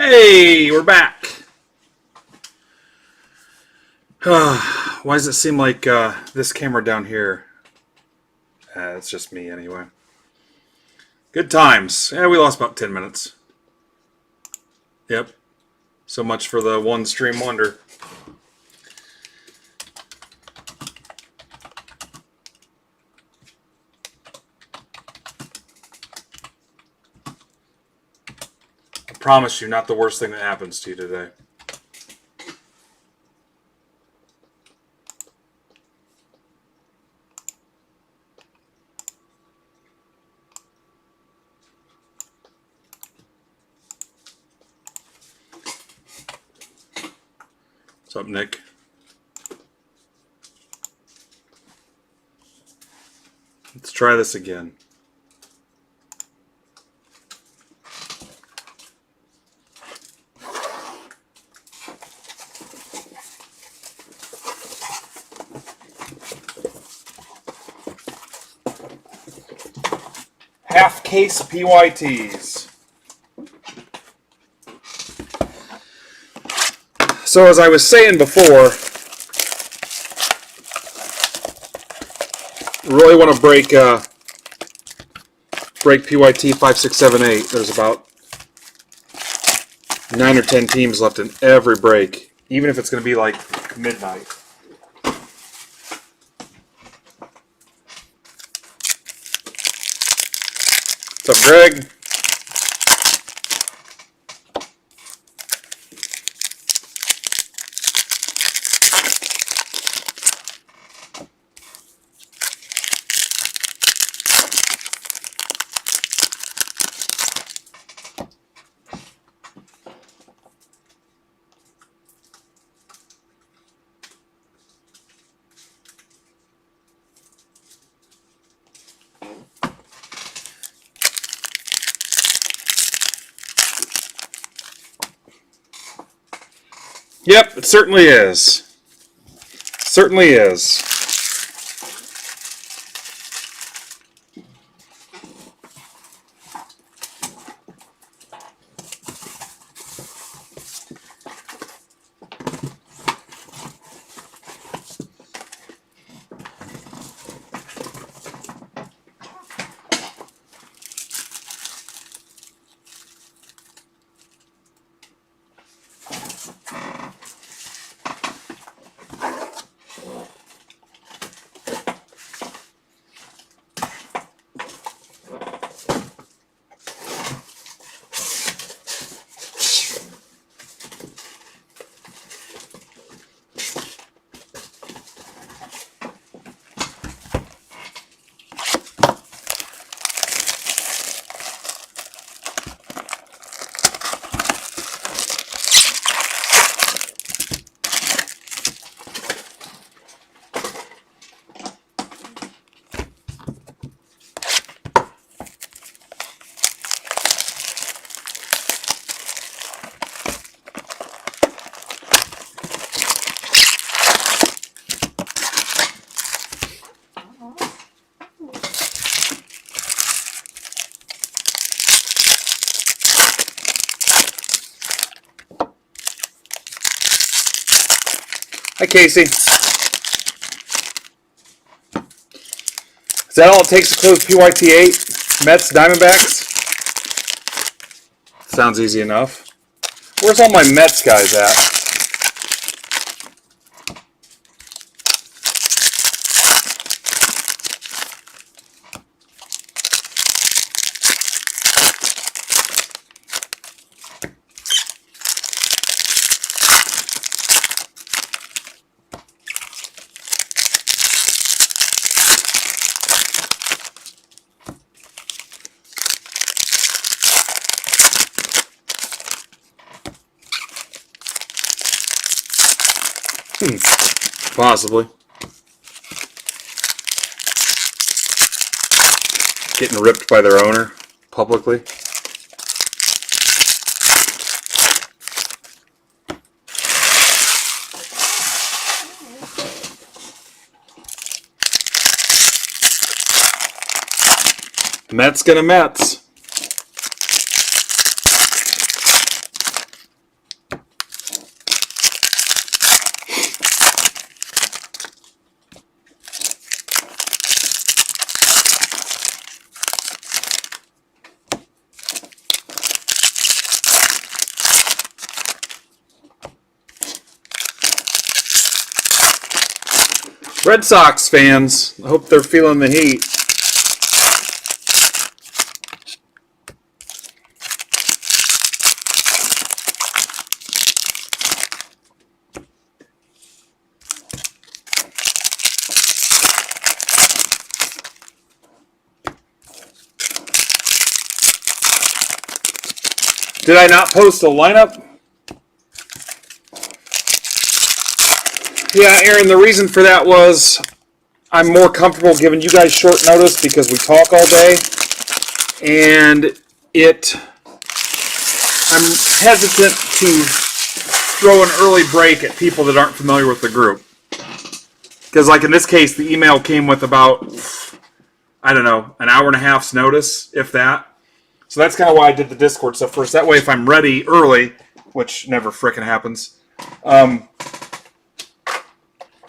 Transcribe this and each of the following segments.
Hey, we're back. Why does it seem like this camera down here? It's just me anyway. Good times. Yeah, we lost about 10 minutes. Yep. So much for the one stream wonder. I promise you, not the worst thing that happens to you today. What's up, Nick? Let's try this again. Half case PYTs. So as I was saying before, really want to break PYT 5, 6, 7, 8. There's about 9 or 10 teams left in every break, even if it's going to be like midnight. What's up, Greg? Yep, it certainly is. Certainly is. Hi, Casey. Is that all it takes to close PYT 8? Mets, Diamondbacks? Sounds easy enough. Where's all my Mets guys at? Possibly. Getting ripped by their owner publicly. Mets gonna Mets. Red Sox fans, I hope they're feeling the heat. Did I not post a lineup? Yeah, Aaron, the reason for that was I'm more comfortable giving you guys short notice because we talk all day. And I'm hesitant to throw an early break at people that aren't familiar with the group. Because like in this case, the email came with about, I don't know, an hour and a half's notice, if that. So that's kind of why I did the Discord stuff first. That way, if I'm ready early, which never frickin' happens,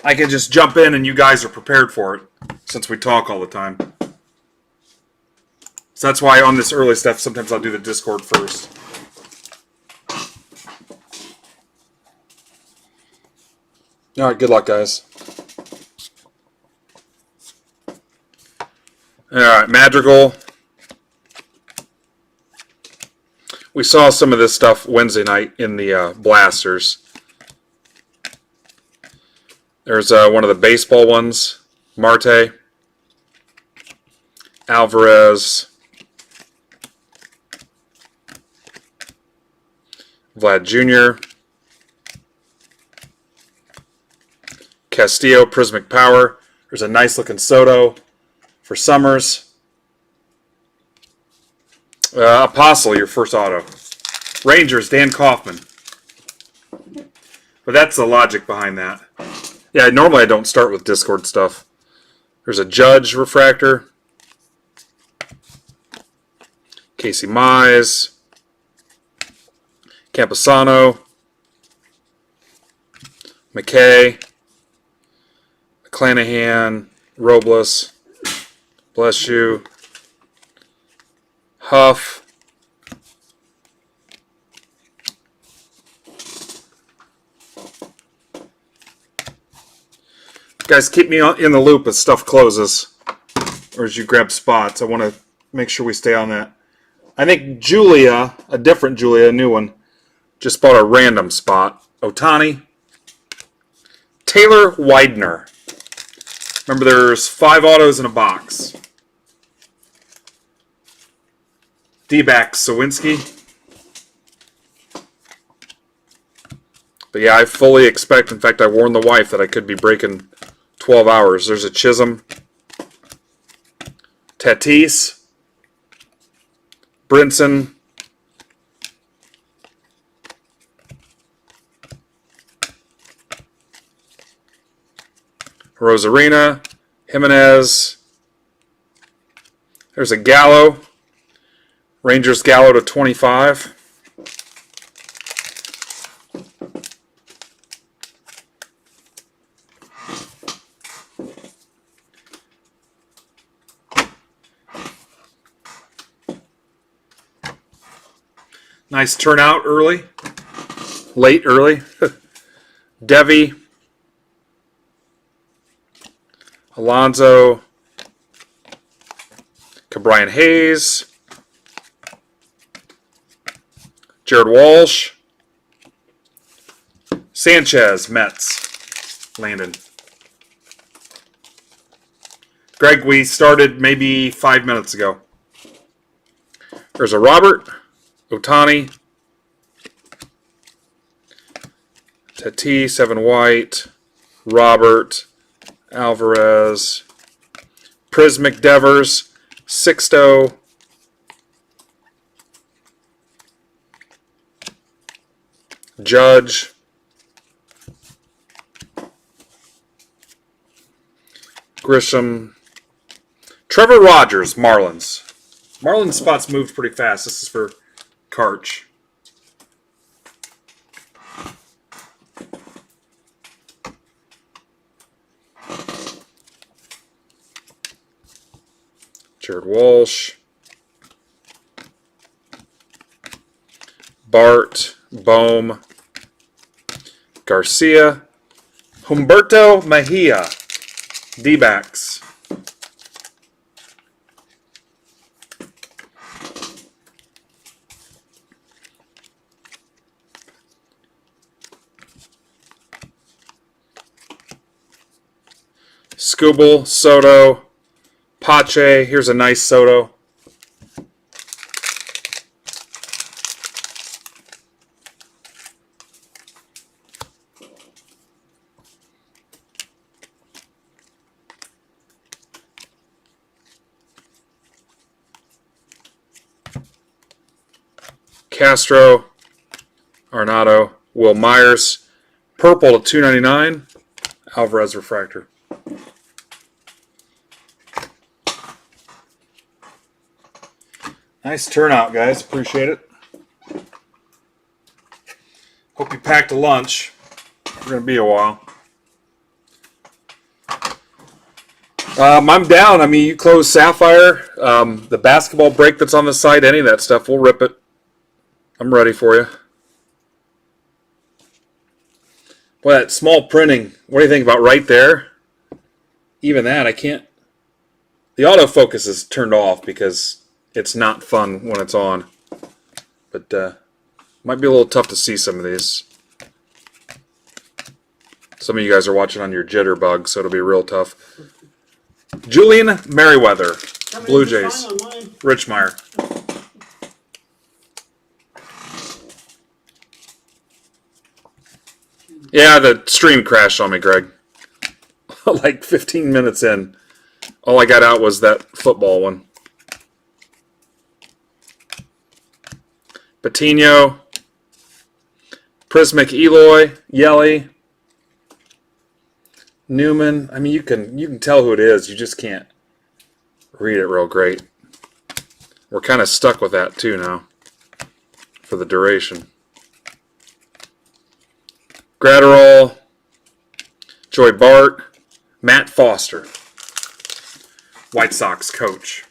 I can just jump in and you guys are prepared for it, since we talk all the time. So that's why on this early stuff, sometimes I'll do the Discord first. All right, good luck, guys. All right, Madrigal. We saw some of this stuff Wednesday night in the blasters. There's one of the baseball ones. Marte. Alvarez. Vlad Jr. Castillo, Prismic Power. There's a nice looking Soto for Summers. Apostle, your first auto. Rangers, Dan Kaufman. But that's the logic behind that. Yeah, normally I don't start with Discord stuff. There's a Judge refractor. Casey Mize. Camposano. McKay. McClanahan. Robles. Bless you. Huff. Guys, keep me in the loop as stuff closes. Or as you grab spots. I want to make sure we stay on that. I think Julia, a different Julia, a new one, just bought a random spot. Otani. Taylor Widener. Remember, there's 5 autos in a box. D-back Sawinski. But yeah, I fully expect, in fact, I warned the wife that I could be breaking 12 hours. There's a Chisholm. Tatis. Brinson. Rosarina. Jimenez. There's a Gallo. Rangers Gallo to 25. Nice turnout early. Late early. Devi. Alonso. Cabrian Hayes. Jared Walsh. Sanchez, Mets. Landon. Greg, we started maybe 5 minutes ago. There's a Robert. Otani. Tatis, Evan White. Robert. Alvarez. Prismic Devers. Sixto. Judge. Grisham. Trevor Rogers, Marlins. Marlins spots moved pretty fast. This is for Karch. Jared Walsh. Bart. Bohm. Garcia. Humberto Mejia. D-backs. Skubal, Soto, Pache. Here's a nice Soto. Castro, Arnado, Will Myers, purple to $2.99, Alvarez refractor. Nice turnout, guys. Appreciate it. Hope you packed a lunch. We're going to be a while. I'm down. I mean, you close Sapphire, the basketball break that's on the site, any of that stuff, we'll rip it. I'm ready for you. Boy, that small printing, what do you think about right there? Even that, I can't. The autofocus is turned off because it's not fun when it's on. But might be a little tough to see some of these. Some of you guys are watching on your jitterbug, so it'll be real tough. Julian Merriweather, Blue Jays. Richmeyer. Yeah, the stream crashed on me, Greg. Like 15 minutes in. All I got out was that football one. Patino. Prismic Eloy. Yelly. Newman. I mean, you can tell who it is. You just can't read it real great. We're kind of stuck with that too now for the duration. Gratterall, Joy Bart, Matt Foster, White Sox coach.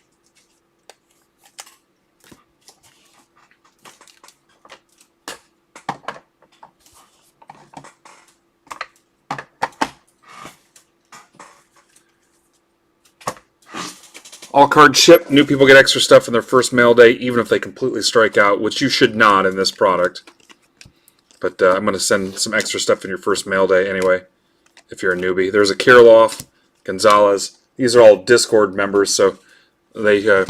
All cards ship. New people get extra stuff in their first mail day, even if they completely strike out, which you should not in this product. But I'm going to send some extra stuff in your first mail day anyway, if you're a newbie. There's a Kirilloff, Gonzalez. These are all Discord members, so they know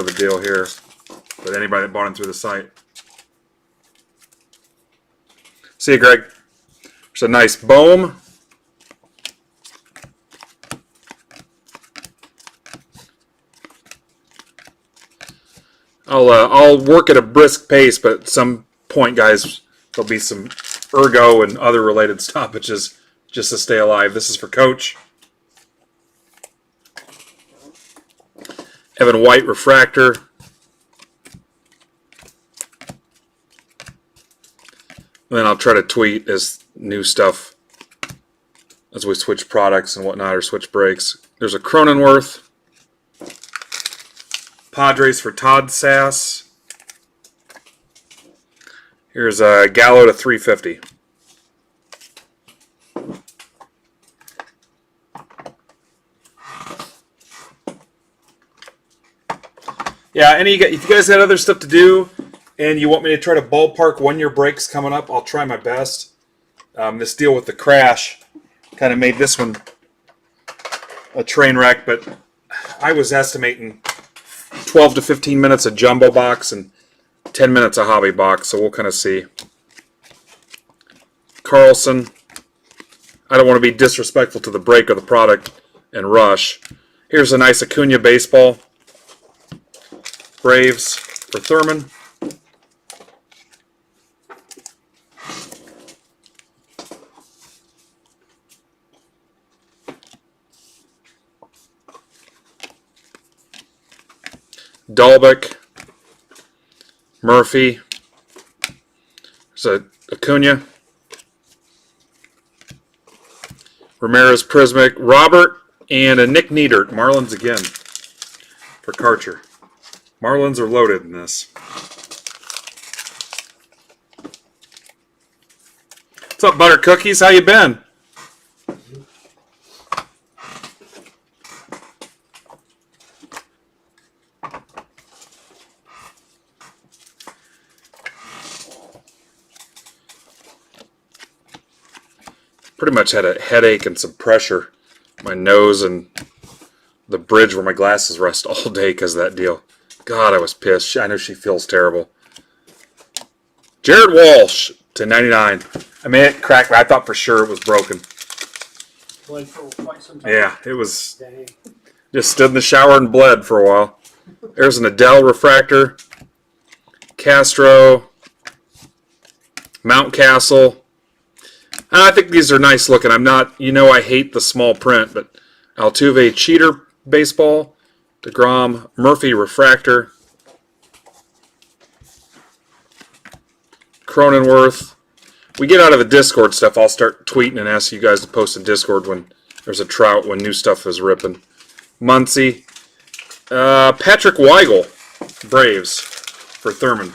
the deal here. But anybody that bought them through the site. See you, Greg. There's a nice Bohm. I'll work at a brisk pace, but at some point, guys, there'll be some ergo and other related stoppages just to stay alive. This is for Coach. Evan White refractor. And then I'll try to tweet as new stuff as we switch products and whatnot or switch breaks. There's a Cronenworth. Padres for Todd Sass. Here's a Gallo to 350. Yeah, if you guys had other stuff to do and you want me to try to ballpark when your break's coming up, I'll try my best. This deal with the crash kind of made this one a train wreck, but I was estimating 12 to 15 minutes a jumbo box and 10 minutes a hobby box, so we'll kind of see. Carlson. I don't want to be disrespectful to the break or the product and rush. Here's a nice Acuna baseball. Braves for Thurman. Dalbec. Murphy. There's a Acuna. Ramirez Prismic. Robert and a Nick Neidert. Marlins again for Karcher. Marlins are loaded in this. What's up, Butter Cookies? How you been? pretty much had a headache and some pressure. My nose and the bridge where my glasses rest all day because of that deal. God, I was pissed. I know she feels terrible. Jared Walsh to 99. I mean, it cracked. I thought for sure it was broken. Bled for quite some time. Yeah, it was. Dang. Just stood in the shower and bled for a while. There's an Adele refractor. Castro. Mountcastle. I think these are nice looking. I'm not, I hate the small print, but Altuve cheater baseball. DeGrom Murphy refractor. Cronenworth. We get out of the Discord stuff, I'll start tweeting and ask you guys to post in Discord when there's a Trout, when new stuff is ripping. Muncie. Patrick Weigel, Braves, for Thurman.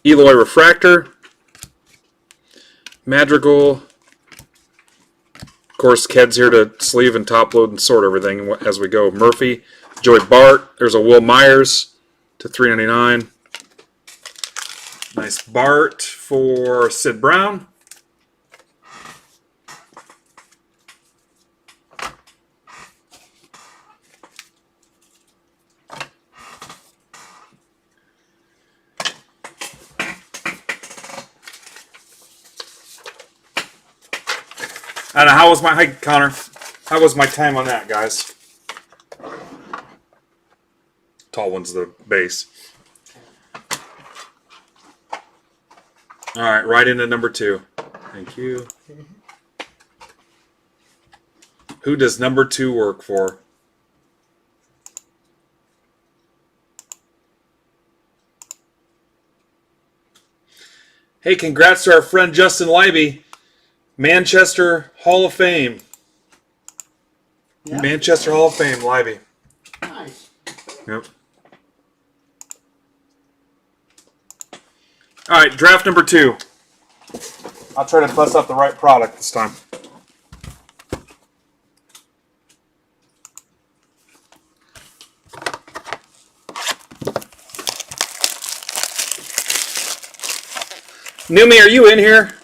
Eloy refractor. Madrigal. Of course, Ked's here to sleeve and top load and sort everything as we go. Murphy. Joey Bart. There's a Will Myers to $3.99. Nice Bart for Sid Brown. I don't know, hi Connor. How was my time on that, guys? Tall one's the base. All right, right into number 2. Thank you. Who does number 2 work for? Hey, congrats to our friend Justin Leiby. Manchester Hall of Fame. Yep. Manchester Hall of Fame, Leiby. Nice. Yep. All right, draft number 2. I'll try to bust out the right product this time. Numi, are you in here?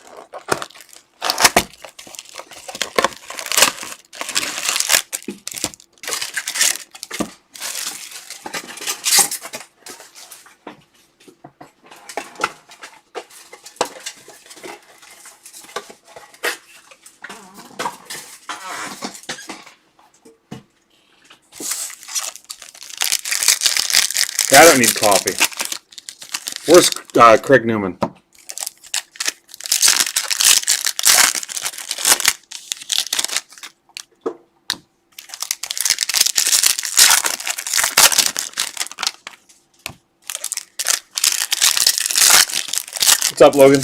I don't need coffee. Where's Craig Newman? What's up, Logan?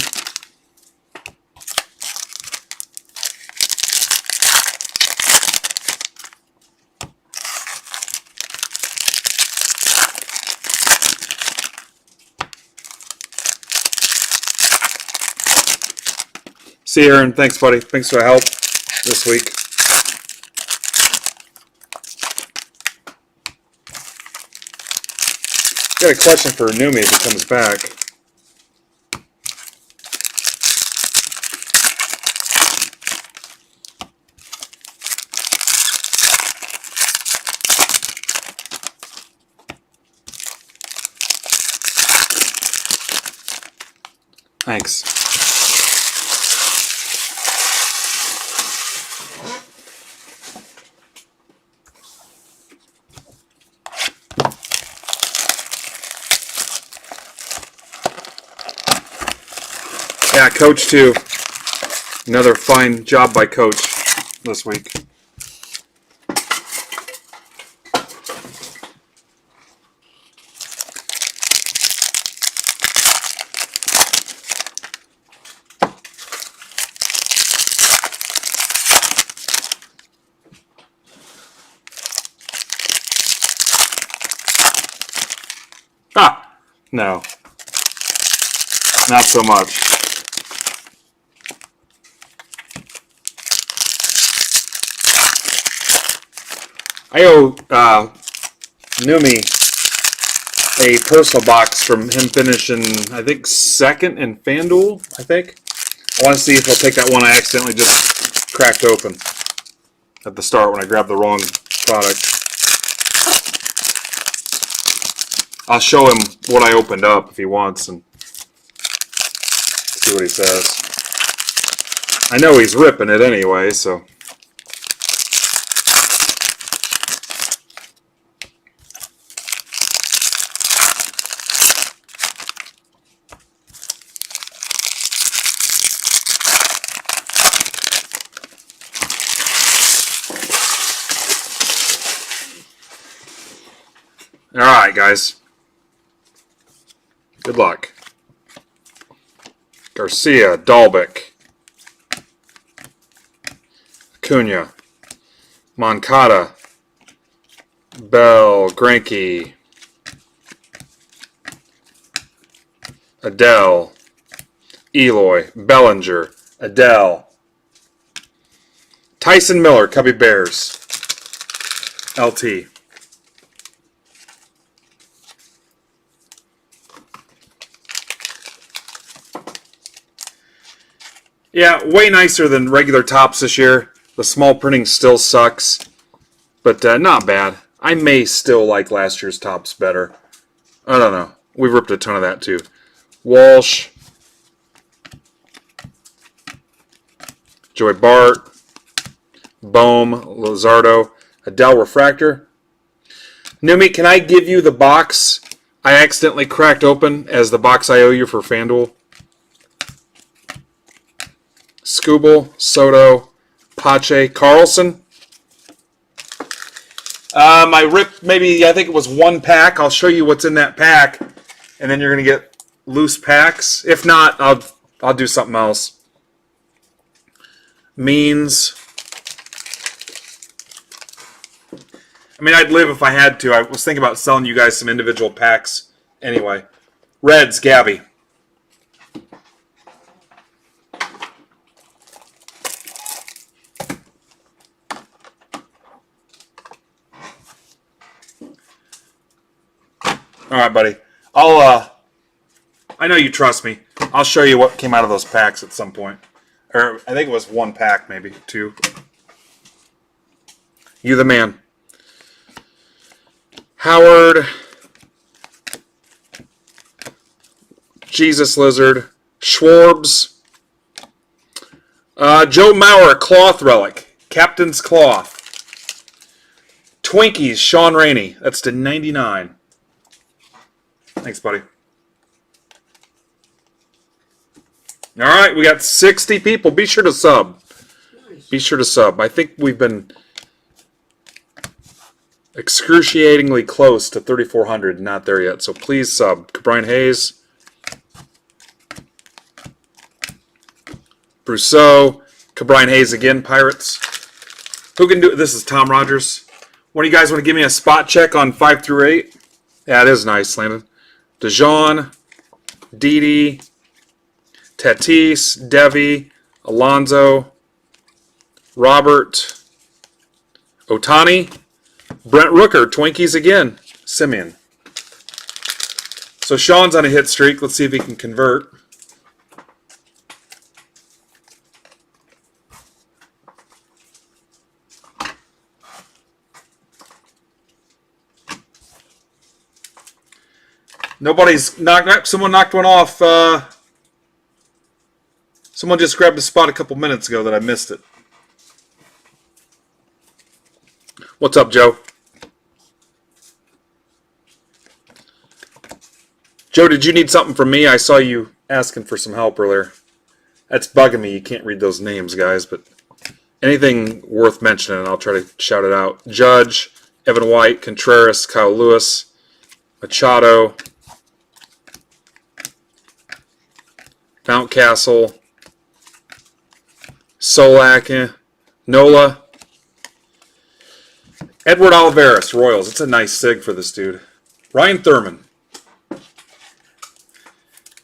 See you, Aaron. Thanks, buddy. Thanks for the help this week. Got a question for Numi if he comes back. Thanks. Yeah, Coach too. Another fine job by Coach this week. Ah, no. Not so much. I owe Numi a personal box from him finishing, I think, second in FanDuel, I think. I want to see if he'll take that one I accidentally just cracked open at the start when I grabbed the wrong product. I'll show him what I opened up if he wants and see what he says. I know he's ripping it anyway, so. All right, guys. Good luck. Garcia, Dalbec, Acuna, Moncada, Bell, Greinke, Adele, Eloy, Bellinger, Adele, Tyson Miller, Cubby Bears, LT. Yeah, way nicer than regular tops this year. The small printing still sucks, but not bad. I may still like last year's tops better. I don't know. We ripped a ton of that too. Walsh, Joey Bart, Bohm, Luzardo, Adele Refractor. Numi, can I give you the box I accidentally cracked open as the box I owe you for FanDuel? Skubal, Soto, Pache, Carlson. I ripped maybe, I think it was one pack. I'll show you what's in that pack, and then you're going to get loose packs. If not, I'll do something else. Means. I mean, I'd live if I had to. I was thinking about selling you guys some individual packs anyway. Reds, Gabby. All right, buddy. I know you trust me. I'll show you what came out of those packs at some point. Or I think it was one pack, maybe two. You the man. Howard. Jesus Lizard. Schwarbs. Joe Mauer, Cloth Relic. Captain's Cloth. Twinkies, Sean Rainey. That's to 99. Thanks, buddy. All right, we got 60 people. Be sure to sub. Nice. Be sure to sub. I think we've been excruciatingly close to 3,400. Not there yet, so please sub. Brian Hayes. Brousseau. Brian Hayes again, Pirates. Who can do it? This is Tom Rogers. One of you guys want to give me a spot check on 5 through 8? Yeah, it is nice, Landon. DeJean, Didi, Tatis, Devi, Alonzo, Robert, Otani, Brent Rooker, Twinkies again, Simeon. So Sean's on a hit streak. Let's see if he can convert. Nobody's knocked. Someone knocked one off. Someone just grabbed a spot a couple minutes ago that I missed it. What's up, Joe? Joe, did you need something from me? I saw you asking for some help earlier. That's bugging me. You can't read those names, guys, but anything worth mentioning, I'll try to shout it out. Judge, Evan White, Contreras, Kyle Lewis, Machado, Mountcastle, Solak, Nola, Edward Olivares, Royals. It's a nice sig for this dude. Ryan Thurman.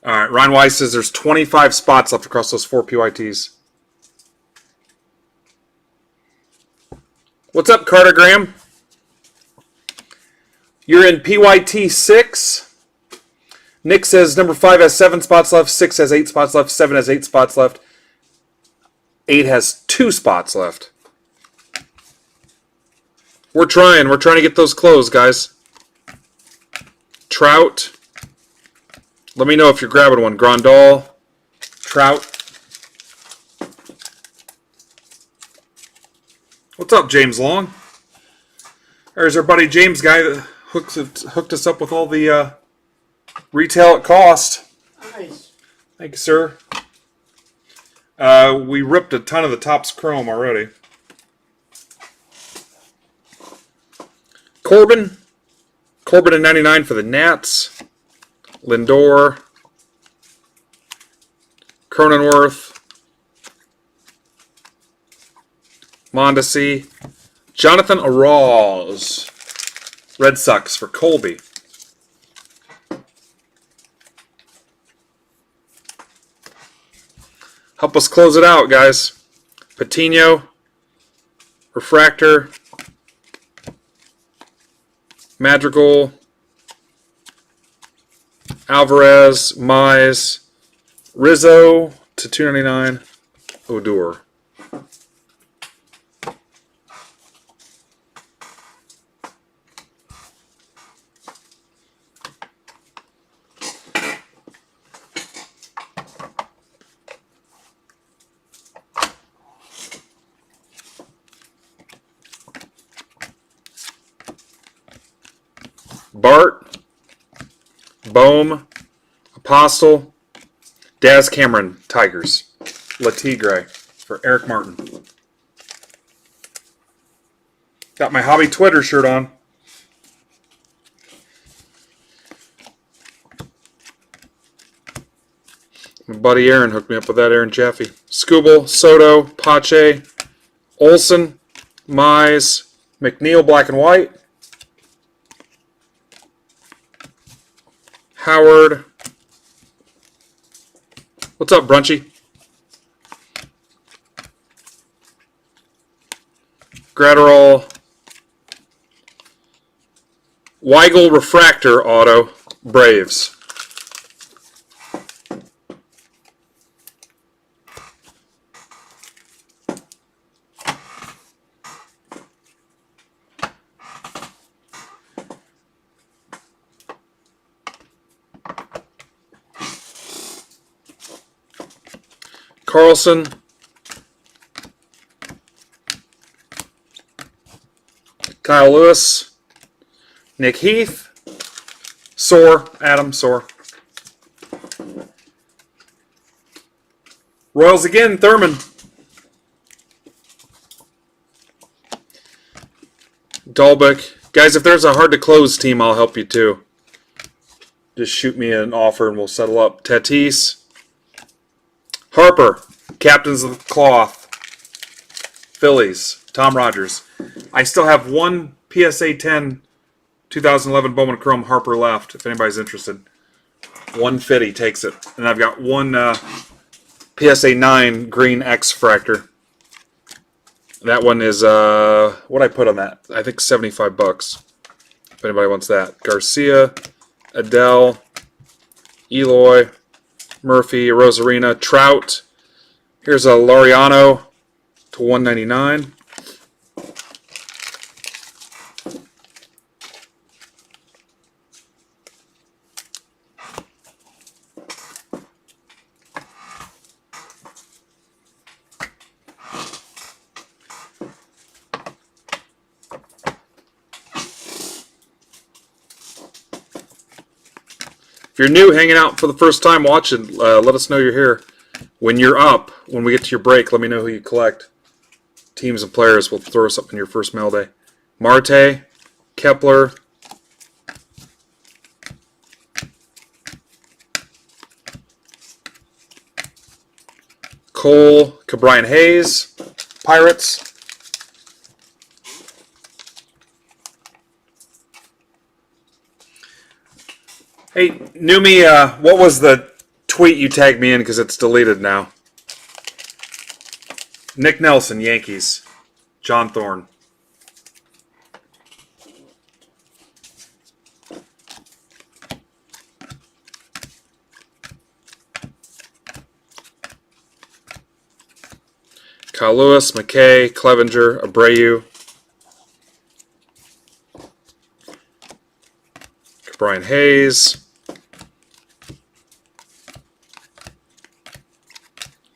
All right, Ryan Weiss says there's 25 spots left across those 4 PYTs. What's up, Carter Graham? You're in PYT 6. Nick says number 5 has 7 spots left, 6 has 8 spots left, 7 has 8 spots left, 8 has 2 spots left. We're trying to get those closed, guys. Trout. Let me know if you're grabbing one. Grandal. Trout. What's up, James Long? There's our buddy James guy that hooked us up with all the retail at cost. Nice. Thank you, sir. We ripped a ton of the Topps Chrome already. Corbin in 99 for the Nats. Lindor. Cronenworth. Mondesi. Jonathan Araz. Red Sox for Colby. Help us close it out, guys. Patino. Refractor. Madrigal. Alvarez. Mize. Rizzo to 299. Odor. Bart, Bohm, Apostle, Daz Cameron, Tigers, La Tigre for Eric Martin. Got my hobby Twitter shirt on. My buddy Aaron hooked me up with that, Aaron Jaffe. Scooble, Soto, Pache, Olson, Mize, McNeil, black and white. Howard. What's up, Brunchy? Gratterall. Weigel Refractor Auto. Braves. Carlson. Kyle Lewis. Nick Heath. Soar. Adam Soar. Royals again. Thurman. Dalbeck. Guys, if there's a hard to close team, I'll help you too. Just shoot me an offer and we'll settle up. Tatis. Harper, Captains of the Cloth, Phillies, Tom Rogers. I still have one PSA 10 2011 Bowman Chrome Harper left, if anybody's interested. 150 takes it. And I've got one PSA 9 Green X Fractor. That one is, what I put on that? I think $75, if anybody wants that. Garcia, Adele, Eloy, Murphy, Rosarina, Trout. Here's a Laureano to 199. If you're new, hanging out for the first time watching, let us know you're here. When you're up, when we get to your break, let me know who you collect. Teams and players will throw something in your first mail day. Marte, Kepler, Cole, Cabrian Hayes, Pirates. Hey, Numi, what was the tweet you tagged me in because it's deleted now? Nick Nelson, Yankees. John Thorne. Kyle Lewis, McKay, Clevenger, Abreu, Brian Hayes,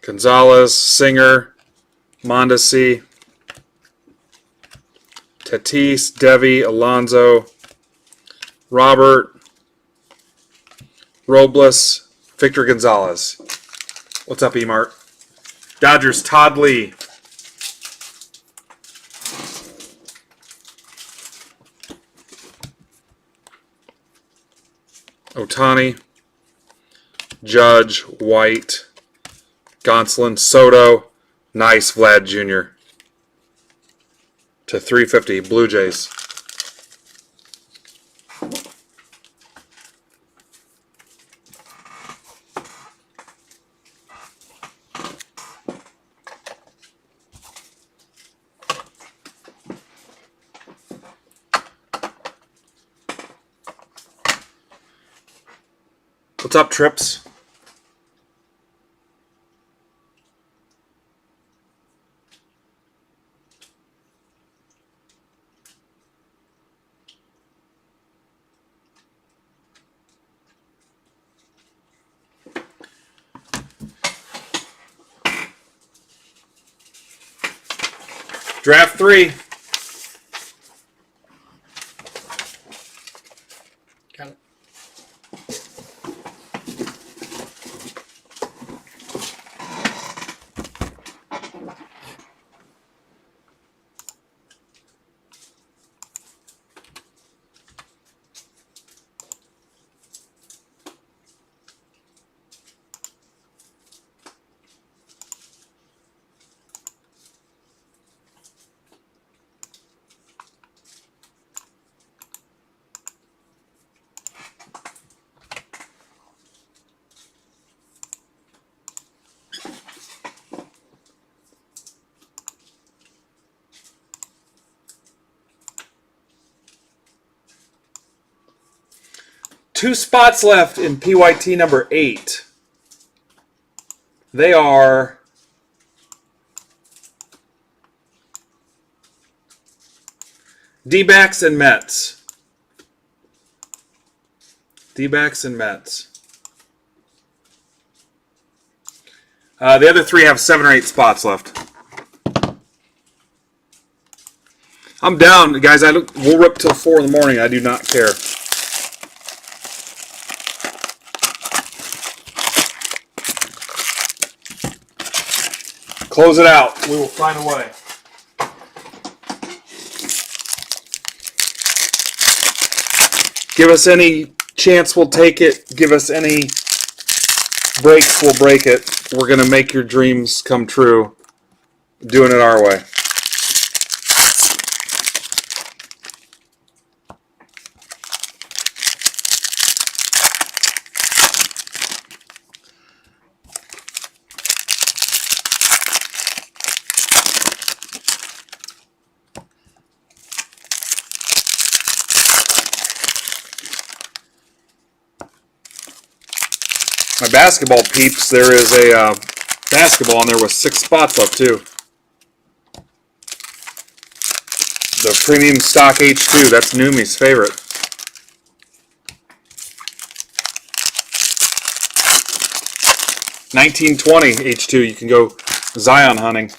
Gonzalez, Singer, Mondesi, Tatis, Devi, Alonso, Robert, Robles, Victor Gonzalez. What's up, E-Mart? Dodgers, Todd Lee. Otani, Judge, White, Gonsolin, Soto. Nice, Vlad Jr. to 350, Blue Jays. What's up, Trips? Draft 3. Got it. Two spots left in PYT number 8. They are D-backs and Mets. D-backs and Mets. The other 3 have 7 or 8 spots left. I'm down, guys. We'll rip till 4 in the morning. I do not care. Close it out. We will find a way. Give us any chance, we'll take it. Give us any breaks, we'll break it. We're going to make your dreams come true. Doing it our way. My basketball peeps, there is a basketball in there with 6 spots left too. The premium stock H2, that's Numi's favorite. $19.20 H2, you can go Zion hunting.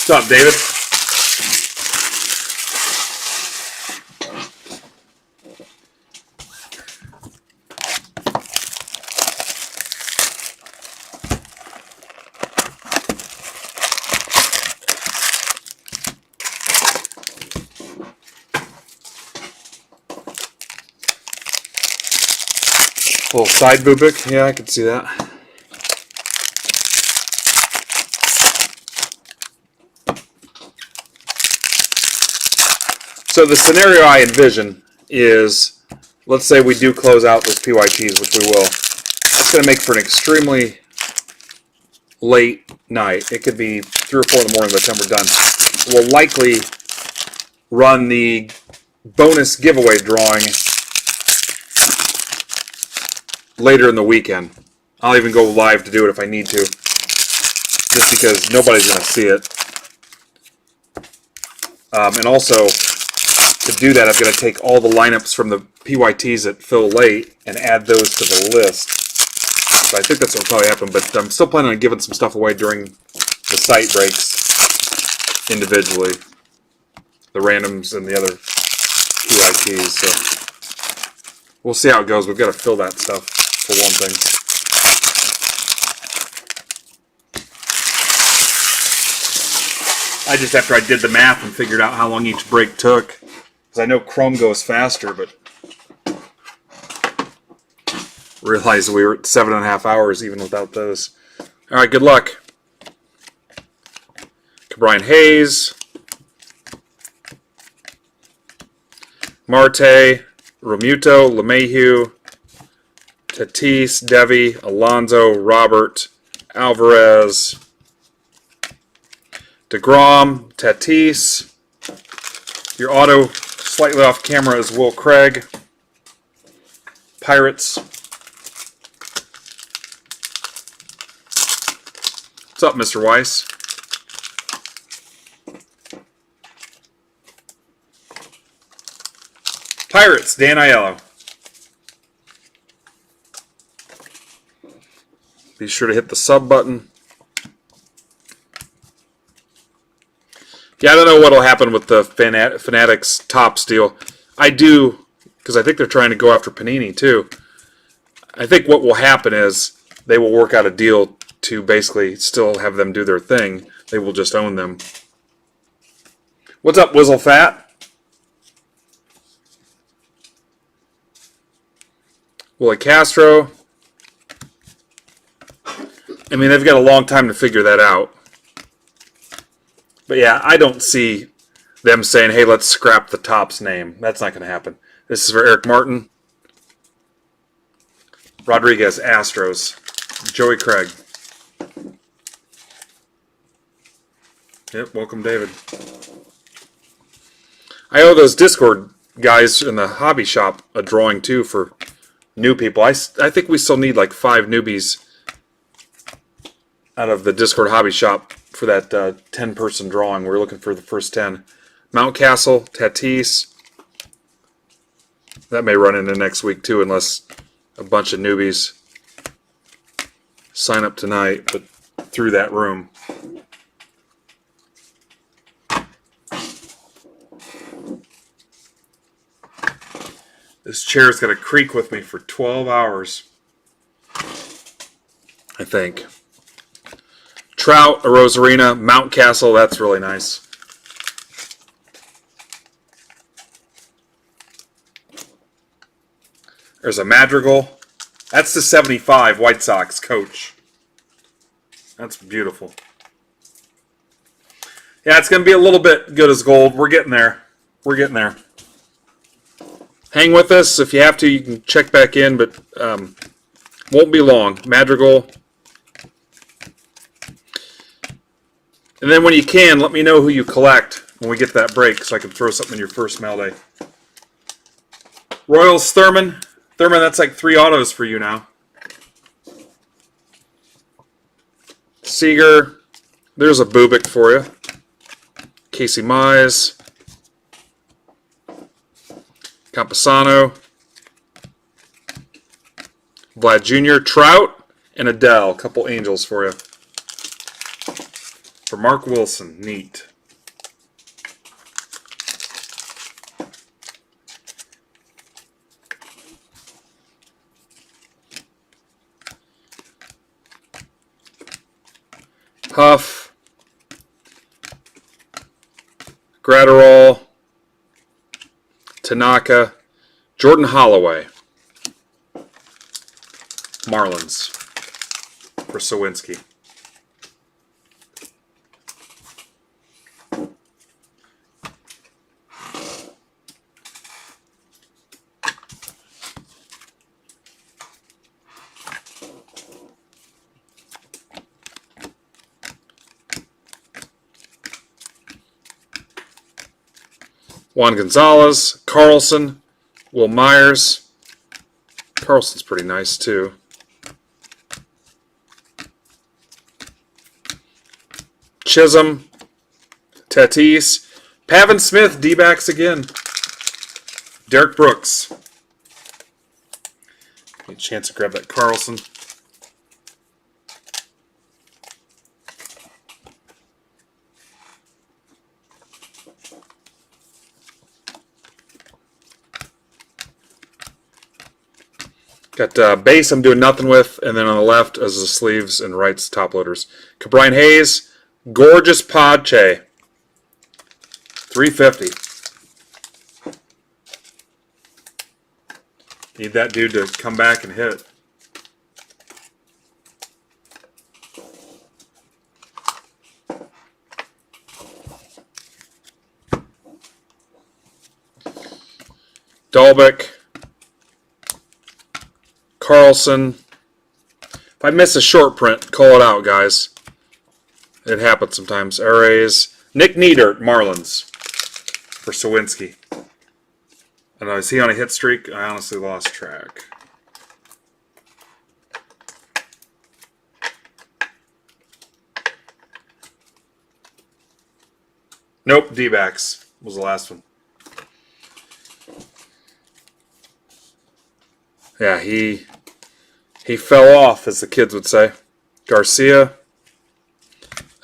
What's up, David? Little side bubik, yeah, I can see that. So the scenario I envision is, let's say we do close out those PYTs, which we will. That's going to make for an extremely late night. It could be 3 or 4 in the morning by the time we're done. We'll likely run the bonus giveaway drawing later in the weekend. I'll even go live to do it if I need to, just because nobody's going to see it. And also, to do that, I'm going to take all the lineups from the PYTs that fill late and add those to the list. So I think that's what will probably happen, but I'm still planning on giving some stuff away during the site breaks individually. The randoms and the other PYTs. So we'll see how it goes. We've got to fill that stuff for one thing. I just, after I did the math and figured out how long each break took, because I know Chrome goes faster, but realized we were at 7.5 hours even without those. All right, good luck. Brian Hayes, Marte, Romuto, LeMahieu, Tatis, Devi, Alonso, Robert, Alvarez, DeGrom, Tatis. Your auto slightly off camera is Will Craig. Pirates. What's up, Mr. Weiss? Pirates, Dan Aiello. Be sure to hit the sub button. Yeah, I don't know what will happen with the Fanatics Topps deal. I do, because I think they're trying to go after Panini too. I think what will happen is they will work out a deal to basically still have them do their thing. They will just own them. What's up, Wizzle Fat? Willie Castro. I mean, they've got a long time to figure that out. But yeah, I don't see them saying, hey, let's scrap the Topps name. That's not going to happen. This is for Eric Martin. Rodriguez, Astros. Joey Craig. Yep, welcome, David. I owe those Discord guys in the hobby shop a drawing, too, for new people. I think we still need like 5 newbies out of the Discord hobby shop for that 10-person drawing. We're looking for the first 10. Mountcastle, Tatis. That may run into next week, too, unless a bunch of newbies sign up tonight, but through that room. This chair's going to creak with me for 12 hours, I think. Trout, a Rosarina, Mountcastle, that's really nice. There's a Madrigal. That's the 75 White Sox coach. That's beautiful. Yeah, it's going to be a little bit good as gold. We're getting there. We're getting there. Hang with us. If you have to, you can check back in, but won't be long. Madrigal. And then when you can, let me know who you collect when we get to that break so I can throw something in your first mail day. Royals, Thurman. Thurman, that's like 3 autos for you now. Seager. There's a Bubik for you. Casey Mize. Campusano. Vlad Jr. Trout. And Adele. Couple Angels for you. For Mark Wilson. Neat. Huff. Gratterall. Tanaka. Jordan Holloway. Marlins. For Sawinski. Juan Gonzalez, Carlson, Will Myers. Carlson's pretty nice too. Chisholm, Tatis, Pavin Smith, D-backs again. Derek Brooks. Get a chance to grab that Carlson. Got base I'm doing nothing with, and then on the left as the sleeves and right's top loaders. Cabrian Hayes, gorgeous Pache. 350. Need that dude to come back and hit. Dalbec. Carlson. If I miss a short print, call it out, guys. It happens sometimes. Arrays. Nick Niedert, Marlins. For Sawinski. I know, is he on a hit streak? I honestly lost track. Nope, D-backs was the last one. Yeah, he fell off, as the kids would say. Garcia,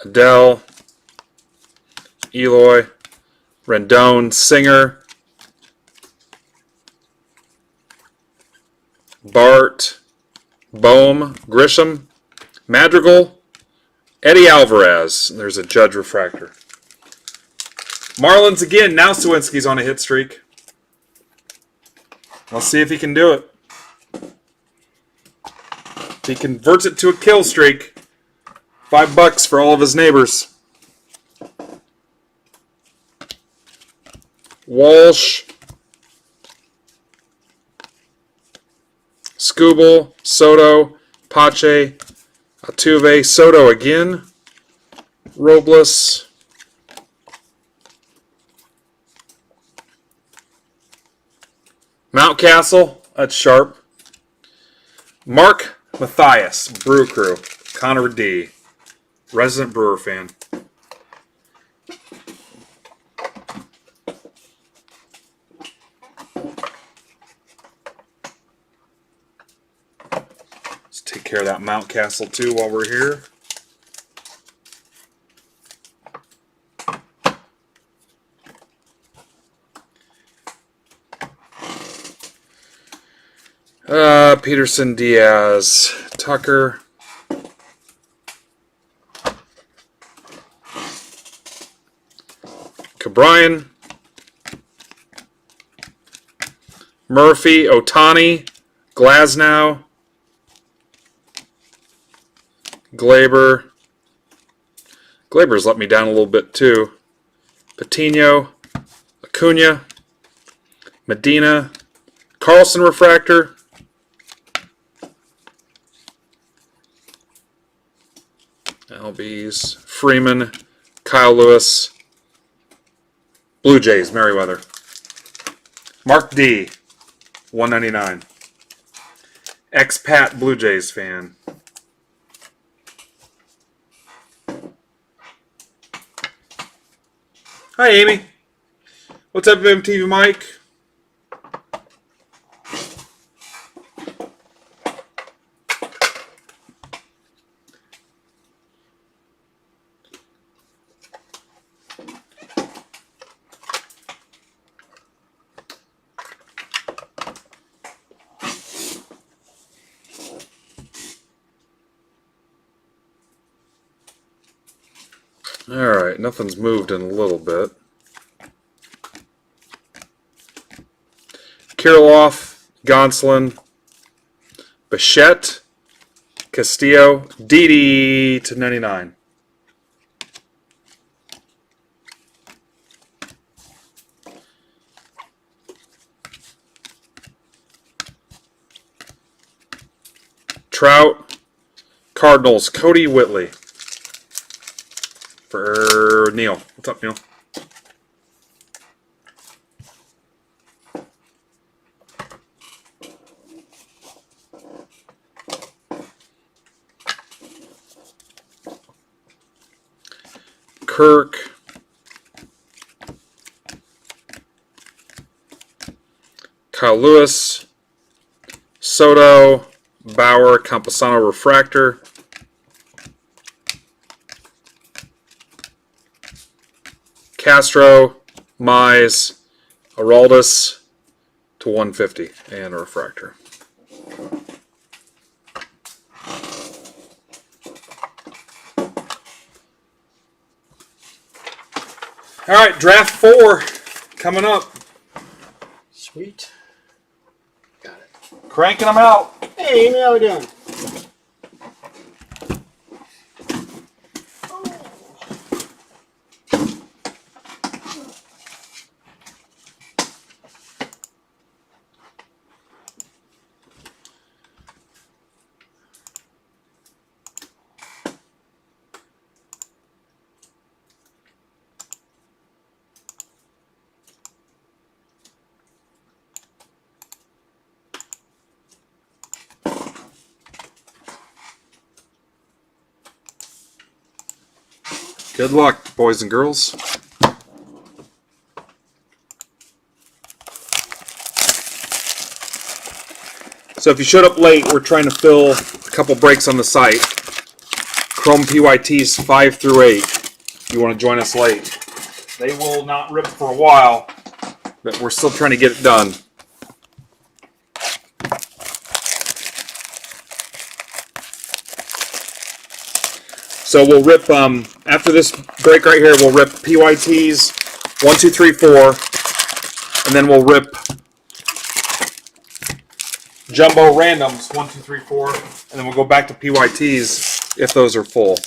Adele, Eloy, Rendon, Singer, Bart, Bohm, Grisham, Madrigal, Eddie Alvarez. And there's a Judge refractor. Marlins again. Now Sawinski's on a hit streak. I'll see if he can do it. If he converts it to a kill streak, $5 for all of his neighbors. Walsh, Skubal, Soto, Pache, Altuve, Soto again, Robles, Mountcastle, that's sharp. Mark Mathias, Brew Crew, Connor D, resident Brewer fan. Let's take care of that Mountcastle too while we're here. Peterson, Diaz, Tucker, Cabrian, Murphy, Otani, Glasnow, Glaber. Glaber's let me down a little bit too. Patino, Acuna, Medina, Carlson refractor. LBs, Freeman, Kyle Lewis, Blue Jays, Merriweather. Mark D, 199. Expat Blue Jays fan. Hi, Amy. What's up, MTV Mike? Alright, nothing's moved in a little bit. Kirilloff, Gonsolin, Bichette, Castillo, Didi to 99. Trout, Cardinals, Cody Whitley. For Neil. What's up, Neil? Kirk. Kyle Lewis. Soto. Bauer. Campusano Refractor. Castro. Mize. Araldis to 150 and a refractor. All right, draft 4 coming up. Sweet. Got it. Cranking them out. Hey, Amy, how we doing? Good luck, boys and girls. So if you showed up late, we're trying to fill a couple breaks on the site. Chrome PYTs 5 through 8. If you want to join us late. They will not rip for a while, but we're still trying to get it done. So we'll rip, after this break right here, we'll rip PYTs 1, 2, 3, 4, and then we'll rip Jumbo Randoms 1, 2, 3, 4, and then we'll go back to PYTs if those are full.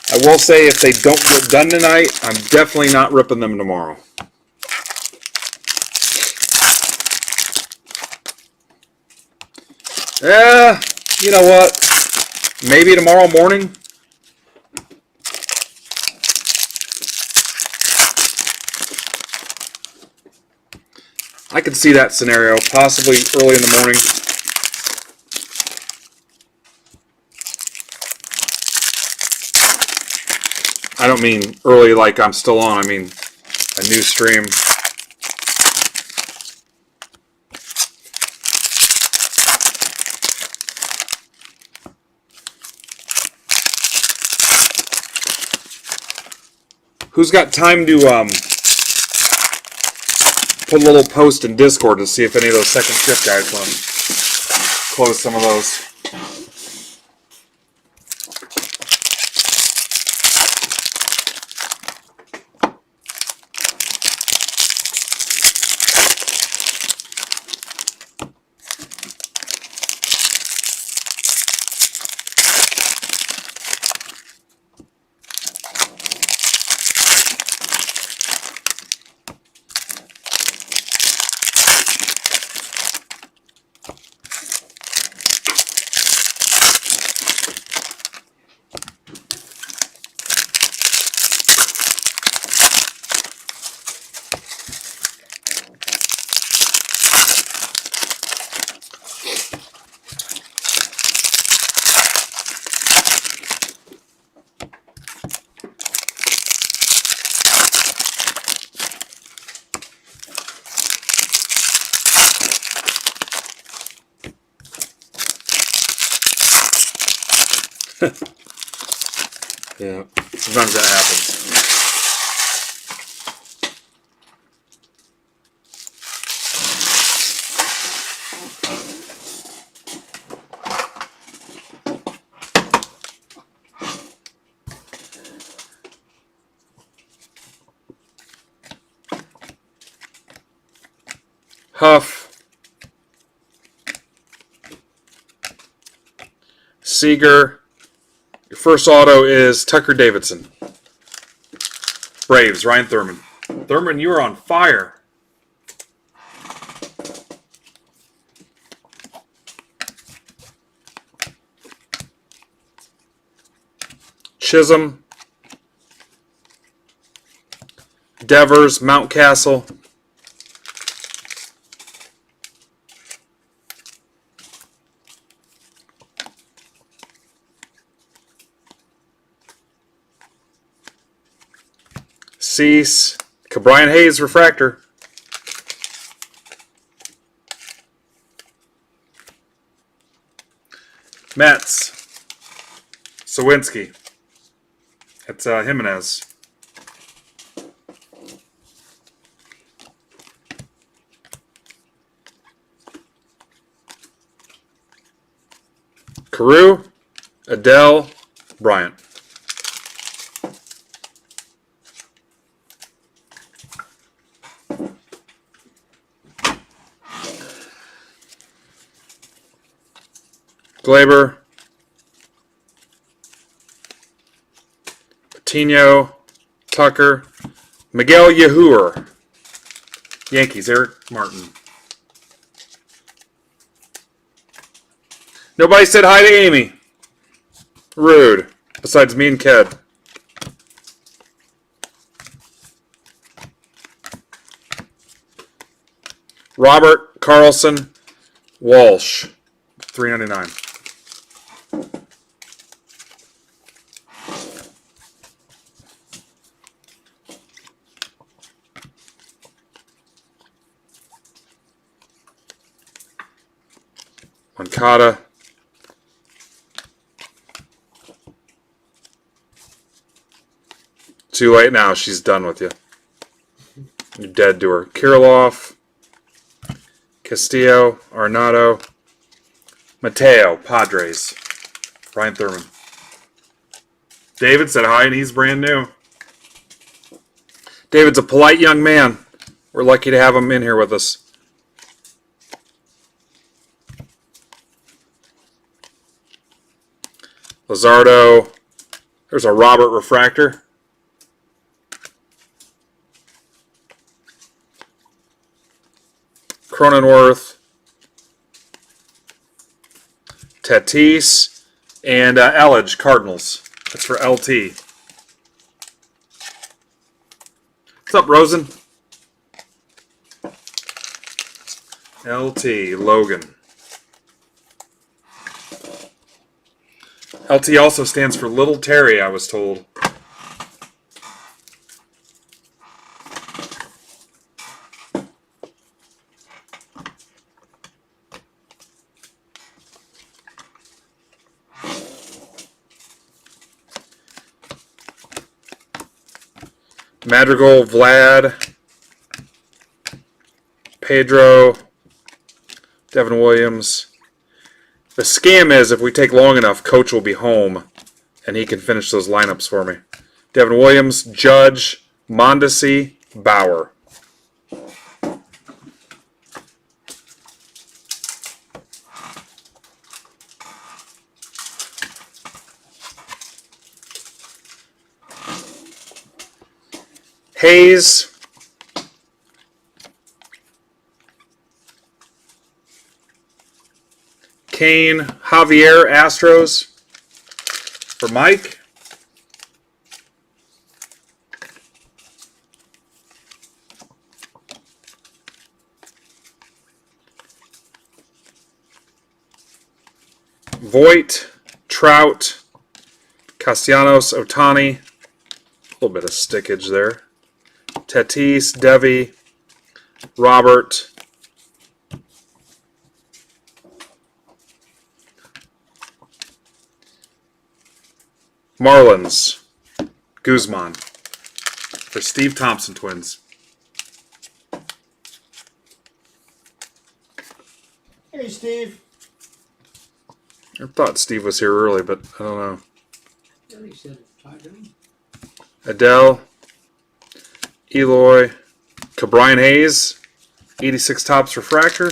I will say if they don't get done tonight, I'm definitely not ripping them tomorrow. You know what? Maybe tomorrow morning. I could see that scenario, possibly early in the morning. I don't mean early like I'm still on. I mean a new stream. Who's got time to put a little post in Discord to see if any of those second shift guys want to close some of those? Yeah, sometimes that happens. Huff. Seager. Your first auto is Tucker Davidson. Braves, Ryan Thurman. Thurman, you are on fire. Chisholm. Devers, Mountcastle. Cease. Brian Hayes refractor. Mets. Sawinski. It's Jimenez. Carew, Adele, Bryant. Glaber, Patino, Tucker, Miguel Yahur. Yankees, Eric Martin. Nobody said hi to Amy. Rude. Besides me and Ked. Robert, Carlson, Walsh. $3.99. Moncada. Too late now. She's done with you. You're dead to her. Kirilloff. Castillo. Arnado. Mateo. Padres. Ryan Thurman. David said hi, and he's brand new. David's a polite young man. We're lucky to have him in here with us. Luzardo. There's a Robert refractor. Cronenworth. Tatis. And Elledge, Cardinals. That's for LT. What's up, Rosen? LT, Logan. LT also stands for Little Terry, I was told. Madrigal, Vlad, Pedro, Devin Williams. The scam is if we take long enough, Coach will be home and he can finish those lineups for me. Devin Williams, Judge, Mondesi, Bauer. Hayes. Kane, Javier, Astros. For Mike. Voit, Trout, Castellanos, Otani. A little bit of stickage there. Tatis, Devi, Robert. Marlins, Guzman. For Steve Thompson Twins. Hey, Steve. I thought Steve was here early, but I don't know. Yeah, he said hi to him. Adele, Eloy, Brian Hayes, 86 Topps refractor.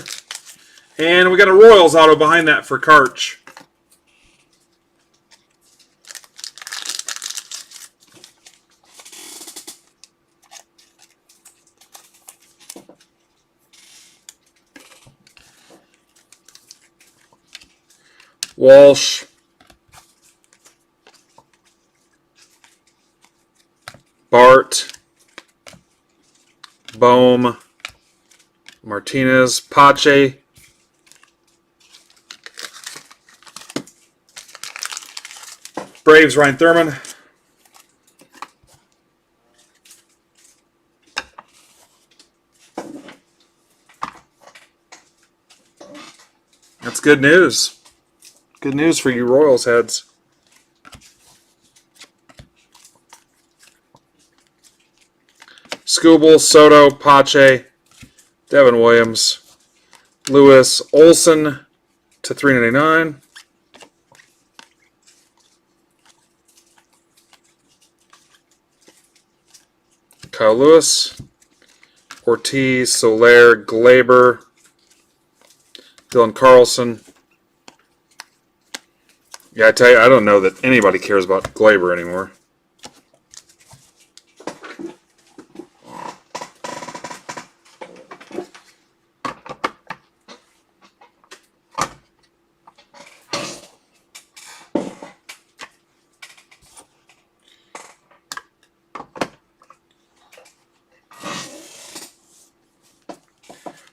And we got a Royals auto behind that for Karch. Walsh. Bart. Bohm. Martinez. Pache. Braves, Ryan Thurman. That's good news. Good news for you Royals heads. Skubal, Soto, Pache, Devin Williams, Lewis, Olsen to 399. Kyle Lewis, Ortiz, Soler, Glaber, Dylan Carlson. Yeah, I tell you, I don't know that anybody cares about Glaber anymore.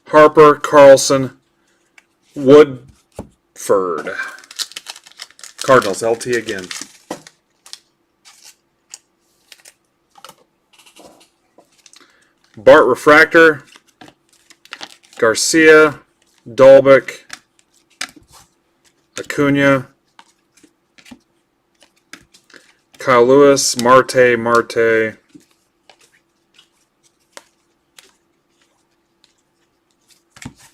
Harper, Carlson, Woodford. Cardinals, LT again. Bart Refractor, Garcia, Dalbec, Acuna, Kyle Lewis, Marte,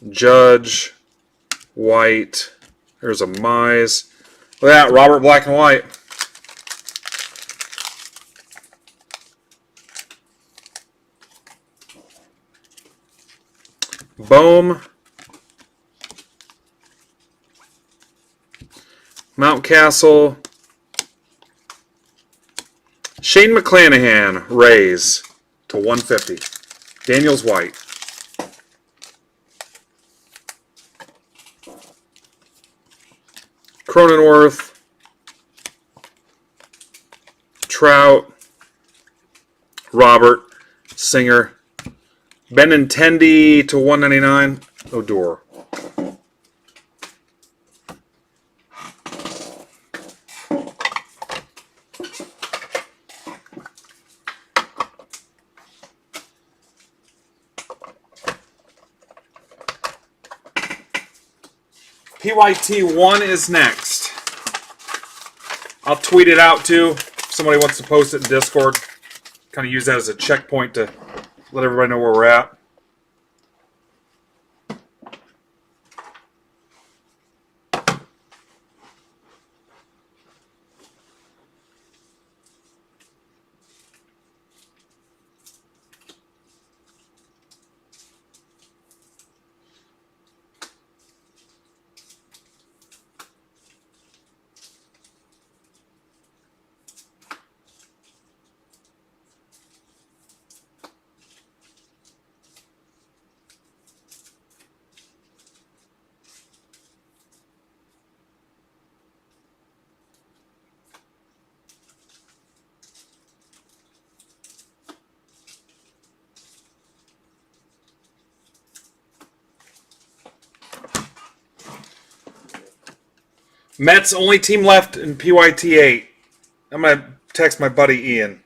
Judge, White. There's a Mize. Look at that, Robert Black and White. Bohm, Mountcastle, Shane McClanahan, Rays to 150. Daniels White. Cronenworth, Trout, Robert, Singer, Benintendi to 199. Odor. PYT 1 is next. I'll tweet it out too. If somebody wants to post it in Discord. Kind of use that as a checkpoint to let everybody know where we're at. Mets, only team left in PYT 8. I'm going to text my buddy Ian.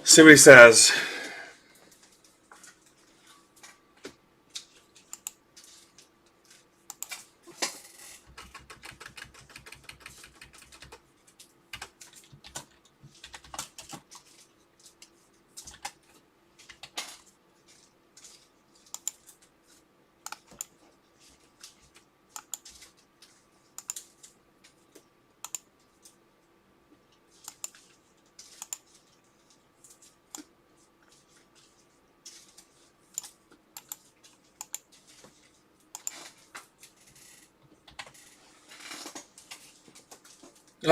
See what he says.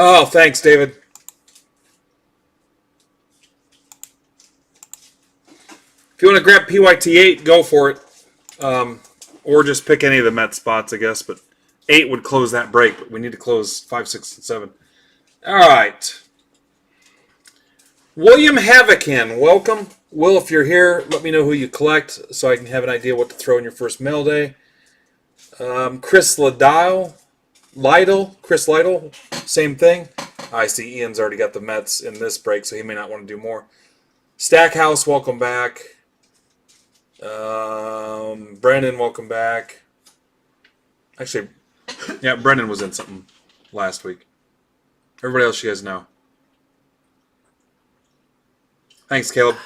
Oh, thanks, David. If you want to grab PYT 8, go for it. Or just pick any of the Met spots, I guess. But 8 would close that break, but we need to close 5, 6, and 7. All right. William Havocan, welcome. Will, if you're here, let me know who you collect so I can have an idea what to throw in your first mail day. Chris Lytle, same thing. I see Ian's already got the Mets in this break, so he may not want to do more. Stackhouse, welcome back. Brendan, welcome back. Actually, yeah, Brendan was in something last week. Everybody else you guys know. Thanks, Caleb.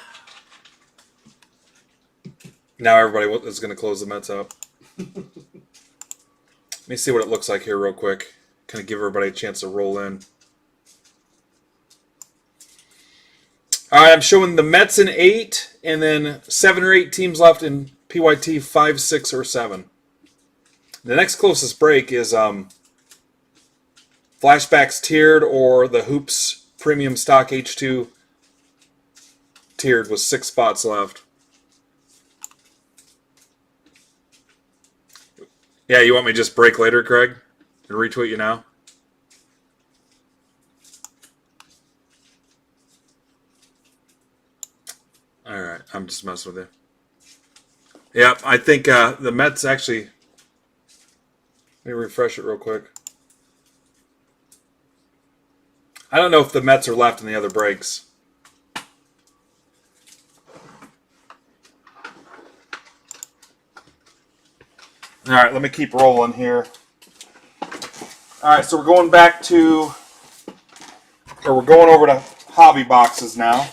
Now everybody is going to close the Mets out. Let me see what it looks like here real quick. Kind of give everybody a chance to roll in. All right, I'm showing the Mets in 8, and then 7 or 8 teams left in PYT 5, 6, or 7. The next closest break is Flashbacks tiered or the Hoops Premium Stock H2 tiered with 6 spots left. Yeah, you want me to just break later, Craig? And retweet you now? Alright, I'm just messing with you. Yep, I think the Mets actually... Let me refresh it real quick. I don't know if the Mets are left in the other breaks. Alright, let me keep rolling here. Alright, so we're going back to... Or we're going over to hobby boxes now.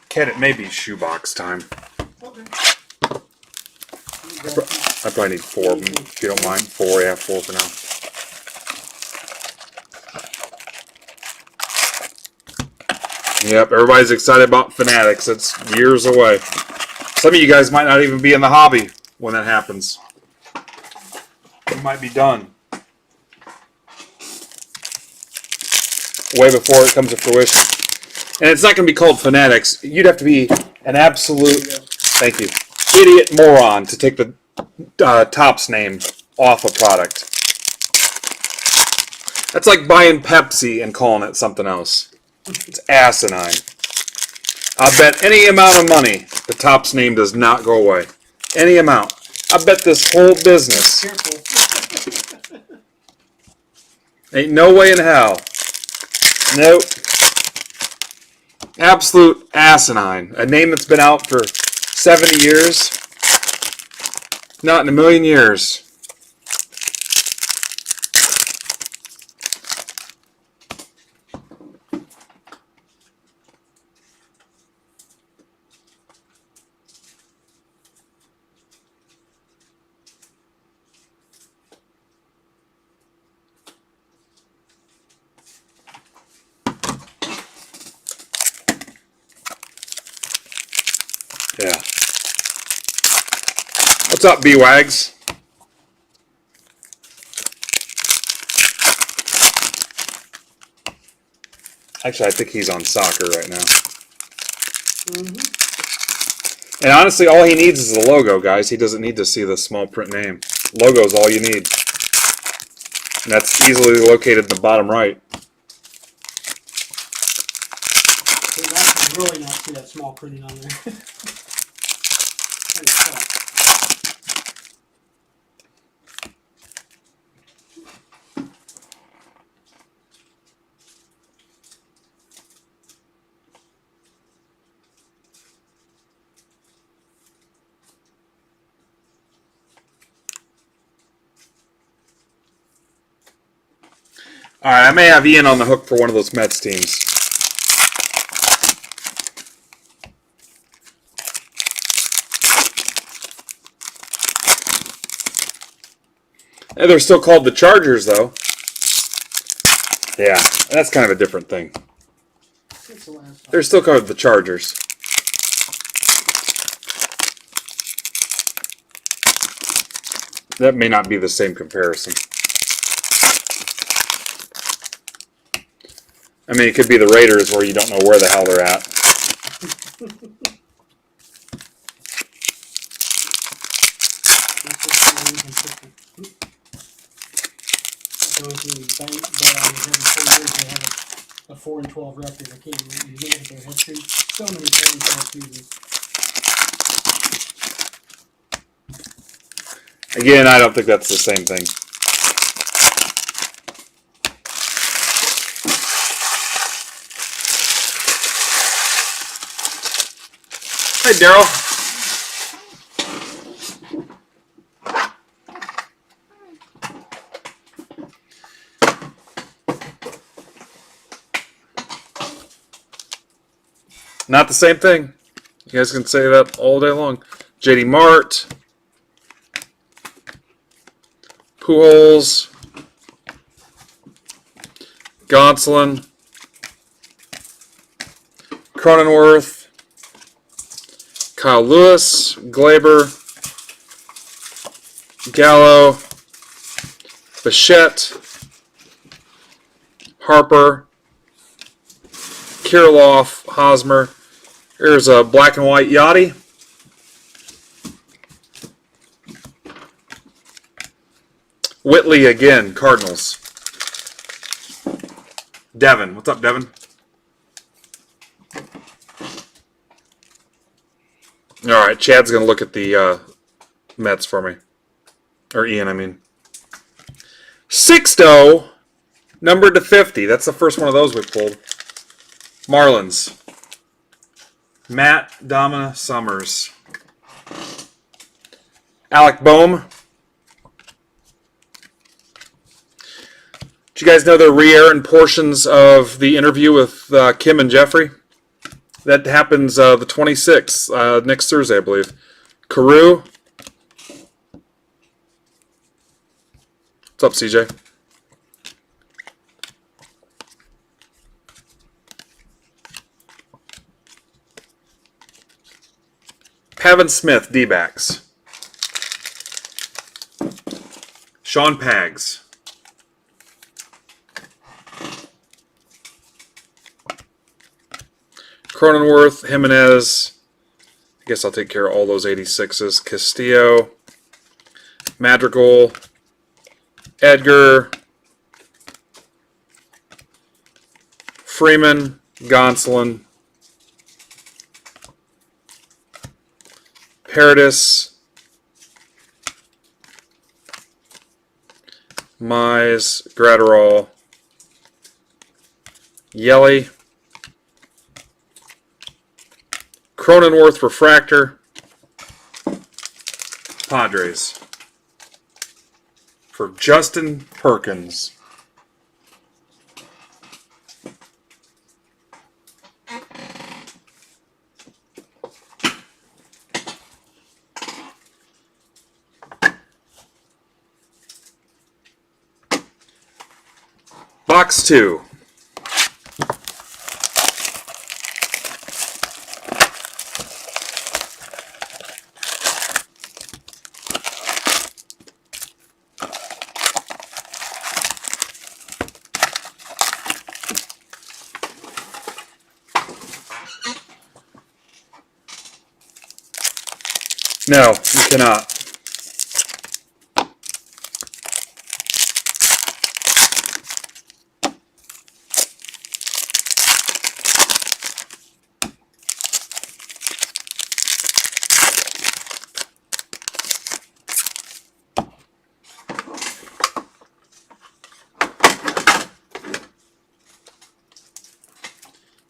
Ken, it may be shoebox time. Okay. I probably need 4 of them, if you don't mind. 4, yeah, 4 for now. Yep, everybody's excited about Fanatics. It's years away. Some of you guys might not even be in the hobby when that happens. You might be done. Way before it comes to fruition. And it's not going to be called Fanatics. You'd have to be an absolute, thank you, idiot moron to take the Topps name off a product. That's like buying Pepsi and calling it something else. It's asinine. I'll bet any amount of money the Topps name does not go away. Any amount. I bet this whole business. Careful. Ain't no way in hell. Nope. Absolute asinine. A name that's been out for 70 years. Not in a million years. Yeah. What's up, B-Wags? Actually, I think he's on soccer right now. Mm-hmm. And honestly, all he needs is the logo, guys. He doesn't need to see the small print name. Logo is all you need. And that's easily located in the bottom right. So that can really not see that small printing on there. All right, I may have Ian on the hook for one of those Mets teams. Yeah, they're still called the Chargers, though. Yeah, that's kind of a different thing. They're still called the Chargers. That may not be the same comparison. I mean, it could be the Raiders where you don't know where the hell they're at. goes to bank bet on it every 4 years. They have a 4-12 record. I can't even look at their history. So many 4-12 seasons. Again, I don't think that's the same thing. Hey, Daryl. Not the same thing. You guys can say that all day long. JD Mart. Pujols. Gonsolin. Cronenworth. Kyle Lewis, Glaber, Gallo, Bichette, Harper, Kirilloff, Hosmer. Here's a black and white Yachty. Whitley again, Cardinals. Devin, what's up, Devin? All right, Chad's going to look at the Mets for me. Or Ian, I mean. Sixto, numbered to 50. That's the first one of those we pulled. Marlins. Matt Dama Summers. Alec Boehm. Did you guys know they're re-airing portions of the interview with Kim and Jeffrey? That happens the 26th, next Thursday, I believe. Carew. What's up, CJ? Pavin Smith, D-backs. Sean Pags. Cronenworth, Jimenez. I guess I'll take care of all those 86s. Castillo. Madrigal. Edgar. Freeman. Gonsolin. Paradis. Mize. Gratterall. Yelly. Cronenworth Refractor. Padres. For Justin Perkins. Box 2. No, you cannot.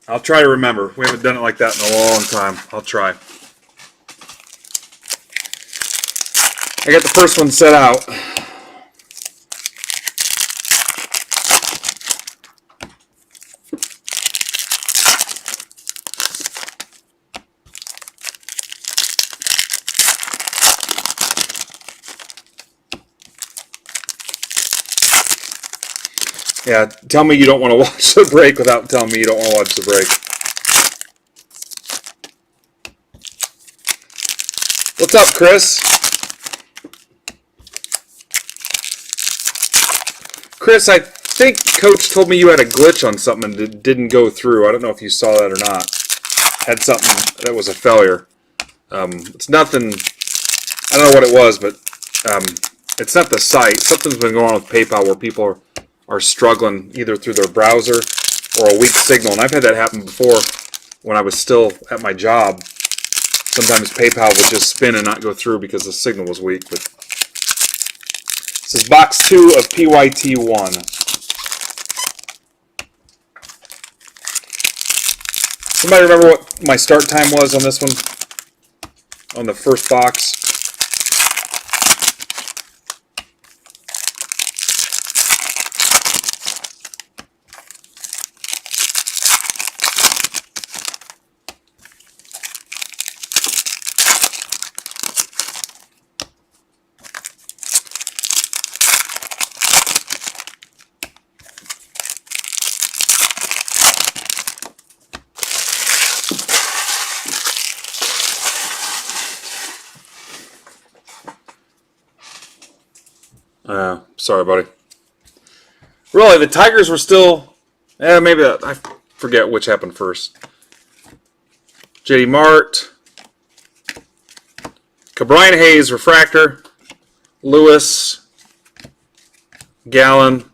I'll try to remember. We haven't done it like that in a long time. I'll try. I got the first one set out. Yeah, tell me you don't want to watch the break without telling me you don't want to watch the break. What's up, Chris? Chris, I think Coach told me you had a glitch on something that didn't go through. I don't know if you saw that or not. Had something that was a failure. It's nothing, I don't know what it was, but it's not the site. Something's been going on with PayPal where people are are struggling either through their browser or a weak signal. And I've had that happen before when I was still at my job. Sometimes PayPal would just spin and not go through because the signal was weak. But this is box 2 of PYT1. Somebody remember what my start time was on this one? On the first box? Sorry, buddy. Really, the Tigers were still... maybe I forget which happened first. J.D. Mart. Cabrian Hayes, Refractor. Lewis. Gallon.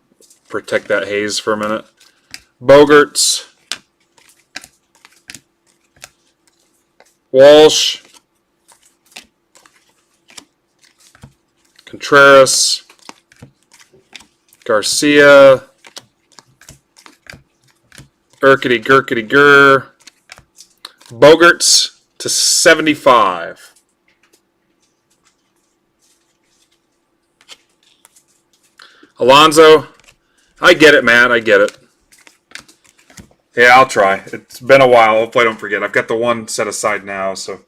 Protect that Hayes for a minute. Bogarts. Walsh. Contreras. Garcia, Urkety Gurkety Gur, Bogarts to 75. Alonso, I get it, man, I get it. Yeah, I'll try. It's been a while. Hopefully I don't forget. I've got the one set aside now, so.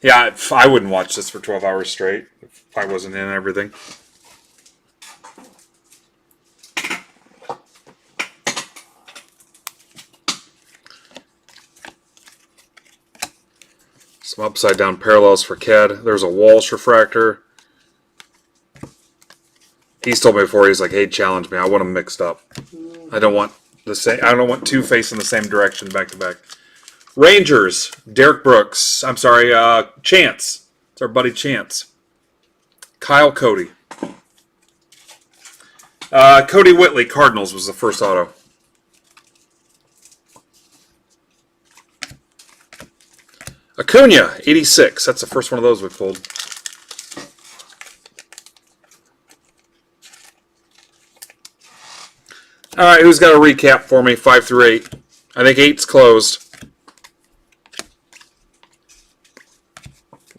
Yeah, I wouldn't watch this for 12 hours straight if I wasn't in everything. Some upside down parallels for Ked. There's a Walsh refractor. He's told me before, he's like, hey, challenge me. I want them mixed up. I don't want the same. I don't want two facing the same direction back to back. Rangers, Derek Brooks. I'm sorry, Chance. It's our buddy Chance. Kyle Cody. Cody Whitley, Cardinals was the first auto. Acuna, 86. That's the first one of those we pulled. All right, who's got a recap for me? 5 through 8. I think 8's closed.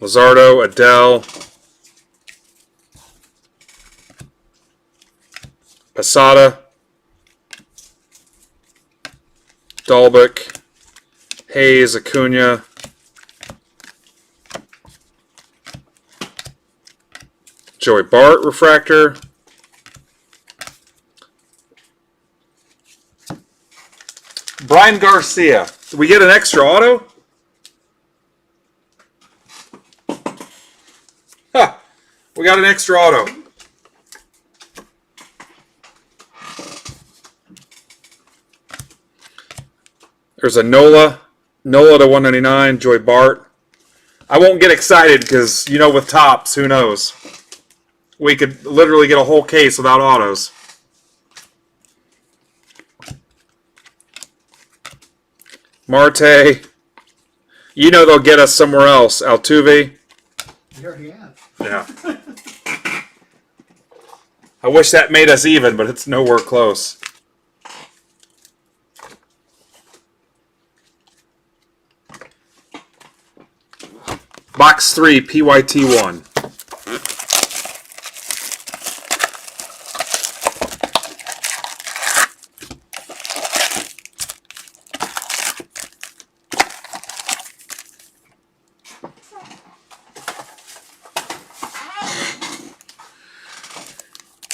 Luzardo, Adele, Posada, Dalbec, Hayes, Acuna, Joey Bart, refractor, Brian Garcia. Did we get an extra auto? Huh. We got an extra auto. There's a Nola to 199, Joey Bart. I won't get excited because, you know, with tops, who knows? We could literally get a whole case without autos. Marte. You know they'll get us somewhere else. Altuve. You already have. Yeah. I wish that made us even, but it's nowhere close. Box 3, PYT1.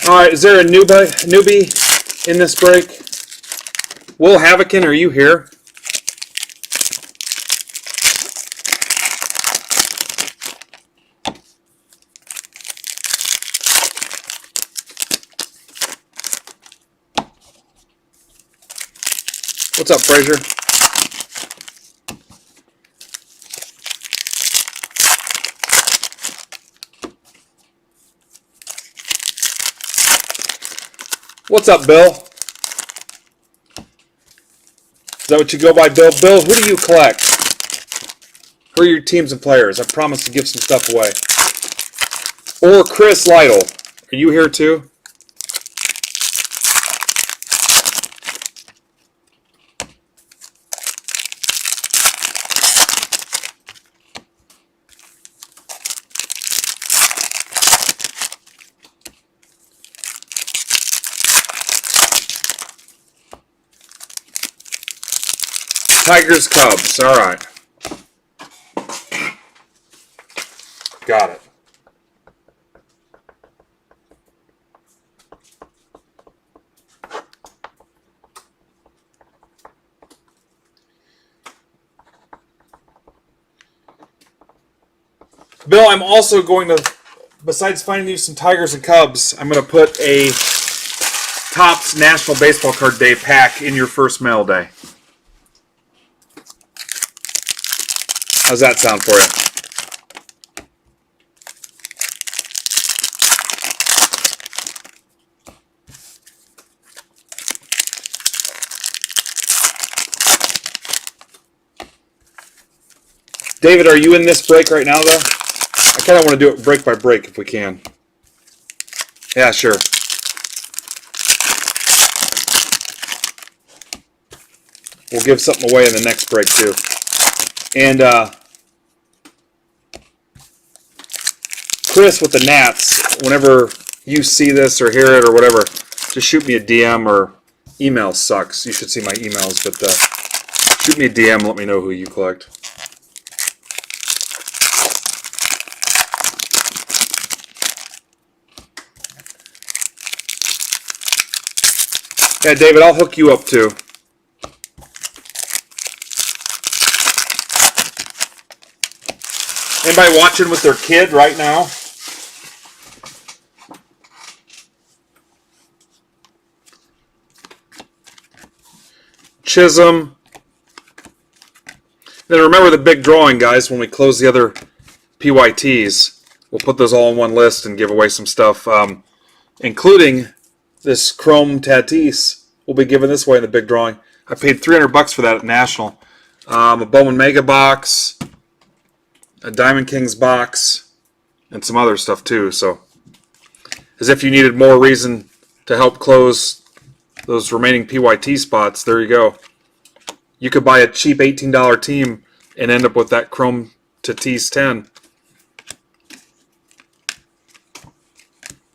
All right, is there a newbie in this break? Will Havocan, are you here? What's up, Frazier? What's up, Bill? Is that what you go by, Bill? Bill, who do you collect? Who are your teams and players? I promise to give some stuff away. Or Chris Lytle. Are you here too? Tigers, Cubs. All right. Got it. Bill, I'm also going to, besides finding you some Tigers and Cubs, I'm going to put a Topps National Baseball Card Day pack in your first mail day. How's that sound for you? David, are you in this break right now, though? I kind of want to do it break by break if we can. Yeah, sure. We'll give something away in the next break, too. And Chris with the Nats, whenever you see this or hear it or whatever, just shoot me a DM, or email sucks. You should see my emails, but shoot me a DM and let me know who you collect. Yeah, David, I'll hook you up too. Anybody watching with their kid right now? Chisholm. Then remember the big drawing, guys, when we close the other PYTs. We'll put those all in one list and give away some stuff, including this Chrome Takeover. We'll be giving this away in the big drawing. I paid $300 for that at National. A Bowman Mega box, a Diamond Kings box, and some other stuff too. So, as if you needed more reason to help close those remaining PYT spots, there you go. You could buy a cheap $18 team and end up with that Chrome Takeover 10.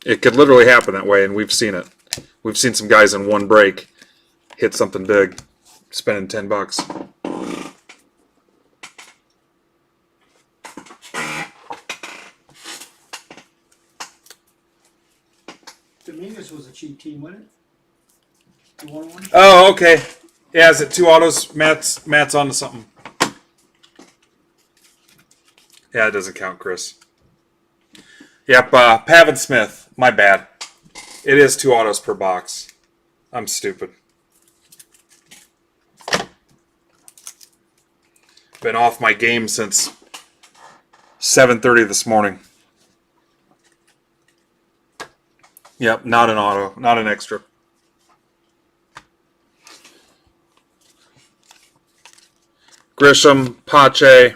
It could literally happen that way, and we've seen it. We've seen some guys in one break hit something big, spending $10. Dominguez was a cheap team, wasn't it? You won one? Oh, okay. Yeah, is it 2 autos? Matt's onto something. Yeah, it doesn't count, Chris. Yep, Pavin Smith. My bad. It is 2 autos per box. I'm stupid. Been off my game since 7:30 this morning. Yep, not an auto, not an extra. Grisham, Pache,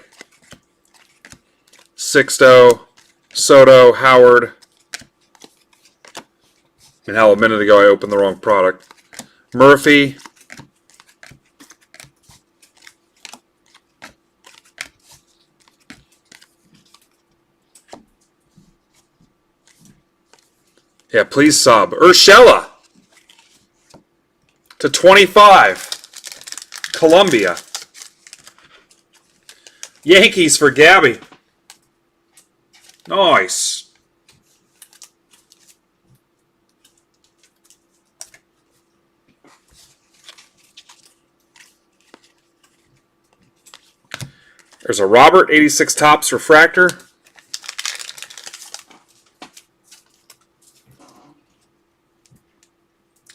Sixto, Soto, Howard. And hell, a minute ago I opened the wrong product. Murphy. Yeah, please sub. Urshela to 25. Columbia. Yankees for Gabby. Nice. There's a Robert 86 Topps refractor.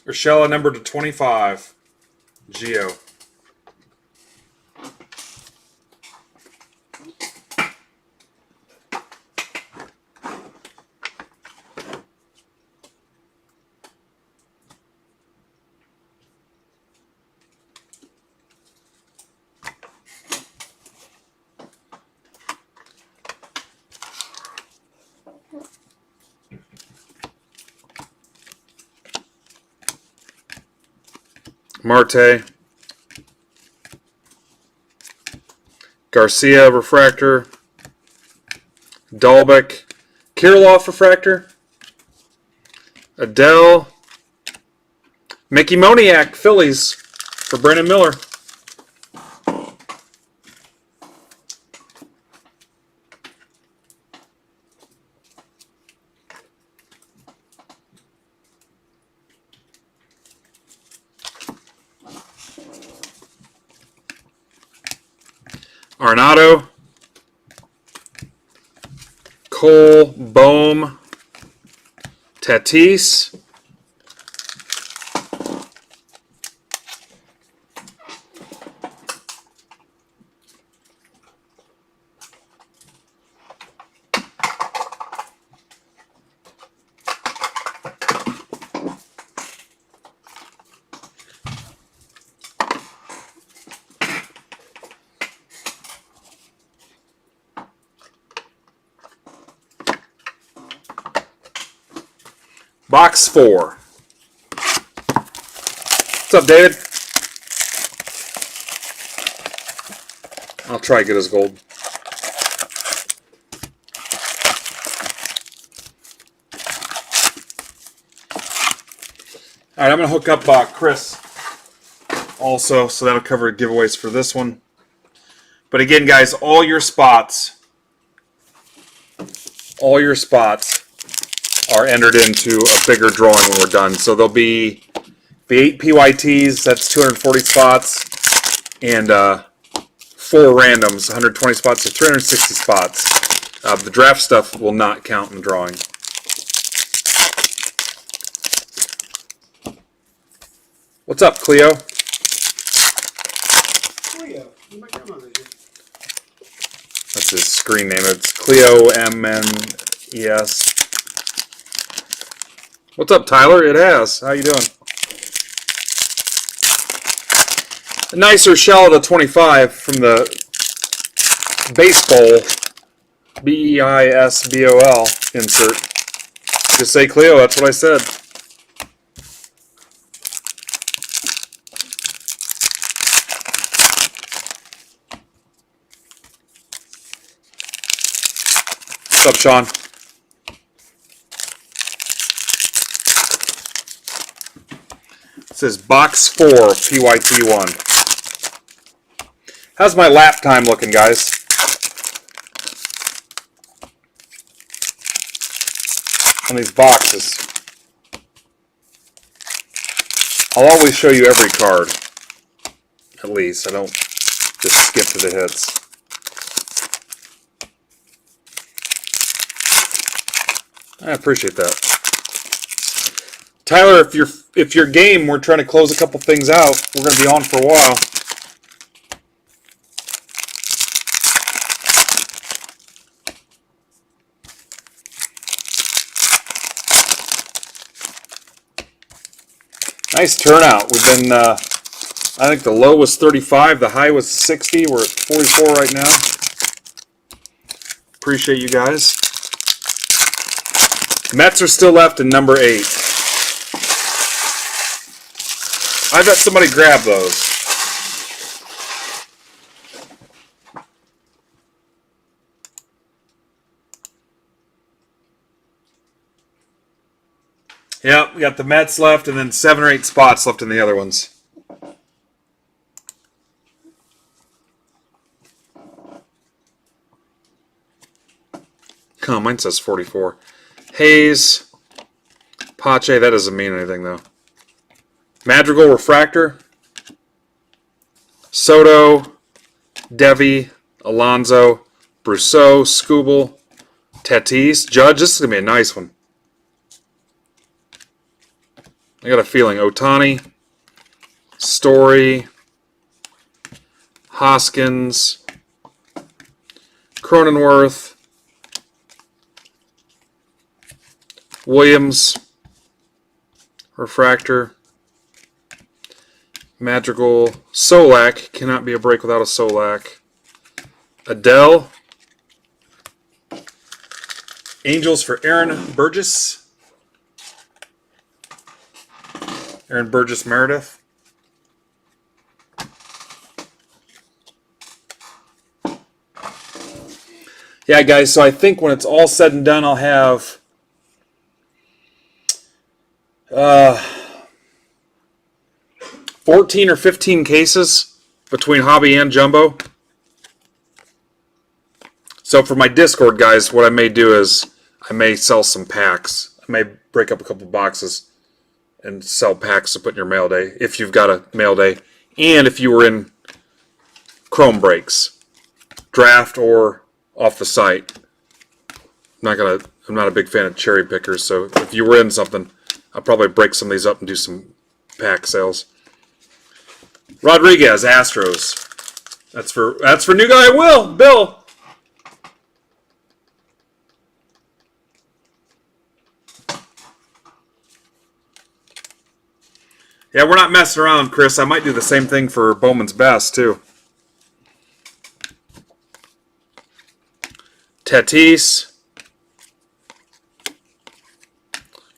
Urshela numbered to 25. Geo. Marte. Garcia refractor. Dalbec. Kirilloff refractor. Adele. Mickey Moniak, Phillies for Brandon Miller. Arenado. Cole, Bohm, Tatis. Box 4. What's up, David? I'll try to get his gold. All right, I'm going to hook up Chris also, so that'll cover giveaways for this one. But again, guys, all your spots are entered into a bigger drawing when we're done. So there'll be 8 PYTs, that's 240 spots, and 4 randoms, 120 spots, so 360 spots. The draft stuff will not count in the drawing. What's up, Cleo? Cleo, my grandmother here. That's his screen name. It's Cleo MNES. What's up, Tyler? It has. How you doing? A nicer shell of the 25 from the baseball BEISBOL insert. Just say Cleo. That's what I said. What's up, Sean? It says box 4 PYT1. How's my lap time looking, guys? On these boxes. I'll always show you every card. At least. I don't just skip to the hits. I appreciate that. Tyler, if you're game, we're trying to close a couple things out. We're going to be on for a while. Nice turnout. We've been, I think the low was 35, the high was 60. We're at 44 right now. Appreciate you guys. Mets are still left in number 8. I bet somebody grabbed those. Yep, we got the Mets left and then 7 or 8 spots left in the other ones. Oh, mine says 44. Hayes, Pache, that doesn't mean anything though. Madrigal Refractor, Soto, Devi, Alonso, Brousseau, Skubal, Tatis, Judge. This is going to be a nice one. I got a feeling Ohtani, Story, Hoskins, Cronenworth, Williams, Refractor, Madrigal, Solak, cannot be a break without a Solak, Adele, Angels for Aaron Burgess Meredith, Yeah, guys, so I think when it's all said and done, I'll have 14 or 15 cases between hobby and jumbo. So for my Discord, guys, what I may do is I may sell some packs. I may break up a couple boxes and sell packs to put in your mail day if you've got a mail day, and if you were in Chrome breaks, draft or off the site. I'm not a big fan of cherry pickers, so if you were in something, I'll probably break some of these up and do some pack sales. Rodriguez, Astros. That's for new guy Bill. Yeah, we're not messing around, Chris. I might do the same thing for Bowman's Best, too. Tatis.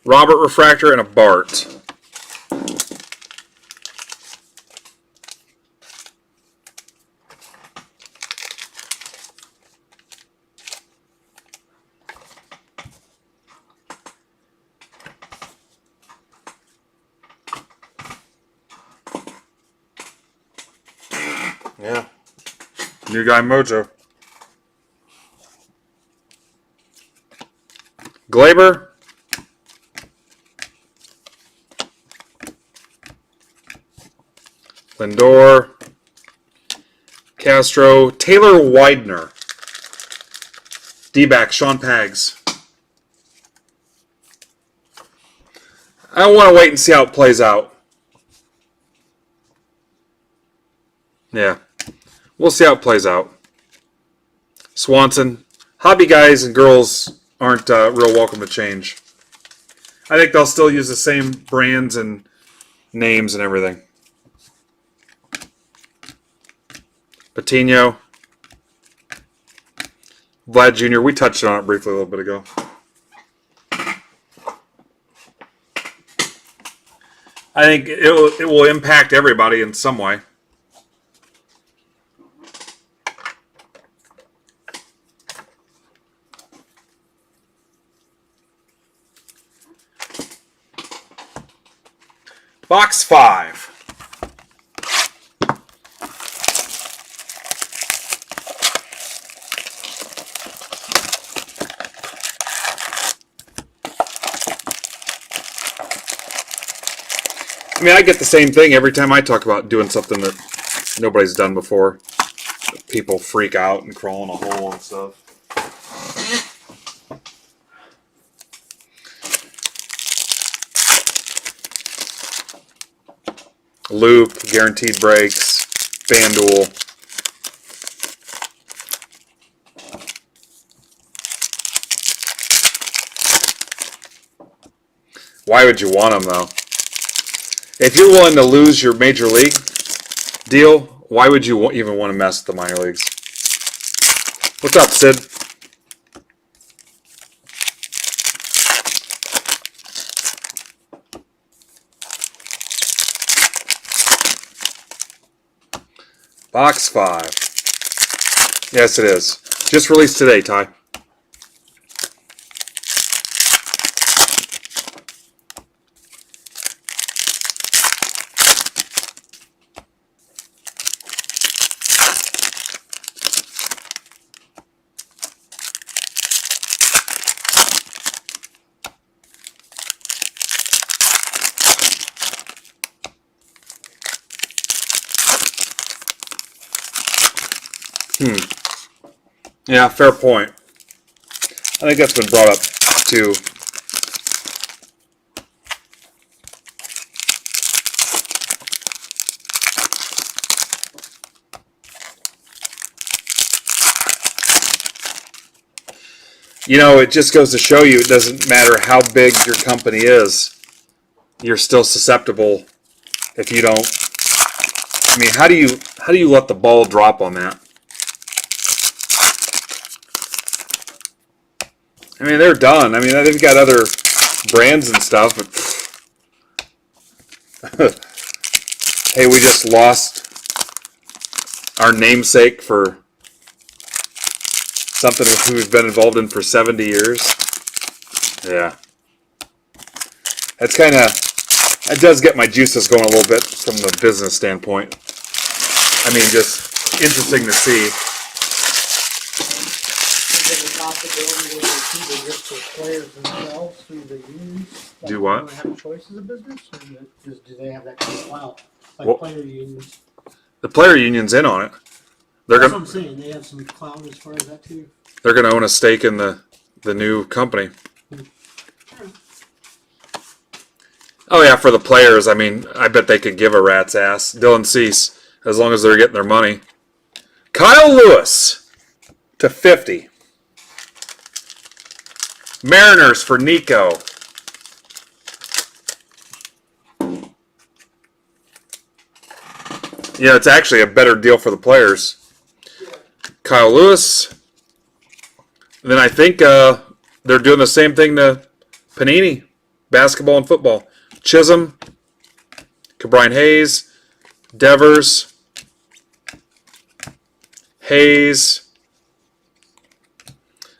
Robert Refractor and a Bart. Yeah. New guy Mojo. Glaber. Lindor. Castro. Taylor Widener. D-back, Sean Pags. I want to wait and see how it plays out. Yeah. We'll see how it plays out. Swanson. Hobby guys and girls aren't real welcome to change. I think they'll still use the same brands and names and everything. Patino. Vlad Jr. We touched on it briefly a little bit ago. I think it will impact everybody in some way. Box 5. I mean, I get the same thing every time I talk about doing something that nobody's done before. People freak out and crawl in a hole and stuff. Loop, guaranteed breaks, FanDuel. Why would you want them, though? If you're willing to lose your major league deal, why would you even want to mess with the minor leagues? What's up, Sid? Box 5. Yes, it is. Just released today, Ty. Yeah, fair point. I think that's been brought up too. You know, it just goes to show you it doesn't matter how big your company is, you're still susceptible if you don't. I mean, how do you let the ball drop on that? I mean, they're done. I mean, they've got other brands and stuff, but hey, we just lost our namesake for Something we've been involved in for 70 years. Yeah. That's kind of, it does get my juices going a little bit from the business standpoint. I mean, just interesting to see. Is there a possibility that they keep it just for players themselves through the unions? Like, Do what? Do they have choices of business, or do they have that kind of clout? Like Well, player unions. the player union's in on it. They're That's gonna what I'm saying. They have some clout as far as that too. they're gonna own a stake in the new company. Oh yeah, for the players, I mean, I bet they could give a rat's ass. Dylan Cease, as long as they're getting their money. Kyle Lewis to 50. Mariners for Nico. Yeah, it's actually a better deal for the players. Kyle Lewis. And then I think they're doing the same thing to Panini, basketball and football. Chisholm, Cabrian Hayes, Devers, Hayes,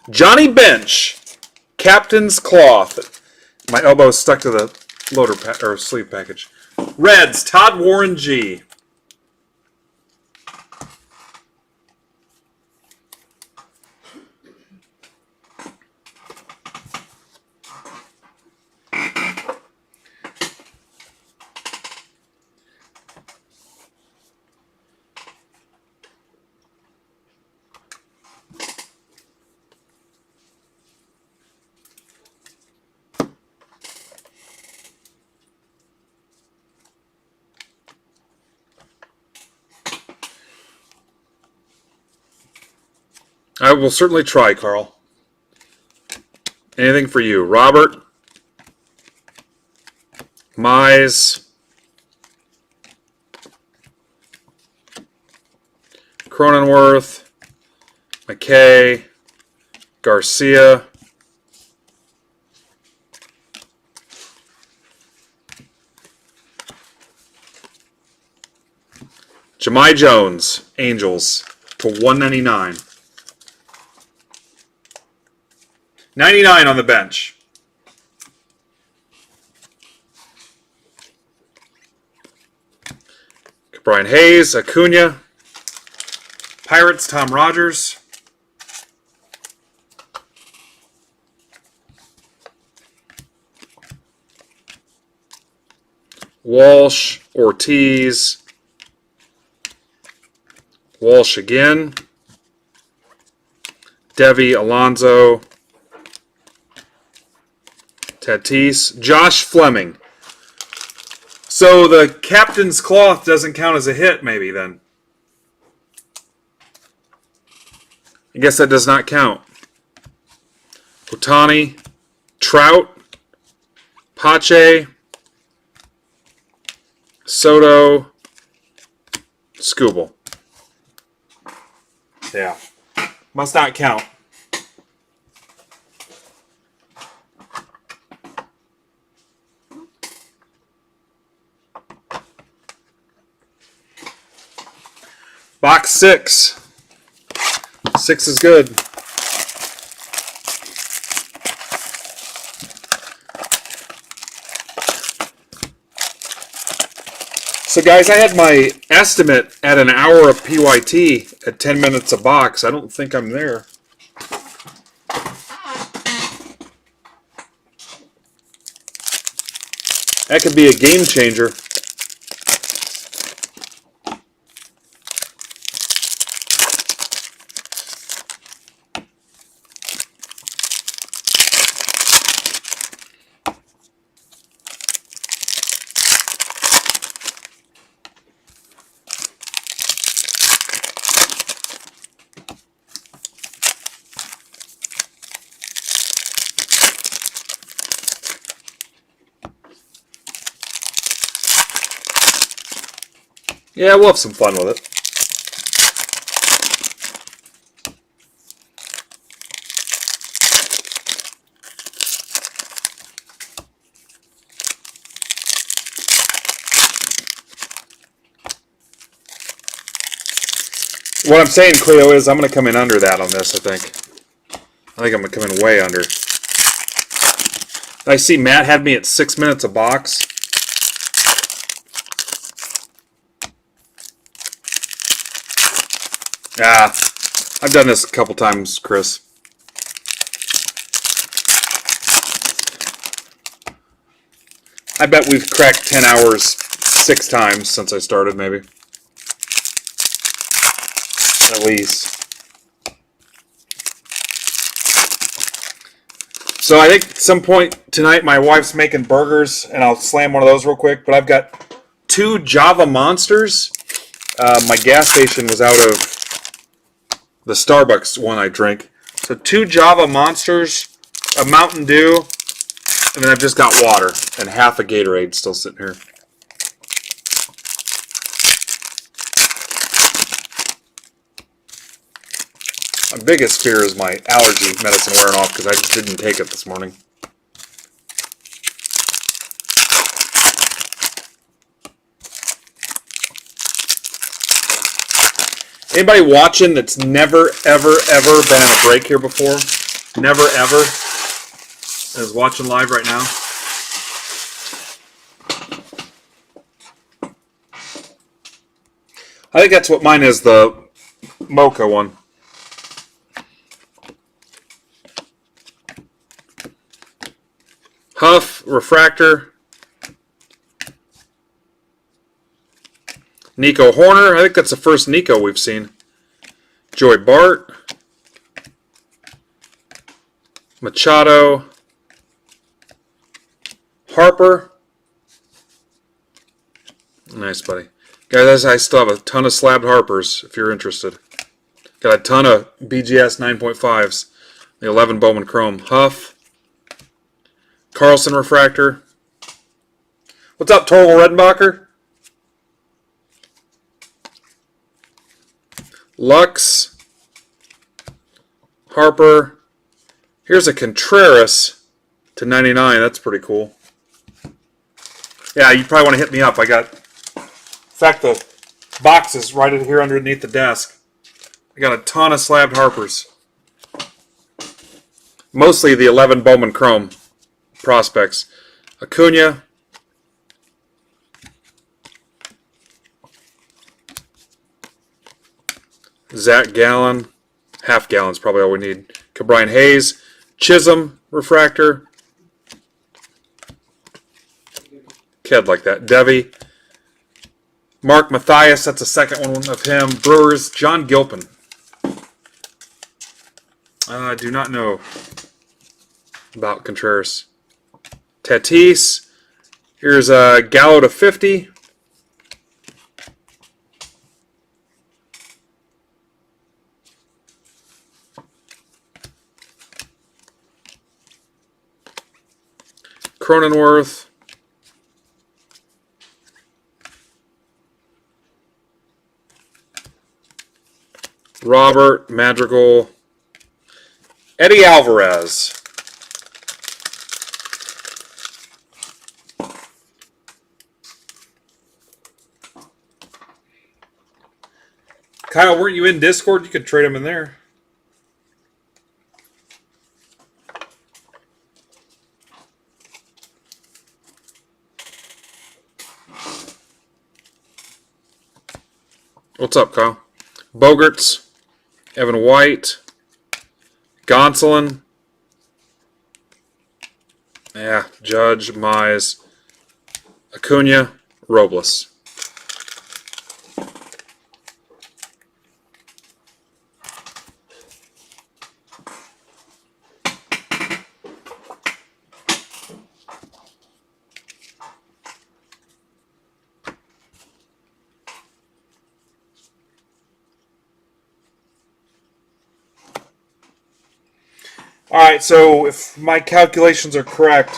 Johnny Bench, Captain's Cloth. My elbow's stuck to the loader or sleeve package. Reds, Todd Warren G. I will certainly try, Carl. Anything for you. Robert, Mize, Cronenworth, McKay, Garcia, Jahmai Jones, Angels, to 199. 99 on the bench. Brian Hayes, Acuna, Pirates, Tom Rogers, Walsh, Ortiz, Walsh again, Devi, Alonso, Tatis, Josh Fleming. So the Captain's Cloth doesn't count as a hit, maybe, then. I guess that does not count. Otani, Trout, Pache, Soto, Skubal. Yeah. Must not count. Box 6. 6 is good. So guys, I had my estimate at an hour of PYT at 10 minutes a box. I don't think I'm there. That could be a game changer. Yeah, we'll have some fun with it. What I'm saying, Cleo, is I'm going to come in under that on this, I think. I think I'm going to come in way under. I see Matt had me at 6 minutes a box. I've done this a couple times, Chris. I bet we've cracked 10 hours 6 times since I started, maybe. At least. So I think at some point tonight my wife's making burgers, and I'll slam one of those real quick. But I've got 2 Java Monsters. My gas station was out of the Starbucks one I drink. So 2 Java Monsters, a Mountain Dew, and then I've just got water and half a Gatorade still sitting here. My biggest fear is my allergy medicine wearing off because I didn't take it this morning. Anybody watching that's never, ever, ever been in a break here before? Never, ever? Is watching live right now? I think that's what mine is, the Mocha one. Huff, Refractor. Nico Horner. I think that's the first Nico we've seen. Joey Bart. Machado. Harper. Nice, buddy. Guys, I still have a ton of slabbed Harpers if you're interested. Got a ton of BGS 9.5s. The 11 Bowman Chrome. Huff. Carlson Refractor. What's up, Torval Redenbacher? Lux. Harper. Here's a Contreras to 99. That's pretty cool. Yeah, you probably want to hit me up. In fact, the box is right here underneath the desk. I got a ton of slabbed Harpers. Mostly the 11 Bowman Chrome prospects. Acuna. Zach Gallen. Half gallon's probably all we need. Cabrian Hayes. Chisholm Refractor. Kid like that. Devi. Mark Mathias. That's the second one of him. Brewers. John Gilpin. I do not know about Contreras. Tatis. Here's a Gallo to 50. Cronenworth. Robert Madrigal. Eddie Alvarez. Kyle, weren't you in Discord? You could trade them in there. What's up, Kyle? Bogarts, Evan White, Gonsolin, Judge, Mize, Acuna, Robles. Alright, so if my calculations are correct,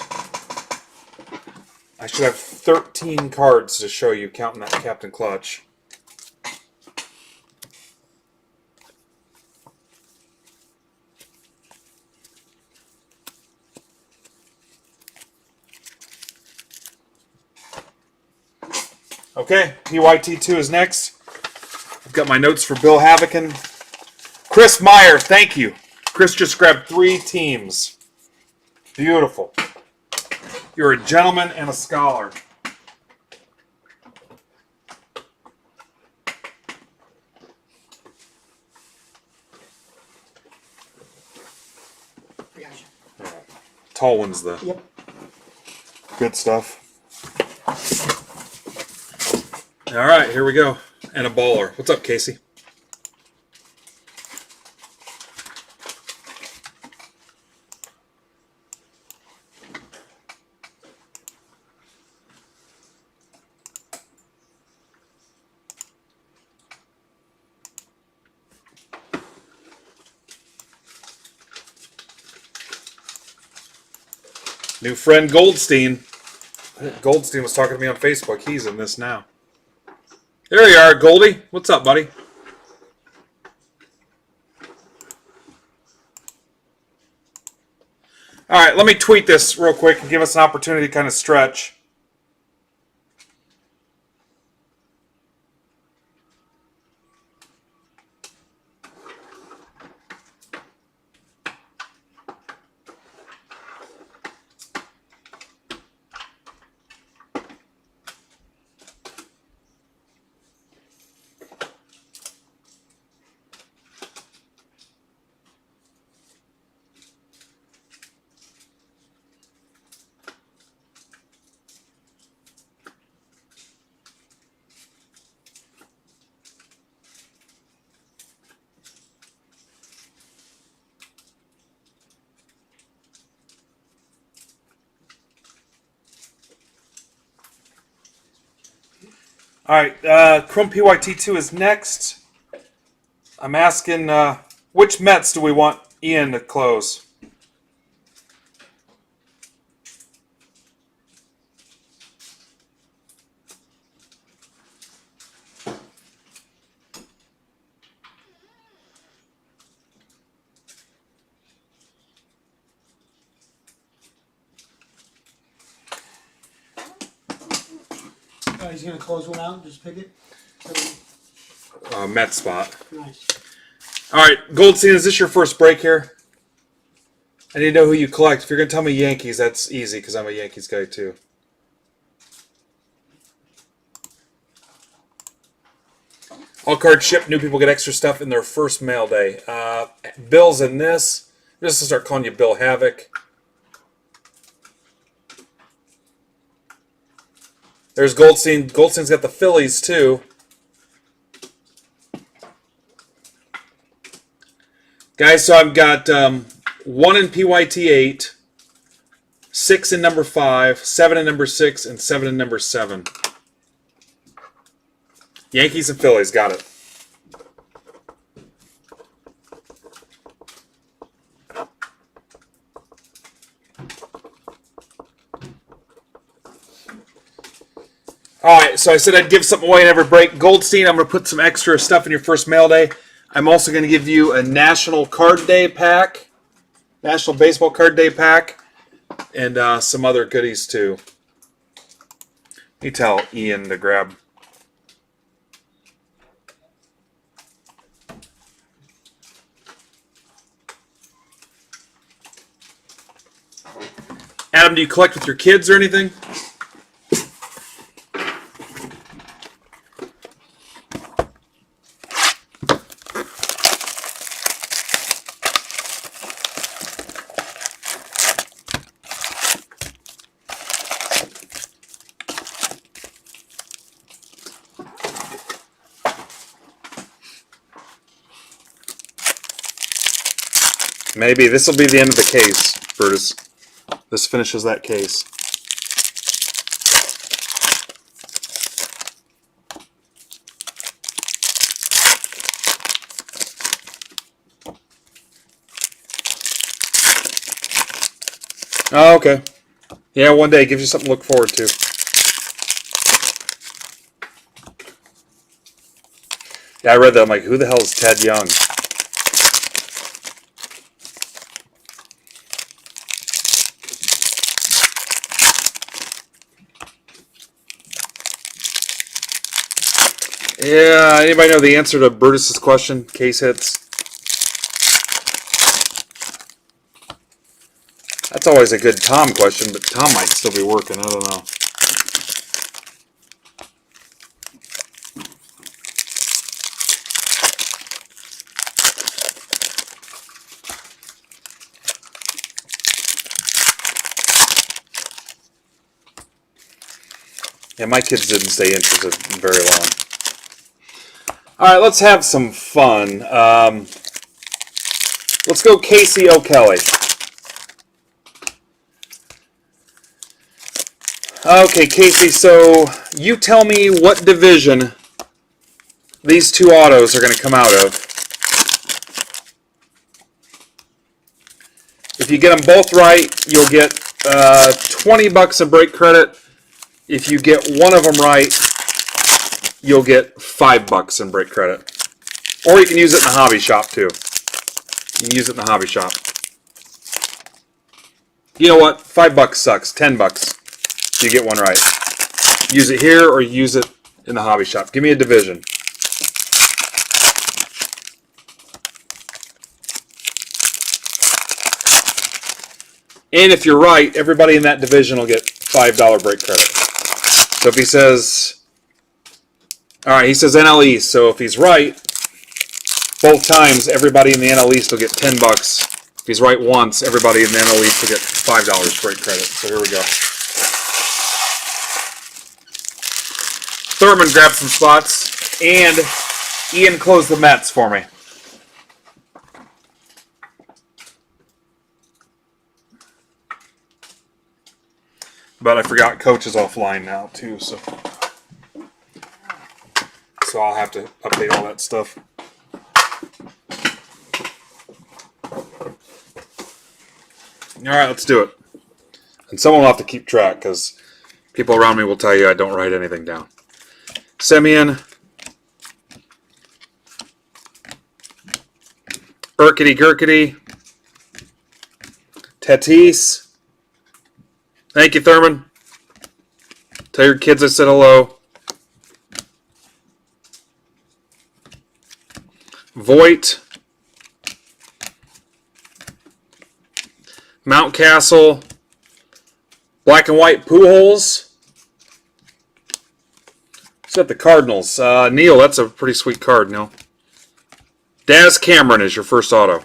I should have 13 cards to show you, counting that Captain Clutch. Okay, PYT2 is next. I've got my notes for Bill Havocan. Chris Meyer, thank you. Chris just grabbed 3 teams. Beautiful. You're a gentleman and a scholar. I got you. Tall one's the Yep. good stuff. All right, here we go. And a baller. What's up, Casey? New friend Goldstein. Goldstein was talking to me on Facebook. He's in this now. There you are, Goldie. What's up, buddy? All right, let me tweet this real quick and give us an opportunity to kind of stretch. All right, Chrome PYT2 is next. I'm asking, which Mets do we want Ian to close? He's gonna close one out and just pick it. Met spot. Nice. All right, Goldstein, is this your first break here? I need to know who you collect. If you're going to tell me Yankees, that's easy because I'm a Yankees guy too. All cards shipped. New people get extra stuff in their first mail day. Bill's in this. I'm just going to start calling you Bill Havoc. There's Goldstein. Goldstein's got the Phillies too. Guys, so I've got 1 in PYT8, 6 in number 5, 7 in number 6, and 7 in number 7. Yankees and Phillies, got it. All right, so I said I'd give something away in every break. Goldstein, I'm going to put some extra stuff in your first mail day. I'm also going to give you a National Card Day pack, National Baseball Card Day pack, and some other goodies too. Let me tell Ian to grab. Adam, do you collect with your kids or anything? Maybe. This will be the end of the case, Brutus. This finishes that case. Oh, okay. Yeah, one day. It gives you something to look forward to. Yeah, I read that. I'm like, who the hell is Ted Young? Yeah, anybody know the answer to Brutus's question? Case hits. That's always a good Tom question, but Tom might still be working. I don't know. Yeah, my kids didn't stay interested very long. All right, let's have some fun. Let's go Casey O'Kelly. Okay, Casey, so you tell me what division these two autos are going to come out of. If you get them both right, you'll get $20 of break credit. If you get one of them right, you'll get $5 in break credit. Or you can use it in the hobby shop too. You can use it in the hobby shop. You know what? $5 sucks. $10 if you get one right. Use it here or use it in the hobby shop. Give me a division. And if you're right, everybody in that division will get $5 break credit. So if he says, all right, he says NL East. So if he's right, both times, everybody in the NL East will get $10. If he's right once, everybody in the NL East will get $5 break credit. So here we go. Thurman grabbed some spots, and Ian closed the Mets for me. But I forgot Coach is offline now too, so I'll have to update all that stuff. All right, let's do it. And someone will have to keep track because people around me will tell you I don't write anything down. Semyon, Urkety Gurkety, Tatis. Thank you, Thurman. Tell your kids I said hello. Voigt. Mountcastle. Black and white Pujols. What's at the Cardinals? Neil, that's a pretty sweet card, Neil. Daz Cameron is your first auto.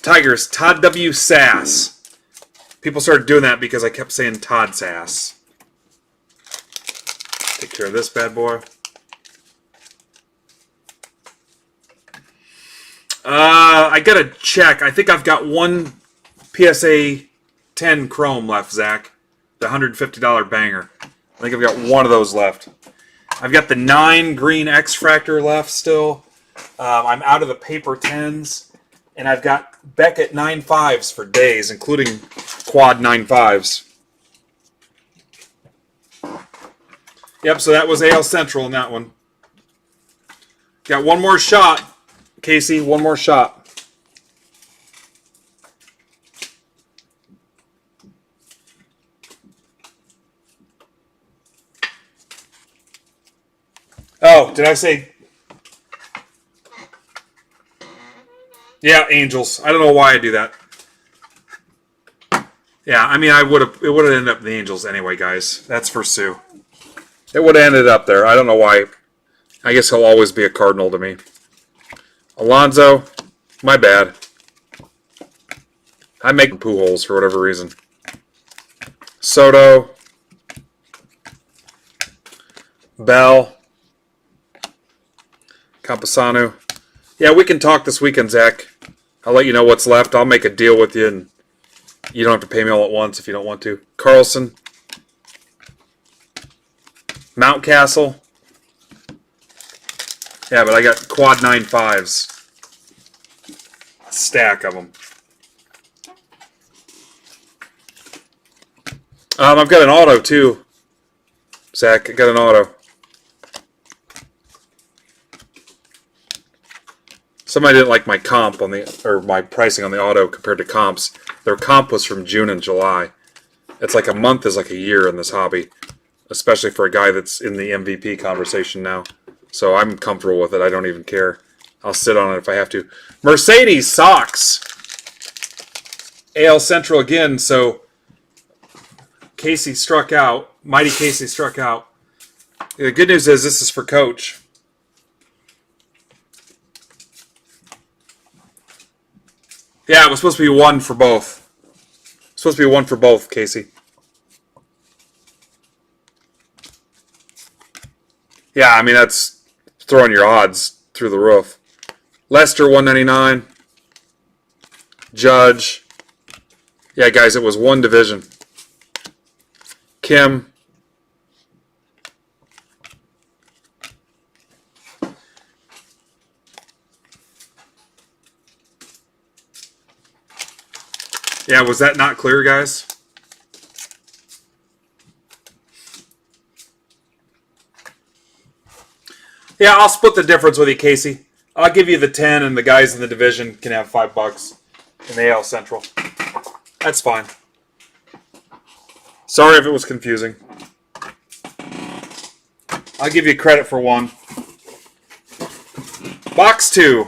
Tigers, Todd W. Sass. People started doing that because I kept saying Todd Sass. Take care of this bad boy. I gotta check. I think I've got one PSA 10 Chrome left, Zach. The $150 banger. I think I've got one of those left. I've got the 9 green X-Fractor left still. I'm out of the paper 10s. And I've got Beckett 9.5s for days, including quad 9.5s. Yep, so that was AL Central in that one. Got one more shot, Casey, one more shot. Oh, did I say... Yeah, Angels. I don't know why I do that. Yeah, I mean, it would have ended up the Angels anyway, guys. That's for Sue. It would have ended up there. I don't know why. I guess he'll always be a Cardinal to me. Alonso, my bad. I make Pujols for whatever reason. Soto. Bell. Campusano. Yeah, we can talk this weekend, Zach. I'll let you know what's left. I'll make a deal with you, and you don't have to pay me all at once if you don't want to. Carlson. Mountcastle. Yeah, but I got quad 9.5s. A stack of them. I've got an auto, too. Zach, I got an auto. Somebody didn't like my comp on my pricing on the auto compared to comps. Their comp was from June and July. It's like a month is like a year in this hobby, especially for a guy that's in the MVP conversation now. So I'm comfortable with it. I don't even care. I'll sit on it if I have to. Mercedes socks. AL Central again, so Casey struck out. Mighty Casey struck out. The good news is this is for Coach. Yeah, it was supposed to be one for both. Supposed to be one for both, Casey. Yeah, I mean, that's throwing your odds through the roof. Lester, 199. Judge. Yeah, guys, it was one division. Kim. Yeah, was that not clear, guys? Yeah, I'll split the difference with you, Casey. I'll give you the 10, and the guys in the division can have $5 in the AL Central. That's fine. Sorry if it was confusing. I'll give you credit for one. Box 2.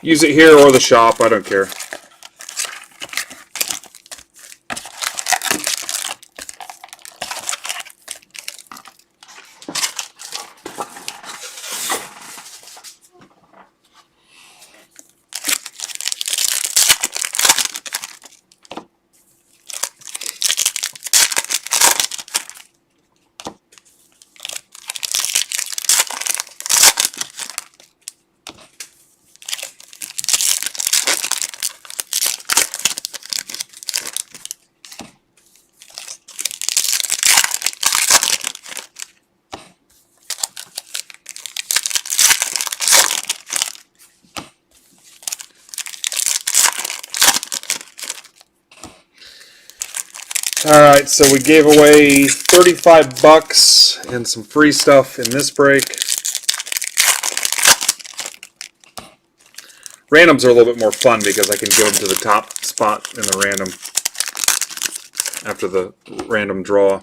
Use it here or the shop, I don't care. Alright, so we gave away $35 and some free stuff in this break. Randoms are a little bit more fun because I can give them to the top spot in the random after the random draw.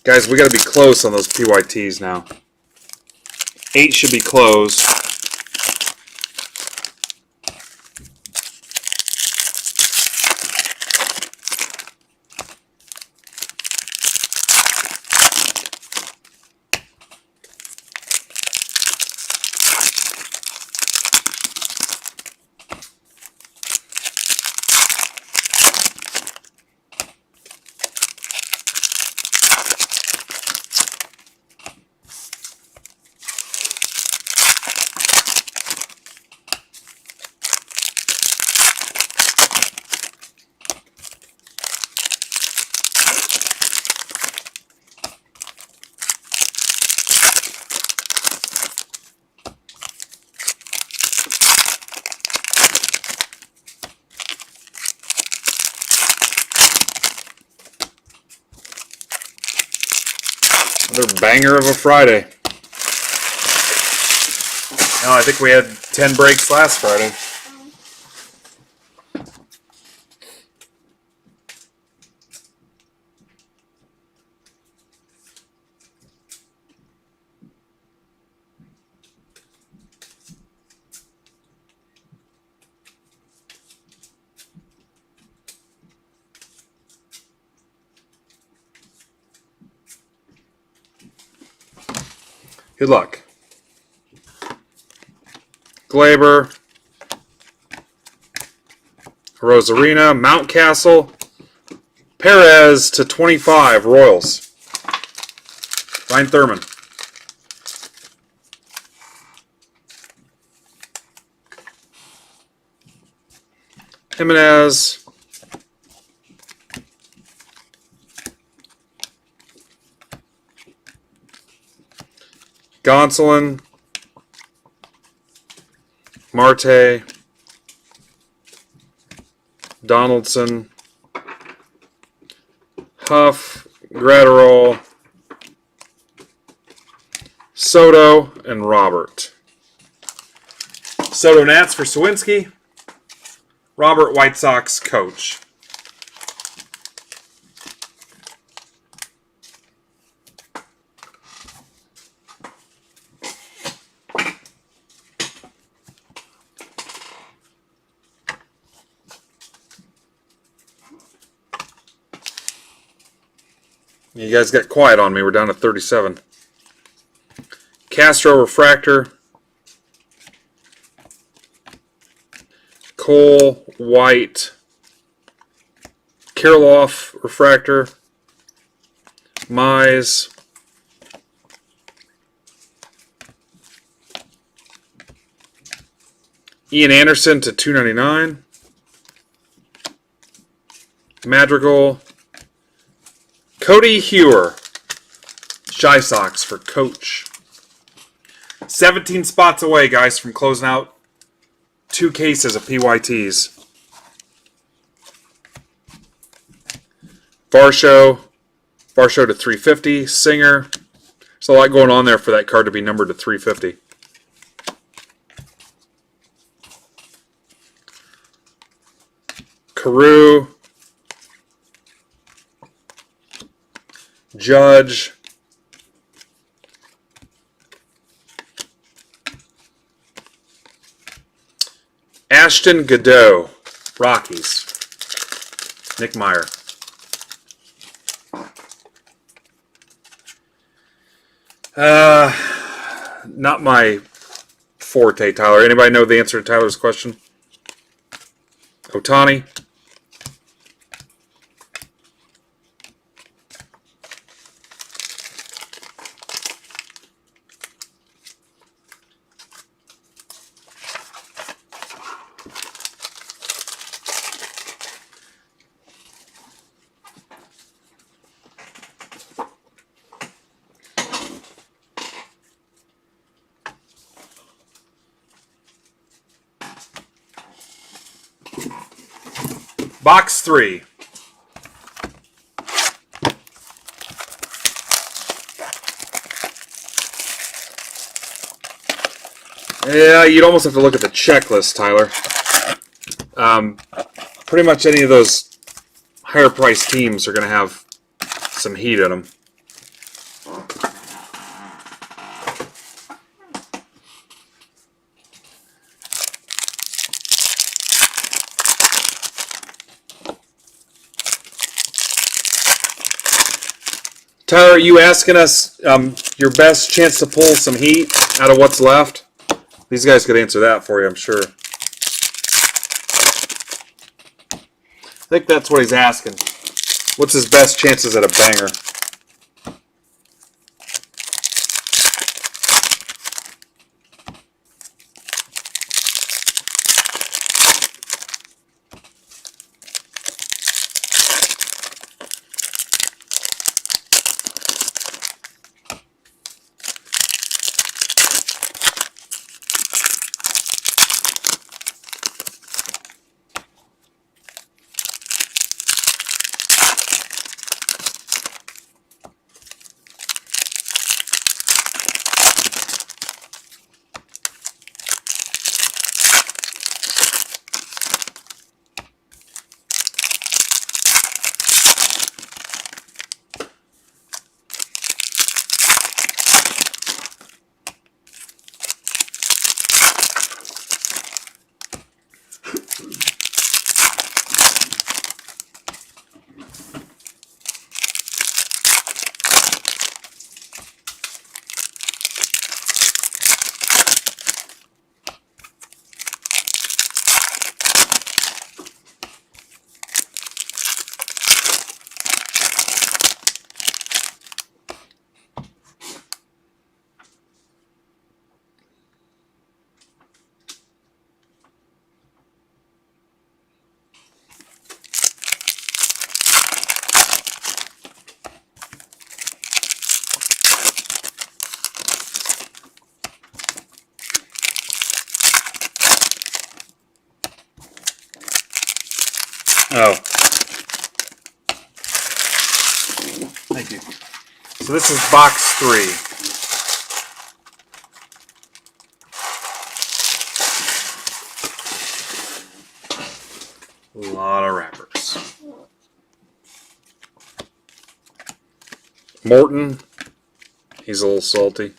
Guys, we got to be close on those PYTs now. 8 should be closed. Another banger of a Friday. No, I think we had 10 breaks last Friday. Good luck. Glaber, Rosarina, Mountcastle, Perez to 25, Royals. Ryan Thurman. Jimenez. Gonsolin, Marte, Donaldson, Huff, Gratterall, Soto, and Robert. Soto Nats for Sawinski. Robert White Sox coach. You guys got quiet on me. We're down to 37. Castro refractor. Cole White. Kirilloff refractor. Mize. Ian Anderson to 299. Madrigal. Cody Hewer. Shy Sox for Coach. 17 spots away, guys, from closing out 2 cases of PYTs. Varsho to 350. Singer. There's a lot going on there for that card to be numbered to 350. Carew. Judge. Ashton Godot. Rockies. Nick Meyer. Not my forte, Tyler. Anybody know the answer to Tyler's question? Otani. Box 3. Yeah, you'd almost have to look at the checklist, Tyler. Pretty much any of those higher priced teams are going to have some heat in them. Tyler, are you asking us your best chance to pull some heat out of what's left? These guys could answer that for you, I'm sure. I think that's what he's asking. What's his best chances at a banger? Oh. Thank you. So this is box 3. A lot of wrappers. Morton. He's a little salty.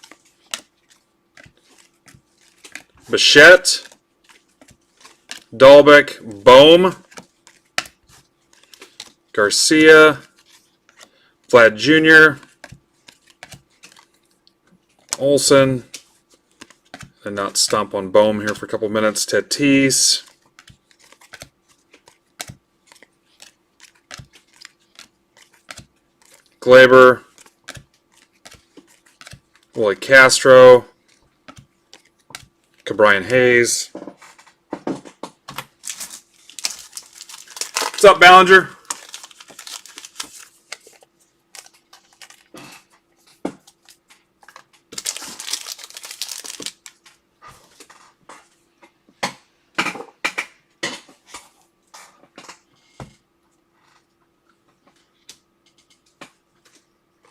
Bichette. Dahlbeck. Bohm. Garcia. Vlad Jr., Olsen, and not stomp on Bohm here for a couple minutes. Tatis, Glaber, Willie Castro, Cabrian Hayes. What's up, Ballinger?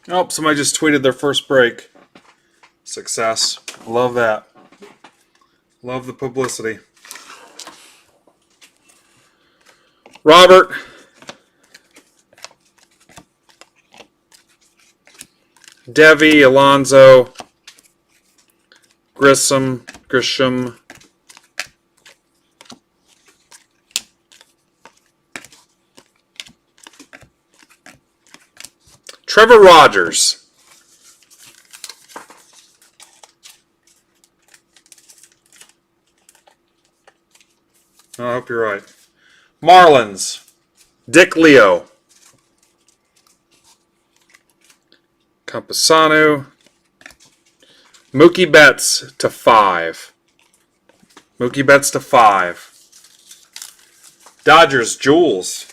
Oh, somebody just tweeted their first break. Success. Love that. Love the publicity. Robert. Devi, Alonzo, Grisham, Trevor Rogers. Oh, I hope you're right. Marlins, Dick Leo, Campusano, Mookie Betts to 5. Mookie Betts to 5. Dodgers, Jules.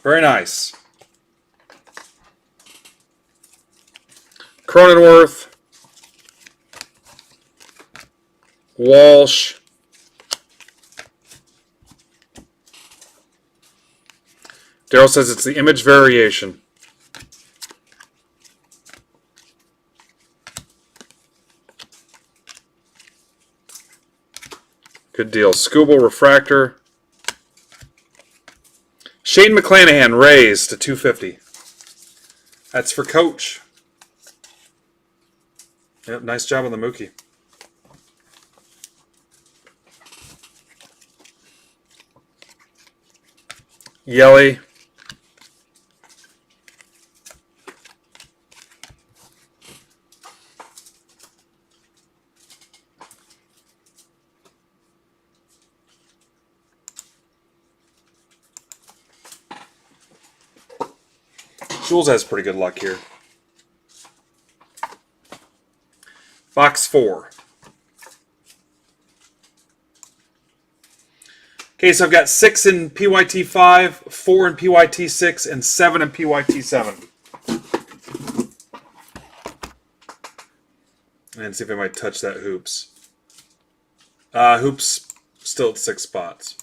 Very nice. Cronenworth, Walsh, Daryl says it's the image variation. Good deal. Scooble, Refractor. Shane McClanahan, Rays to 250. That's for Coach. Yep, nice job on the Mookie. Yelly. Jules has pretty good luck here. Box 4. Okay, so I've got 6 in PYT 5, 4 in PYT 6, and 7 in PYT 7. And see if I might touch that hoops. Hoops still at 6 spots.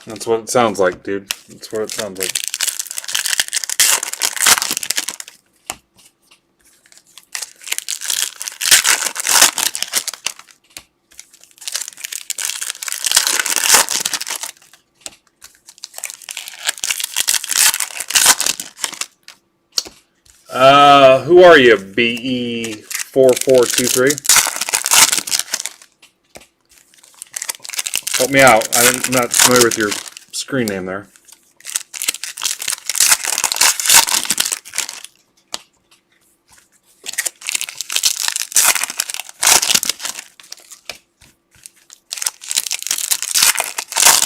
That's what it sounds like, dude. That's what it sounds like. Who are you, BE4423? Help me out. I'm not familiar with your screen name there.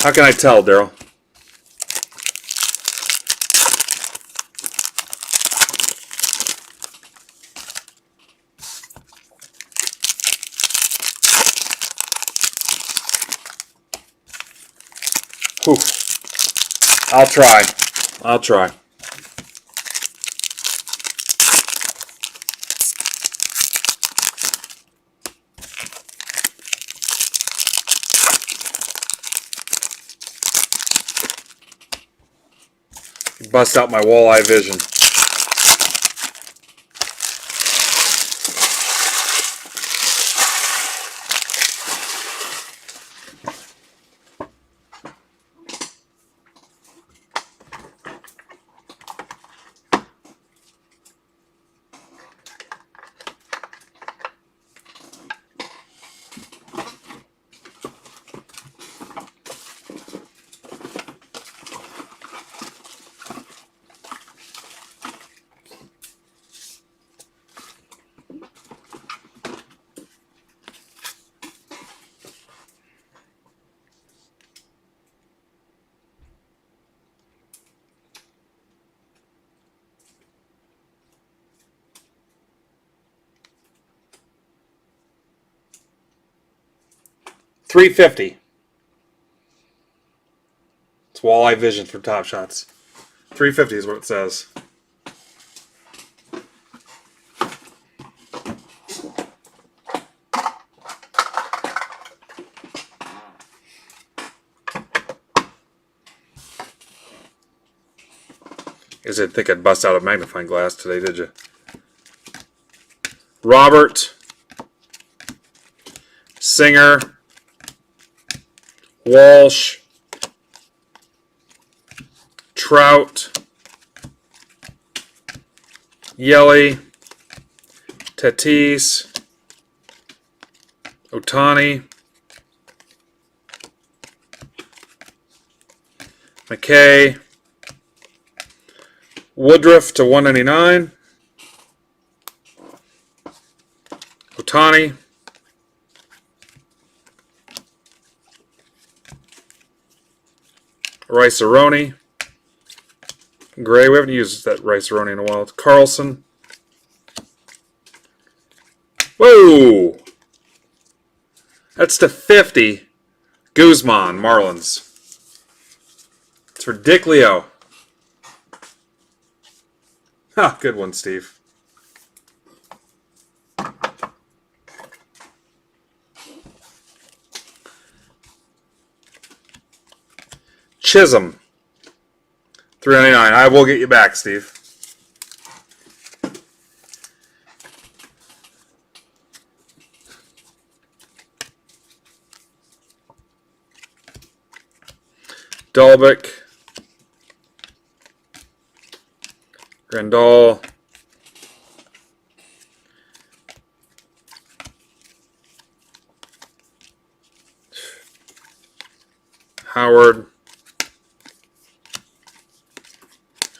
How can I tell, Daryl? Whew. I'll try. I'll try. Bust out my walleye vision. $350. It's walleye vision for Top Shots. $350 is what it says. You didn't think I'd bust out a magnifying glass today, did you? Robert, Singer, Walsh, Trout, Yelly, Tatis, Otani, McKay, Woodruff to 199, Otani, Rice-A-Roni, Gray. We haven't used that Rice-A-Roni in a while. Carlson. Whoa! That's to 50. Guzman, Marlins. It's for Dick Leo. Ha, good one, Steve. Chisholm. $3.99. I will get you back, Steve. Dalbeck. Grandal. Howard.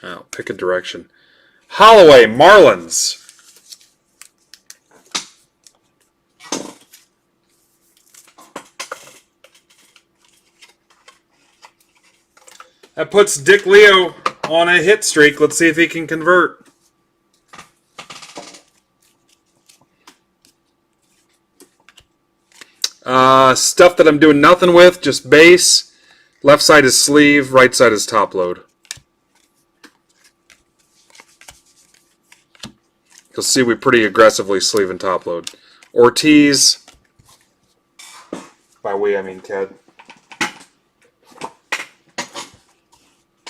Oh, pick a direction. Holloway, Marlins. That puts Dick Leo on a hit streak. Let's see if he can convert. Stuff that I'm doing nothing with, just base. Left side is sleeve, right side is top load. You'll see we pretty aggressively sleeve and top load. Ortiz. By we, I mean Ted.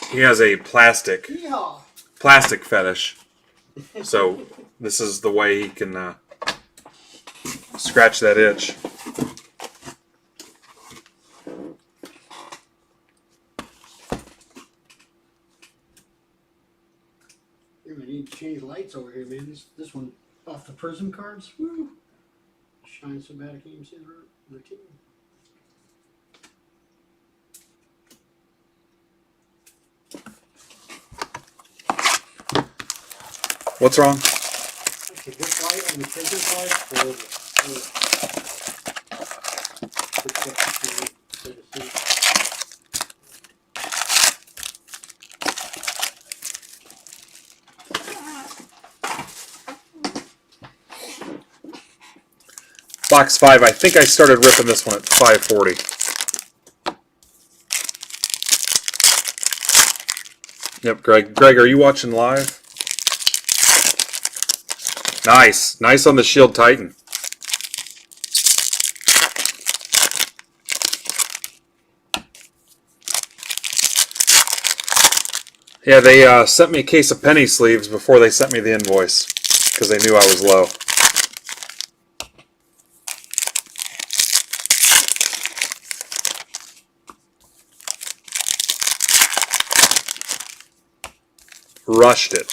He has a plastic fetish. So this is the way he can scratch that itch. We need to change lights over here, man. This one off the prism cards. Woo! Shines so bad I can't even see the team. What's wrong? Okay, this light on the prism card for the Box 5. I think I started ripping this one at 540. Yep, Greg. Greg, are you watching live? Nice. Nice on the Shield Titan. Yeah, they sent me a case of penny sleeves before they sent me the invoice because they knew I was low. Rushed it.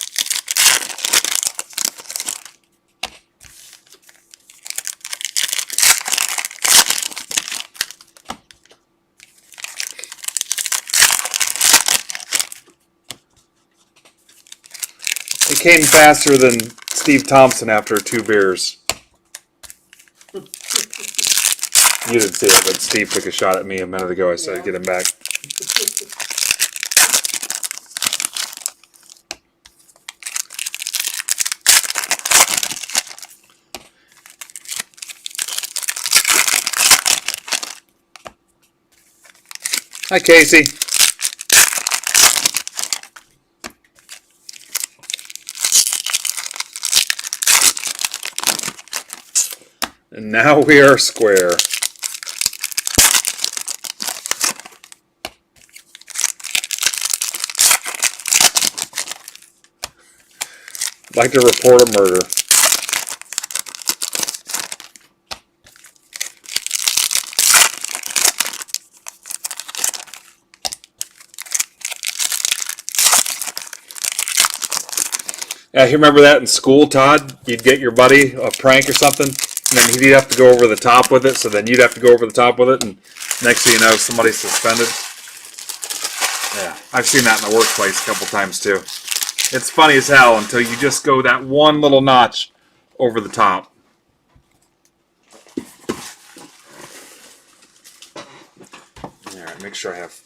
It came faster than Steve Thompson after 2 beers. You didn't see it, but Steve took a shot at me a minute ago. I said, get him back. Hi, Casey. And now we are square. I'd like to report a murder. Yeah, you remember that in school, Todd? You'd get your buddy a prank or something, and then he'd have to go over the top with it, so then you'd have to go over the top with it, and next thing you know, somebody's suspended. Yeah, I've seen that in the workplace a couple times, too. It's funny as hell until you just go that one little notch over the top. Alright, make sure I have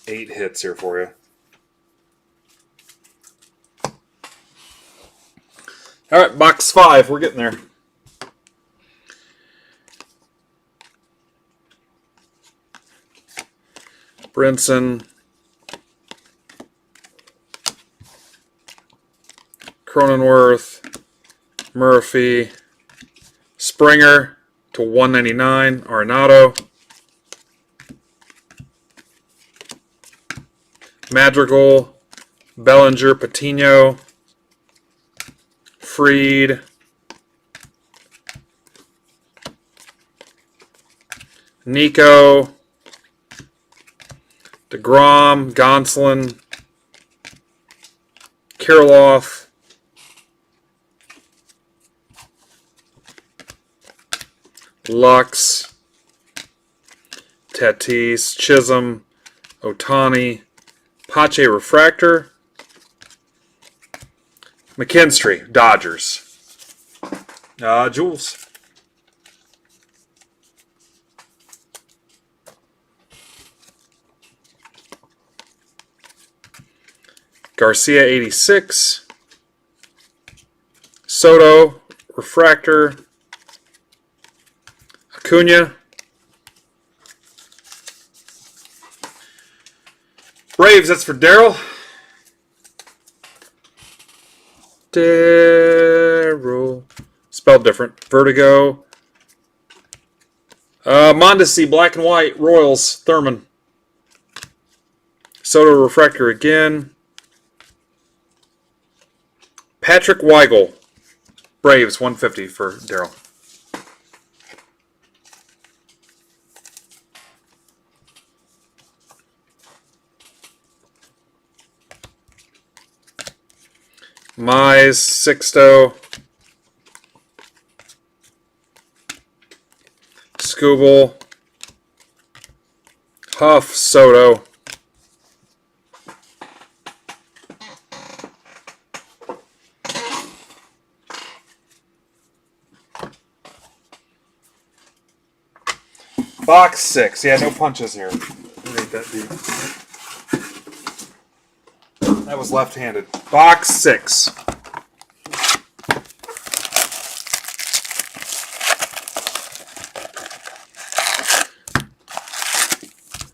8 hits here for you. Alright, box 5. We're getting there. Brinson. Cronenworth. Murphy. Springer to 199. Arenado. Madrigal. Bellinger. Patino. Freed. Nico. DeGrom. Gonsolin. Kirilloff. Lux. Tatis. Chisholm. Otani. Pache Refractor. McKinstry, Dodgers. Jules. Garcia, 86. Soto, Refractor. Acuna. Braves, that's for Daryl. Daryl. Spelled different. Vertigo. Mondesi, black and white. Royals, Thurman. Soto Refractor again. Patrick Weigel. Braves, 150 for Daryl. Mize, Sixto. Scooble. Huff, Soto. Box 6. Yeah, no punches here. It ain't that deep. That was left-handed. Box 6.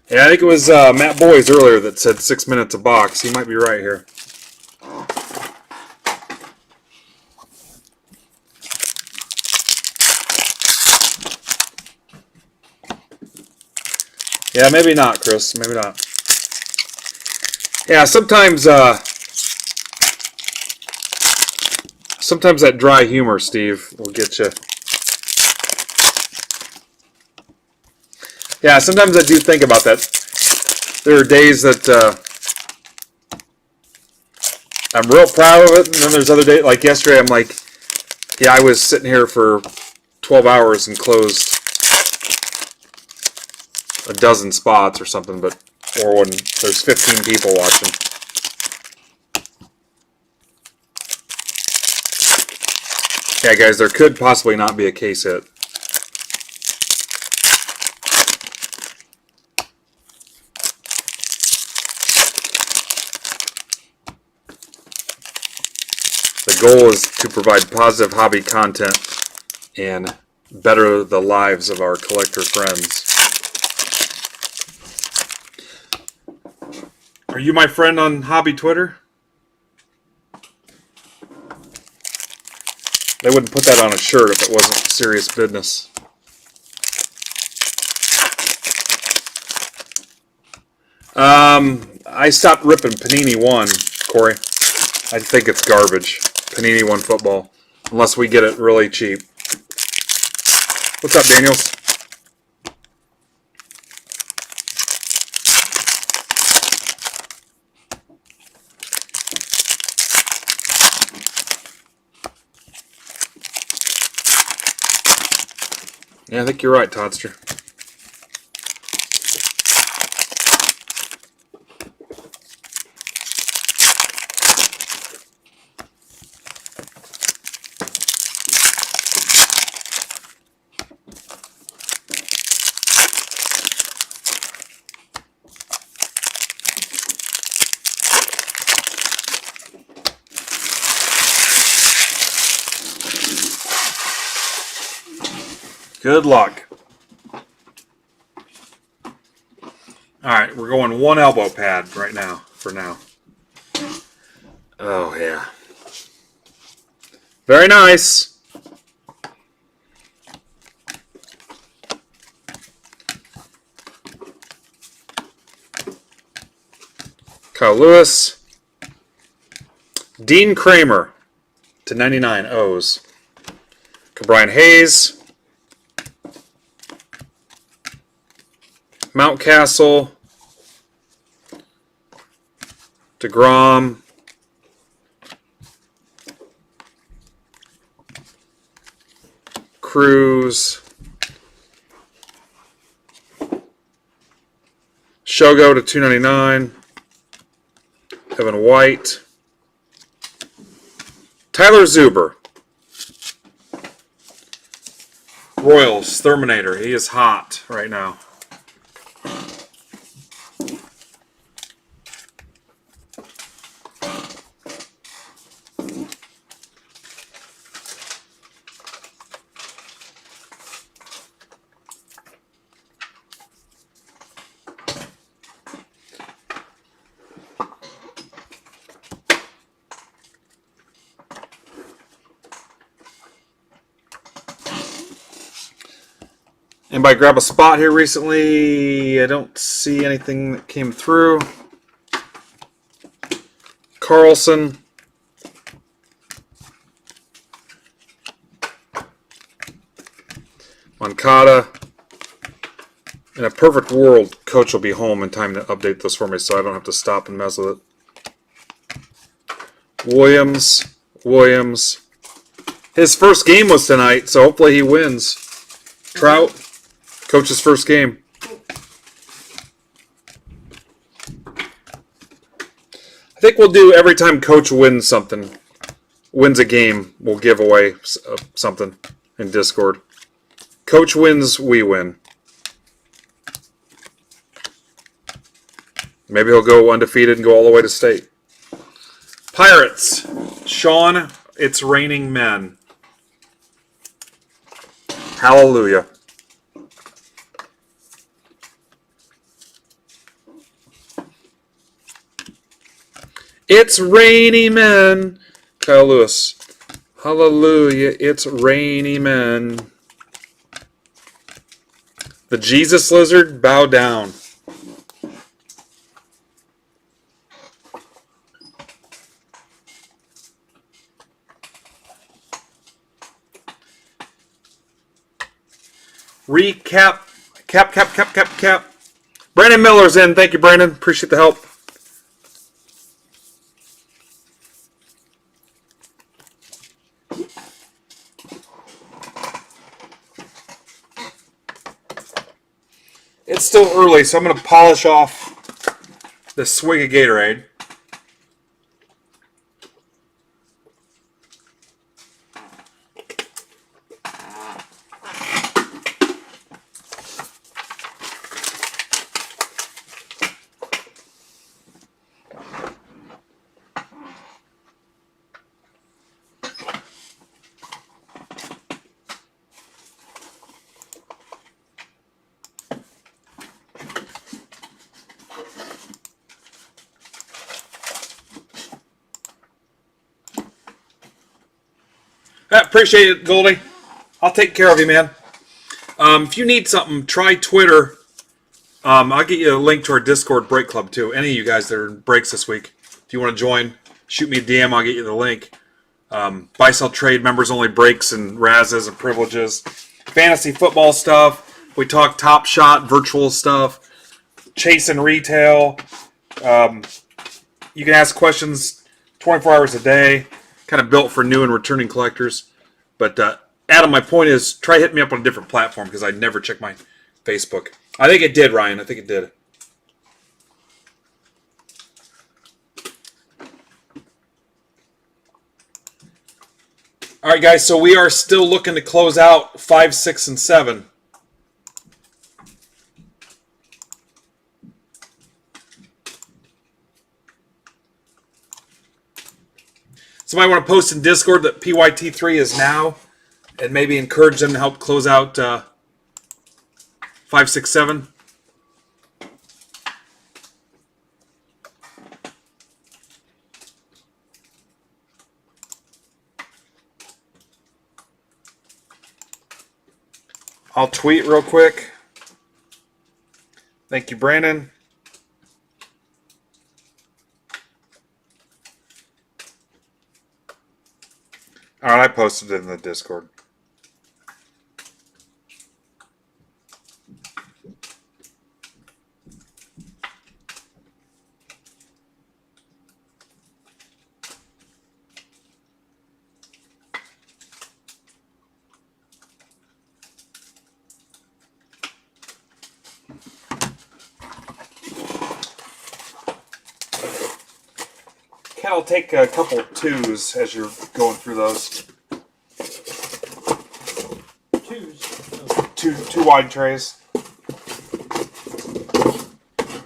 Yeah, I think it was Matt Boys earlier that said 6 minutes a box. He might be right here. Yeah, maybe not, Chris. Maybe not. Yeah, sometimes that dry humor, Steve, will get you. Yeah, sometimes I do think about that. There are days that I'm real proud of it, and then there's other days, like yesterday, I'm like, yeah, I was sitting here for 12 hours and closed a dozen spots or something, or when there's 15 people watching. Yeah, guys, there could possibly not be a case hit. The goal is to provide positive hobby content and better the lives of our collector friends. Are you my friend on hobby Twitter? They wouldn't put that on a shirt if it wasn't serious business. I stopped ripping Panini 1, Corey. I think it's garbage. Panini 1 football. Unless we get it really cheap. What's up, Daniels? Yeah, I think you're right, Toddster. Good luck. Alright, we're going one elbow pad right now, for now. Oh, yeah. Very nice. Kyle Lewis. Dean Kramer to 99 O's. Brian Hayes. Mountcastle. DeGrom. Cruz. Shogo to 299. Evan White. Tyler Zuber. Royals, Terminator. He is hot right now. Anybody grab a spot here recently? I don't see anything that came through. Carlson. Moncada. In a perfect world, Coach will be home in time to update this for me so I don't have to stop and mess with it. Williams. His first game was tonight, so hopefully he wins. Trout. Coach's first game. I think we'll do every time Coach wins a game, we'll give away something in Discord. Coach wins, we win. Maybe he'll go undefeated and go all the way to state. Pirates. Sean, it's raining men. Hallelujah. It's rainy men. Kyle Lewis. Hallelujah, it's rainy men. The Jesus lizard, bow down. Recap. Cap. Brandon Miller's in. Thank you, Brandon. Appreciate the help. It's still early, so I'm going to polish off the swig of Gatorade. I appreciate it, Goldie. I'll take care of you, man. If you need something, try Twitter. I'll get you a link to our Discord break club, too. Any of you guys that are in breaks this week, if you want to join, shoot me a DM. I'll get you the link. Buy, sell, trade, members only breaks and razzes and privileges. Fantasy football stuff. We talk Top Shot, virtual stuff. Chasing retail. You can ask questions 24 hours a day. Kind of built for new and returning collectors. But Adam, my point is, try hitting me up on a different platform because I never check my Facebook. I think it did, Ryan. I think it did. All right, guys. So we are still looking to close out 5, 6, and 7. Somebody want to post in Discord that PYT3 is now, and maybe encourage them to help close out 5, 6, 7. I'll tweet real quick. Thank you, Brandon. All right, I posted it in the Discord. Ken, I'll take a couple twos as you're going through those. Two wide trays.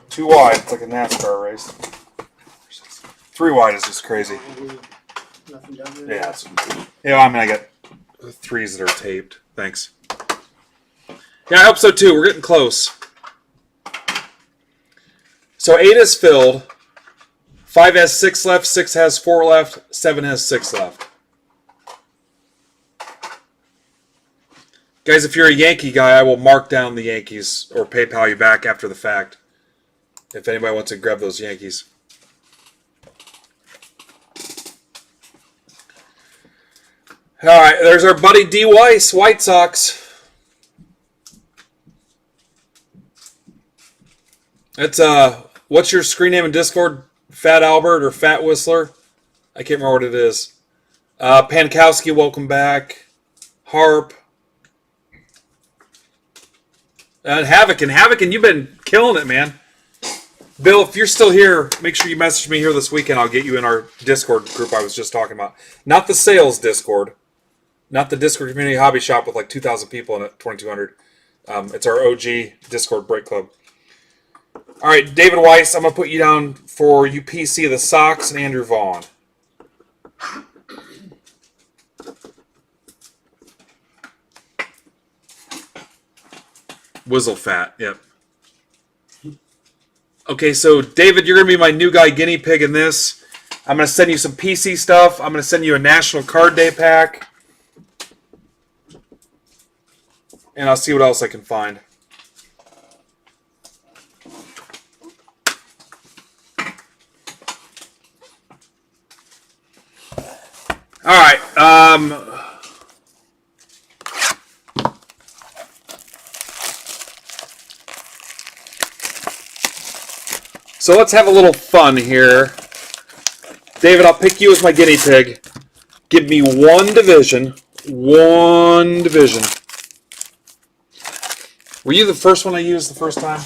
2 wide, it's like a NASCAR race. 3 wide is just crazy. Nothing down there. Yeah, I mean, I got 3s that are taped. Thanks. Yeah, I hope so too. We're getting close. So 8 is filled. 5 has 6 left. 6 has 4 left. 7 has 6 left. Guys, if you're a Yankee guy, I will mark down the Yankees or PayPal you back after the fact. If anybody wants to grab those Yankees. All right, there's our buddy D. Weiss, White Sox. It's what's your screen name in Discord? Fat Albert or Fat Whistler? I can't remember what it is. Pankowski, welcome back. Harp. And Havoc, you've been killing it, man. Bill, if you're still here, make sure you message me here this weekend. I'll get you in our Discord group I was just talking about. Not the sales Discord. Not the Discord community hobby shop with like 2,000 people in it, 2,200. It's our OG Discord break club. All right, David Weiss, I'm going to put you down for UPC of the Sox and Andrew Vaughn. Whizzle Fat, yep. Okay, so David, you're going to be my new guy guinea pig in this. I'm going to send you some PC stuff. I'm going to send you a National Card Day pack. And I'll see what else I can find. All right. So let's have a little fun here. David, I'll pick you as my guinea pig. Give me one division. One division. Were you the first one I used the first time?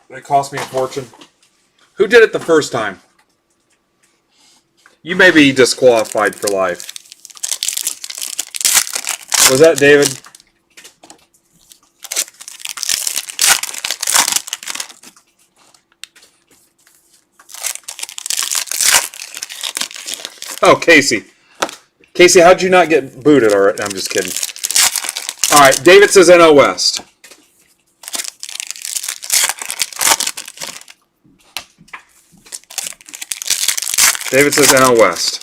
It cost me a fortune. Who did it the first time? You may be disqualified for life. Was that David? Oh, Casey. Casey, how'd you not get booted? All right, I'm just kidding. All right, David says NL West. David says NL West.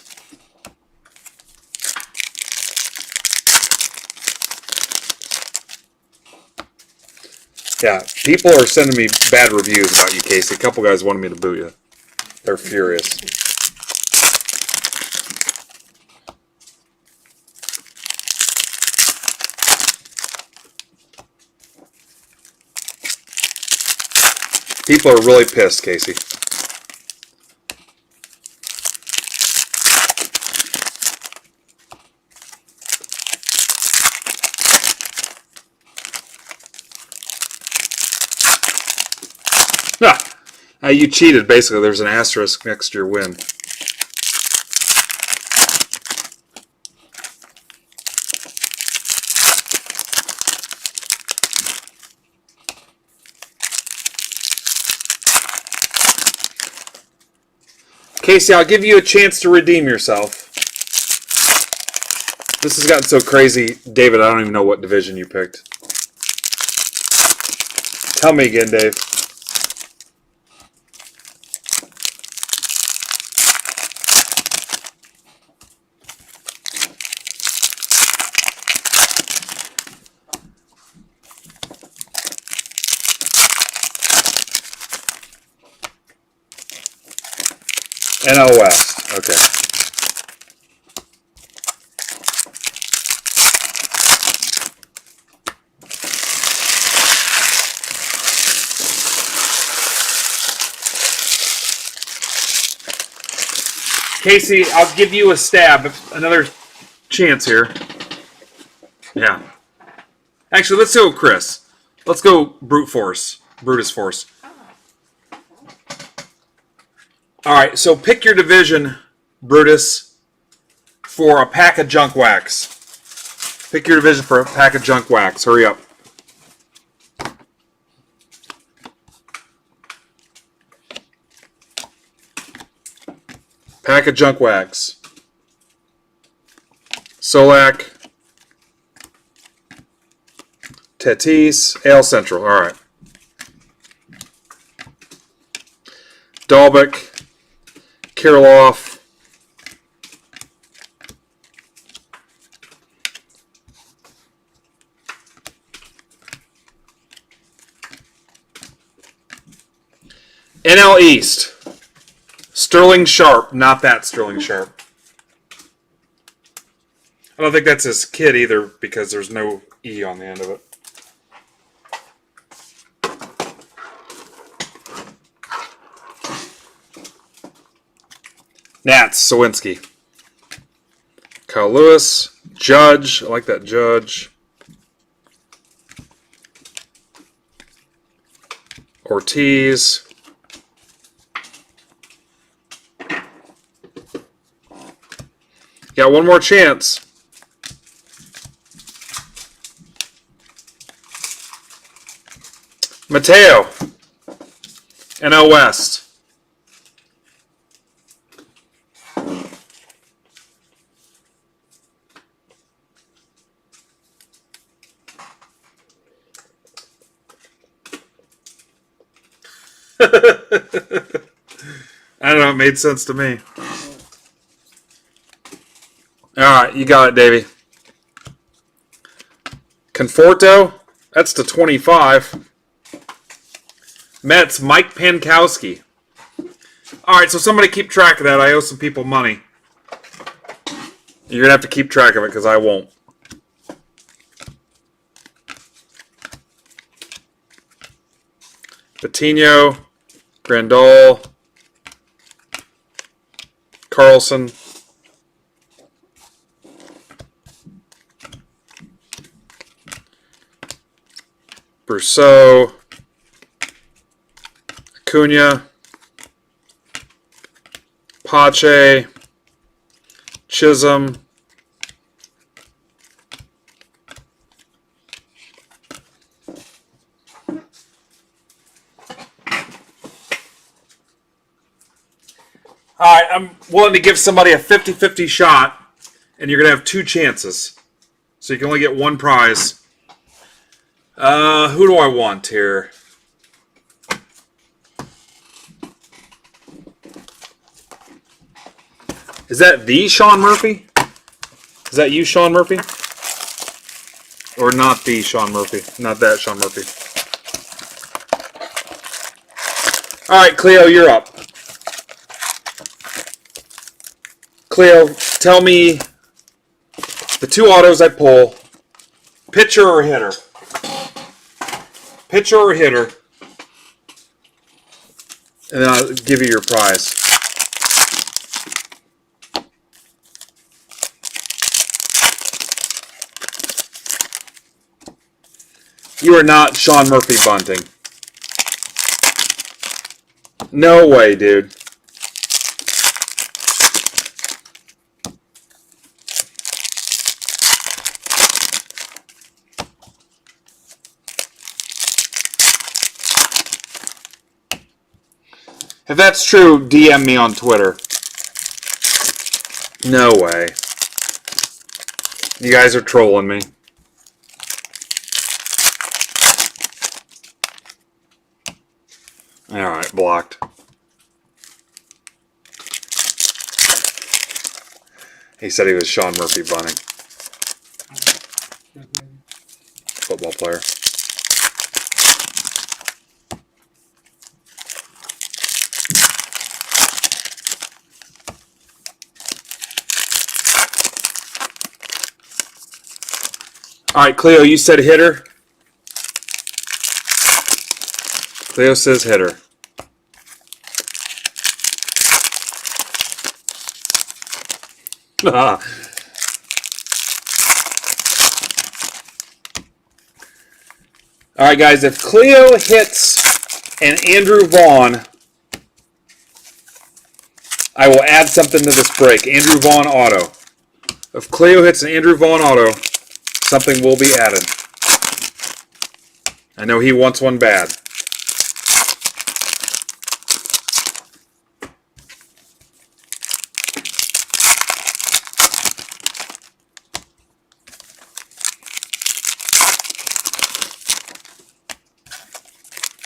Yeah, people are sending me bad reviews about you, Casey. A couple guys wanted me to boot you. They're furious. People are really pissed, Casey. You cheated, basically. There's an asterisk next to your win. Casey, I'll give you a chance to redeem yourself. This has gotten so crazy. David, I don't even know what division you picked. Tell me again, Dave. NL West. Okay. Casey, I'll give you a stab. Another chance here. Yeah. Actually, let's go Chris. Let's go brute force. Brutus force. All right, so pick your division, Brutus, for a pack of junk wax. Pick your division for a pack of junk wax. Hurry up. Pack of junk wax. Solak. Tatis. AL Central. All right. Dalbec. Kirilloff. NL East. Sterling Sharp, not that Sterling Sharp. I don't think that's his kid either because there's no E on the end of it. Nats, Sawinski. Kyle Lewis. Judge. I like that Judge. Ortiz. Got one more chance. Mateo. NL West. I don't know. It made sense to me. All right, you got it, Davey. Conforto, that's to 25. Mets, Mike Pankowski. All right, so somebody keep track of that. I owe some people money. You're going to have to keep track of it because I won't. Patino, Grandal, Carlson, Brousseau, Acuna, Pache, Chisholm, all right, I'm willing to give somebody a 50-50 shot, and you're going to have 2 chances. So you can only get 1 prize. Who do I want here? Is that the Sean Murphy? Is that you, Sean Murphy? Or not the Sean Murphy? Not that Sean Murphy. All right, Cleo, you're up. Cleo, tell me the 2 autos I pull, pitcher or hitter? Pitcher or hitter? And then I'll give you your prize. You are not Sean Murphy bunting. No way, dude. If that's true, DM me on Twitter. No way. You guys are trolling me. Alright, blocked. He said he was Sean Murphy bunting. Football player. Alright, Cleo, you said hitter? Cleo says hitter. Alright, guys, if Cleo hits an Andrew Vaughn, I will add something to this break. Andrew Vaughn auto. If Cleo hits an Andrew Vaughn auto, something will be added. I know he wants one bad.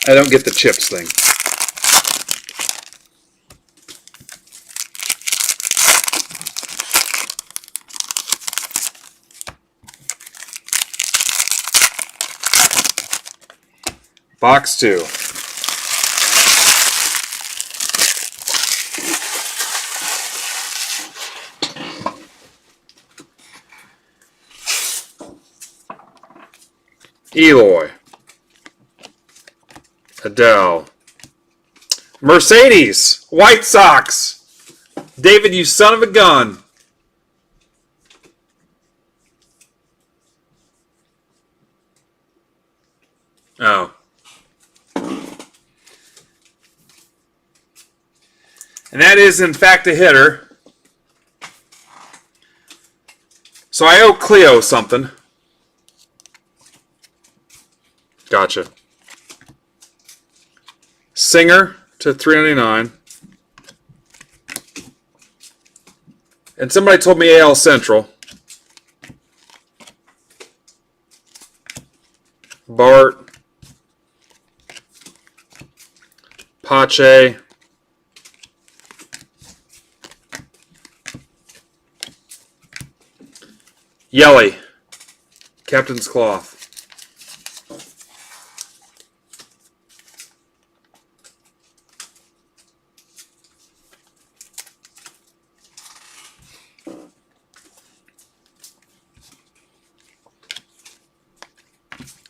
I don't get the chips thing. Box 2. Eloy. Adele. Mercedes. White Sox. David, you son of a gun. Oh. And that is, in fact, a hitter. So I owe Cleo something. Gotcha. Singer to $3.99. And somebody told me AL Central. Bart. Pache. Yelly. Captain's Cloth.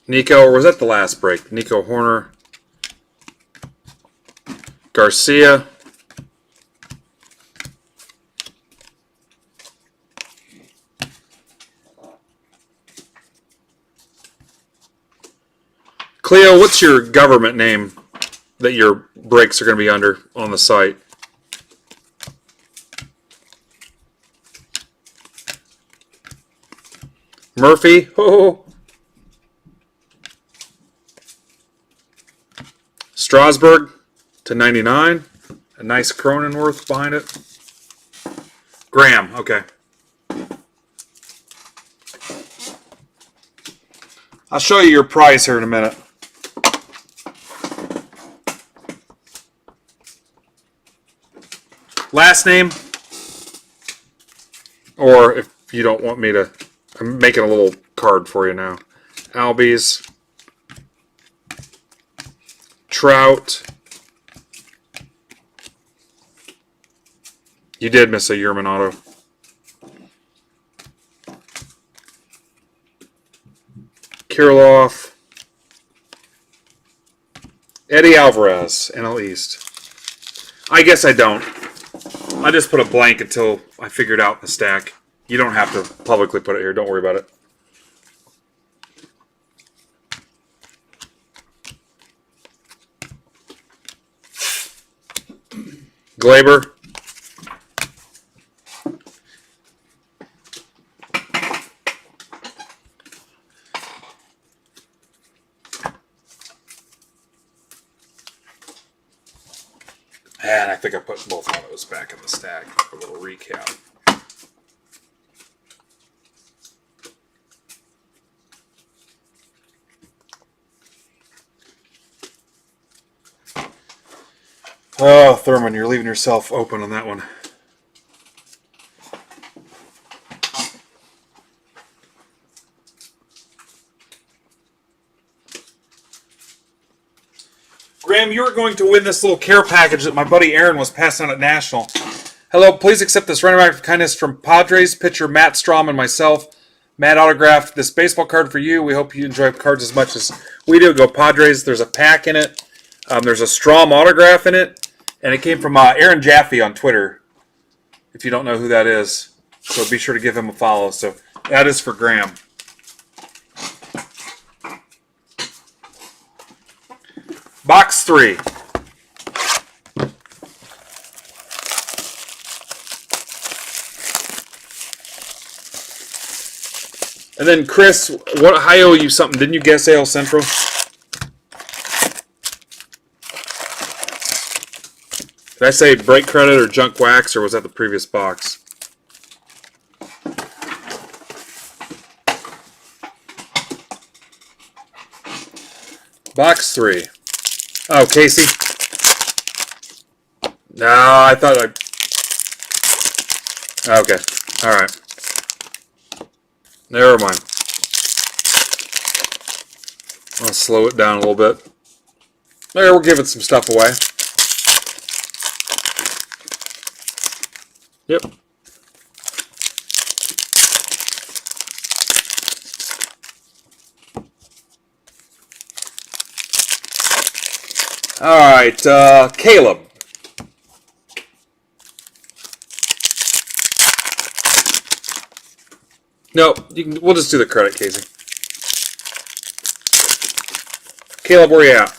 Nico, or was that the last break? Nico Horner. Garcia. Cleo, what's your government name that your breaks are going to be under on the site? Murphy. Oh. Strasburg to 99. A nice Cronenworth behind it. Graham. Okay. I'll show you your price here in a minute. Last name, or if you don't want me to, I'm making a little card for you now. Albies, Trout. You did miss a Yerman auto. Kirilloff. Eddie Alvarez, NL East. I guess I don't. I just put a blank until I figured out the stack. You don't have to publicly put it here. Don't worry about it. Glaber. And I think I put both of those back in the stack for a little recap. Oh, Thurman, you're leaving yourself open on that one. Graham, you are going to win this little care package that my buddy Aaron was passing on at National. Hello, please accept this random act of kindness from Padres pitcher Matt Strom and myself. Matt autographed this baseball card for you. We hope you enjoy cards as much as we do. Go Padres. There's a pack in it. There's a Strom autograph in it. And it came from Aaron Jaffe on Twitter, if you don't know who that is. So be sure to give him a follow. So that is for Graham. Box 3. And then Chris, I owe you something. Didn't you guess AL Central? Did I say break credit or junk wax, or was that the previous box? Box 3. Oh, Casey. No, I thought I... Okay. All right. Never mind. I'll slow it down a little bit. There, we're giving some stuff away. Yep. All right, Caleb. No, we'll just do the credit, Casey. Caleb, where you at?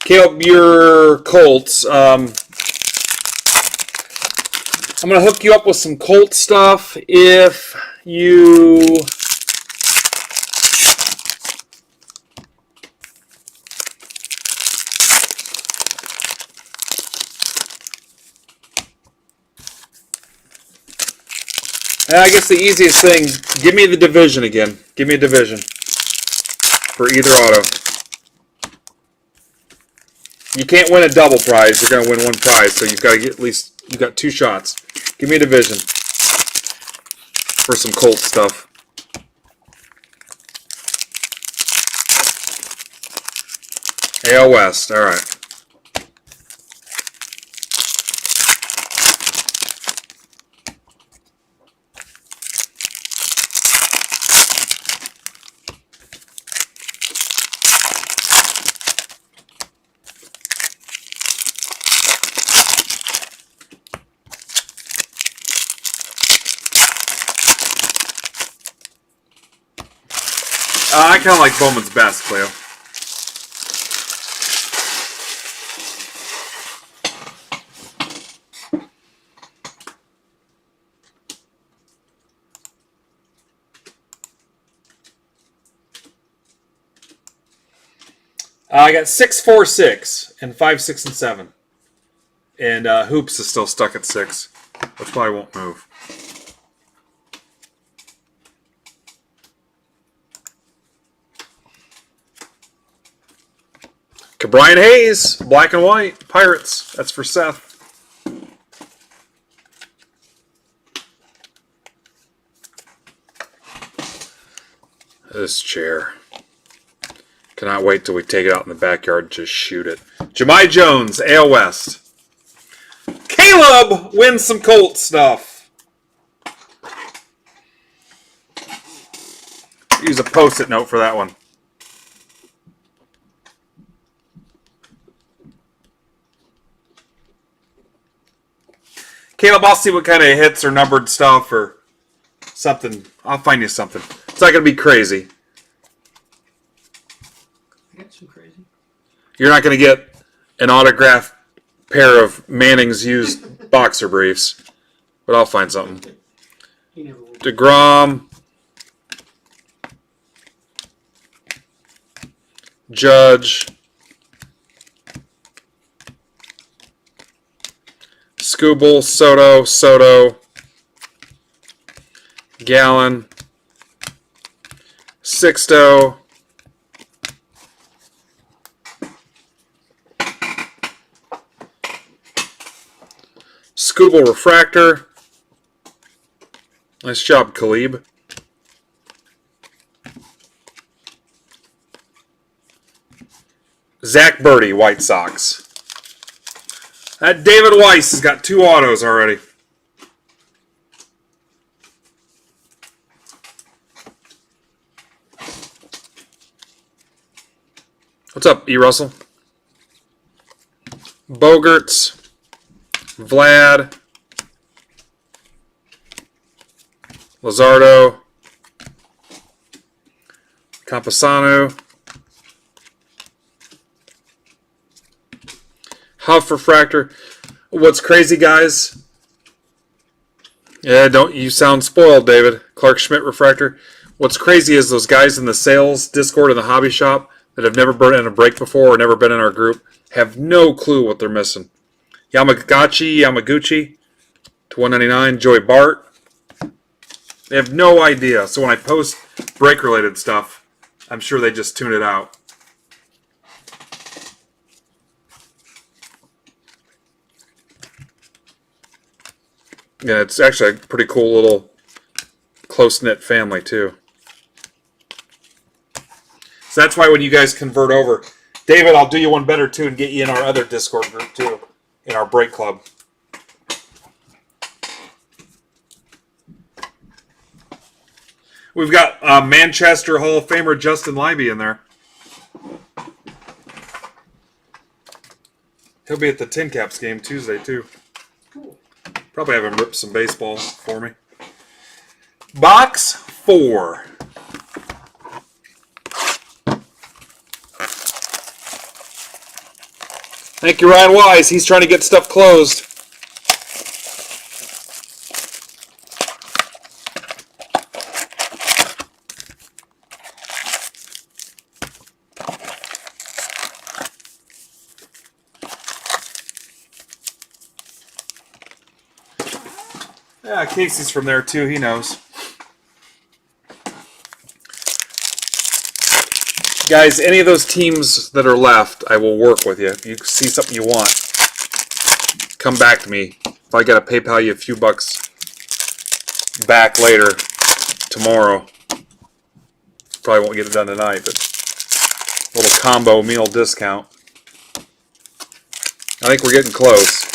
Caleb, your Colts. I'm going to hook you up with some Colt stuff if you... And I guess the easiest thing, give me the division again. Give me a division for either auto. You can't win a double prize. You're going to win one prize, so you've got to get at least, you've got 2 shots. Give me a division for some Colt stuff. AL West, all right. I kind of like Bowman's best, Cleo. I got 6, 4, 6, and 5, 6, and 7. And Hoops is still stuck at 6, which probably won't move. Brian Hayes, black and white, Pirates. That's for Seth. This chair. Cannot wait till we take it out in the backyard and just shoot it. Jahmai Jones, AL West. Caleb wins some Colt stuff. Use a post-it note for that one. Caleb, I'll see what kind of hits or numbered stuff or something. I'll find you something. It's not going to be crazy. I got some crazy. You're not going to get an autographed pair of Manning's used boxer briefs, but I'll find something. He never will. DeGrom, Judge, Skubal, Soto, Gallen, Sixto, Skubal refractor. Nice job, Khalib. Zach Birdie, White Sox. That David Weiss has got 2 autos already. What's up, E. Russell? Bogerts, Vlad, Luzardo, Campusano, Huff refractor. What's crazy, guys? Yeah, don't you sound spoiled, David. Clark Schmidt refractor. What's crazy is those guys in the sales Discord in the hobby shop that have never been in a break before or never been in our group have no clue what they're missing. Yamaguchi to 199. Joey Bart. They have no idea. So when I post break-related stuff, I'm sure they just tune it out. Yeah, it's actually a pretty cool little close-knit family, too. So that's why when you guys convert over, David, I'll do you one better, too, and get you in our other Discord group, too, in our break club. We've got Manchester Hall of Famer Justin Libby in there. He'll be at the Tin Caps game Tuesday, too. Cool. Probably have him rip some baseball for me. Box 4. Thank you, Ryan Wise. He's trying to get stuff closed. Yeah, Casey's from there too. He knows. Guys, any of those teams that are left, I will work with you. If you see something you want, come back to me. If I got to PayPal you a few bucks back later, tomorrow. Probably won't get it done tonight, but a little combo meal discount. I think we're getting close.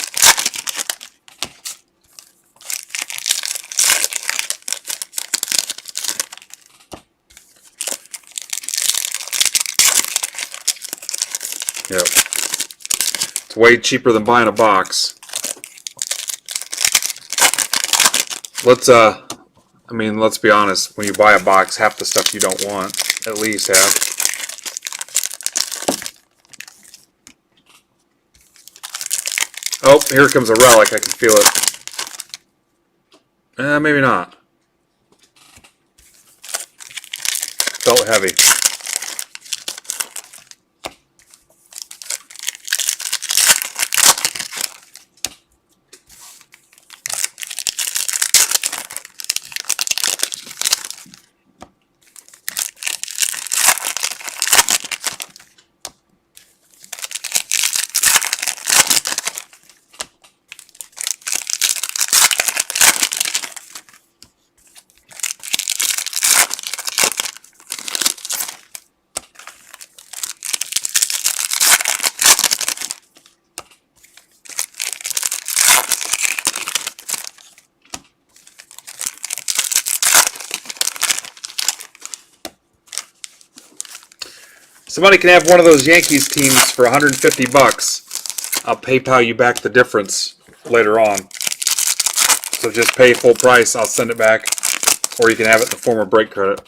Yep. It's way cheaper than buying a box. Let's be honest. When you buy a box, half the stuff you don't want, at least half. Oh, here comes a relic. I can feel it. Maybe not. Felt heavy. Somebody can have one of those Yankees teams for 150 bucks. I'll PayPal you back the difference later on. So just pay full price. I'll send it back. Or you can have it in the form of break credit.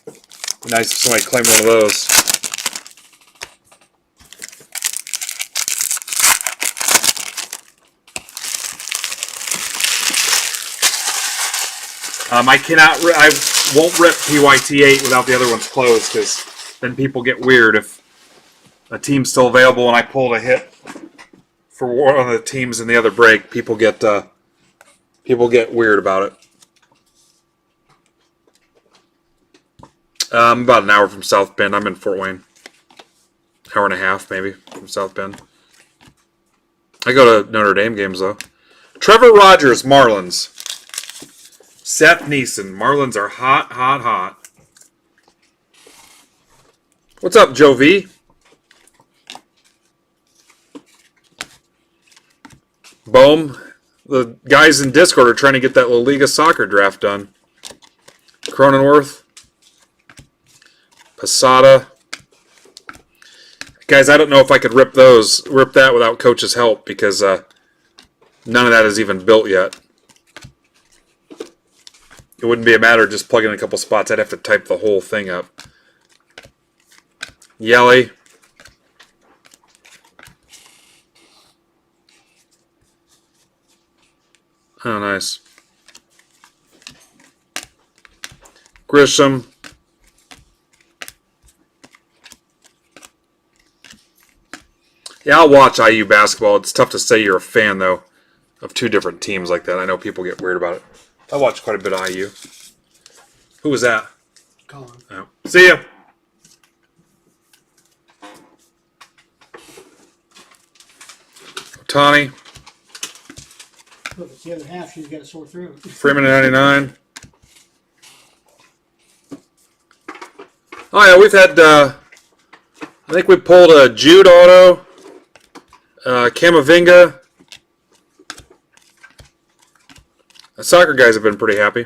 Be nice if somebody claimed one of those. I won't rip PYT8 without the other ones closed, because then people get weird. If a team's still available and I pulled a hit for one of the teams in the other break, people get weird about it. I'm about an hour from South Bend. I'm in Fort Wayne. Hour and a half, maybe, from South Bend. I go to Notre Dame games, though. Trevor Rogers, Marlins. Seth Neeson. Marlins are hot, hot, hot. What's up, Joe V? Boom. The guys in Discord are trying to get that La Liga soccer draft done. Cronenworth. Posada. Guys, I don't know if I could rip that without Coach's help, because none of that is even built yet. It wouldn't be a matter of just plugging in a couple spots. I'd have to type the whole thing up. Yelly. Oh, nice. Grisham. Yeah, I'll watch IU basketball. It's tough to say you're a fan, though, of two different teams like that. I know people get weird about it. I watch quite a bit of IU. Who was that? Colin. Oh. See ya. Otani. Look, it's the other half. She's got a sore throat. Freeman at 99. Oh, yeah, we've had, I think we pulled a Jude auto, Camavinga. The soccer guys have been pretty happy.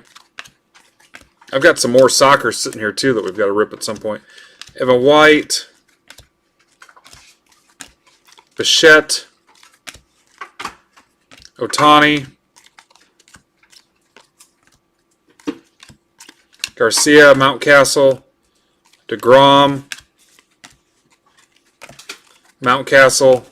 I've got some more soccer sitting here, too, that we've got to rip at some point. Evan White. Bichette. Otani. Garcia, Mountcastle. DeGrom. Mountcastle.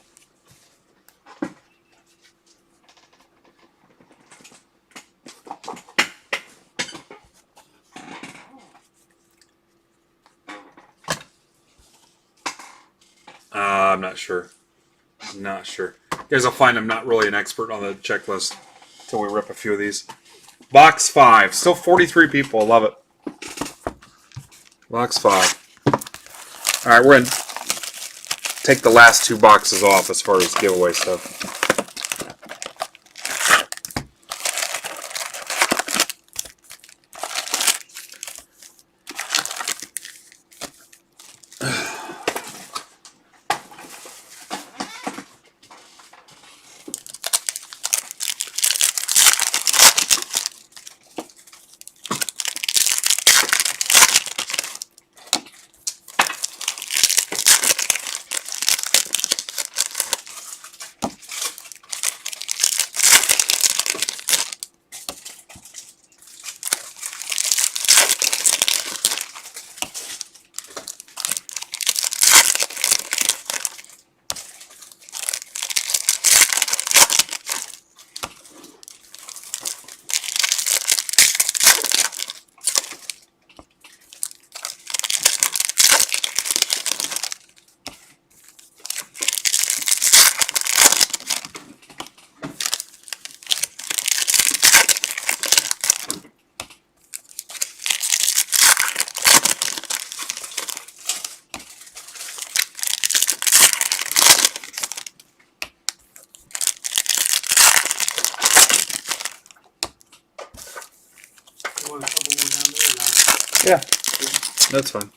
I'm not sure. Not sure. You guys will find I'm not really an expert on the checklist Till we rip a few of these. Box 5. Still 43 people. Love it. Box 5. Alright, we're going to take the last 2 boxes off as far as giveaway stuff. Want a couple more down there or not? Yeah, that's fine.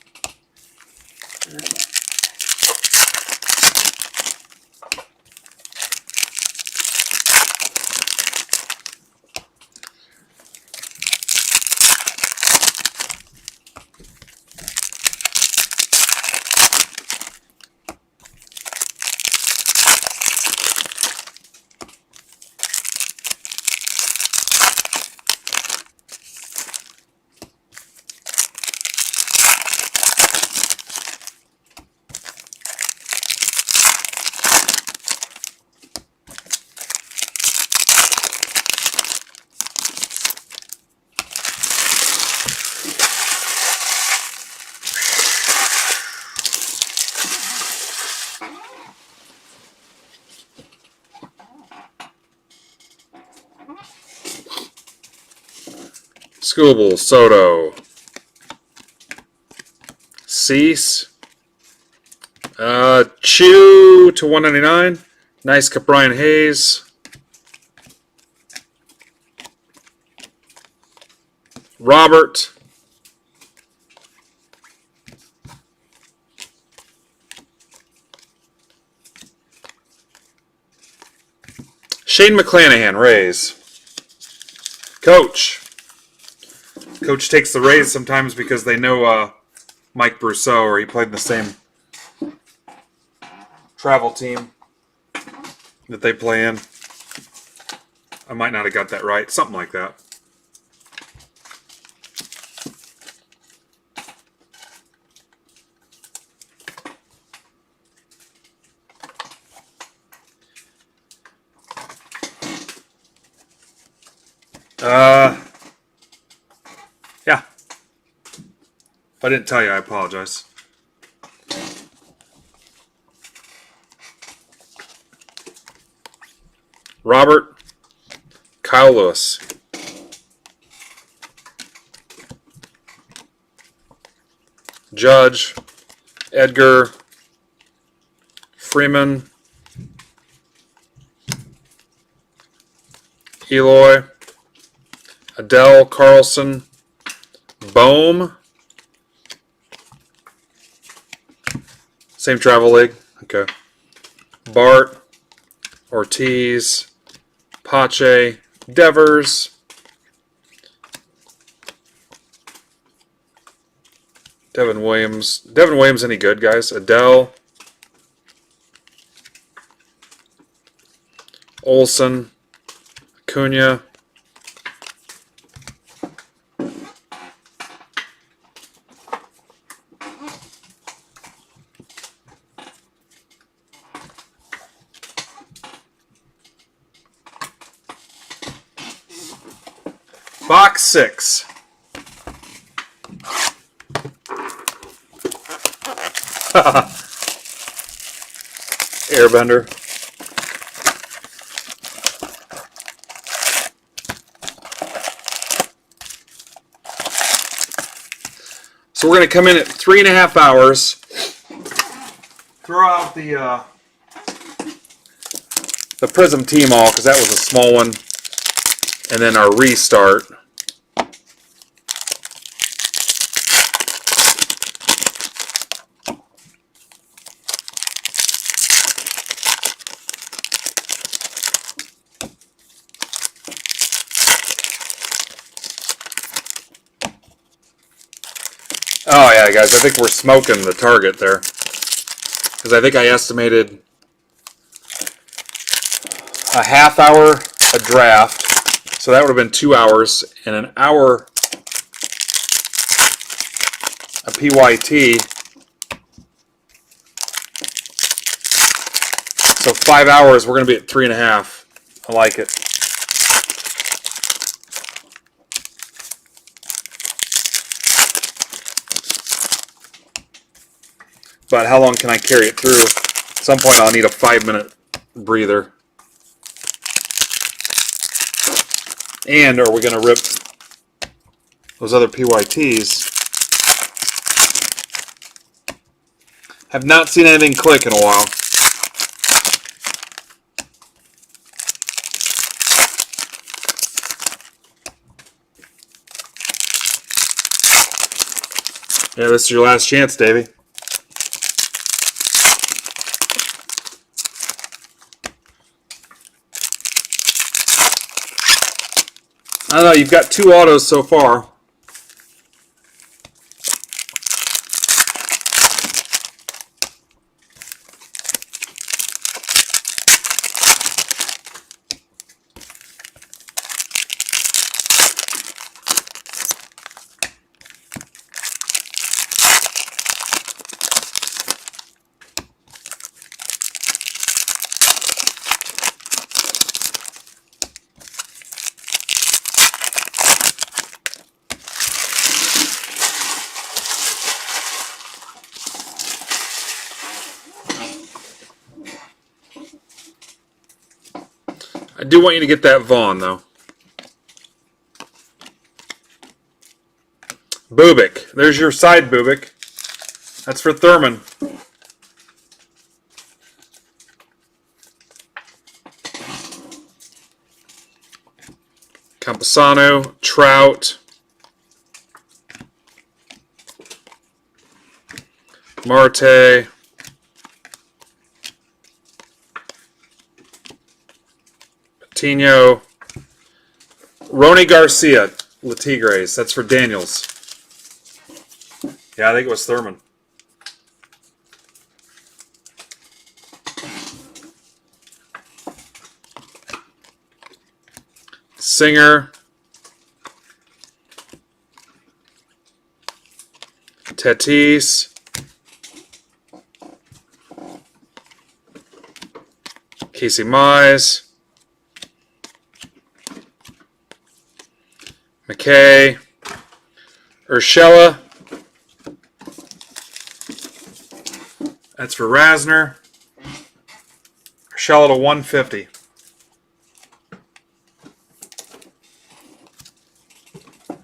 Scooble, Soto, Cease, Chew to 199. Nice Brian Hayes. Robert. Shane McClanahan, Rays. Coach. Coach takes the Rays sometimes because they know Mike Brousseau, or he played in the same travel team that they play in. I might not have got that right. Something like that. Yeah. If I didn't tell you, I apologize. Robert, Kyle Lewis. Judge, Edgar, Freeman, Eloy, Adele, Carlson, Bohm. Same travel league. Okay. Bart, Ortiz, Pache, Devers, Devin Williams. Devin Williams any good, guys? Adele, Olson, Acuna, Box 6. Airbender. So we're going to come in at 3.5 hours. Throw out the Prism T-Mall because that was a small one. And then our restart. Oh yeah, guys, I think we're smoking the target there. Because I think I estimated a half hour a draft. So that would have been 2 hours. And an hour a PYT. So 5 hours, we're going to be at 3.5. I like it. But how long can I carry it through? At some point I'll need a 5-minute breather. And are we going to rip those other PYTs? Have not seen anything click in a while. Yeah, this is your last chance, Davey. I don't know, you've got 2 autos so far. I do want you to get that Vaughn, though. Bubik. There's your side Bubik. That's for Thurman. Campusano, Trout, Marte, Patino, Rony Garcia, Latigres. That's for Daniels. Yeah, I think it was Thurman. Singer, Tatis, Casey Mize, McKay, Urshela. That's for Rasner. Urshela to 150.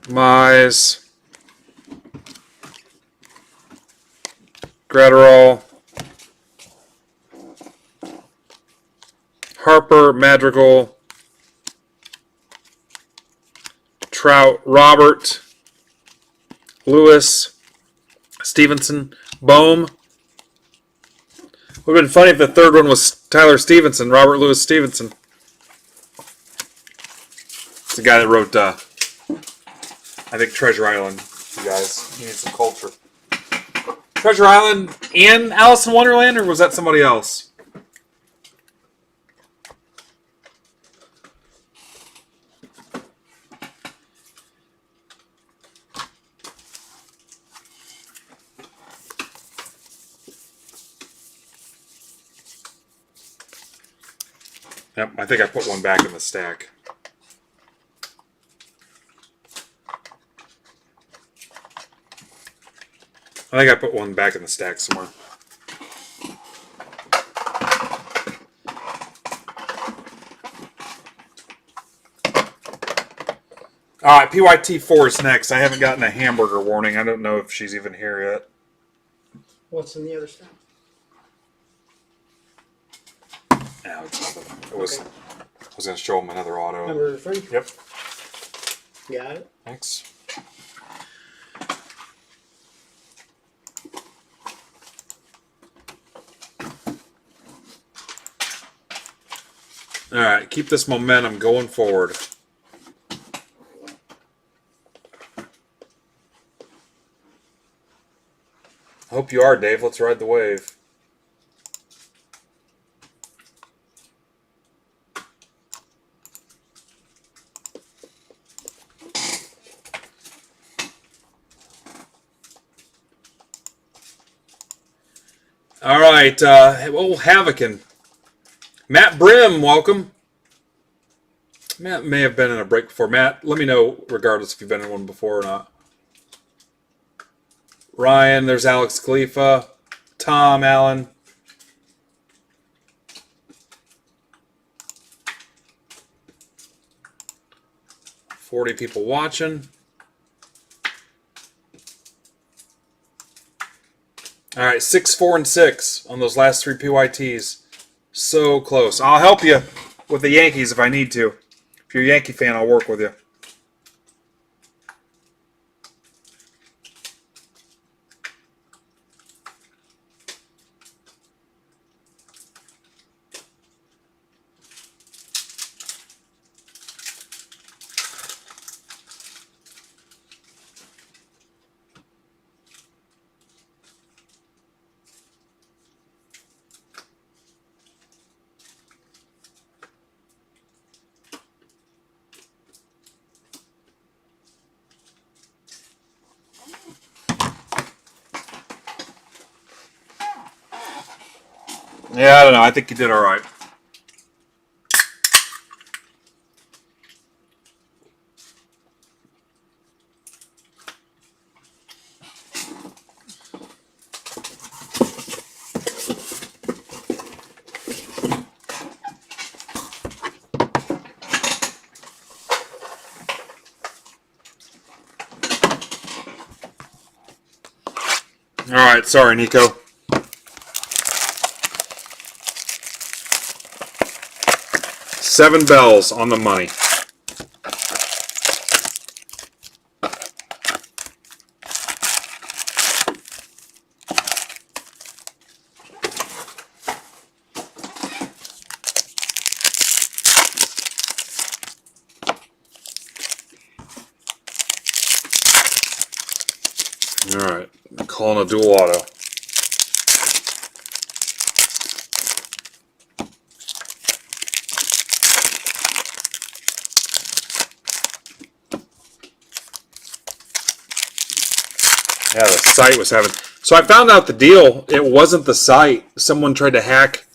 Mize, Gratterall, Harper, Madrigal, Trout, Robert, Lewis, Stevenson, Bohm. Would have been funny if the third one was Tyler Stevenson, Robert Louis Stevenson. It's the guy that wrote, I think, Treasure Island. You guys, you need some culture. Treasure Island and Alice in Wonderland, or was that somebody else? Yep, I think I put one back in the stack. I think I put one back in the stack somewhere. All right, PYT4 is next. I haven't gotten a hamburger warning. I don't know if she's even here yet. What's in the other stack? No, it was. Okay. I was going to show them another auto. Number 3? Yep. Got it. Thanks. All right, keep this momentum going forward. I hope you are, Dave. Let's ride the wave. All right, old Havocan. Matt Brim, welcome. Matt may have been in a break before. Matt, let me know regardless if you've been in one before or not. Ryan, there's Alex Khalifa. Tom Allen. $40 people watching. All right, 6, 4, and 6 on those last 3 PYTs. So close. I'll help you with the Yankees if I need to. If you're a Yankee fan, I'll work with you. Yeah, I don't know. I think you did all right. All right, sorry, Nico. Seven bells on the money. All right, I'm calling a dual auto. Yeah, the site was having... So I found out the deal. It wasn't the site. Someone tried to hack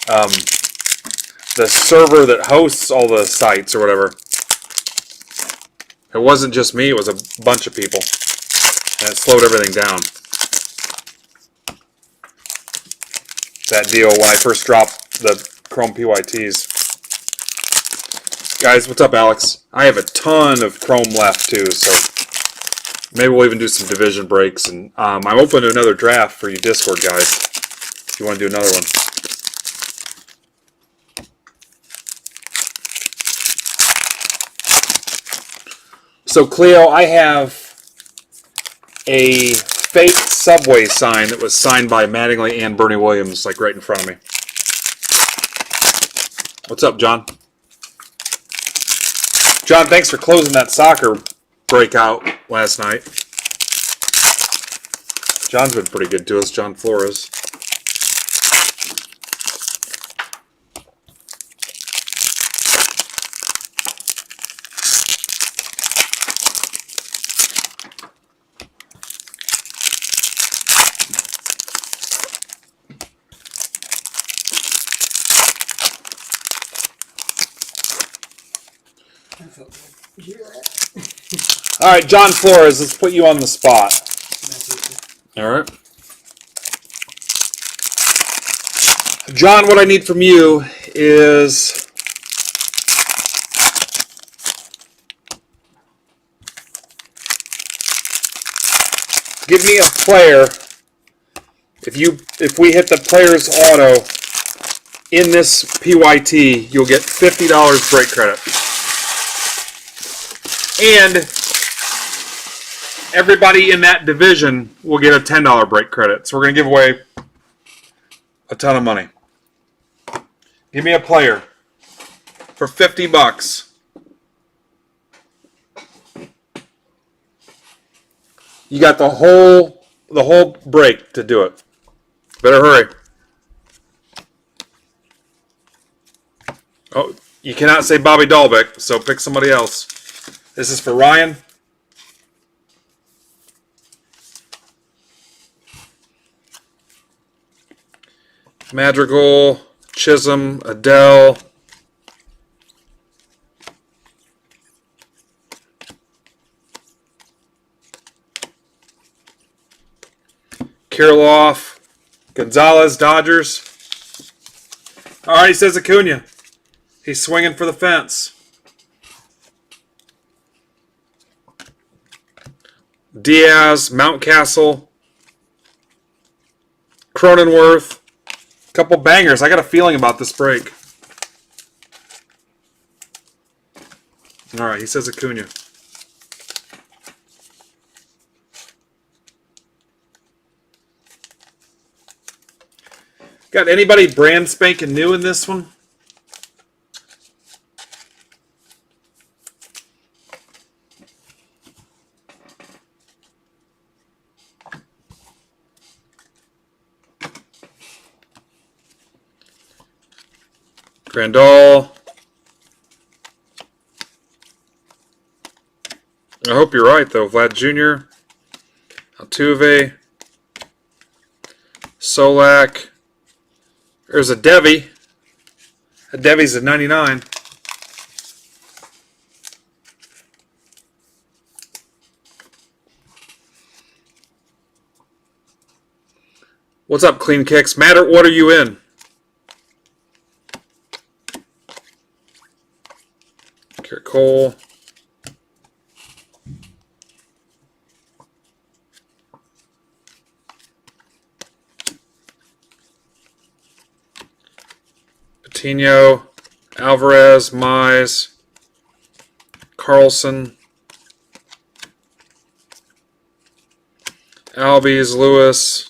the server that hosts all the sites or whatever. It wasn't just me. It was a bunch of people. And it slowed everything down. That deal when I first dropped the Chrome PYTs. Guys, what's up, Alex? I have a ton of Chrome left, too, so maybe we'll even do some division breaks. And I'm open to another draft for you Discord guys, if you want to do another one. So, Cleo, I have a fake Subway sign that was signed by Mattingly and Bernie Williams, like right in front of me. What's up, John? John, thanks for closing that soccer breakout last night. John's been pretty good to us, John Flores. I felt good. Did you hear that? All right, John Flores, let's put you on the spot. All right. John, what I need from you is Give me a player. If we hit the player's auto in this PYT, you'll get $50 break credit. And everybody in that division will get a $10 break credit. So we're going to give away a ton of money. Give me a player for $50. You got the whole break to do it. Better hurry. Oh, you cannot say Bobby Dahlbeck, so pick somebody else. This is for Ryan. Madrigal, Chisholm, Adele. Kirilloff, Gonzalez, Dodgers. All right, he says Acuna. He's swinging for the fence. Diaz, Mountcastle, Cronenworth. Couple bangers. I got a feeling about this break. All right, he says Acuna. Got anybody brand spanking new in this one? Grandal. I hope you're right, though. Vlad Jr., Altuve, Solak. There's a Devi. A Devi's at 99. What's up, Clean Kicks? Matt, what are you in? Garrett Cole. Patino, Alvarez, Mize, Carlson, Albies, Lewis,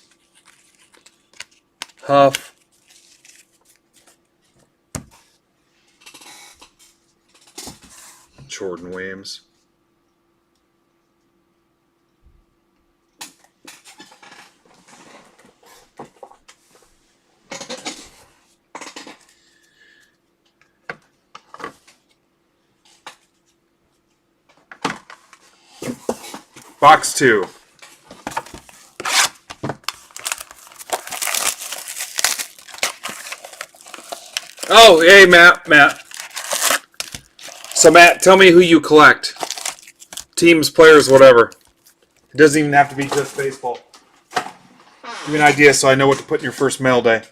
Huff, Jordan Williams. Box 2. Oh, hey, Matt. So, Matt, tell me who you collect. Teams, players, whatever. It doesn't even have to be just baseball. Give me an idea so I know what to put in your first mail day.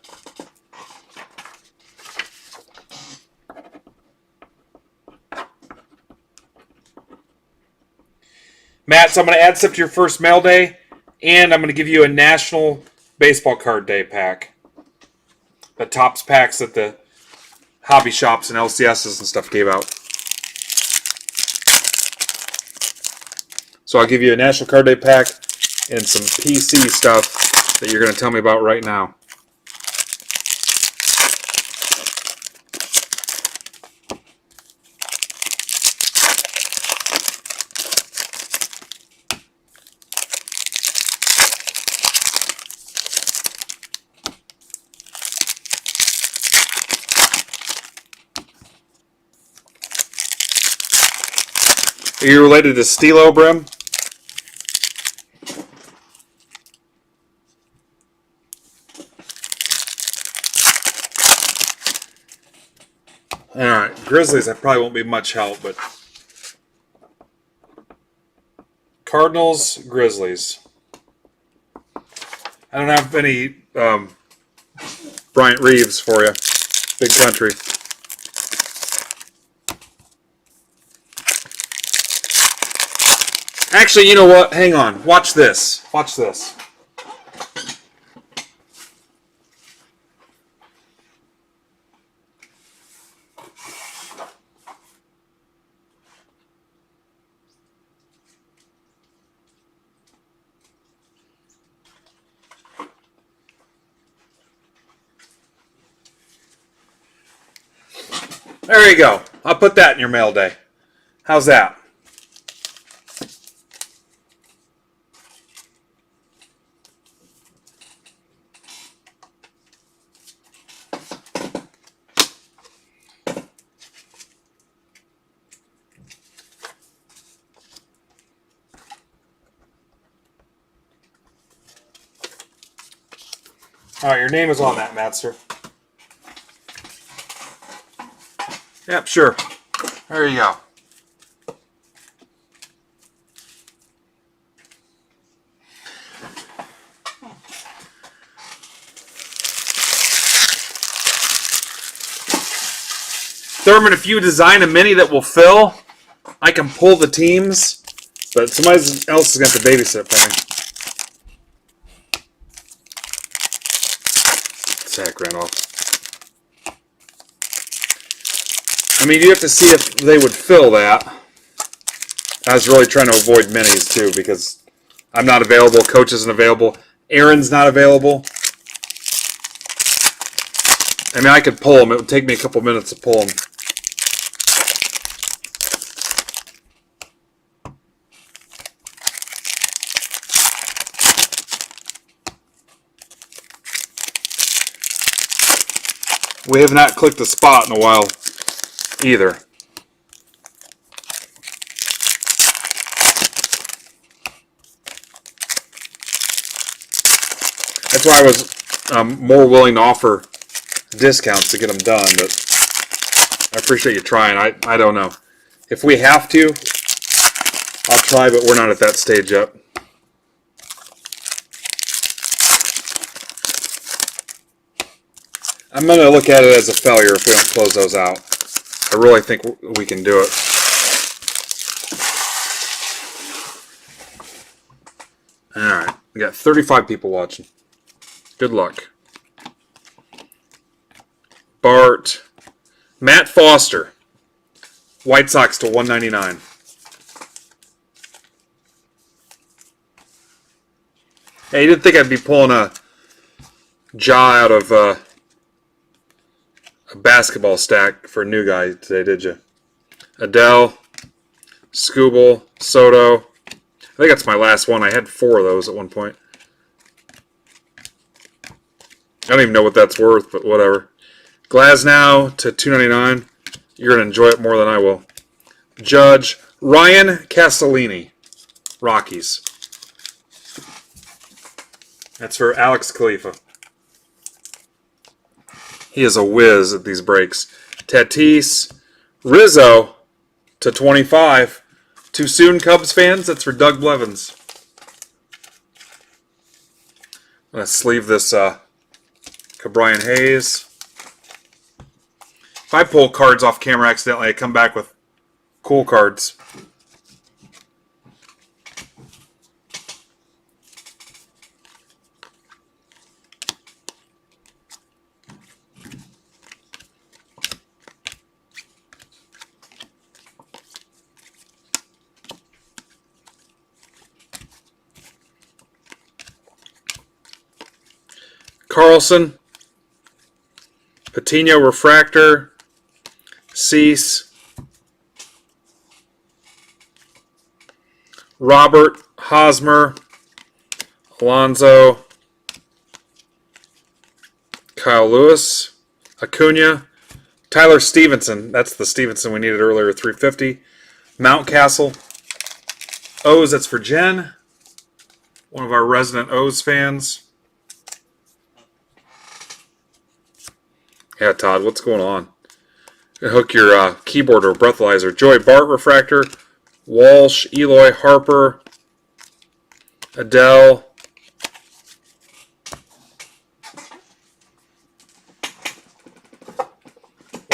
Matt, so I'm going to add stuff to your first mail day, and I'm going to give you a National Baseball Card Day pack. The Topps packs that the hobby shops and LCSs and stuff gave out. So I'll give you a National Card Day pack and some PC stuff that you're going to tell me about right now. Are you related to Stilo, Brim? Alright, Grizzlies, I probably won't be much help, but Cardinals, Grizzlies. I don't have any Bryant Reeves for you. Big country. Actually, you know what? Hang on. Watch this. Watch this. There you go. I'll put that in your mail day. How's that? All right, your name is on that, Matzer. Yep, sure. There you go. Thurman, if you design a mini that will fill, I can pull the teams, but somebody else is going to have to babysit for me. Sack ran off. I mean, you have to see if they would fill that. I was really trying to avoid minis, too, because I'm not available, Coach isn't available, Aaron's not available. I mean, I could pull them. It would take me a couple minutes to pull them. We have not clicked the spot in a while either. That's why I was more willing to offer discounts to get them done, but I appreciate you trying. I don't know. If we have to, I'll try, but we're not at that stage yet. I'm going to look at it as a failure if we don't close those out. I really think we can do it. Alright, we got 35 people watching. Good luck. Bart. Matt Foster. White Sox to 199. Hey, you didn't think I'd be pulling a jaw out of a basketball stack for a new guy today, did you? Adele, Scooble, Soto. I think that's my last one. I had 4 of those at one point. I don't even know what that's worth, but whatever. Glasnow to 299. You're going to enjoy it more than I will. Judge, Ryan Castellini, Rockies. That's for Alex Khalifa. He is a whiz at these breaks. Tatis, Rizzo to 25. Too soon, Cubs fans? That's for Doug Blevins. I'm going to sleeve this Brian Hayes. If I pull cards off camera accidentally, I come back with cool cards. Carlson, Patino Refractor, Cease, Robert Hosmer, Alonzo, Kyle Lewis, Acuna, Tyler Stevenson. That's the Stevenson we needed earlier, 350. Mountcastle, O's. That's for Jen, one of our resident O's fans. Yeah, Todd, what's going on? Hook your keyboard or breathalyzer. Joey Bart Refractor, Walsh, Eloy, Harper, Adele.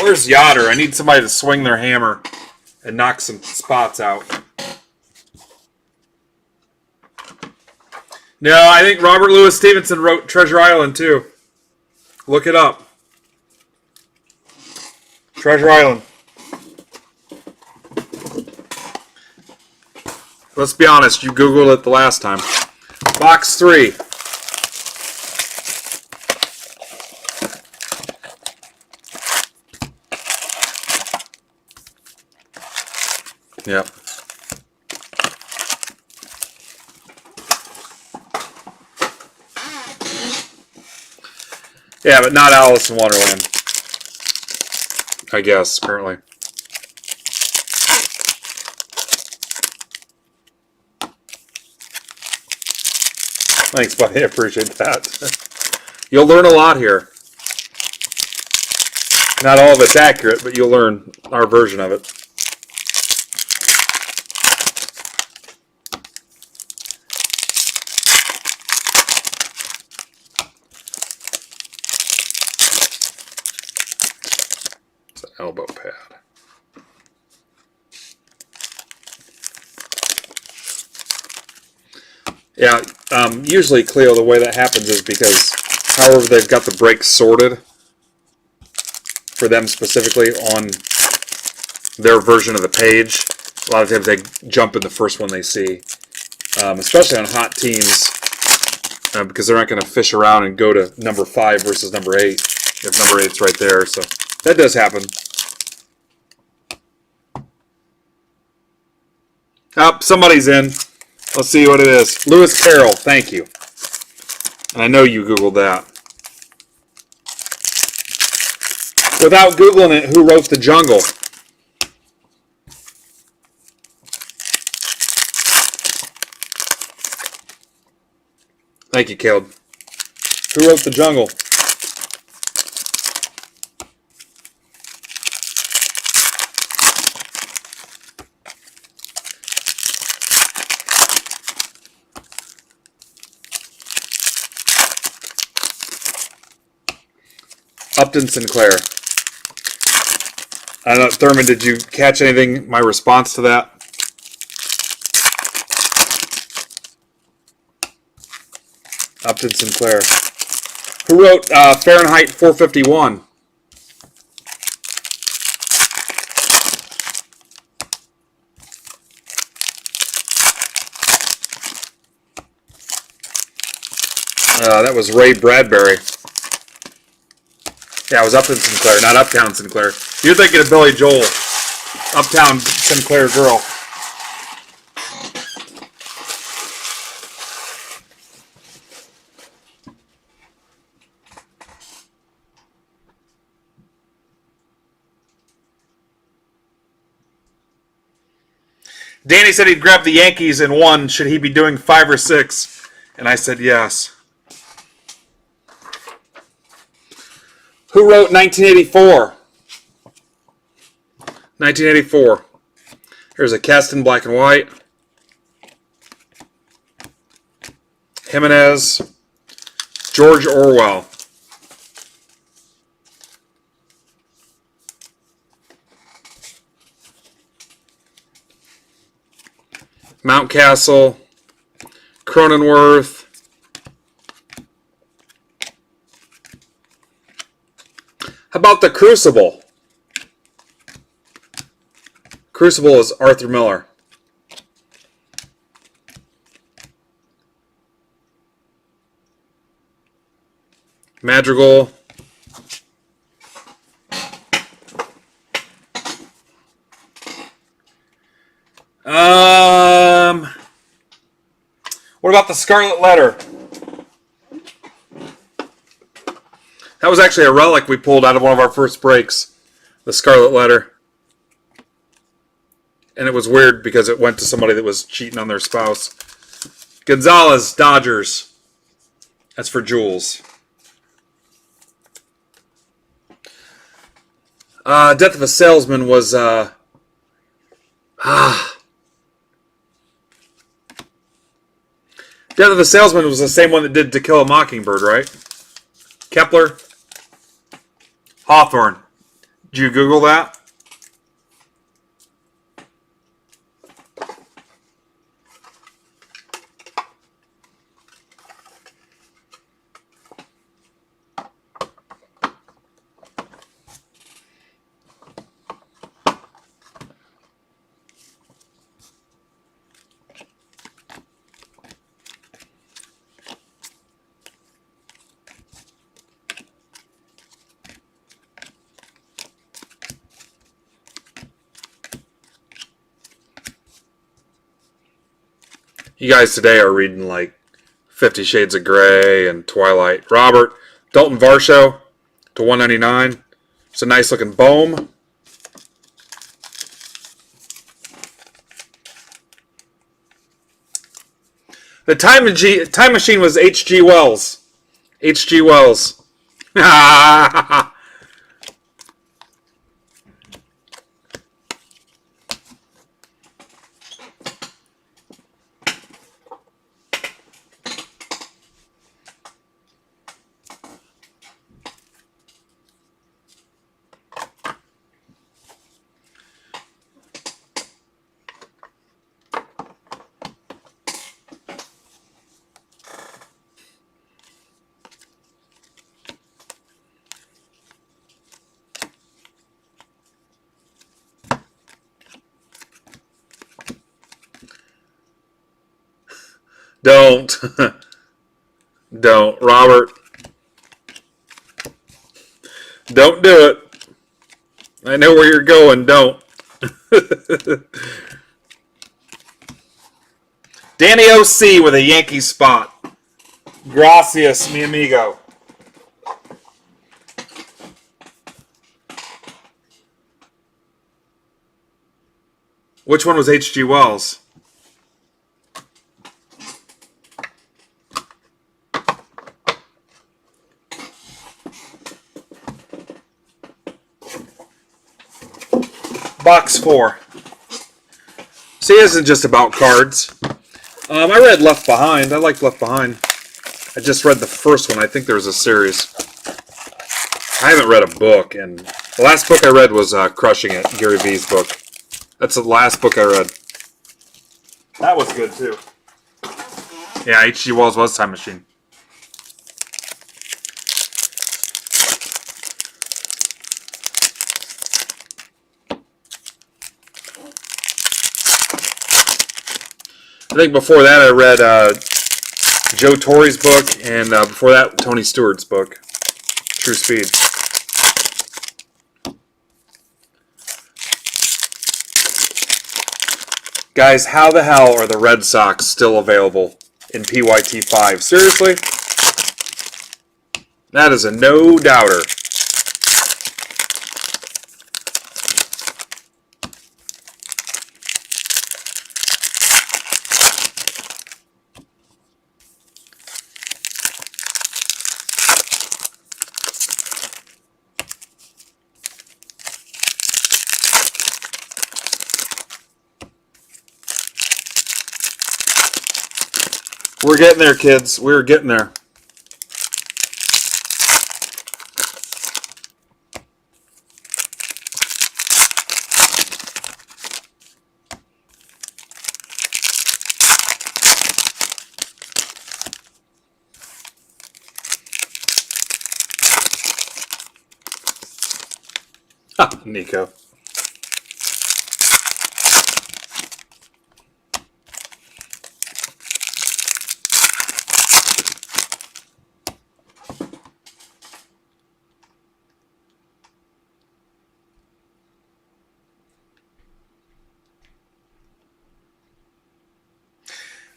Where's Yoder? I need somebody to swing their hammer and knock some spots out. No, I think Robert Louis Stevenson wrote Treasure Island too. Look it up. Treasure Island. Let's be honest, you Googled it the last time. Box 3. Yep. Yeah, but not Alice in Wonderland. I guess, apparently. Thanks, buddy. I appreciate that. You'll learn a lot here. Not all of it's accurate, but you'll learn our version of it. It's an elbow pad. Yeah, usually, Cleo, the way that happens is because however they've got the breaks sorted for them specifically on their version of the page, a lot of times they jump in the first one they see, especially on hot teams, because they're not going to fish around and go to number 5 versus number 8 if number 8's right there. So that does happen. Oh, somebody's in. Let's see what it is. Lewis Carroll, thank you. And I know you Googled that. Without Googling it, who wrote The Jungle? Thank you, Caleb. Who wrote The Jungle? Upton Sinclair. I don't know, Thurman, did you catch anything, my response to that? Upton Sinclair. Who wrote Fahrenheit 451? That was Ray Bradbury. Yeah, it was Upton Sinclair, not Uptown Sinclair. You're thinking of Billy Joel. Uptown Sinclair Girl. Danny said he'd grab the Yankees in 1. Should he be doing 5 or 6? And I said yes. Who wrote 1984? 1984. Here's a cast in black and white. Jimenez. George Orwell. Mountcastle. Cronenworth. How about The Crucible? Crucible is Arthur Miller. Madrigal. What about The Scarlet Letter? That was actually a relic we pulled out of one of our first breaks. The Scarlet Letter. And it was weird because it went to somebody that was cheating on their spouse. Gonzalez, Dodgers. That's for Jules. Death of a Salesman was... Death of a Salesman was the same one that did To Kill a Mockingbird, right? Kepler. Hawthorne. Did you Google that? You guys today are reading like 50 Shades of Grey and Twilight. Robert, Dalton Varsho to 199. It's a nice looking Bohm. The time machine was H.G. Wells. H.G. Wells. Don't. Don't. Robert. Don't do it. I know where you're going. Don't. Danny O.C. with a Yankee spot. Gracias, mi amigo. Which one was H.G. Wells? Box 4. See, it isn't just about cards. I read Left Behind. I liked Left Behind. I just read the first one. I think there was a series. I haven't read a book, and the last book I read was Crushing It, Gary Vee's book. That's the last book I read. That was good, too. Yeah, H.G. Wells was Time Machine. I think before that I read Joe Torre's book, and before that, Tony Stewart's book, True Speed. Guys, how the hell are the Red Sox still available in PYT 5? Seriously? That is a no-doubter. We're getting there, kids. We're getting there. Nico.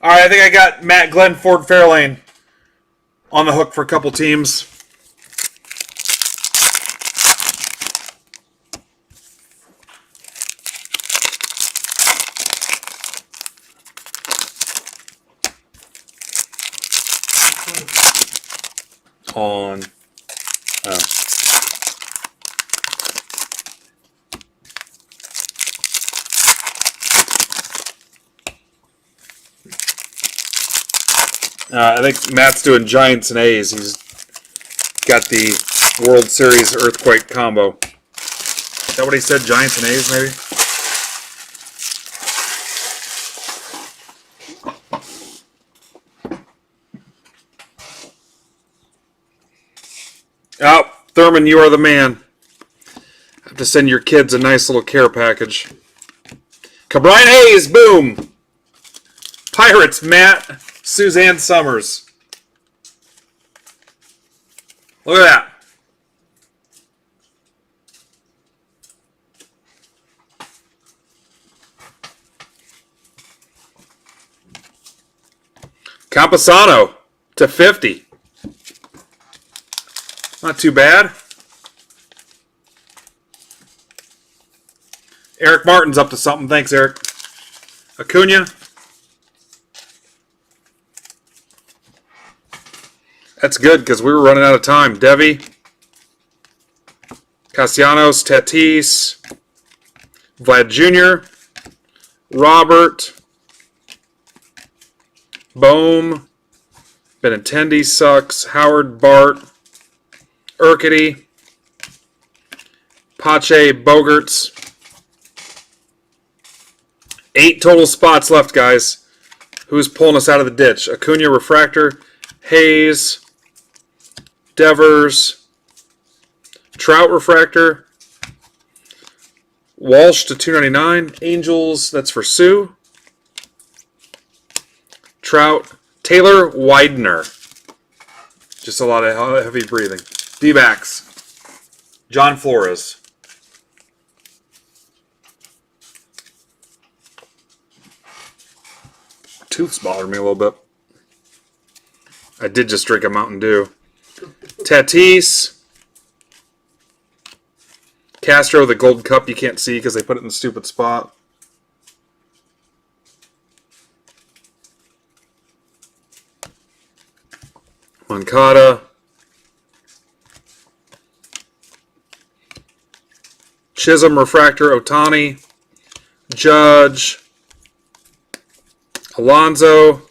All right, I think I got Matt Glenn, Ford Fairlane on the hook for a couple teams. On. Oh. I think Matt's doing Giants and A's. He's got the World Series Earthquake combo. Is that what he said? Giants and A's, maybe? Oh, Thurman, you are the man. Have to send your kids a nice little care package. Cabrian Hayes, boom. Pirates, Matt. Suzanne Summers. Look at that. Camposano to 50. Not too bad. Eric Martin's up to something. Thanks, Eric. Acuna. That's good because we were running out of time. Devi. Castellanos. Tatis. Vlad Jr. Robert. Bohm. Benintendi sucks. Howard. Bart. Urquidy. Pache. Bogarts. 8 total spots left, guys. Who's pulling us out of the ditch? Acuna, Refractor, Hayes, Devers, Trout, Refractor, Walsh to 299, Angels, that's for Sue, Trout, Taylor Widener. Just a lot of heavy breathing. D-backs, John Flores. Tooth's bothering me a little bit. I did just drink a Mountain Dew. Tatis. Castro, the gold cup you can't see because they put it in the stupid spot. Moncada. Chisholm, Refractor, Otani. Judge. Alonso,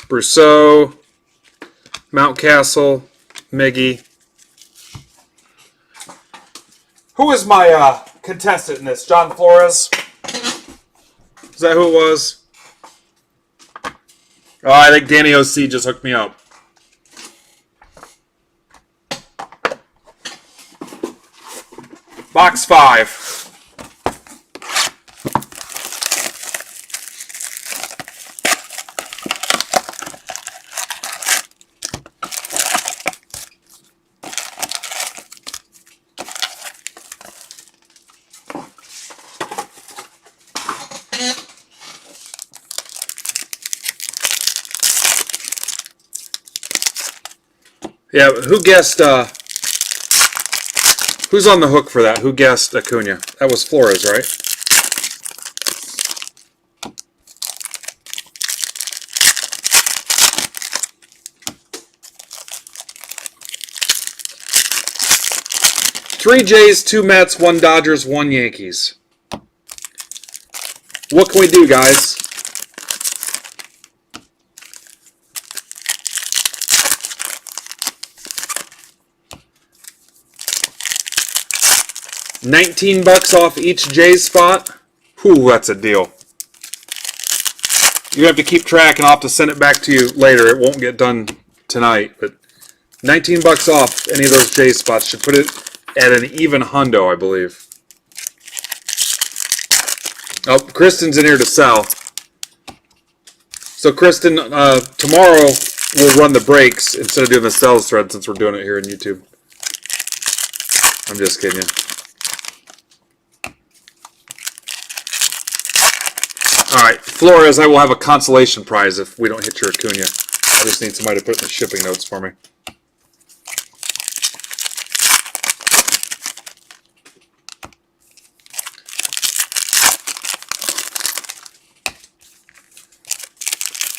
Brousseau, Mountcastle, Miggy. Who is my contestant in this? John Flores? Is that who it was? Oh, I think Danny O.C. just hooked me up. Box 5. Yeah, who guessed, who's on the hook for that? Who guessed Acuna? That was Flores, right? Three Jays, 2 Mets, 1 Dodgers, 1 Yankees. What can we do, guys? $19 off each Jays spot. Whew, that's a deal. You have to keep track, and I'll have to send it back to you later. It won't get done tonight, but $19 off any of those Jays spots should put it at an even hundo, I believe. Oh, Kristen's in here to sell. So, Kristen, tomorrow we'll run the breaks instead of doing the sales thread since we're doing it here on YouTube. I'm just kidding you. All right, Flores, I will have a consolation prize if we don't hit your Acuna. I just need somebody to put it in the shipping notes for me.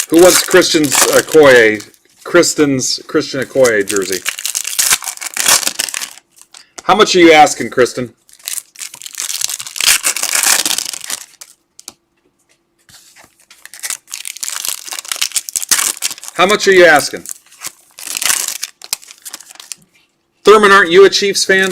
Who wants Christian Okoye jersey? How much are you asking, Kristen? How much are you asking? Thurman, aren't you a Chiefs fan?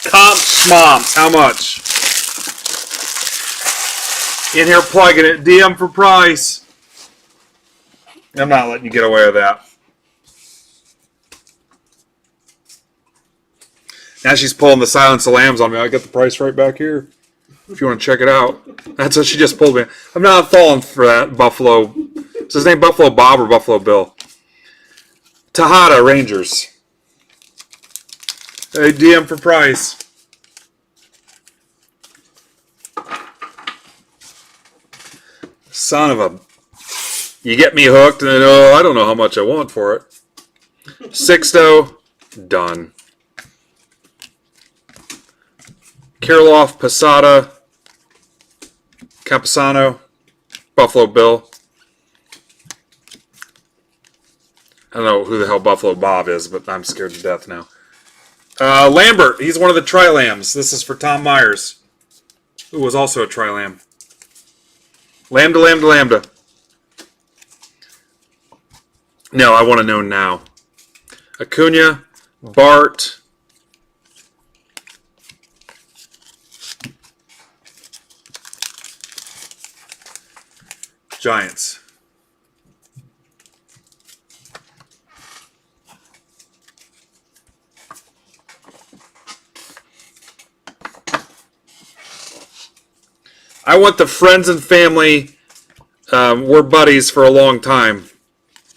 Comp Schmomps, how much? In here plugging it. DM for price. I'm not letting you get away with that. Now she's pulling the Silence of the Lambs on me. I got the price right back here. if you want to check it out. That's what she just pulled me. I'm not falling for that Buffalo. Is his name Buffalo Bob or Buffalo Bill? Tejada Rangers. Hey, DM for price. Son of a... You get me hooked, and then, I don't know how much I want for it. Sixto, done. Kirilloff, Posada, Campusano, Buffalo Bill. I don't know who the hell Buffalo Bob is, but I'm scared to death now. Lambert, he's one of the Tri-Lambs. This is for Tom Myers, who was also a Tri-Lamb. Lambda, Lambda, Lambda. No, I want to know now. Acuna, Bart. Giants. I want the friends and family, we're buddies for a long time.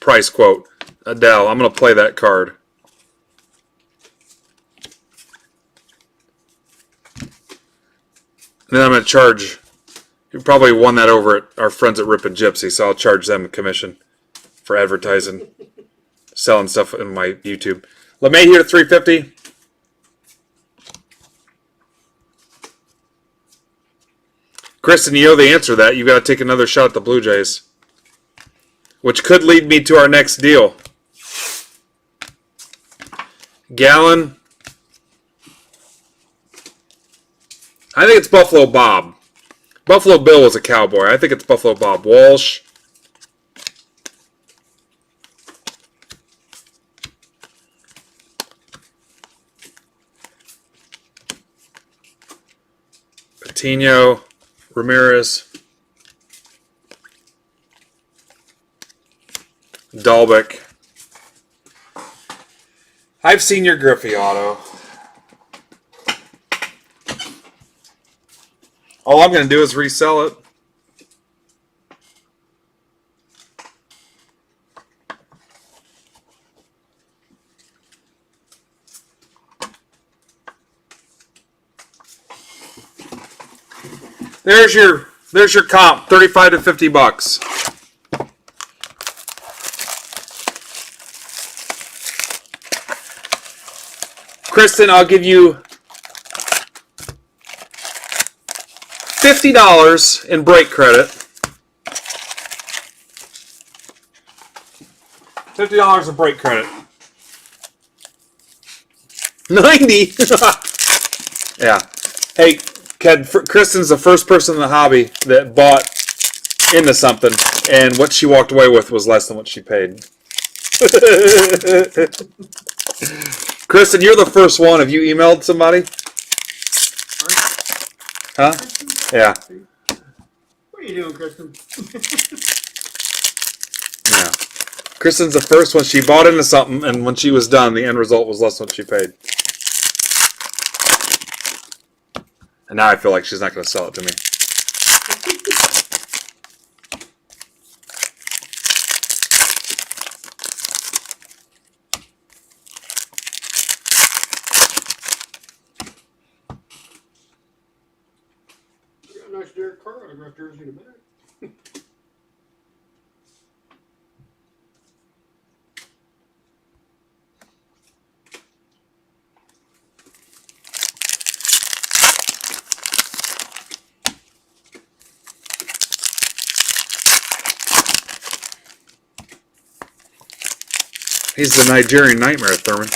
Price quote. Adele, I'm going to play that card. And then I'm going to charge. You probably won that over at our friends at Rip and Gypsy, so I'll charge them a commission for advertising, selling stuff in my YouTube. LeMay here to 350. Kristen, you know the answer to that. You've got to take another shot at the Blue Jays, which could lead me to our next deal. Gallon. I think it's Buffalo Bob. Buffalo Bill was a cowboy. I think it's Buffalo Bob. Walsh. Patino. Ramirez. Dalbeck. I've seen your Griffey auto. All I'm going to do is resell it. There's your comp, 35 to 50 bucks. Kristen, I'll give you $50 in break credit. $50 in break credit. 90. Yeah. Hey, Kristen's the first person in the hobby that bought into something, and what she walked away with was less than what she paid. Kristen, you're the first one. Have you emailed somebody? Huh? Yeah. What are you doing, Kristen? Yeah. Kristen's the first one. She bought into something, and when she was done, the end result was less than what she paid. And now I feel like she's not going to sell it to me. You got a nice Derek Carr autograph jersey in a minute. He's the Nigerian Nightmare, Thurman.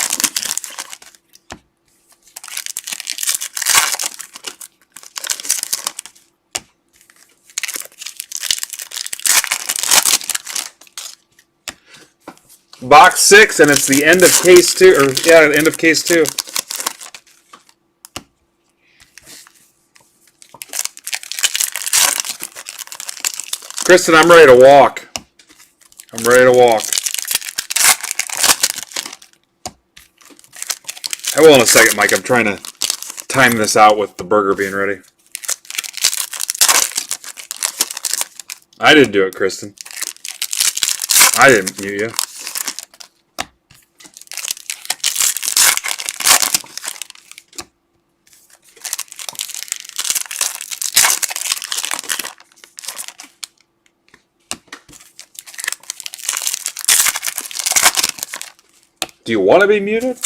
Box 6, and it's the end of case 2. Or yeah, end of case 2. Kristen, I'm ready to walk. I'm ready to walk. I will in a second, Mike. I'm trying to time this out with the burger being ready. I didn't do it, Kristen. I didn't mute you. Do you want to be muted?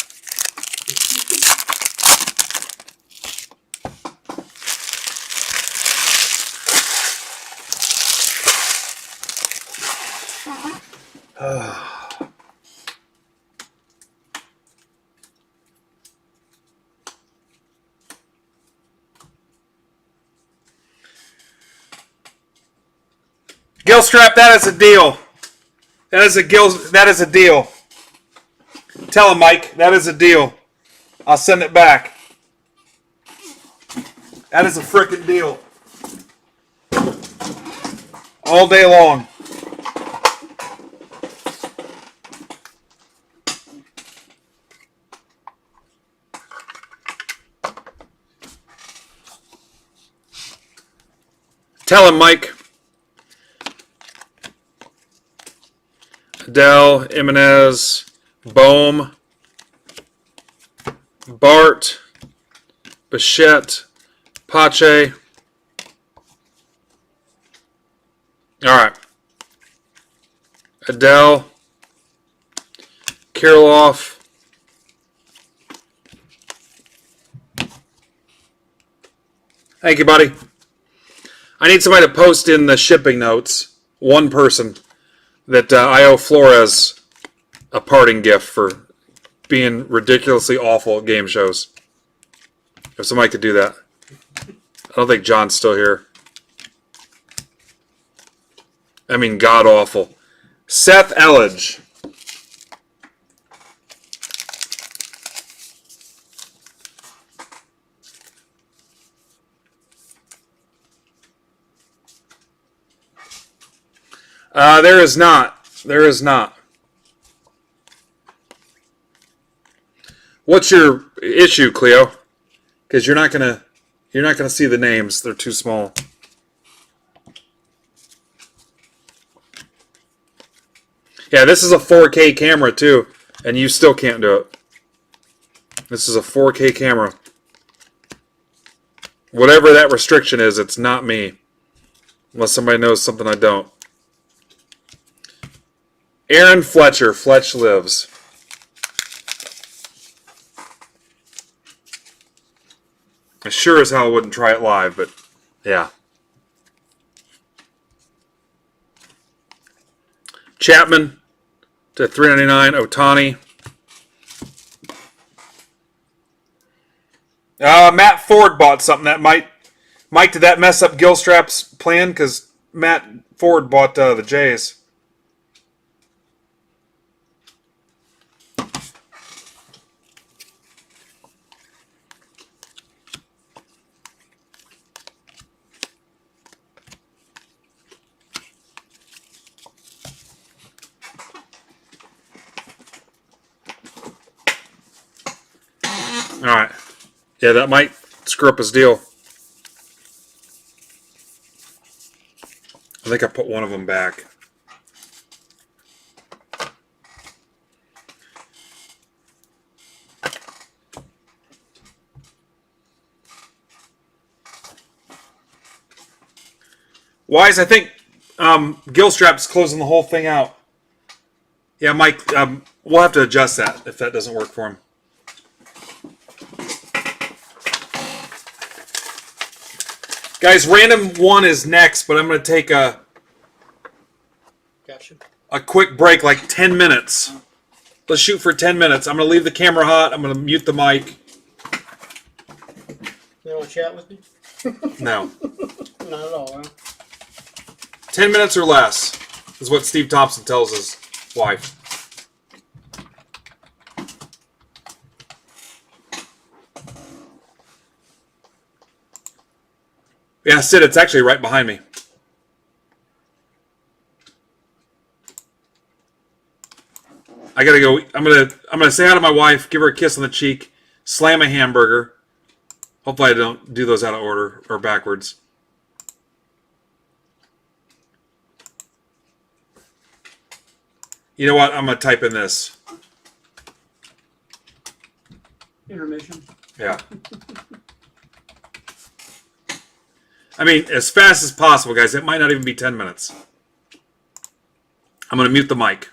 Gilstrap, that is a deal. That is a deal. Tell him, Mike, that is a deal. I'll send it back. That is a frickin' deal. All day long. Tell him, Mike. Adele, Jimenez, Bohm, Bart, Bichette, Pache. All right. Adele, Kirilloff, thank you, buddy. I need somebody to post in the shipping notes, one person, that I owe Flores a parting gift for being ridiculously awful at game shows. If somebody could do that. I don't think John's still here. I mean, god awful. Seth Elledge. There is not. There is not. What's your issue, Cleo? Because you're not gonna see the names. They're too small. Yeah, this is a 4K camera too, and you still can't do it. This is a 4K camera. Whatever that restriction is, it's not me. Unless somebody knows something I don't. Aaron Fletcher. Fletch lives. I sure as hell wouldn't try it live, but yeah. Chapman to $3.99. Otani. Matt Ford bought something that might. Mike, did that mess up Gilstrap's plan? Because Matt Ford bought the Jays. All right. Yeah, that might screw up his deal. I think I put one of them back. Wise, I think Gilstrap's closing the whole thing out. Yeah, Mike, we'll have to adjust that if that doesn't work for him. Guys, random one is next, but I'm going to take a quick break, like 10 minutes. Let's shoot for 10 minutes. I'm going to leave the camera hot. I'm going to mute the mic. You want to chat with me? No. Not at all, huh? 10 minutes or less is what Steve Thompson tells his wife. Yeah, Sid, it's actually right behind me. I gotta go. I'm gonna say hi to my wife, give her a kiss on the cheek, slam a hamburger. Hopefully I don't do those out of order or backwards. You know what? I'm going to type in this. Intermission. Yeah. I mean, as fast as possible, guys. It might not even be 10 minutes. I'm going to mute the mic.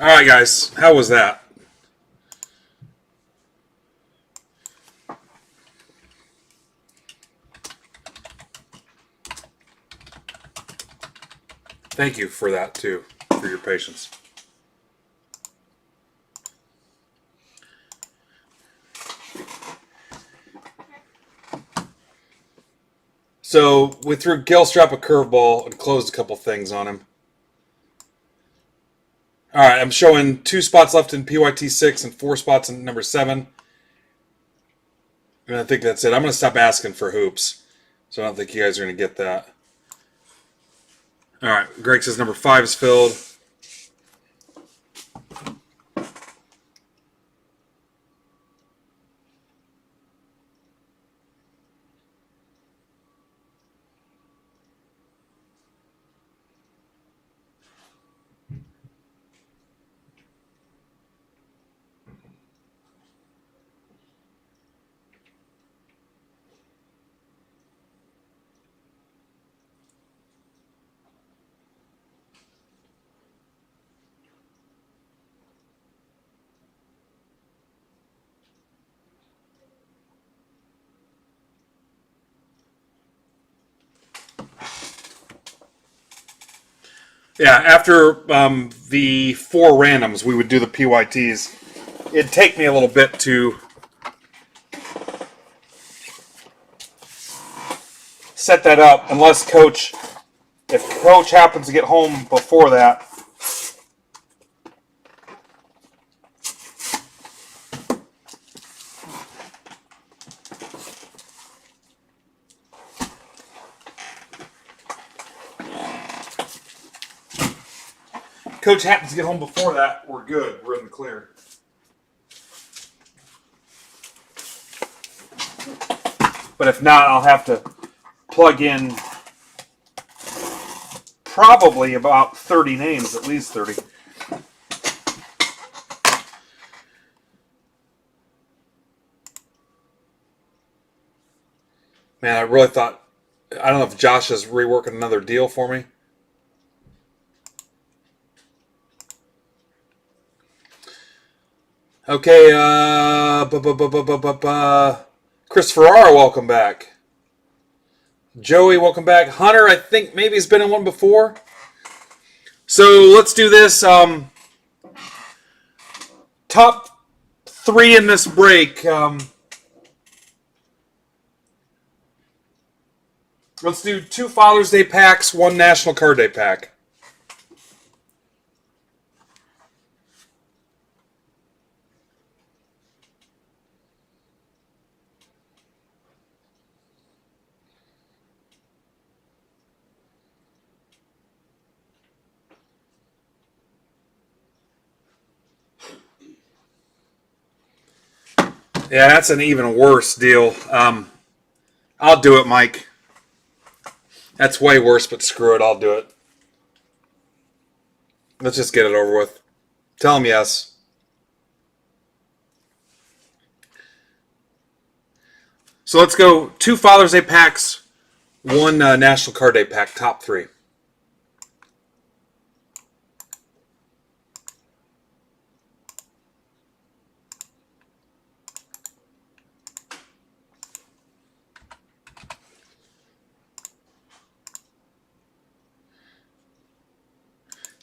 All right, guys. How was that? Thank you for that, too, for your patience. So we threw Gilstrap a curveball and closed a couple things on him. All right, I'm showing 2 spots left in PYT 6 and 4 spots in number 7. And I think that's it. I'm going to stop asking for hoops. So I don't think you guys are going to get that. All right, Greg says number 5 is filled. Yeah, after the 4 randoms, we would do the PYTs. It'd take me a little bit to set that up, unless if Coach happens to get home before that. Coach happens to get home before that, we're good. We're in the clear. But if not, I'll have to plug in probably about 30 names, at least 30. Man, I really thought, I don't know if Josh is reworking another deal for me. Okay, Chris Ferrara, welcome back. Joey, welcome back. Hunter, I think maybe he's been in one before. So let's do this. Top 3 in this break. Let's do 2 Father's Day packs, 1 National Card Day pack. Yeah, that's an even worse deal. I'll do it, Mike. That's way worse, but screw it, I'll do it. Let's just get it over with. Tell him yes. So let's go 2 Father's Day packs, 1 National Card Day pack, top 3.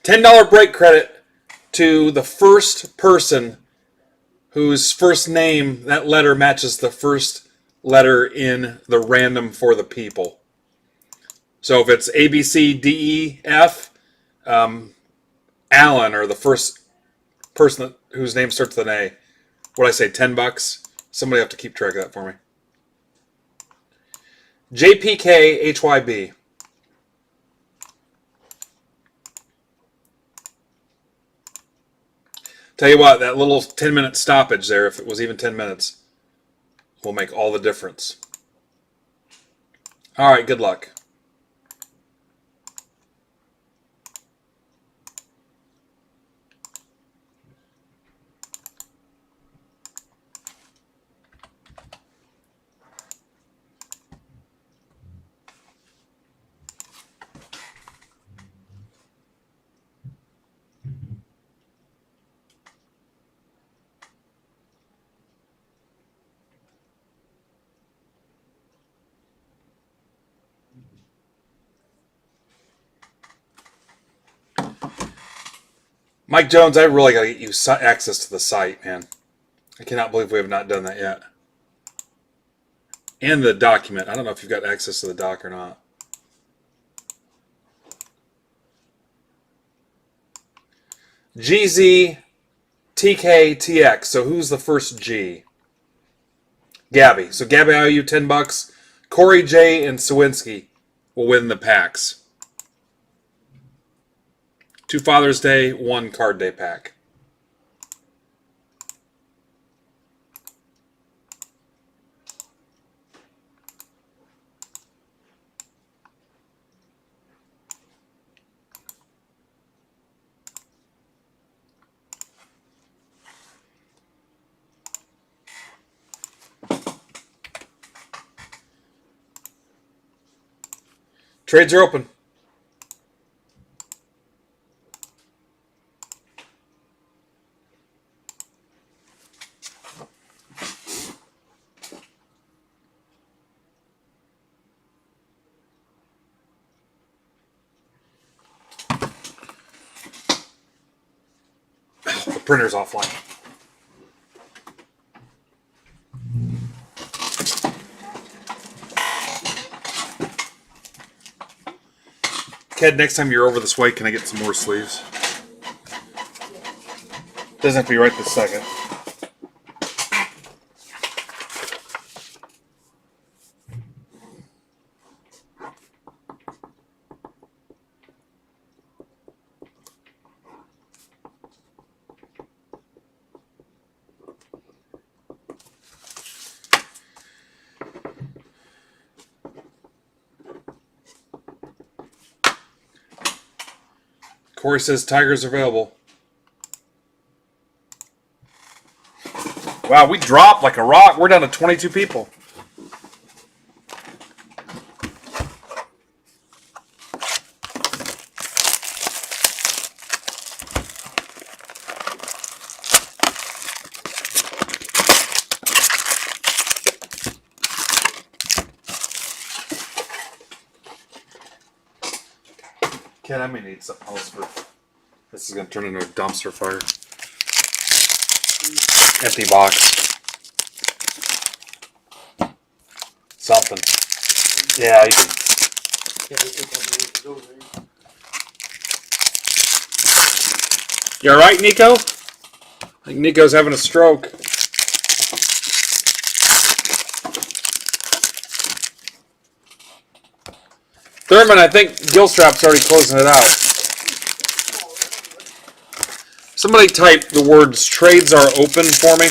$10 break credit to the first person whose first name, that letter matches the first letter in the random for the people. So if it's A, B, C, D, E, F, Alan, or the first person whose name starts with an A. What I say, $10? Somebody have to keep track of that for me. JPKHYB. Tell you what, that little 10-minute stoppage there, if it was even 10 minutes, will make all the difference. All right, good luck. Mike Jones, I really got to get you access to the site, man. I cannot believe we have not done that yet. And the document. I don't know if you've got access to the doc or not. GZ, TK, TX. So who's the first G? Gabby. So Gabby, I owe you $10. Corey, J, and Sawinski will win the packs. 2 Father's Day, 1 Card Day pack. Trades are open. The printer's offline. Ked, next time you're over this way, can I get some more sleeves? Doesn't have to be right this second. Corey says Tigers available. Wow, we dropped like a rock. We're down to 22 people. Ken, I may need something else for this. Is going to turn into a dumpster fire. Empty box. Something. Yeah, you can. You alright, Nico? I think Nico's having a stroke. Thurman, I think Gilstrap's already closing it out. Somebody type the words "trades are open" for me.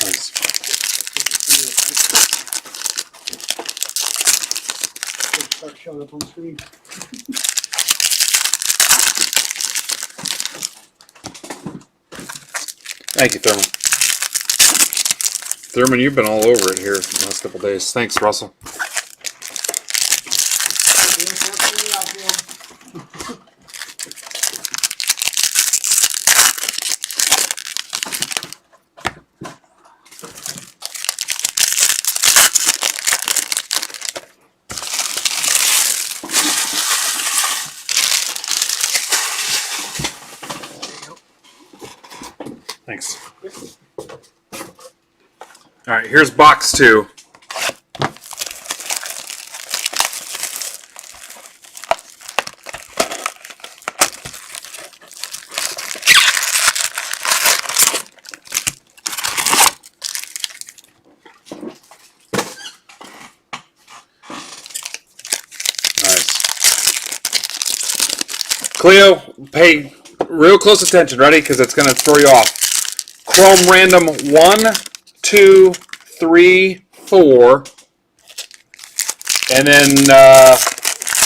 Thanks. Start showing up on the screen. Thank you, Thurman. Thurman, you've been all over it here the last couple days. Thanks, Russell. Thanks. All right, here's box 2. Nice. Cleo, pay real close attention. Ready? Because it's going to throw you off. Chrome random 1, 2, 3, 4, and then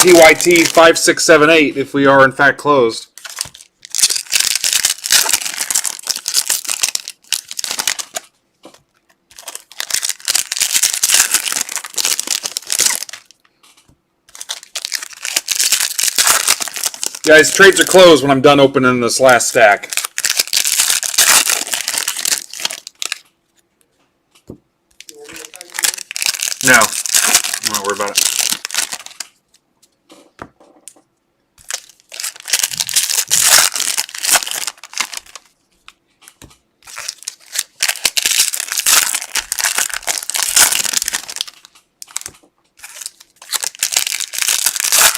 PYT 5, 6, 7, 8 if we are in fact closed. Guys, trades are closed when I'm done opening this last stack. No, I'm not worried about it.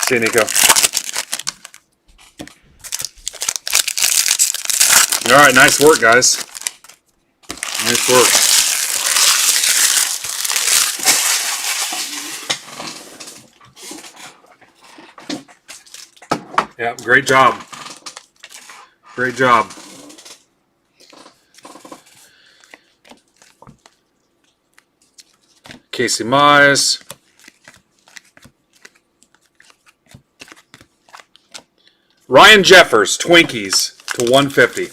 See you, Nico. All right, nice work, guys. Nice work. Yeah, great job. Great job. Casey Mize. Ryan Jeffers, Twinkies to 150.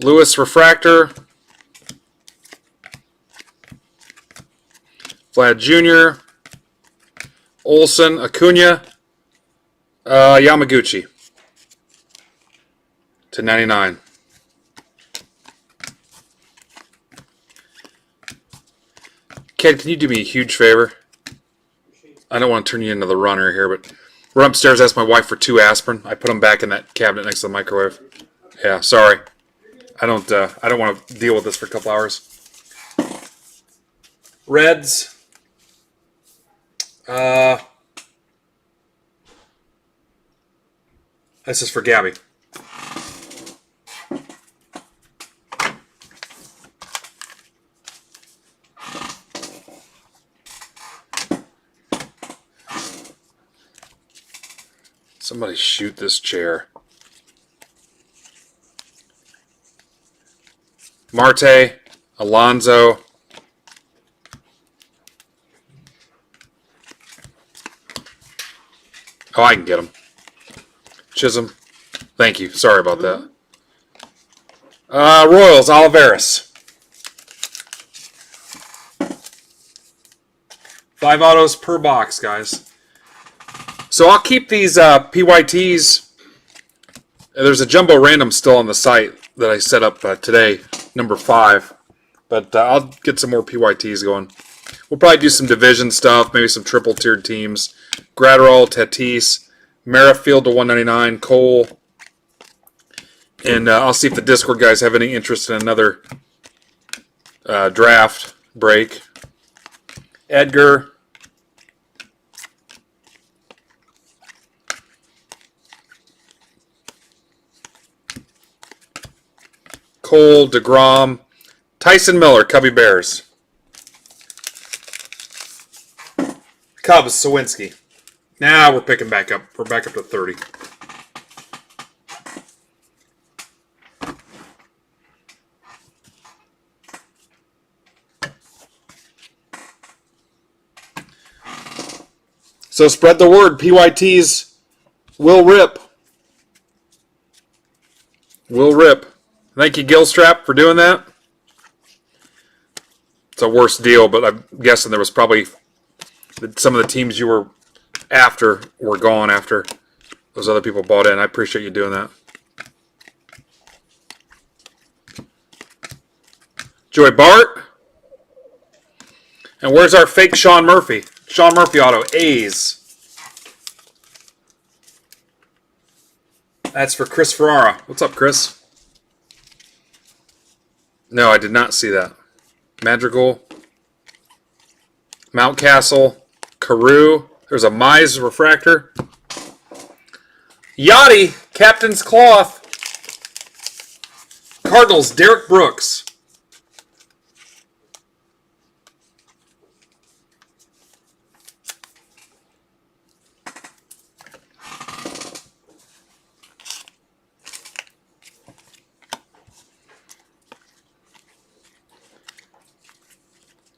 Lewis Refractor. Vlad Jr. Olson, Acuna. Yamaguchi to 99. Ken, can you do me a huge favor? I don't want to turn you into the runner here, but run upstairs, ask my wife for 2 aspirin. I put them back in that cabinet next to the microwave. Yeah, sorry. I don't want to deal with this for a couple hours. Reds. This is for Gabby. Somebody shoot this chair. Marte, Alonso. Oh, I can get him. Chisholm. Thank you. Sorry about that. Royals, Oliveris. 5 autos per box, guys. So I'll keep these PYTs. There's a jumbo random still on the site that I set up today, number 5. But I'll get some more PYTs going. We'll probably do some division stuff, maybe some triple tiered teams. Gratterall, Tatis, Merrifield to 199, Cole. And I'll see if the Discord guys have any interest in another draft break. Edgar. Cole, DeGrom, Tyson Miller, Cubby Bears. Cubs, Sawinski. Now we're picking back up. We're back up to 30. So spread the word. PYTs will rip. Will rip. Thank you, Gilstrap, for doing that. It's a worse deal, but I'm guessing there was probably some of the teams you were after were gone after those other people bought in. I appreciate you doing that. Joey Bart. And where's our fake Sean Murphy? Sean Murphy auto, A's. That's for Chris Ferrara. What's up, Chris? No, I did not see that. Madrigal. Mountcastle. Carew. There's a Mize refractor. Yachty, Captain's Cloth. Cardinals, Derek Brooks.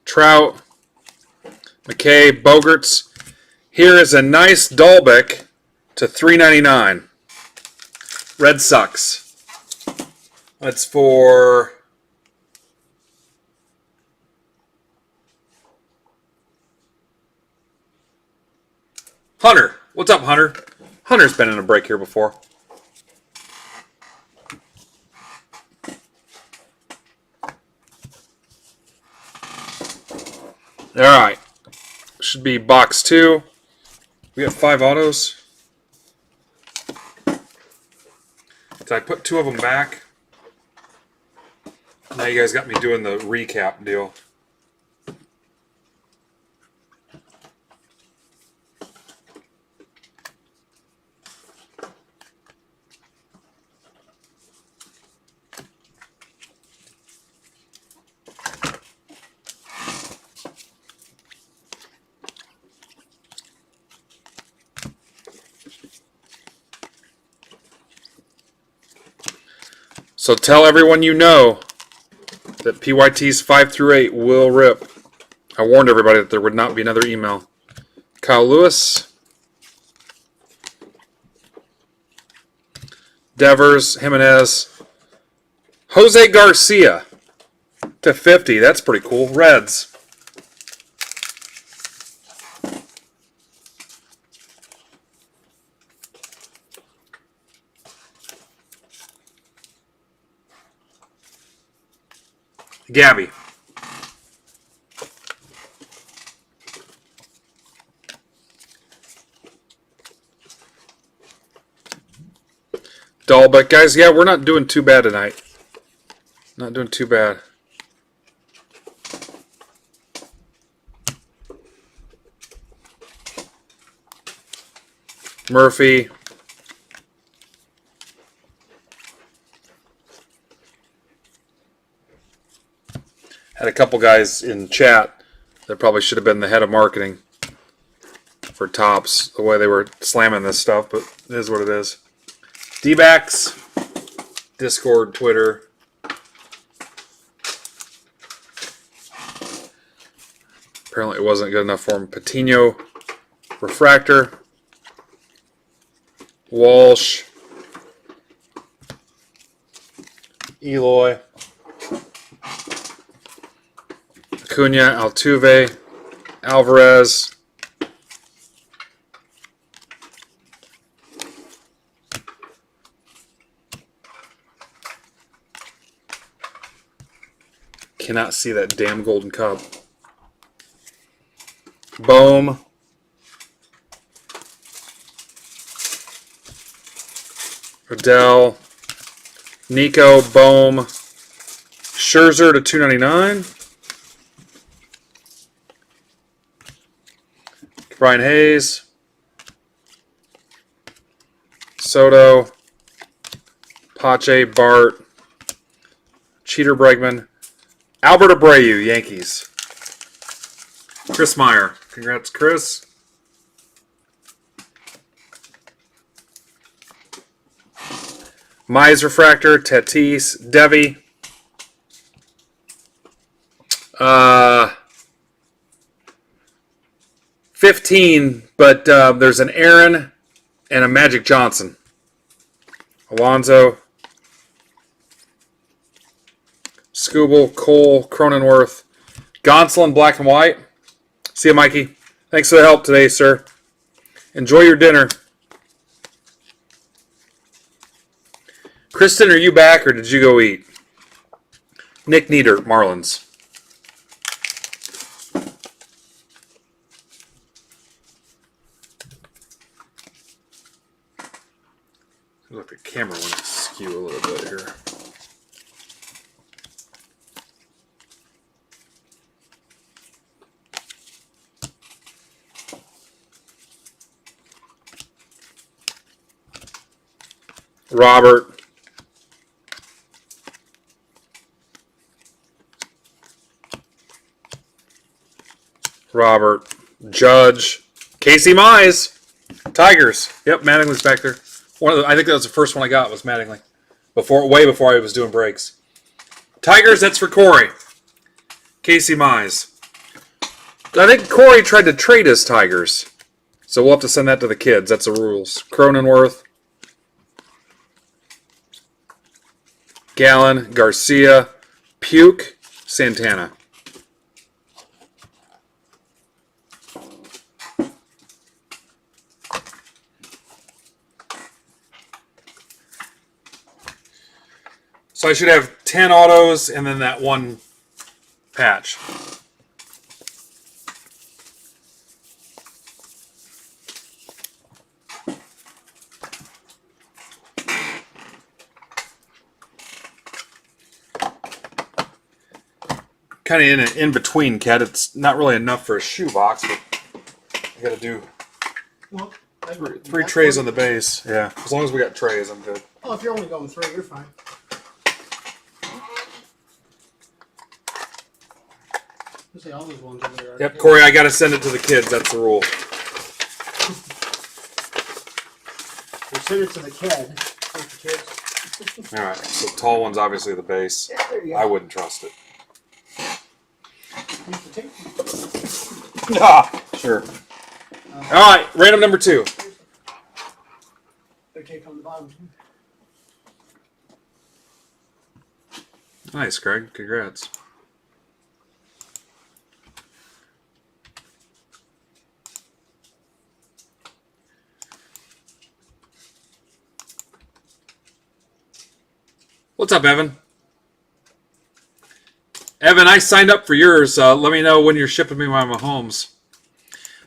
Trout, McKay, Bogarts. Here is a nice Dalbec to $3.99. Red Sox. That's for Hunter. What's up, Hunter? Hunter's been in a break here before. All right. Should be box 2. We got 5 autos. Did I put 2 of them back? Now you guys got me doing the recap deal. So tell everyone you know that PYTs 5 through 8 will rip. I warned everybody that there would not be another email. Kyle Lewis, Devers, Jimenez, Jose Garcia to 50. That's pretty cool. Reds. Gabby. Dull, but guys, yeah, we're not doing too bad tonight. Not doing too bad. Murphy. Had a couple guys in chat that probably should have been the head of marketing for Topps, the way they were slamming this stuff, but it is what it is. D-backs, Discord, Twitter. Apparently it wasn't good enough for him. Patino, Refractor, Walsh, Eloy, Acuna, Altuve, Alvarez, cannot see that damn golden cup. Bohm, Adele, Nico, Bohm, Scherzer to 299. Brian Hayes, Soto, Pache, Bart, Cheater Bregman, Albert Abreu, Yankees. Chris Meyer. Congrats, Chris. Mize Refractor, Tatis, Devi. 15, but there's an Aaron and a Magic Johnson. Alonzo, Scooble, Cole, Cronenworth, Gonsolin, black and white. See you, Mikey. Thanks for the help today, sir. Enjoy your dinner. Kristen, are you back or did you go eat? Nick Nieder, Marlins. Seems like the camera went askew a little bit here. Robert. Robert. Judge. Casey Mize. Tigers. Yep, Mattingly's back there. I think that was the first one I got was Mattingly. Way before I was doing breaks. Tigers, that's for Corey. Casey Mize. I think Corey tried to trade his Tigers. So we'll have to send that to the kids. That's the rules. Cronenworth. Gallen, Garcia, Puke, Santana. So I should have 10 autos and then that one patch. kind of in an in-between, Kat. It's not really enough for a shoebox, but I got to do Well, three trays on the base. Yeah, as long as we got trays, I'm good. Oh, if you're only going 3, you're fine. Let's see, all those ones over there. Yep, Corey, I got to send it to the kids. That's the rule. We send it to the kid. Not the kids. All right, so tall one's obviously the base. Yeah, there you go. I wouldn't trust it. Use the tape. Sure. All right, random number 2. Their tape on the bottom too. Nice, Craig. Congrats. What's up, Evan? Evan, I signed up for yours. Let me know when you're shipping me my Mahomes.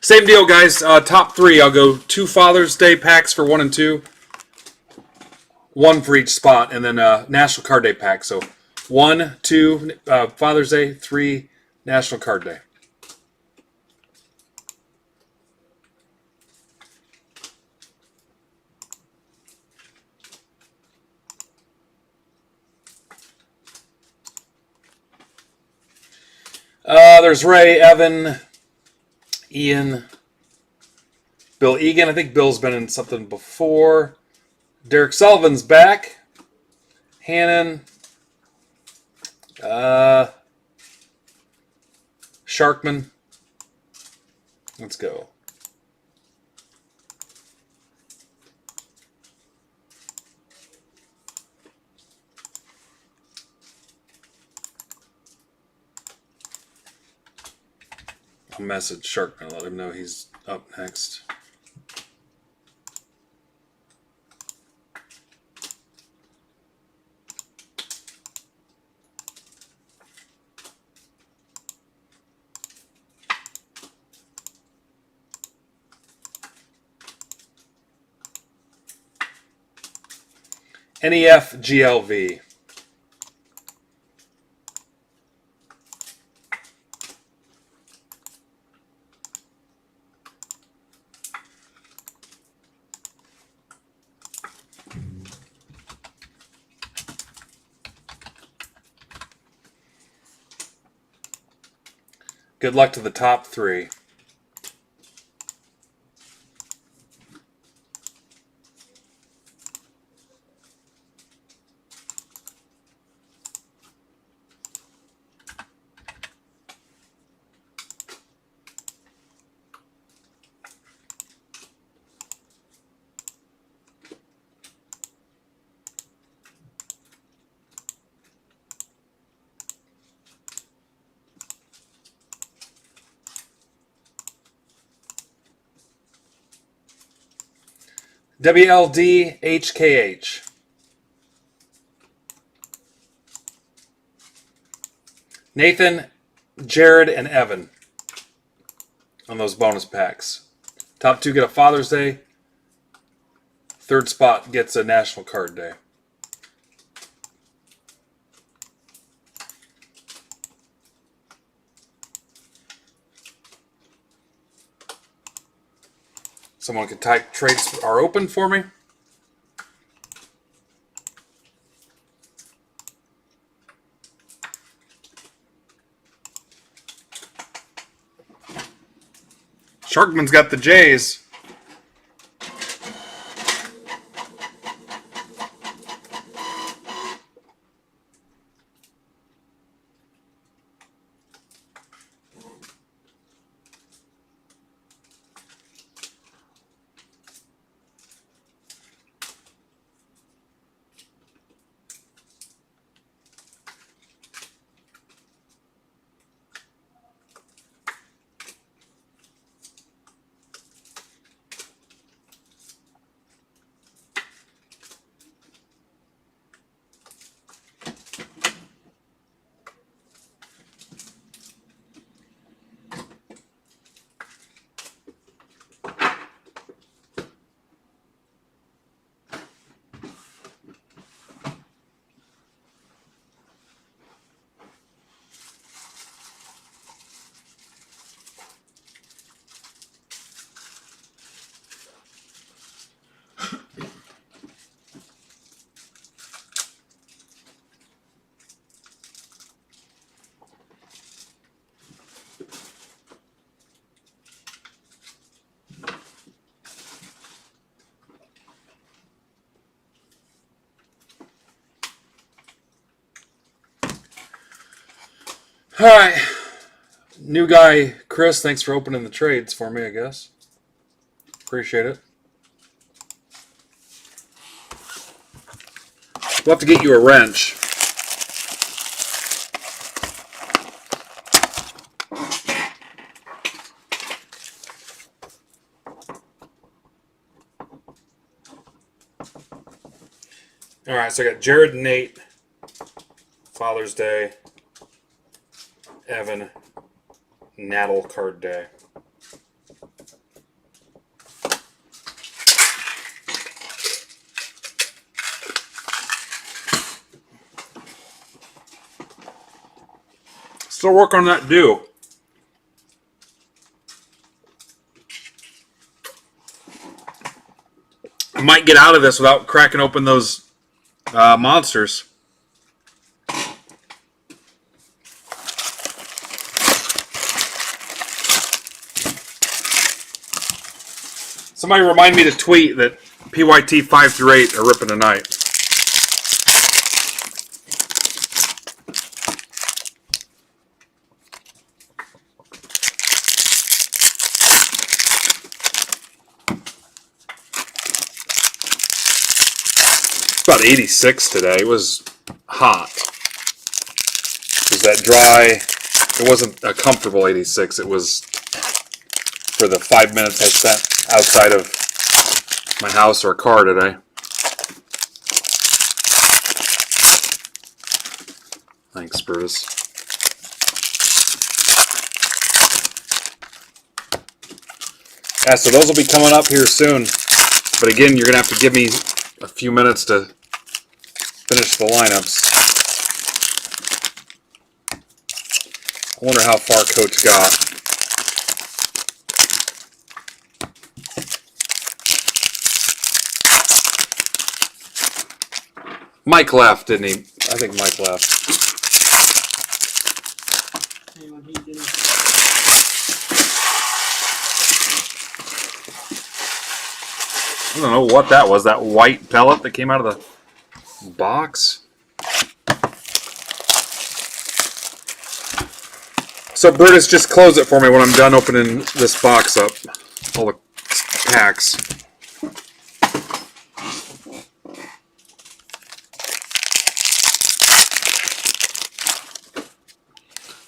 Same deal, guys. Top 3. I'll go 2 Father's Day packs for 1 and 2. 1 for each spot, and then National Card Day pack. So 1, 2 Father's Day, 3 National Card Day. There's Ray, Evan, Ian, Bill Egan. I think Bill's been in something before. Derek Sullivan's back. Hannon. Sharkman. Let's go. I'll message Sharkman, let him know he's up next. NEF GLV. Good luck to the top 3. WLD HKH. Nathan, Jared, and Evan on those bonus packs. Top 2 get a Father's Day. 3rd spot gets a National Card Day. Someone could type trades are open for me. Sharkman's got the J's. All right. New guy, Chris, thanks for opening the trades for me, I guess. Appreciate it. We'll have to get you a wrench. All right, so I got Jared and Nate, Father's Day, Evan, Nattle Card Day. Still working on that due. I might get out of this without cracking open those monsters. Somebody remind me to tweet that PYT 5 through 8 are ripping tonight. About 86 today. It was hot. It was that dry. It wasn't a comfortable 86. It was for the 5 minutes I spent outside of my house or car today. Thanks, Brutus. Yeah, so those will be coming up here soon. But again, you're going to have to give me a few minutes to finish the lineups. I wonder how far Coach got. Mike left, didn't he? I think Mike left. I don't know what that was. That white pellet that came out of the box. So Brutus, just close it for me when I'm done opening this box up. All the packs.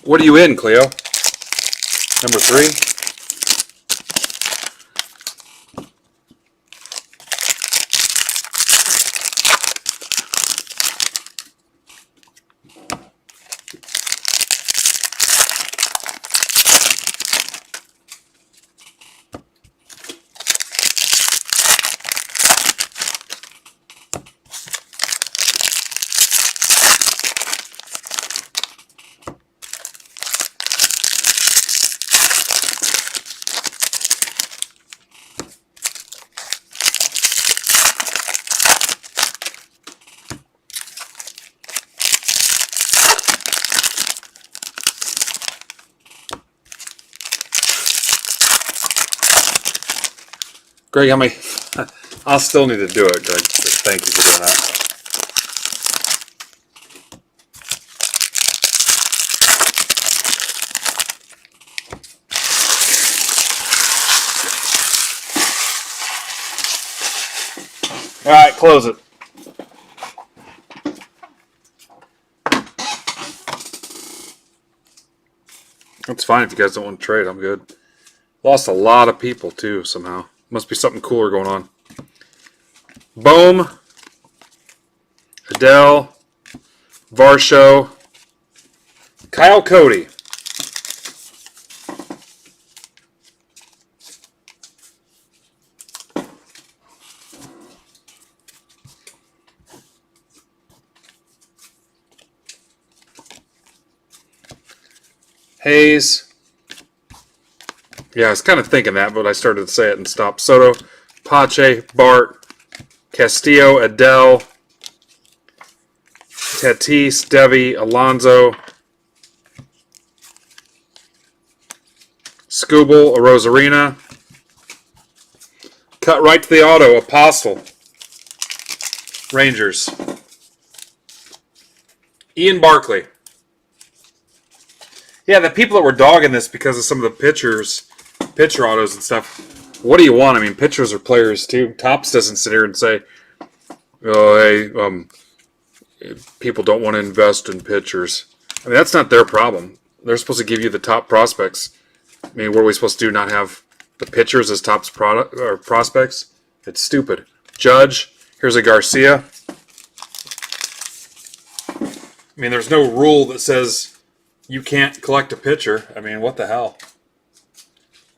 What are you in, Cleo? Number 3? Greg, how many? I'll still need to do it, Greg. Thank you for doing that. All right, close it. That's fine if you guys don't want to trade. I'm good. Lost a lot of people, too, somehow. Must be something cooler going on. Bohm, Adele, Varsho, Kyle Cody. Hayes. Yeah, I was kind of thinking that, but I started to say it and stopped. Soto, Pache, Bart, Castillo, Adele, Tatis, Devi, Alonso, Scooble, Rosarina. Cut right to the auto, Apostle. Rangers. Ian Barkley. Yeah, the people that were dogging this because of some of the pitcher autos and stuff. What do you want? I mean, pitchers are players too. Topps doesn't sit here and say, "Oh, hey, people don't want to invest in pitchers." I mean, that's not their problem. They're supposed to give you the top prospects. I mean, what are we supposed to do? Not have the pitchers as top product or prospects? It's stupid. Judge, here's a Garcia. I mean, there's no rule that says you can't collect a pitcher. I mean, what the hell?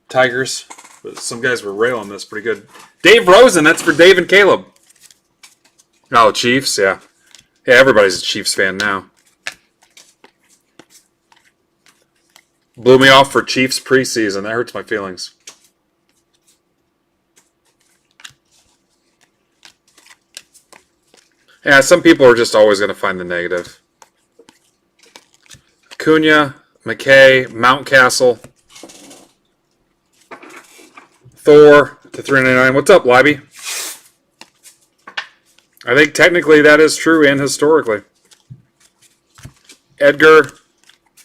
Tigers. But some guys were railing this pretty good. Dave Rosen, that's for Dave and Caleb. Oh, Chiefs, yeah. Yeah, everybody's a Chiefs fan now. Blew me off for Chiefs preseason. That hurts my feelings. Yeah, some people are just always going to find the negative. Cunha, McKay, Mountcastle, Thor to 399. What's up, Libby? I think technically that is true and historically. Edgar,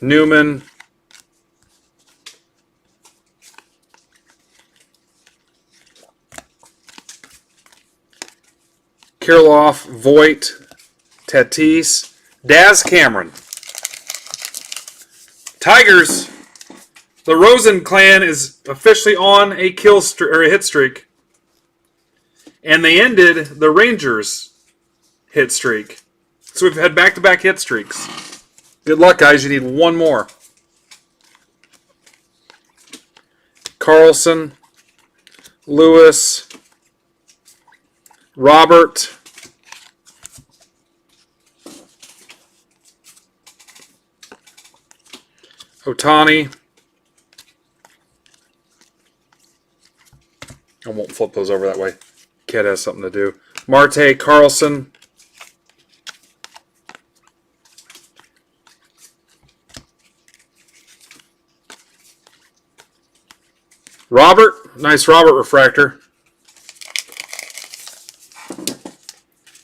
Newman, Kirilloff, Voigt, Tatis, Daz Cameron. Tigers, the Rosen clan is officially on a a hit streak. And they ended the Rangers hit streak. So we've had back-to-back hit streaks. Good luck, guys. You need one more. Carlson, Lewis, Robert, Otani. I won't flip those over that way. Kid has something to do. Marte, Carlson. Robert. Nice Robert refractor.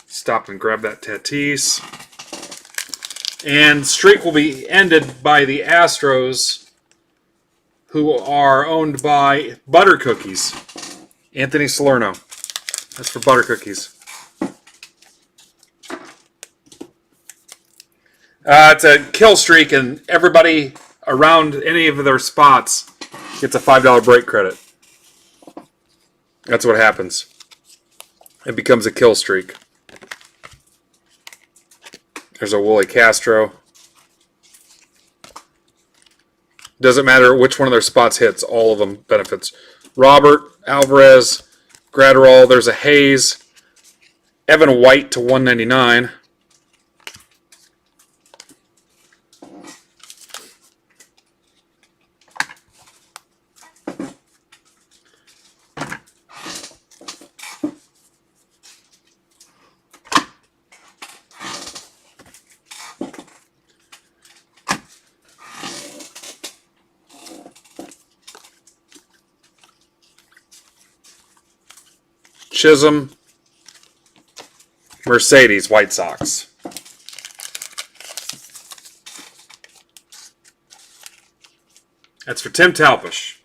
Stop and grab that Tatis. And streak will be ended by the Astros, who are owned by Butter Cookies. Anthony Salerno. That's for Butter Cookies. It's a kill streak, and everybody around any of their spots gets a $5 break credit. That's what happens. It becomes a kill streak. There's a Willie Castro. Doesn't matter which one of their spots hits, all of them benefits. Robert, Alvarez, Gratterall. There's a Hayes. Evan White to 199. Chisholm, Mercedes, White Sox. That's for Tim Talpish.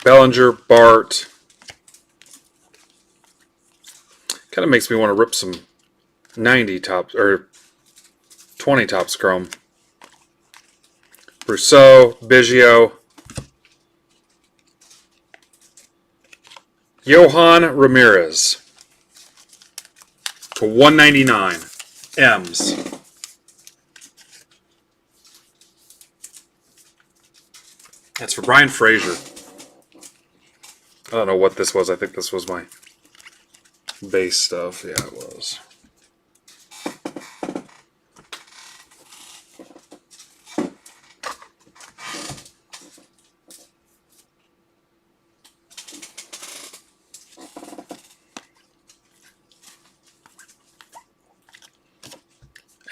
Bellinger, Bart. Kind of makes me want to rip some 90 tops or 20 tops chrome. Rousseau, Biggio, Johan Ramirez to 199. M's. That's for Brian Frazier. I don't know what this was. I think this was my base stuff. Yeah, it was.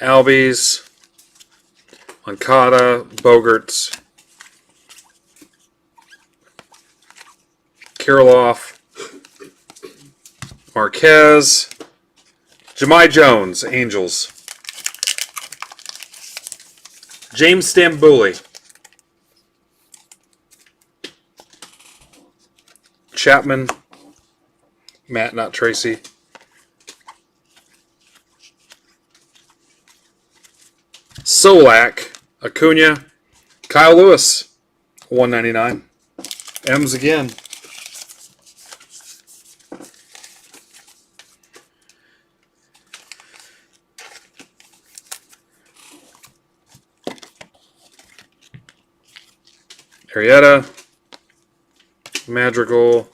Albies. Moncada, Bogarts, Kirilloff, Marquez, Jahmai Jones, Angels, James Stambouli, Chapman, Matt, not Tracy, Solak, Acuna, Kyle Lewis, 199. M's again. Arrieta, Madrigal,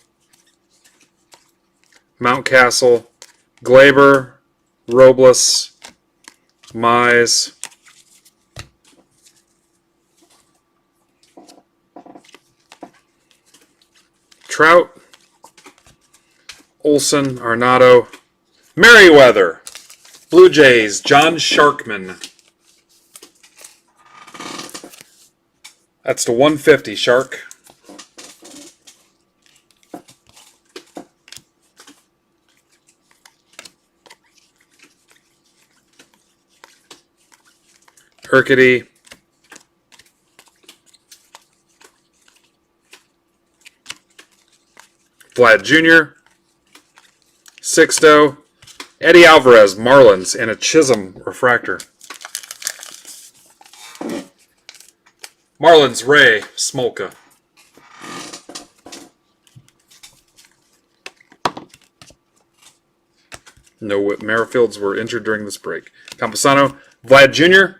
Mountcastle, Glaber, Robles, Mize, Trout, Olson, Arnado, Merriweather, Blue Jays, John Sharkman. That's to 150, Shark. Urquidy, Vlad Jr., Sixto, Eddie Alvarez, Marlins, and a Chisholm refractor. Marlins, Ray, Smolka. No Merrifields were injured during this break. Camposano, Vlad Jr.,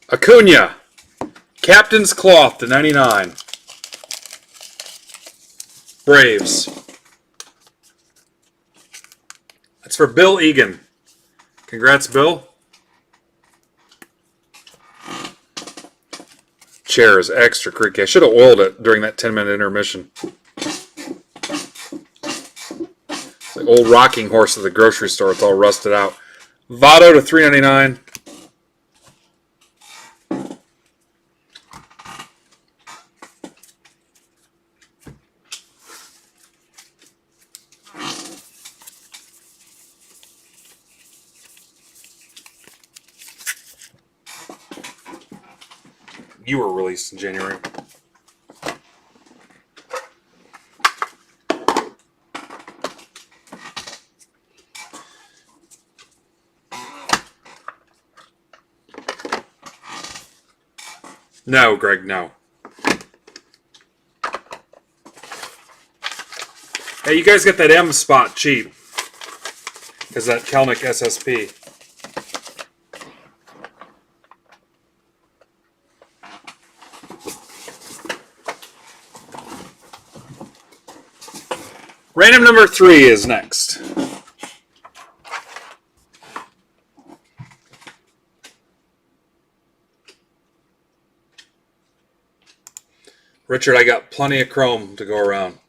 Acuna, Captain's Cloth to 99. Braves. That's for Bill Egan. Congrats, Bill. Chair is extra creaky. I should have oiled it during that 10-minute intermission. It's like old rocking horse at the grocery store. It's all rusted out. Votto to 399. You were released in January. No, Greg, no. Hey, you guys get that M spot cheap. Because that Kelnick SSP. Random number 3 is next. Richard, I got plenty of chrome to go around.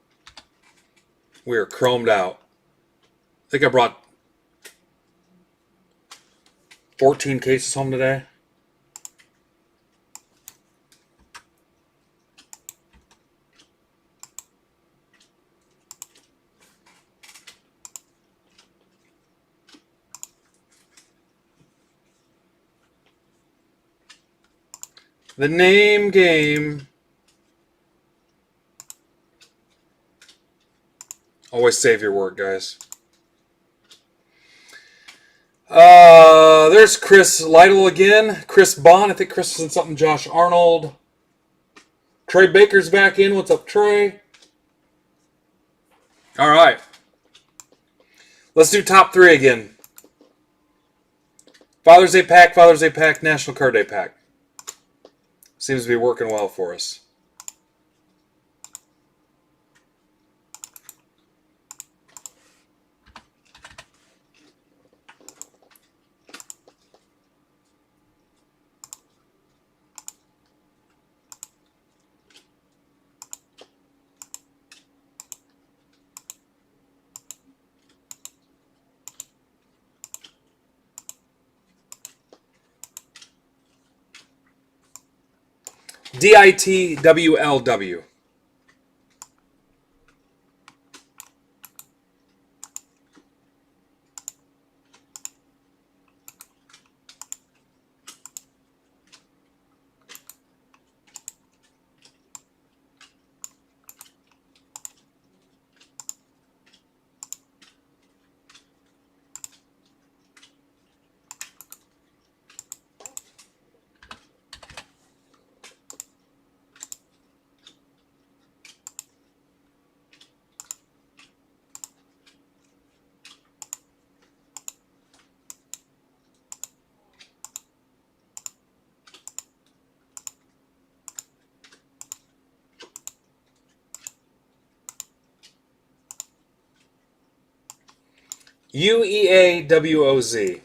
We are chromed out. I think I brought 14 cases home today. The name game. Always save your work, guys. There's Chris Lytle again. Chris Bond. I think Chris was in something. Josh Arnold. Trey Baker's back in. What's up, Trey? All right. Let's do top 3 again. Father's Day pack, National Card Day pack. Seems to be working well for us. DITWLW. UEAWOZ.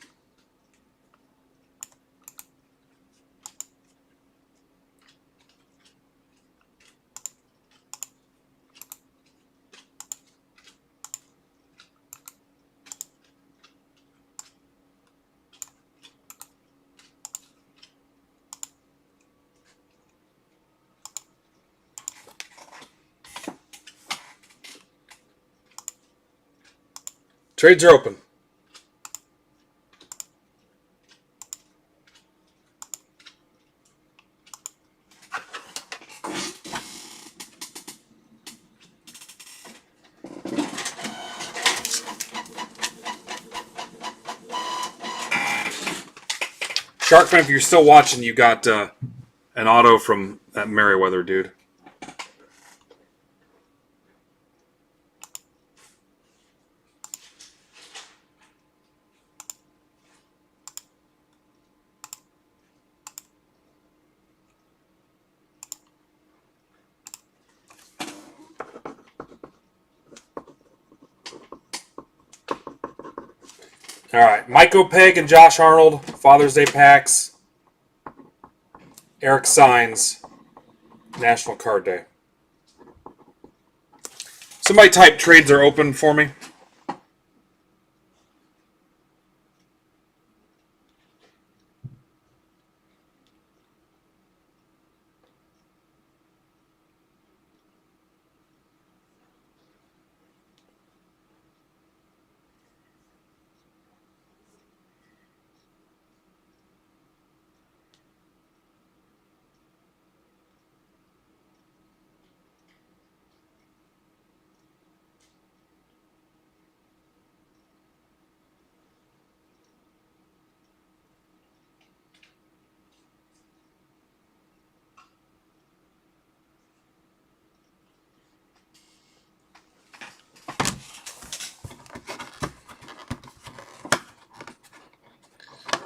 Trades are open. Sharkman, if you're still watching, you got an auto from that Merriweather dude. All right, Mike O'Peg and Josh Arnold, Father's Day packs. Eric Signs, National Card Day. Somebody type trades are open for me.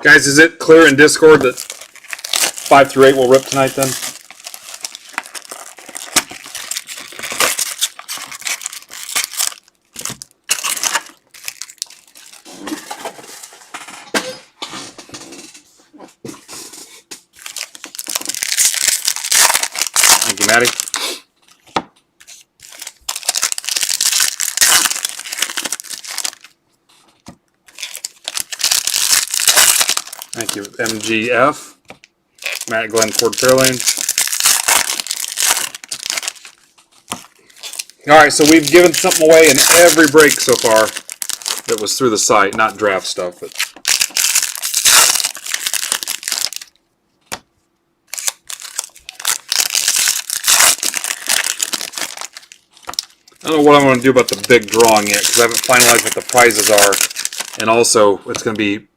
Guys, is it clear in Discord that 5 through 8 will rip tonight then? Thank you, Maddie. Thank you, MGF. Matt Glenn Ford Fairlane. All right, so we've given something away in every break so far that was through the site, not draft stuff. But I don't know what I'm going to do about the big drawing yet because I haven't finalized what the prizes are, and also it's going to be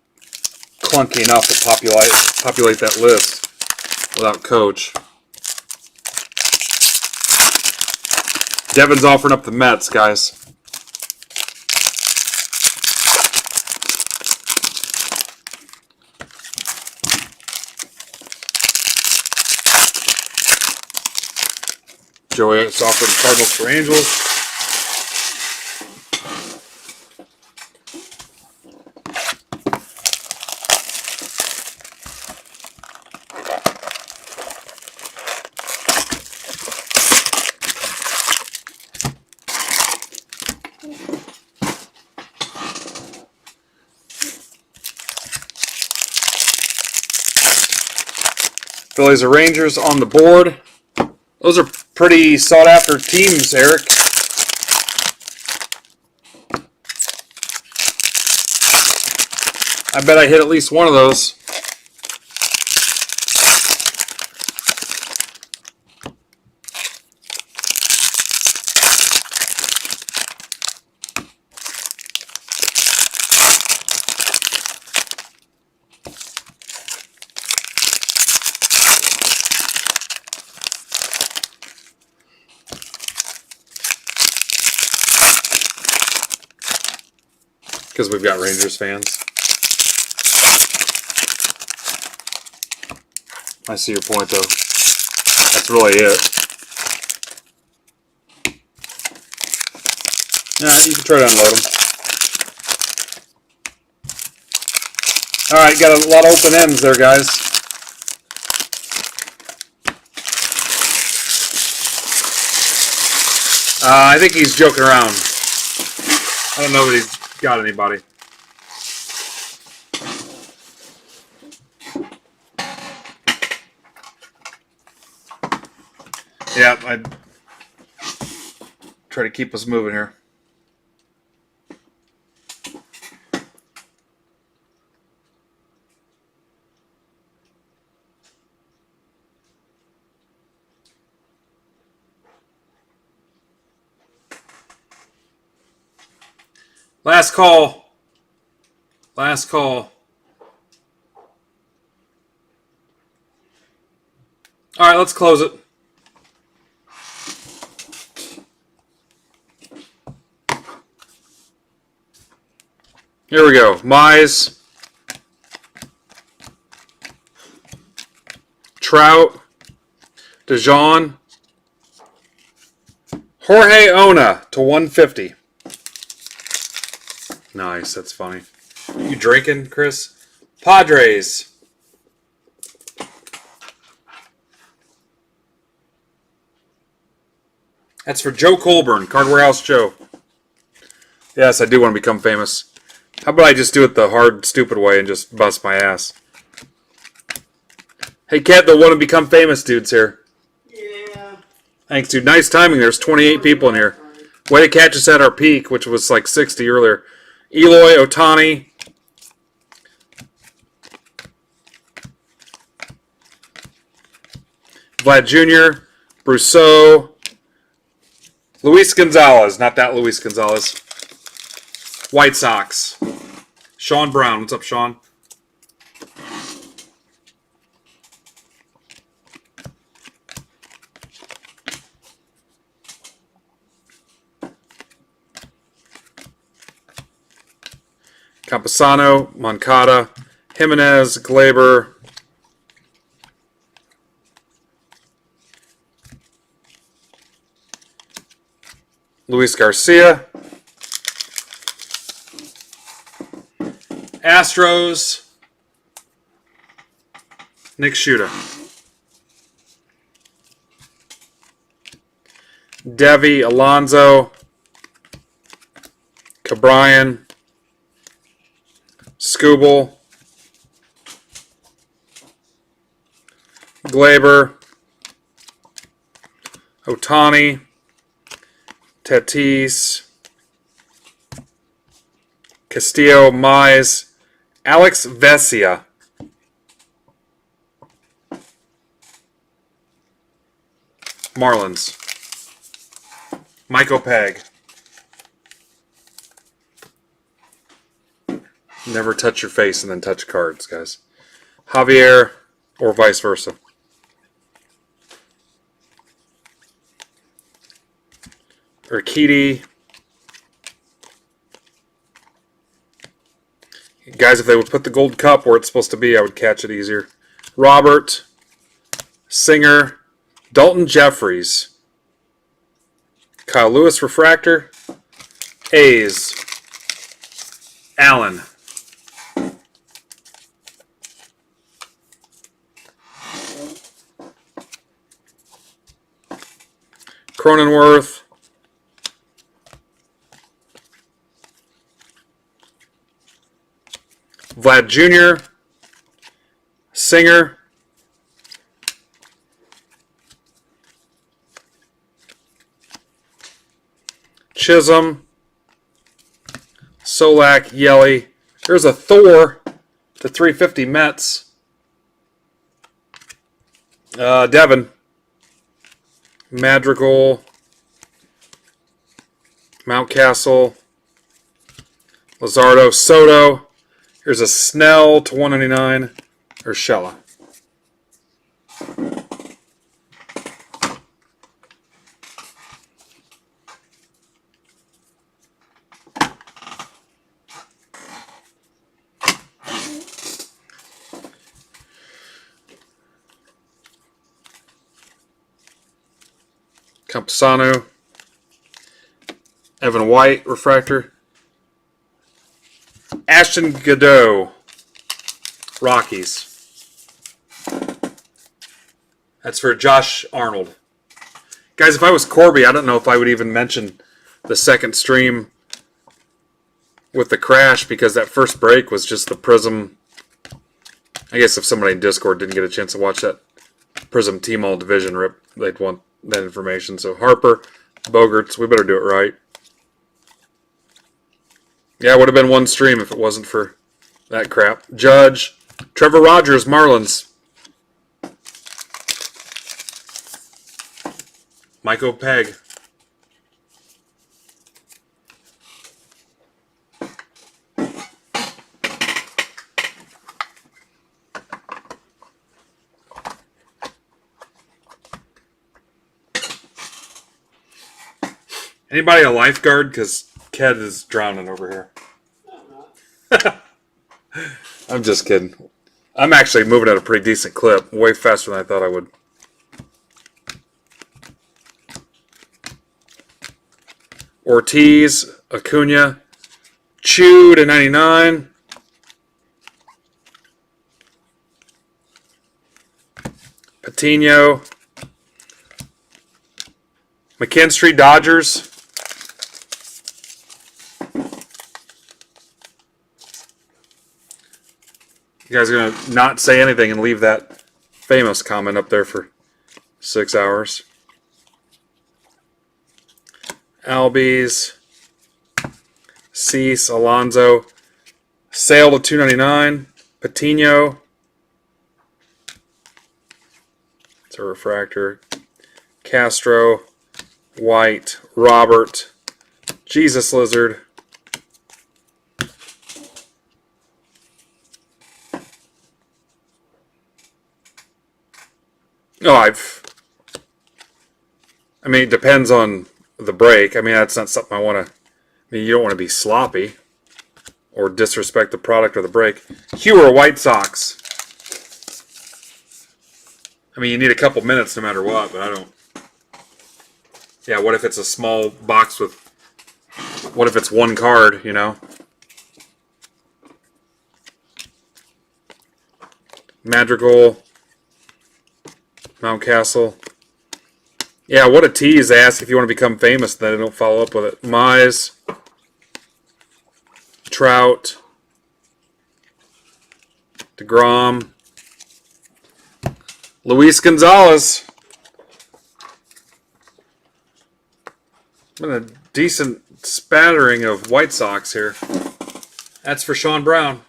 clunky enough to populate that list without Coach. Devin's offering up the Mets, guys. Joey is offering Cardinals for Angels. Phillies or Rangers on the board. Those are pretty sought after teams, Eric. I bet I hit at least one of those. Because we've got Rangers fans. I see your point, though. That's really it. Alright, you can try to unload them. Alright, got a lot of open ends there, guys. I think he's joking around. I don't know that he's got anybody. Yeah, I'd try to keep us moving here. Last call. Last call. All right, let's close it. Here we go. Mize. Trout. DeJean. Jorge Ona to 150. Nice, that's funny. You drinking, Chris? Padres. That's for Joe Colburn, Card Warehouse Joe. Yes, I do want to become famous. How about I just do it the hard, stupid way and just bust my ass? Hey, Cat, the want to become famous dudes here. Yeah. Thanks, dude. Nice timing. There's 28 people in here. Way to catch us at our peak, which was like 60 earlier. Eloy, Ohtani. Vlad Jr., Brousseau, Luis Gonzalez, not that Luis Gonzalez. White Sox. Sean Brown. What's up, Sean? Campusano, Moncada, Jimenez, Glaber, Luis Garcia, Astros, Nick Schuta, Devi, Alonso, Cabrian, Skubal, Glaber, Ohtani, Tatis, Castillo, Mize, Alex Vesia, Marlins, Michael Peg. Never touch your face and then touch cards, guys. Javier, or vice versa. Urquidy. Guys, if they would put the gold cup where it's supposed to be, I would catch it easier. Robert, Singer, Dalton Jeffries, Kyle Lewis Refractor, A's, Allen, Cronenworth, Vlad Jr., Singer, Chisholm, Solak, Yelly. There's a Thor to 350 Mets. Devin, Madrigal, Mountcastle, Luzardo, Soto. Here's a Snell to 199. Urshela. Campusano, Evan White, refractor. Ashton Godot, Rockies. That's for Josh Arnold. Guys, if I was Corby, I don't know if I would even mention the second stream with the crash because that first break was just the Prism. I guess if somebody in Discord didn't get a chance to watch that Prism Team-All Division rip, they'd want that information. So Harper, Bogarts, we better do it right. Yeah, it would have been one stream if it wasn't for that crap. Judge, Trevor Rogers, Marlins. Michael Peg. Anybody a lifeguard? Because Ked is drowning over here. I'm just kidding. I'm actually moving at a pretty decent clip. Way faster than I thought I would. Ortiz, Acuna, Chew to 99. Patino. McKinstry, Dodgers. You guys are going to not say anything and leave that famous comment up there for 6 hours. Albies, Cease, Alonso, Sale to 299, Patino. It's a refractor. Castro, White, Robert, Jesus Lizard. No, I mean, it depends on the break. I mean, that's not something I want to. I mean, you don't want to be sloppy or disrespect the product or the break. Hewer, White Sox. I mean, you need a couple minutes no matter what, but I don't. Yeah, what if it's a small box with. What if it's one card, you know? Madrigal. Mountcastle. Yeah, what a tease. They ask if you want to become famous, then they don't follow up with it. Mize. Trout. DeGrom. Luis Gonzalez. Been a decent spattering of White Sox here. That's for Sean Brown.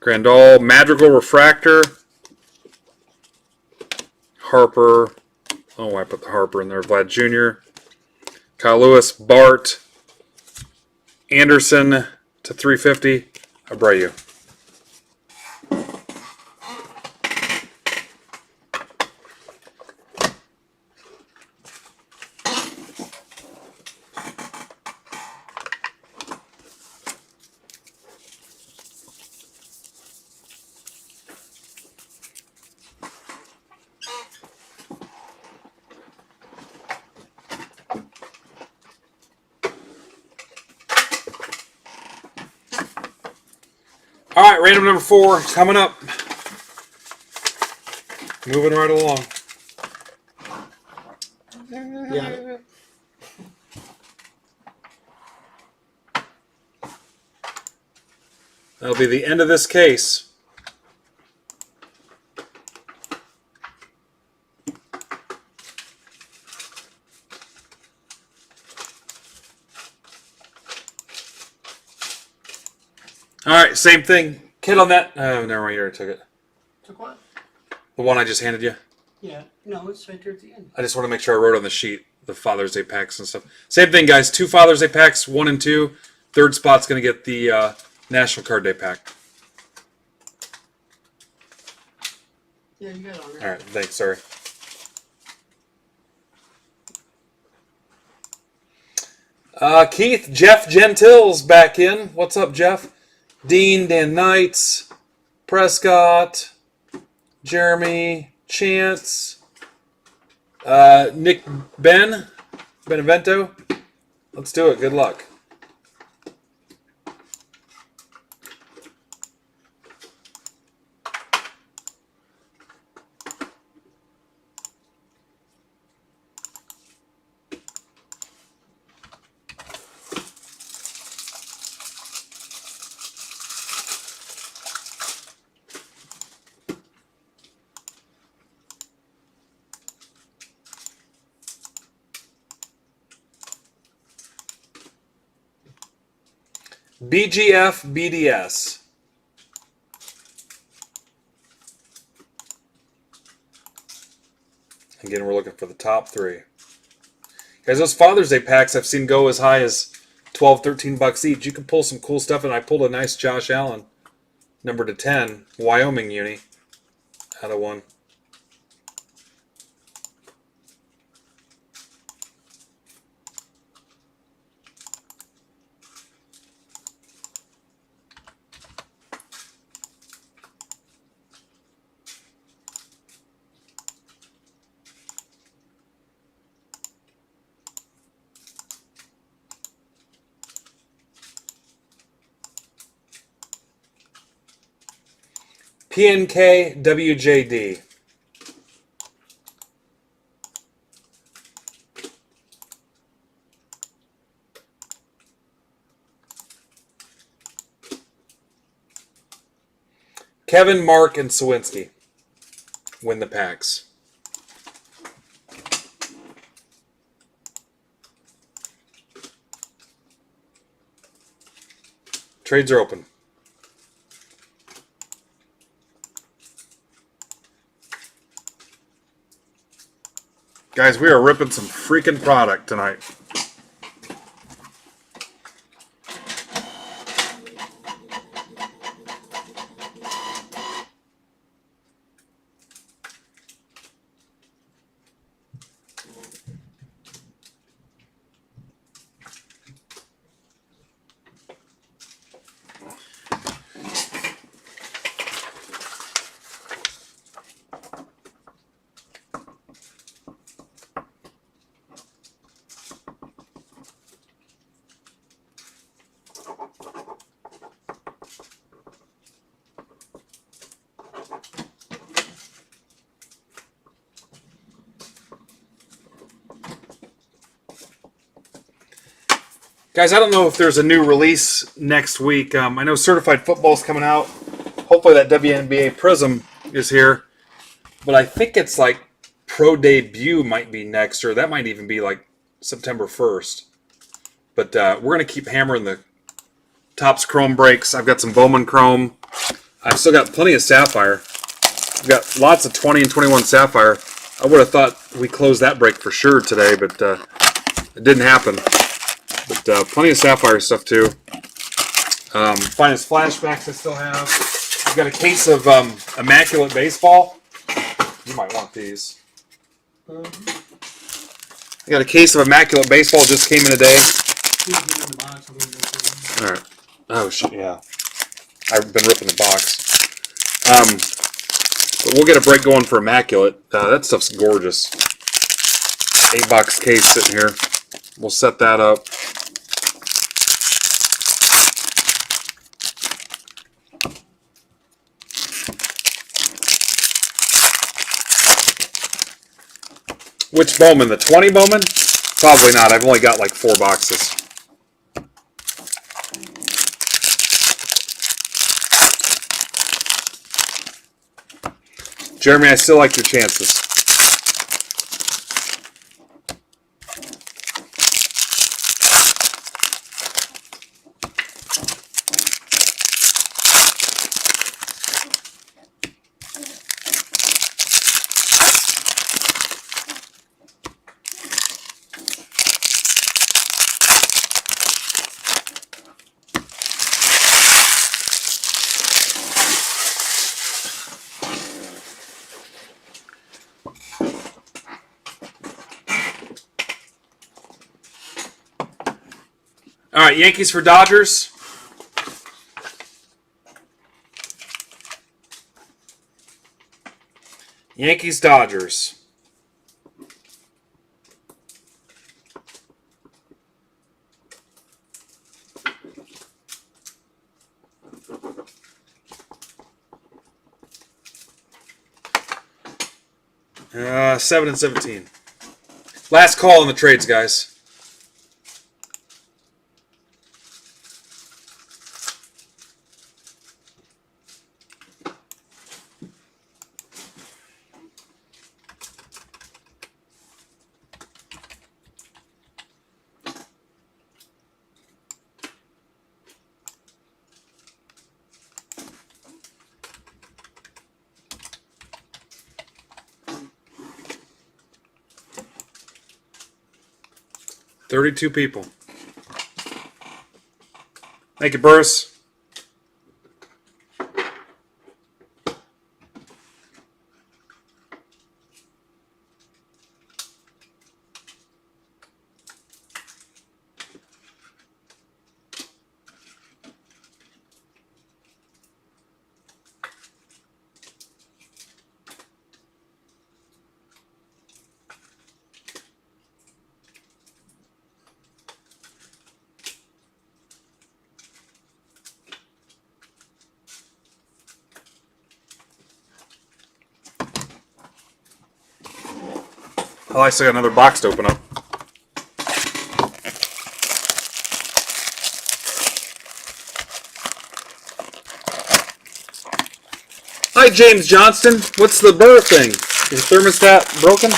Grandal, Madrigal Refractor, Harper. Oh, I put the Harper in there. Vlad Jr., Kyle Lewis, Bart, Anderson to 350. Abreu. All right, random number 4 coming up. Moving right along. That'll be the end of this case. All right, same thing. Kid on that. Oh, never mind. You already took it. Took what? The one I just handed you. Yeah. No, it's right there at the end. I just want to make sure I wrote on the sheet the Father's Day packs and stuff. Same thing, guys. 2 Father's Day packs, 1 and 2. Third spot's going to get the National Card Day pack. Yeah, you got it on there. All right, thanks. Sorry. Keith, Jeff Gentile's back in. What's up, Jeff? Dean, Dan Knights, Prescott, Jeremy, Chance, Nick Benevento. Let's do it. Good luck. BGF BDS. Again, we're looking for the top 3. Guys, those Father's Day packs I've seen go as high as $12-13 each. You can pull some cool stuff, and I pulled a nice Josh Allen, number to 10, Wyoming uni, out of one. PNK WJD. Kevin, Mark, and Sawinski win the packs. Trades are open. Guys, we are ripping some freaking product tonight. Guys, I don't know if there's a new release next week. I know Certified Football's coming out. Hopefully that WNBA Prism is here. But I think it's like Pro Debut might be next, or that might even be like September 1st. But we're going to keep hammering the Topps Chrome breaks. I've got some Bowman Chrome. I've still got plenty of Sapphire. I've got lots of 20 and 21 Sapphire. I would have thought we closed that break for sure today, but it didn't happen. But plenty of Sapphire stuff too. Finest flashbacks I still have. I've got a case of Immaculate Baseball. You might want these. I got a case of Immaculate Baseball, just came in today. All right. Oh shit, yeah. I've been ripping the box. But we'll get a break going for Immaculate. That stuff's gorgeous. $8 case sitting here. We'll set that up. Which Bowman? The 20 Bowman? Probably not. I've only got like 4 boxes. Jeremy, I still like your chances. All right, Yankees for Dodgers. Yankees, Dodgers. Uh, 7 and 17. Last call on the trades, guys. $32 people. Thank you, Burris. Oh, I still got another box to open up. Hi, James Johnston. What's the burr thing? Is your thermostat broken?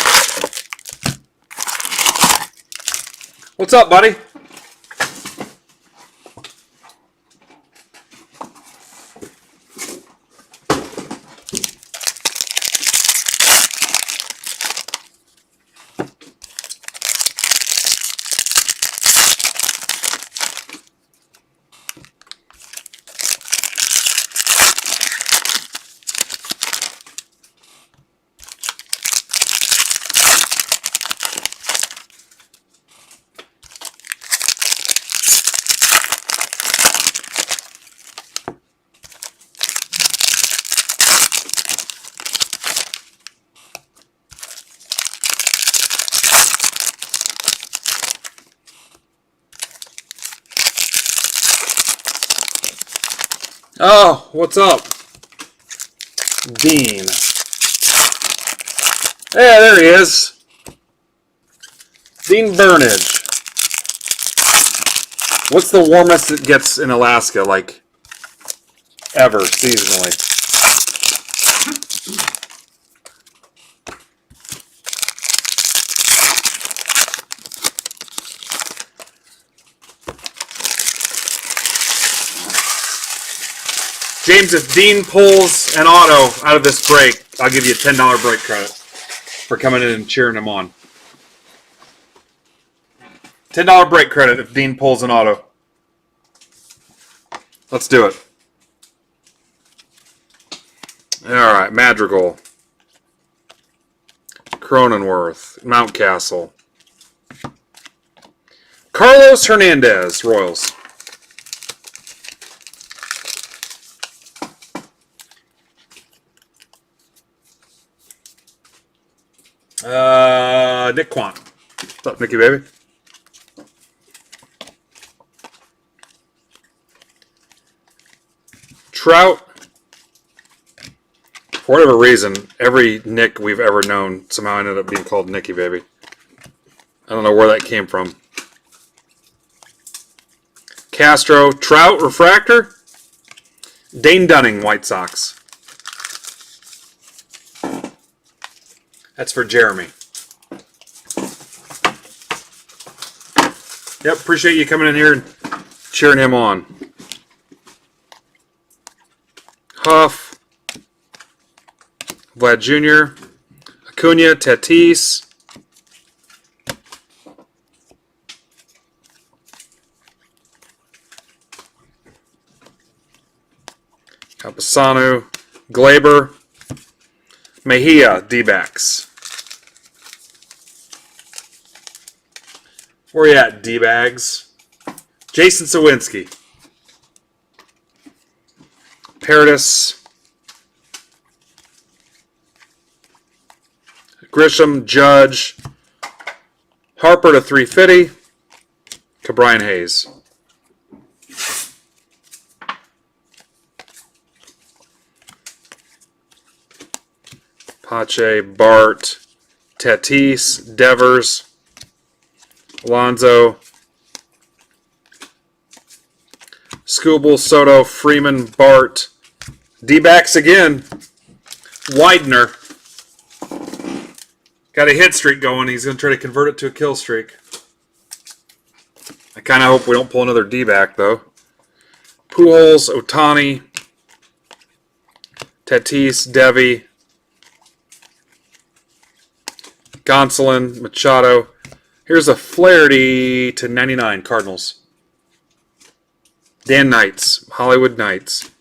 What's up, buddy? Oh, what's up? Dean. Yeah, there he is. Dean Burnage. What's the warmest it gets in Alaska, like, ever, seasonally? James, if Dean pulls an auto out of this break, I'll give you a $10 break credit for coming in and cheering him on. $10 break credit if Dean pulls an auto. Let's do it. All right, Madrigal. Cronenworth. Mountcastle. Carlos Hernandez, Royals. Nick Quant. What's up, Nicky baby? Trout. For whatever reason, every Nick we've ever known somehow ended up being called Nicky baby. I don't know where that came from. Castro. Trout refractor. Dane Dunning, White Sox. That's for Jeremy. Yep, appreciate you coming in here and cheering him on. Huff, Vlad Jr., Acuna, Tatis, Campusano, Glaber, Mejia, D-backs. Where you at, D-bags? Jason Sawinski. Paradis. Grisham, Judge. Harper to 350. Cabrian Hayes. Pache, Bart, Tatis, Devers, Alonzo, Skubal, Soto, Freeman, Bart, D-backs again, Widener. Got a hit streak going. He's going to try to convert it to a kill streak. I kind of hope we don't pull another D-back, though. Pujols, Otani, Tatis, Devi, Gonsolin, Machado. Here's a Flaherty to 99, Cardinals. Dan Knights, Hollywood Knights.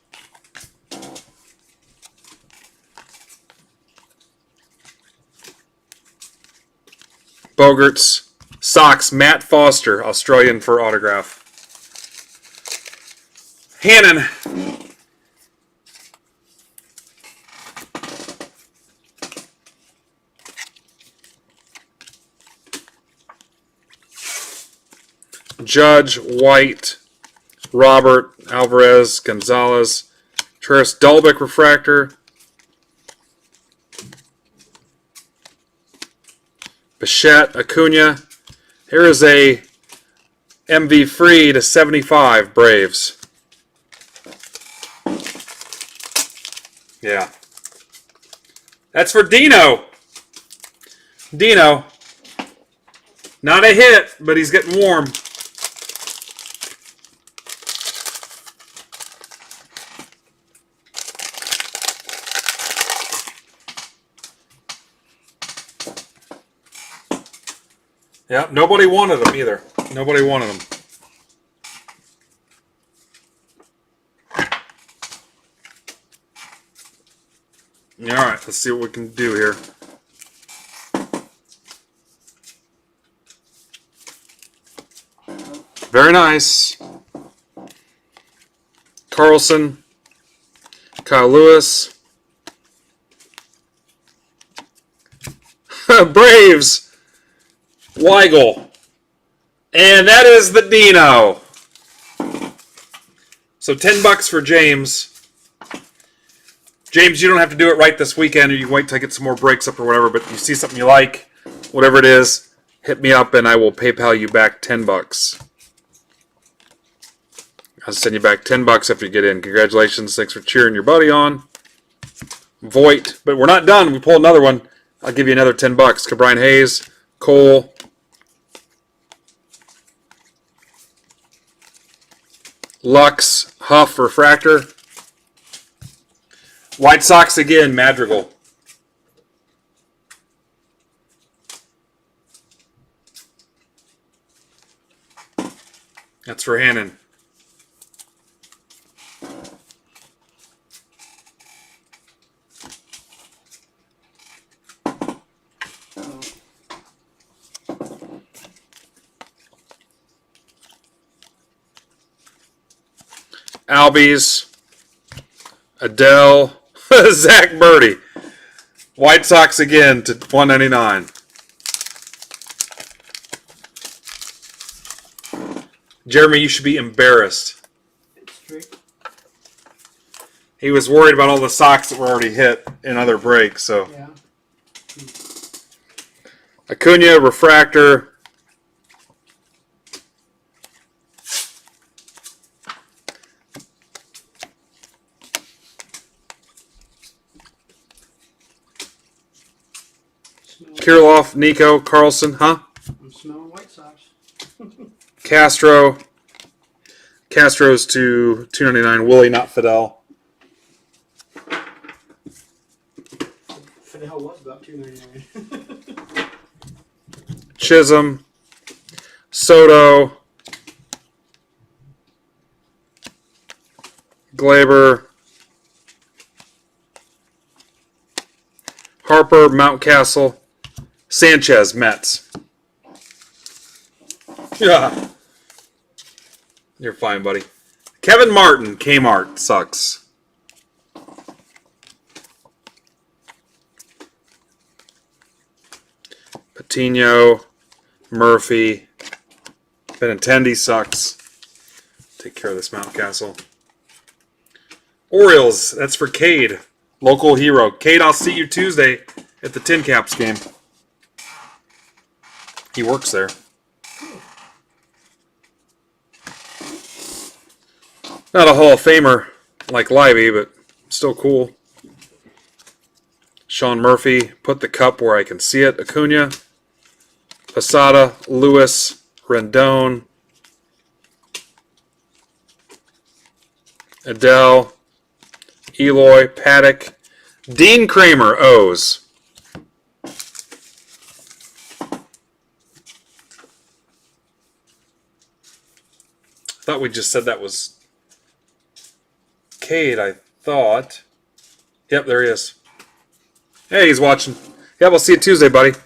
Bogarts, Sox, Matt Foster, Australian for autograph. Hannon. Judge, White, Robert, Alvarez, Gonzalez, Travis Dalbeck refractor, Bichette, Acuna. Here is a MV free to 75 Braves. Yeah. That's for Dino. Dino. Not a hit, but he's getting warm. Yeah, nobody wanted them either. Nobody wanted them. All right, let's see what we can do here. Very nice. Carlson, Kyle Lewis. Braves. Weigel. And that is the Dino. So $10 for James. James, you don't have to do it right this weekend, or you can wait till I get some more breaks up or whatever, but you see something you like, whatever it is, hit me up and I will PayPal you back $10. I'll send you back $10 after you get in. Congratulations. Thanks for cheering your buddy on. Voigt. But we're not done. We pull another one. I'll give you another $10. Cabrian Hayes, Cole, Lux, Huff, Refractor. White Sox again, Madrigal. That's for Hannon. Albies, Adele, Zach Birdie. White Sox again to 199. Jeremy, you should be embarrassed. He was worried about all the Sox that were already hit in other breaks. So Yeah. Acuna, Refractor. Kirilloff, Nico, Carlson, huh? I'm smelling White Sox. Castro. Castro's to $2.99. Willie, not Fidel. Fidel was about $2.99. Chisholm. Soto. Glaber. Harper, Mountcastle. Sanchez, Mets. Yeah. You're fine, buddy. Kevin Martin, Kmart, sucks. Patino, Murphy. Benintendi sucks. Take care of this Mountcastle. Orioles, that's for Cade. Local hero. Cade, I'll see you Tuesday at the Tin Caps game. He works there. Not a Hall of Famer like Livey, but still cool. Sean Murphy, put the cup where I can see it. Acuna, Posada, Lewis, Rendon, Adele, Eloy, Paddock, Dean Kramer, O's. I thought we just said that was Cade, I thought. Yep, there he is. Hey, he's watching. Yeah, we'll see you Tuesday, buddy. Does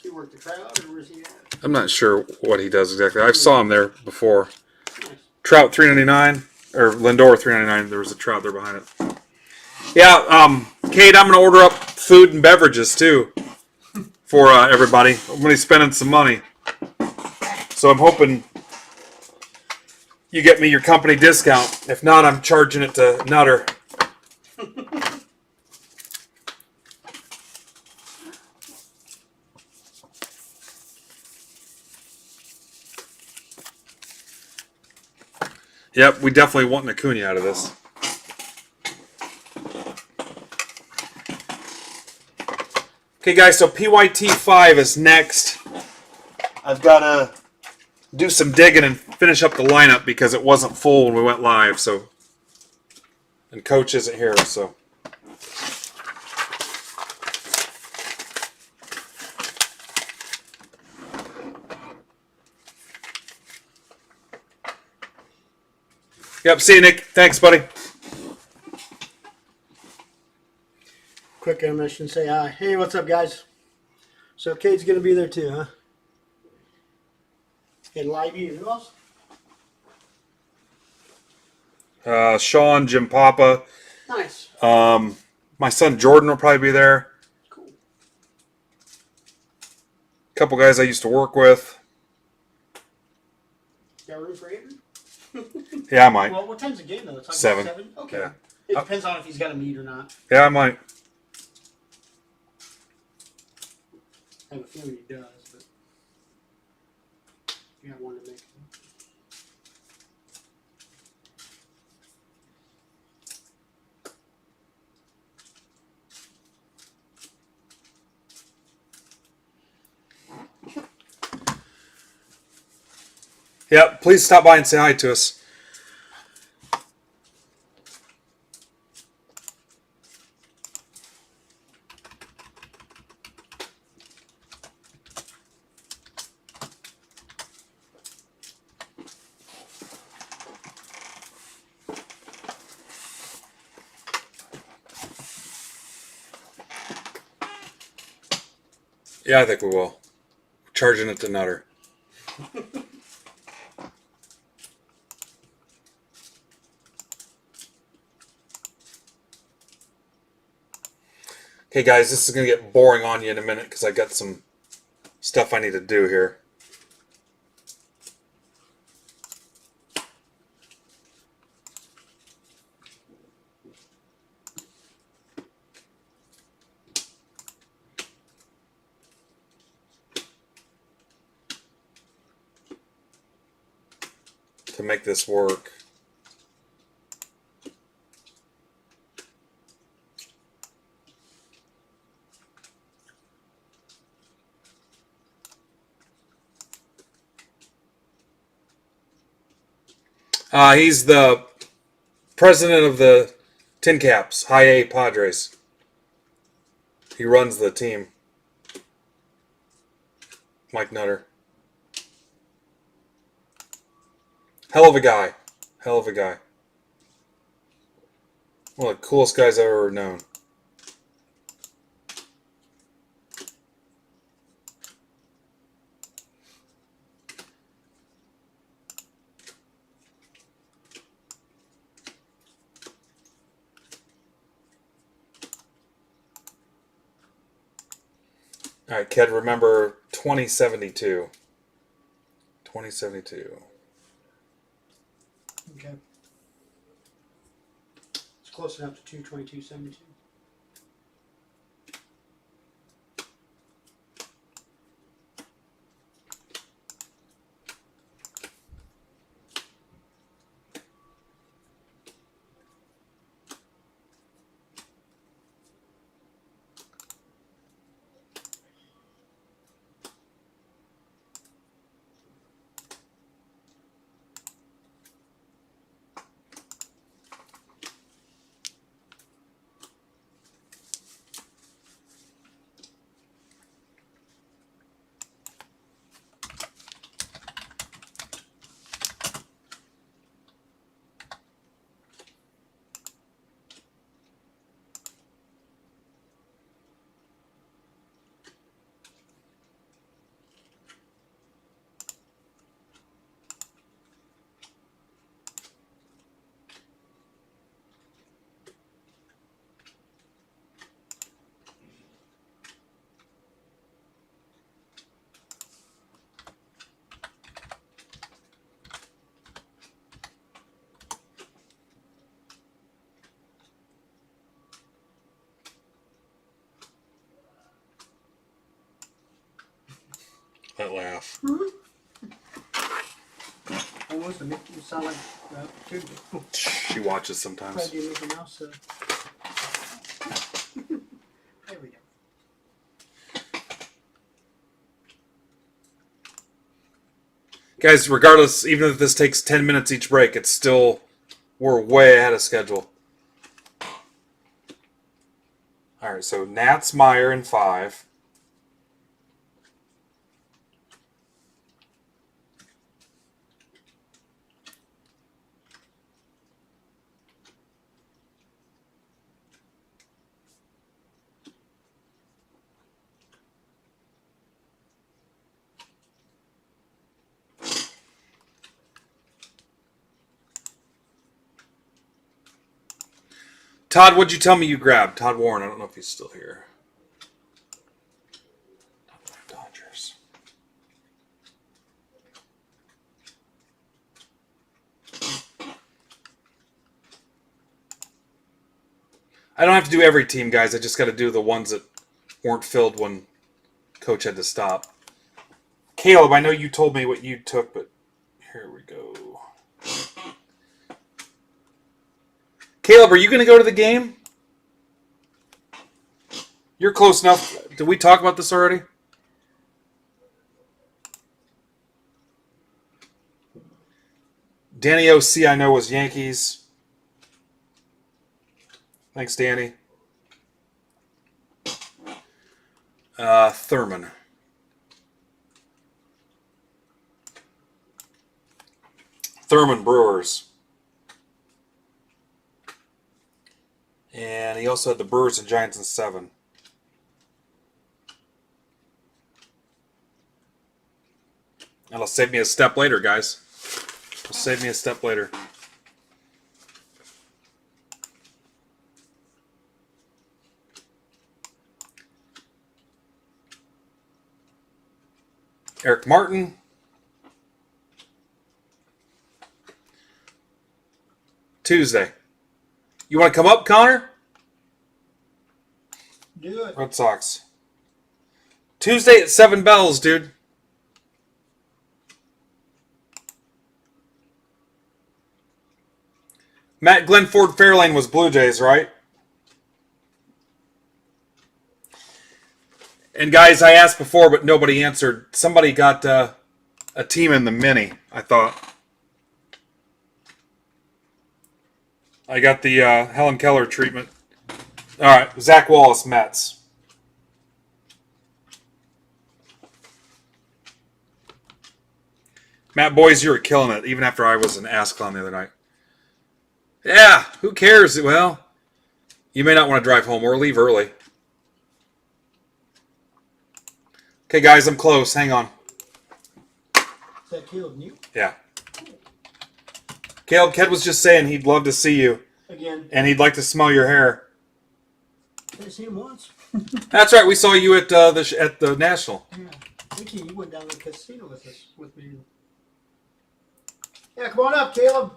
he work the crowd, or where's he at? I'm not sure what he does exactly. I saw him there before. Nice. Trout $3.99 or Lindor $3.99. There was a Trout there behind it. Yeah, Kate, I'm gonna order up food and beverages too for everybody. I'm gonna be spending some money, so I'm hoping you get me your company discount. If not, I'm charging it to Nutter. Yep, we definitely want an Acuna out of this. Okay, guys, so PYT 5 is next. I've got to do some digging and finish up the lineup because it wasn't full when we went live. So, and Coach isn't here, so. Yep, see you, Nick. Thanks, buddy. Quick intermission, say hi. Hey, what's up, guys? So Cade's gonna be there too, huh? And Livey, and who else? Sean, Jim Papa. Nice. My son Jordan will probably be there. Cool. A couple guys I used to work with. Got room for Avery? Yeah, I might. Well, what time's the game though? It's like 7. 7? Okay. Yeah. It depends on if he's got a meet or not. Yeah, I might. I have a feeling he does, but you got one to make. Yeah, please stop by and say hi to us. Yeah, I think we will. Charging it to Nutter. Okay, guys, this is going to get boring on you in a minute because I got some stuff I need to do here. To make this work. He's the president of the Tin Caps, High A Padres. He runs the team. Mike Nutter. Hell of a guy. Hell of a guy. One of the coolest guys I've ever known. All right, Ked, remember 2072. 2072. Okay. It's close enough to 222.72. That laugh. Almost make you sound like dude. She watches sometimes. Glad you Mickey Mouse. There we go. Guys, regardless, even if this takes 10 minutes each break, it's still, we're way ahead of schedule. All right, so Nats Meyer in 5. Todd, what'd you tell me you grabbed? Todd Warren, I don't know if he's still here. Dodgers. I don't have to do every team, guys. I just got to do the ones that weren't filled when Coach had to stop. Caleb, I know you told me what you took, but here we go. Caleb, are you going to go to the game? You're close enough. Did we talk about this already? Danny O.C. I know was Yankees. Thanks, Danny. Thurman. Thurman Brewers. And he also had the Brewers and Giants in 7. That'll save me a step later, guys. It'll save me a step later. Eric Martin. Tuesday. You want to come up, Connor? Do it. Red Sox. Tuesday at 7 bells, dude. Matt Glenford Fairlane was Blue Jays, right? And guys, I asked before, but nobody answered. Somebody got a team in the mini, I thought. I got the Helen Keller treatment. All right, Zach Wallace, Mets. Matt Boys, you were killing it, even after I was an ass clown the other night. Yeah, who cares? Well, you may not want to drive home or leave early. Okay, guys, I'm close. Hang on. Is that Caleb New? Yeah. Caleb, Ked was just saying he'd love to see you. Again. And he'd like to smell your hair. Did I see him once? That's right. We saw you at the National. Yeah. I think he went down to the casino with me. Yeah, come on up, Caleb.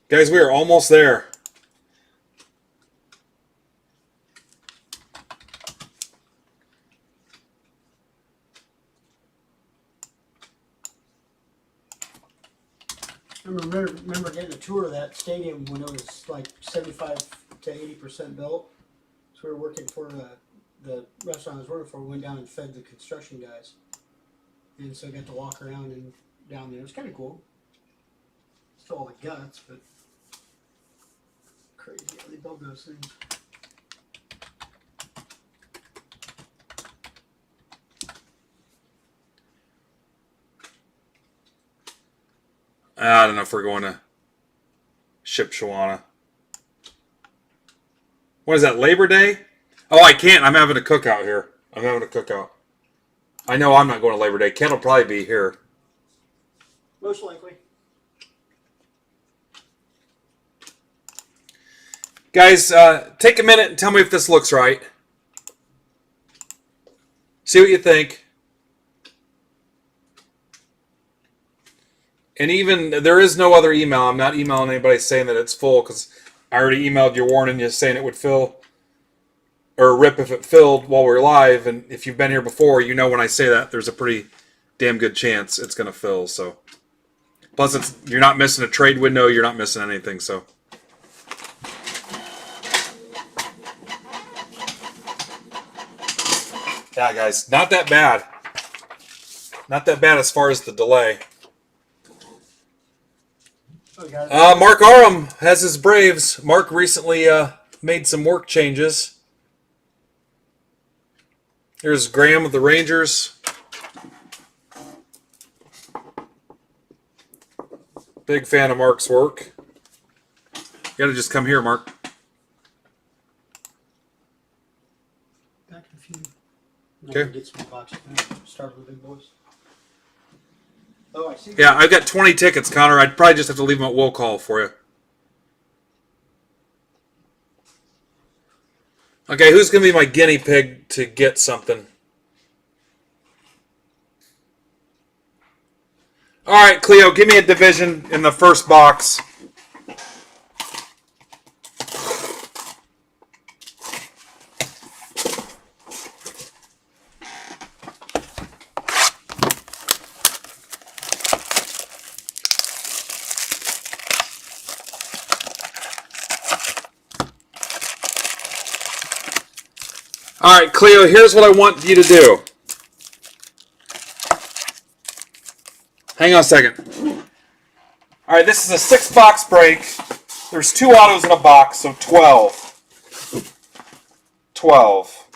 Guys, we are almost there. I remember getting a tour of that stadium when it was like 75 to 80% built. So we were working for the restaurant I was working for. We went down and fed the construction guys. And so I got to walk around and down there. It was kind of cool. Still all the guts, but crazy how they build those things. I don't know if we're going to Shipshawana. What is that, Labor Day? Oh, I can't. I'm having a cookout here. I'm having a cookout. I know I'm not going to Labor Day. Ken will probably be here. Most likely. Guys, take a minute and tell me if this looks right. See what you think. And even, there is no other email. I'm not emailing anybody saying that it's full because I already emailed you warning you saying it would fill or rip if it filled while we're live. And if you've been here before, you know when I say that, there's a pretty damn good chance it's going to fill. So, plus, you're not missing a trade window. You're not missing anything. So, yeah, guys, not that bad. Not that bad as far as the delay. Mark Arum has his Braves. Mark recently made some work changes. Here's Graham with the Rangers. Big fan of Mark's work. You got to just come here, Mark. Back in a few. Okay. Get some boxes. Start with the big boys. Oh, I see. Yeah, I've got 20 tickets, Connor. I'd probably just have to leave them at will call for you. Okay, who's going to be my guinea pig to get something? All right, Cleo, give me a division in the first box. All right, Cleo, here's what I want you to do. Hang on a second. All right, this is a 6-box break. There's 2 autos in a box, so 12. 12.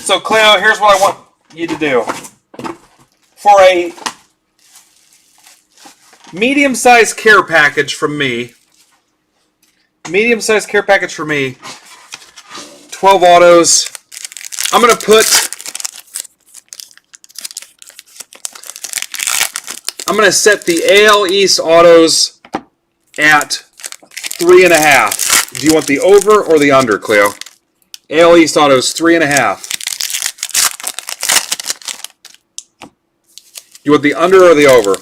So, Cleo, here's what I want you to do. For a medium-sized care package from me, 12 autos. I'm going to set the AL East autos at 3.5. Do you want the over or the under, Cleo? AL East autos, 3.5. You want the under or the over?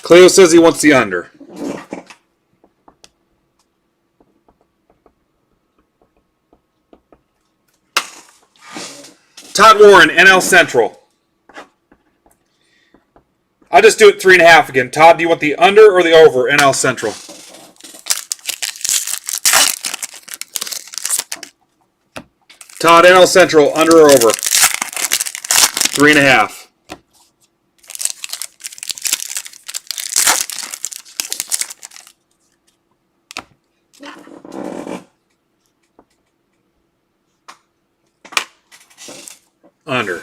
Cleo says he wants the under. Todd Warren, NL Central. I'll just do it 3.5 again. Todd, do you want the under or the over NL Central? Todd, NL Central, under or over? 3.5. Under.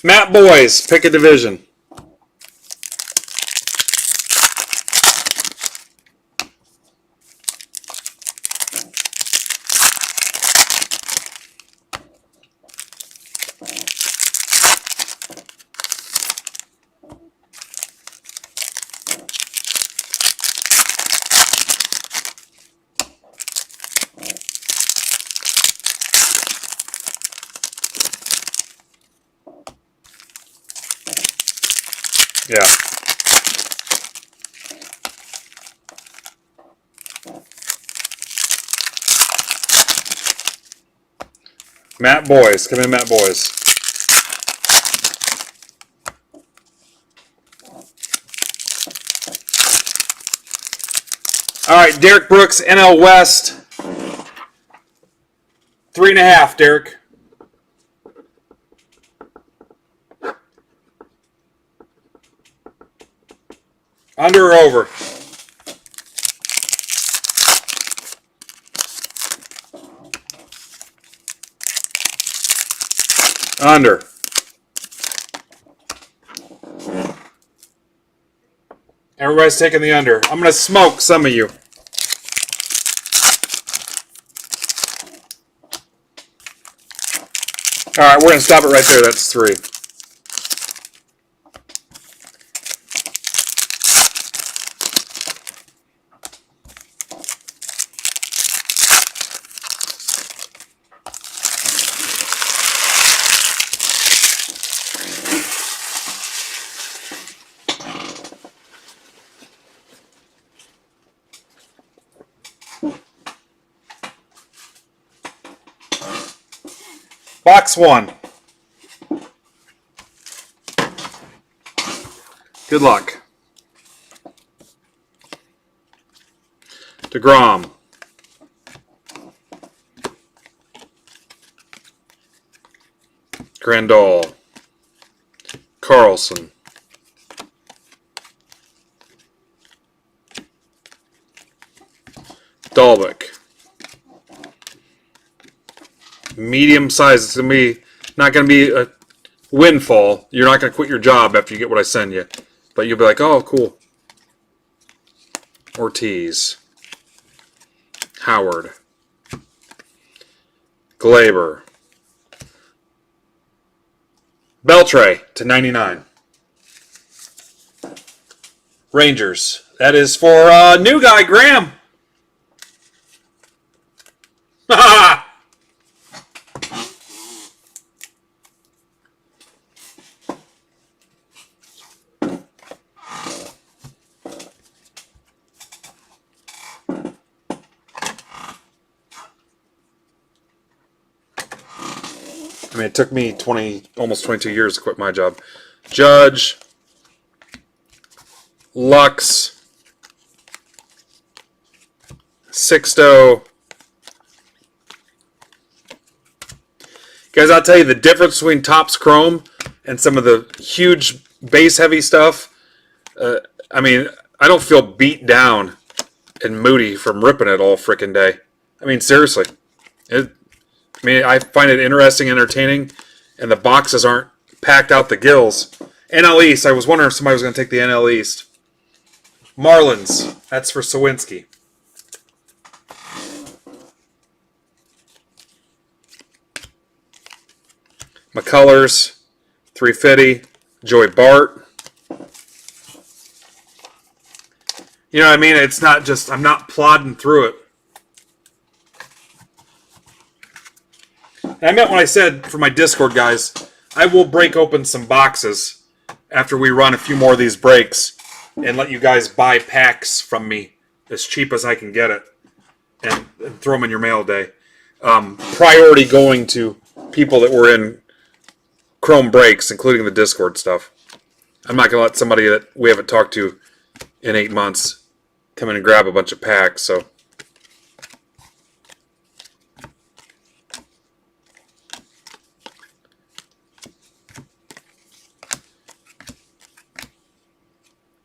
Matt Boys, pick a division. Yeah. Matt Boys. Come in, Matt Boys. All right, Derek Brooks, NL West. 3.5, Derek. Under or over? Under. Everybody's taking the under. I'm going to smoke some of you. All right, we're going to stop it right there. That's 3. Box 1. Good luck. DeGrom. Grandal. Carlson. Dalbeck. Medium size. It's not going to be a windfall. You're not going to quit your job after you get what I send you. But you'll be like, oh, cool. Ortiz. Howard. Glaber. Beltre /99. Rangers. That is for new guy, Graham. Ha I mean, it took me almost 22 years to quit my job. Judge, Lux, Sixto. Guys, I'll tell you the difference between Topps Chrome and some of the huge base-heavy stuff. I mean, I don't feel beat down and moody from ripping it all frickin' day. I mean, seriously. I find it interesting, entertaining, and the boxes aren't packed out the gills. NL East, I was wondering if somebody was going to take the NL East. Marlins, that's for Sawinski. McCullers, 350. Joey Bart. You know what I mean? It's not just, I'm not plodding through it. And I meant when I said for my Discord guys, I will break open some boxes after we run a few more of these breaks and let you guys buy packs from me as cheap as I can get it and throw them in your mail day. priority going to people that were in Chrome breaks, including the Discord stuff. I'm not going to let somebody that we haven't talked to in 8 months come in and grab a bunch of packs. So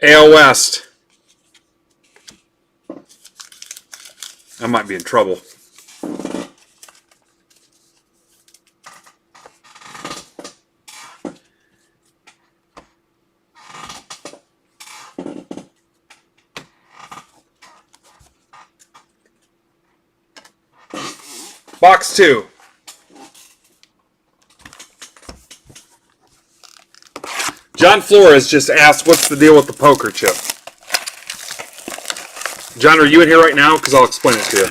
AL West. I might be in trouble. Box 2. John Flores just asked, what's the deal with the poker chip? John, are you in here right now? Because I'll explain it to you.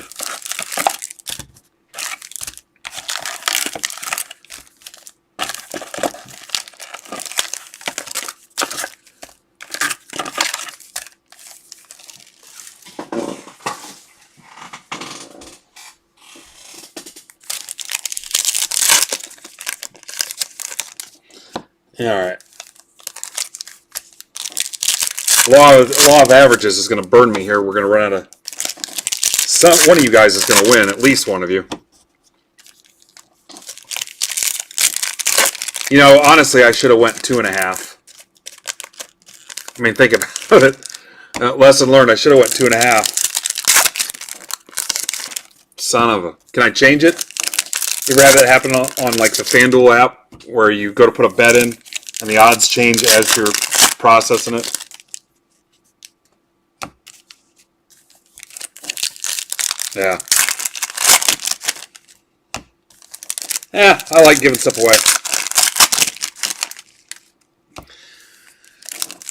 Yeah, all right. Law of averages is going to burn me here. We're going to run out of... one of you guys is going to win, at least one of you. You know, honestly, I should have went 2.5. I mean, think about it. Lesson learned, I should have went 2.5. Son of a... Can I change it? You ever have that happen on like the FanDuel app where you go to put a bet in and the odds change as you're processing it? Yeah. Yeah, I like giving stuff away.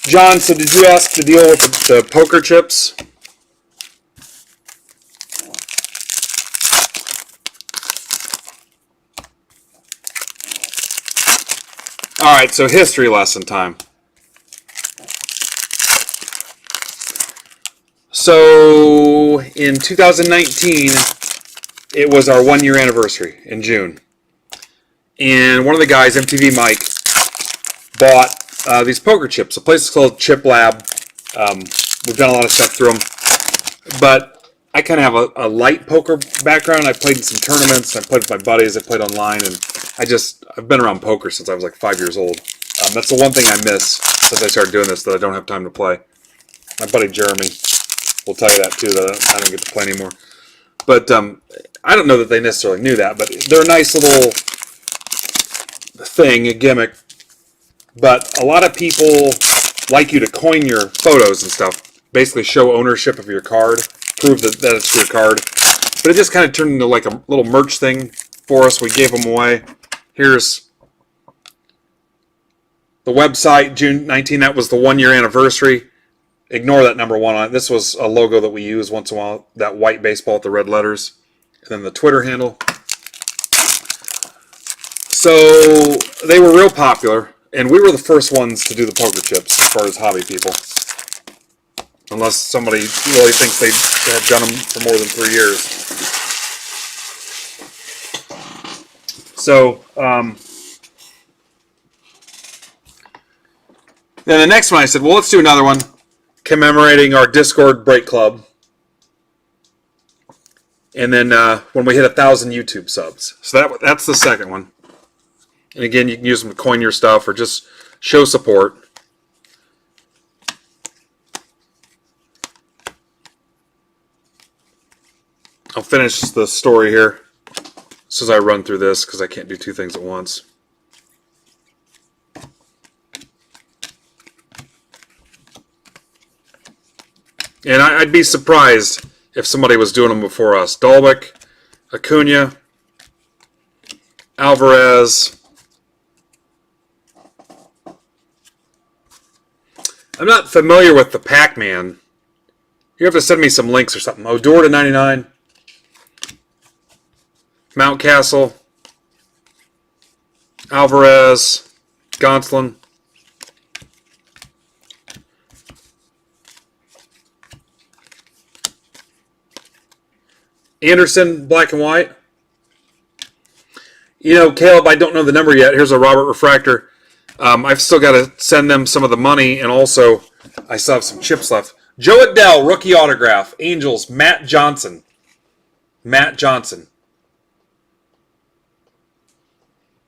John, so did you ask to deal with the poker chips? All right, so history lesson time. So in 2019, it was our 1 year anniversary in June. And one of the guys, MTV Mike, bought these poker chips. The place is called Chip Lab. We've done a lot of stuff through them. But I kind of have a light poker background. I've played in some tournaments. I've played with my buddies. I've played online. And I've been around poker since I was like 5 years old. That's the one thing I miss since I started doing this that I don't have time to play. My buddy Jeremy will tell you that too, that I don't get to play anymore. But I don't know that they necessarily knew that, but they're a nice little thing, a gimmick. But a lot of people like you to coin your photos and stuff, basically show ownership of your card, prove that it's your card. But it just kind of turned into like a little merch thing for us. We gave them away. Here's the website, June 19. That was the 1 year anniversary. Ignore that number 1 on it. This was a logo that we use once in a while, that white baseball with the red letters. And then the Twitter handle. So they were real popular, and we were the first ones to do the poker chips as far as hobby people. Unless somebody really thinks they have done them for more than 3 years. So, then the next one I said, well, let's do another one commemorating our Discord break club. And then when we hit 1,000 YouTube subs. So that's the second one. And again, you can use them to coin your stuff or just show support. I'll finish the story here as soon as I run through this because I can't do 2 things at once. And I'd be surprised if somebody was doing them before us. Dalbec, Acuna, Alvarez. I'm not familiar with the Pac-Man. You have to send me some links or something. Odor to 99. Mountcastle. Alvarez. Gonsolin. Anderson, black and white. You know, Caleb, I don't know the number yet. Here's a Robert Refractor. I've still got to send them some of the money, and also I still have some chips left. Joe Adell, rookie autograph. Angels, Matt Johnson. Matt Johnson.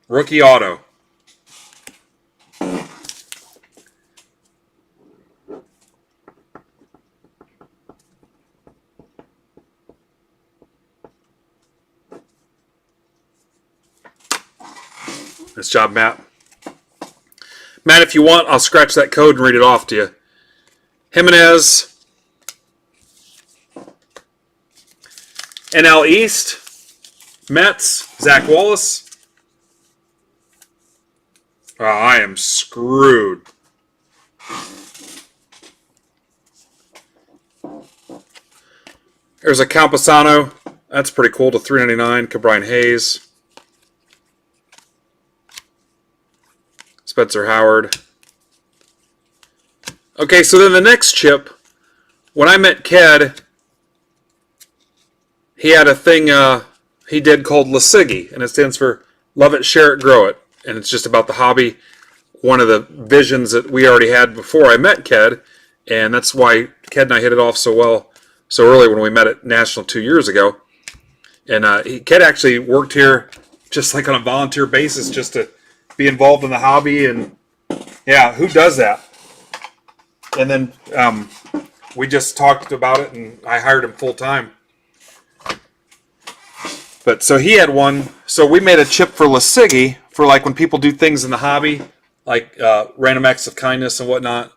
Rookie auto. Nice job, Matt. Matt, if you want, I'll scratch that code and read it off to you. Jimenez. NL East. Mets. Zach Wallace. Oh, I am screwed. There's a Campusano. That's pretty cool to $3.99. Cabrian Hayes. Spencer Howard. Okay, so then the next chip, when I met Ked, he had a thing he did called Lasigi, and it stands for Love It, Share It, Grow It. And it's just about the hobby. One of the visions that we already had before I met Ked, and that's why Ked and I hit it off so well so early when we met at National 2 years ago. And Ked actually worked here just like on a volunteer basis just to be involved in the hobby. And yeah, who does that? And then we just talked about it, and I hired him full time. But so he had one. So we made a chip for Lasigi for like when people do things in the hobby, like random acts of kindness and whatnot.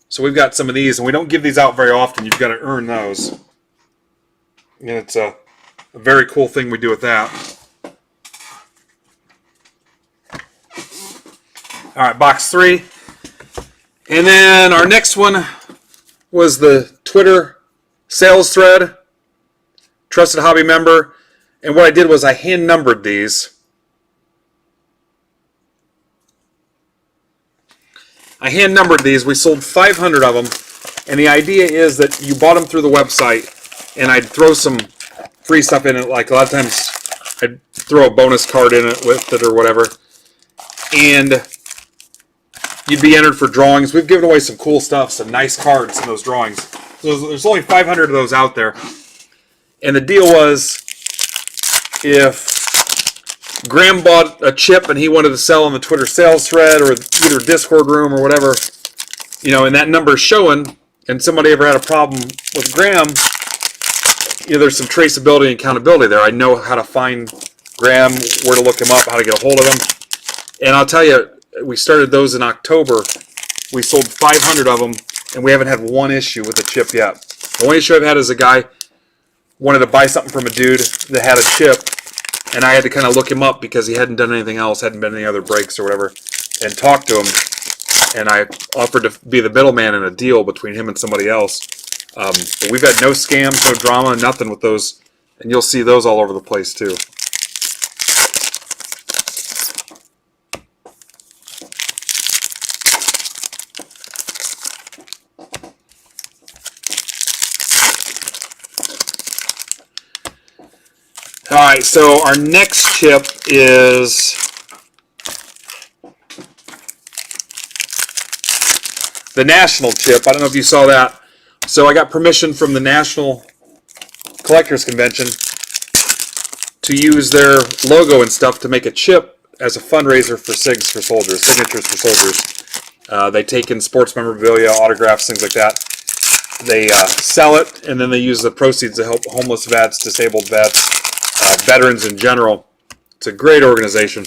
So we've got some of these, and we don't give these out very often. You've got to earn those. And it's a very cool thing we do with that. All right, box 3. And then our next one was the Twitter sales thread. Trusted hobby member. And what I did was I hand numbered these. I hand numbered these. We sold 500 of them. And the idea is that you bought them through the website, and I'd throw some free stuff in it. Like a lot of times I'd throw a bonus card in it with it or whatever. And you'd be entered for drawings. We've given away some cool stuff, some nice cards in those drawings. So there's only 500 of those out there. And the deal was, if Graham bought a chip and he wanted to sell on the Twitter sales thread or either Discord room or whatever, you know, and that number's showing, and somebody ever had a problem with Graham, you know, there's some traceability and accountability there. I know how to find Graham, where to look him up, how to get a hold of him. And I'll tell you, we started those in October. We sold 500 of them, and we haven't had one issue with the chip yet. The only issue I've had is a guy wanted to buy something from a dude that had a chip, and I had to kind of look him up because he hadn't done anything else, hadn't been any other breaks or whatever, and talk to him. And I offered to be the middleman in a deal between him and somebody else. But we've had no scams, no drama, nothing with those, and you'll see those all over the place too. All right, so our next chip is the National chip. I don't know if you saw that. So I got permission from the National Collectors Convention to use their logo and stuff to make a chip as a fundraiser for SIGs for soldiers, signatures for soldiers. They take in sports memorabilia, autographs, things like that. They sell it, and then they use the proceeds to help homeless vets, disabled vets, veterans in general. It's a great organization.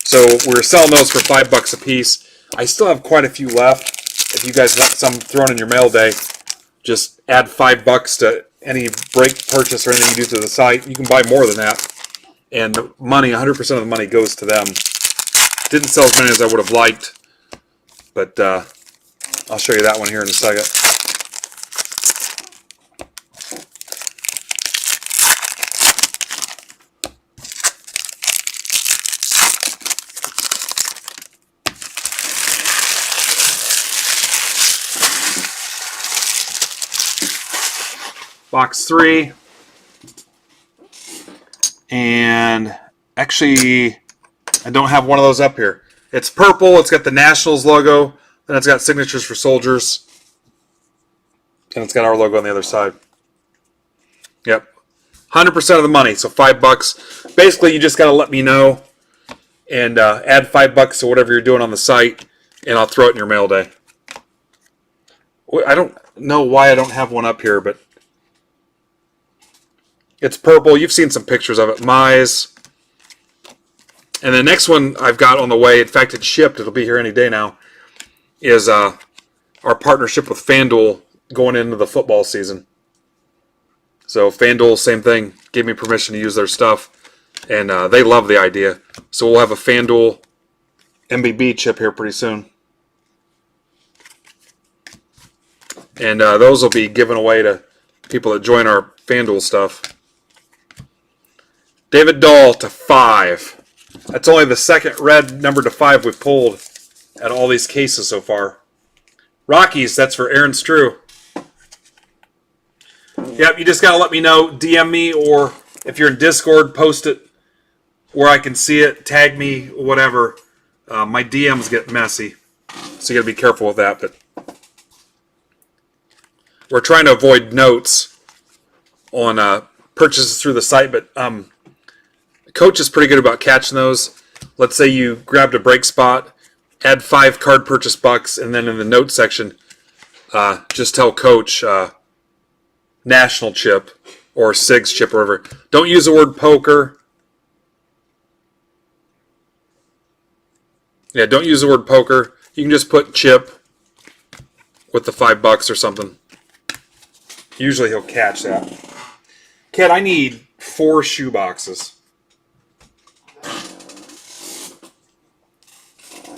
So we're selling those for $5 a piece. I still have quite a few left. If you guys want some thrown in your mail day, just add $5 to any break purchase or anything you do through the site. You can buy more than that. And the money, 100% of the money goes to them. Didn't sell as many as I would have liked, but I'll show you that one here in a second. Box 3. And Actually, I don't have one of those up here. It's purple. It's got the Nationals logo. Then it's got signatures for soldiers. And it's got our logo on the other side. Yep. 100% of the money. So $5. Basically, you just got to let me know and add $5 to whatever you're doing on the site, and I'll throw it in your mail day. I don't know why I don't have one up here, but it's purple. You've seen some pictures of it. Mize. And the next one I've got on the way, in fact, it's shipped. It'll be here any day now, is our partnership with FanDuel going into the football season. So FanDuel, same thing, gave me permission to use their stuff, and they love the idea. So we'll have a FanDuel MBB chip here pretty soon. And those will be given away to people that join our FanDuel stuff. David Dahl to 5. That's only the second red number to 5 we've pulled out of all these cases so far. Rockies, that's for Aaron Strew. Yep, you just got to let me know. DM me, or if you're in Discord, post it where I can see it. Tag me, whatever. My DMs get messy, so you got to be careful with that. But we're trying to avoid notes on purchases through the site, but Coach is pretty good about catching those. Let's say you grabbed a break spot, add 5 card purchase bucks, and then in the note section, just tell Coach National chip or SIGs chip or whatever. Don't use the word poker. Yeah, don't use the word poker. You can just put chip with the $5 or something. Usually he'll catch that. Kid, I need 4 shoe boxes.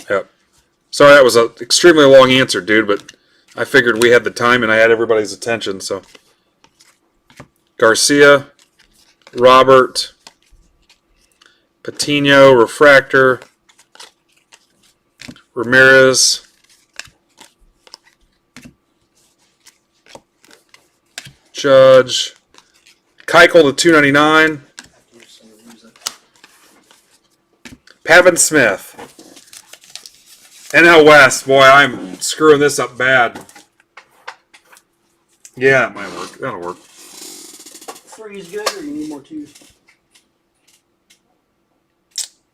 Yep. Sorry that was an extremely long answer, dude, but I figured we had the time and I had everybody's attention, so. Garcia, Robert, Patino, Refractor, Ramirez, Judge, Keuchel to $2.99, Pavin Smith, NL West. Boy, I'm screwing this up bad. Yeah, it might work. That'll work. 3 is good, or you need more 2s?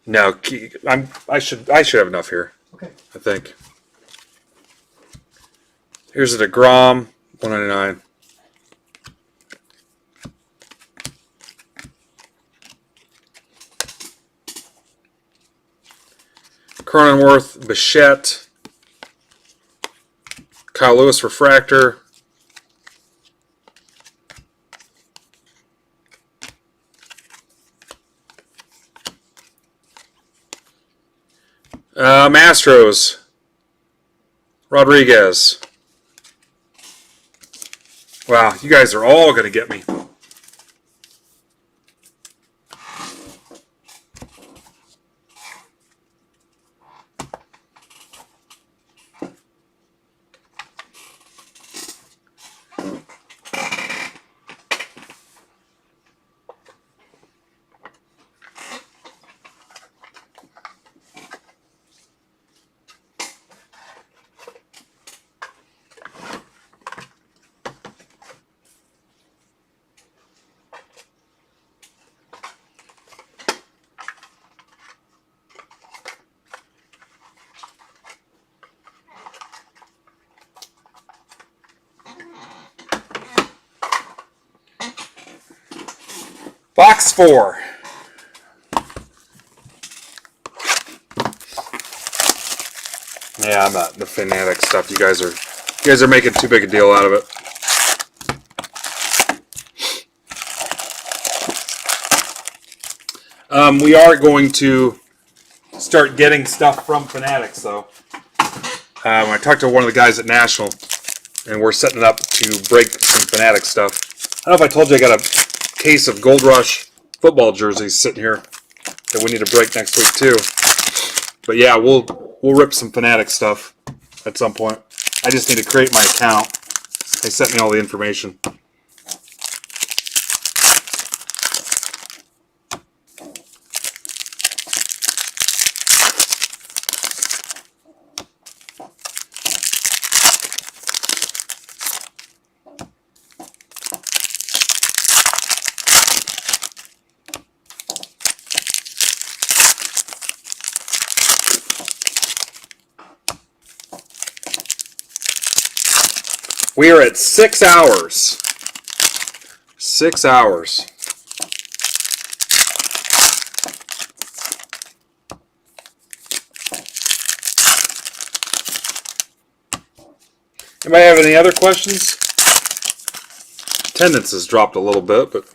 No, I should have enough here. Okay. I think. Here's a DeGrom, $1.99. Cronenworth, Bichette, Kyle Lewis, Refractor. Astros, Rodriguez. Wow, you guys are all going to get me. Box 4. Yeah, I'm not the fanatic stuff. You guys are making too big a deal out of it. We are going to start getting stuff from Fanatics, though. I talked to one of the guys at National, and we're setting it up to break some Fanatic stuff. I don't know if I told you I got a case of Gold Rush football jerseys sitting here that we need to break next week too. But yeah, we'll rip some Fanatic stuff at some point. I just need to create my account. They sent me all the information. We are at 6 hours. 6 hours. Anybody have any other questions? Attendance has dropped a little bit, but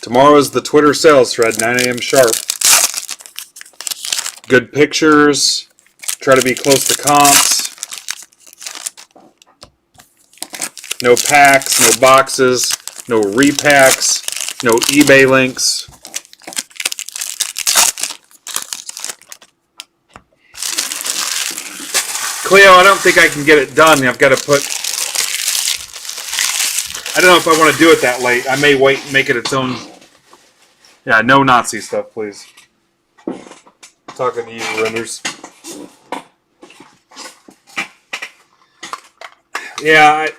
tomorrow is the Twitter sales thread, 9 a.m. sharp. Good pictures. Try to be close to comps. No packs, no boxes, no repacks, no eBay links. Cleo, I don't think I can get it done. I've got to put... I don't know if I want to do it that late. I may wait and make it its own... Yeah, no Nazi stuff, please. Talking to you, renders. Yeah, I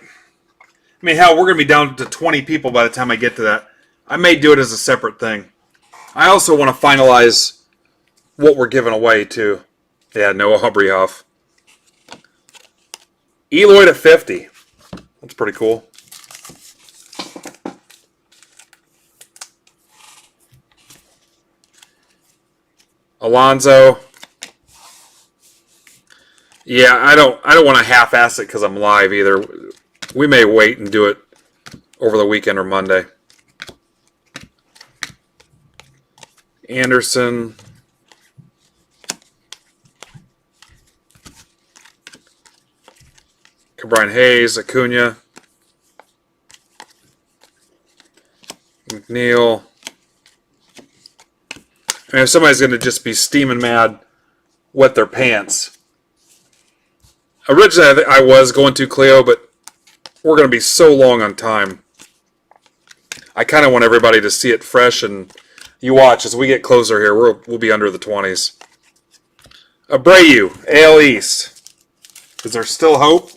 mean, hell, we're going to be down to 20 people by the time I get to that. I may do it as a separate thing. I also want to finalize what we're giving away, too. Yeah, Noah Hubrioff. Eloy to 50. That's pretty cool. Alonzo. Yeah, I don't want to half-ass it because I'm live either. We may wait and do it over the weekend or Monday. Anderson. Brian Hayes, Acuna. McNeil. I mean, if somebody's going to just be steaming mad, wet their pants. Originally, I was going to Cleo, but we're going to be so long on time. I kind of want everybody to see it fresh, and you watch as we get closer here. We'll be under the 20s. Abreu, AL East. Is there still hope?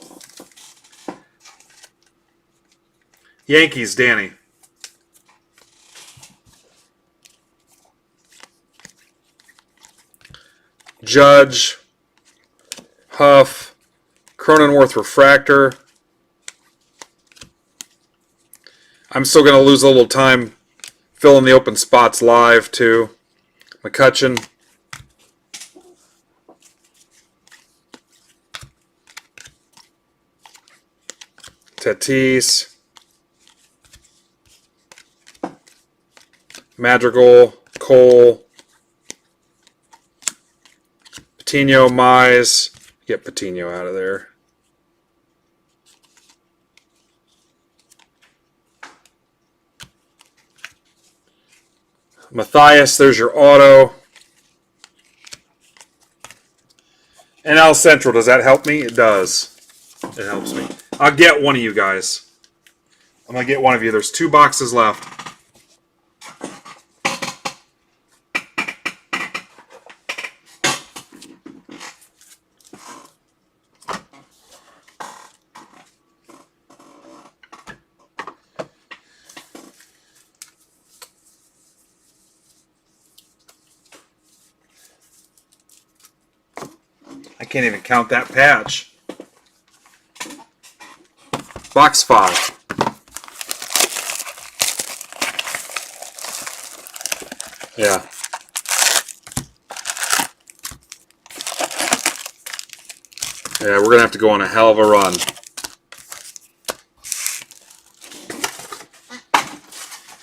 Yankees, Danny. Judge, Huff, Cronenworth Refractor. I'm still going to lose a little time filling the open spots live, too. McCutcheon. Tatis. Madrigal, Cole, Patino, Mize. Get Patino out of there. Matthias, there's your auto. NL Central, does that help me? It does. It helps me. I'll get one of you guys. I'm going to get one of you. There's 2 boxes left. I can't even count that patch. Box 5. Yeah. Yeah, we're going to have to go on a hell of a run.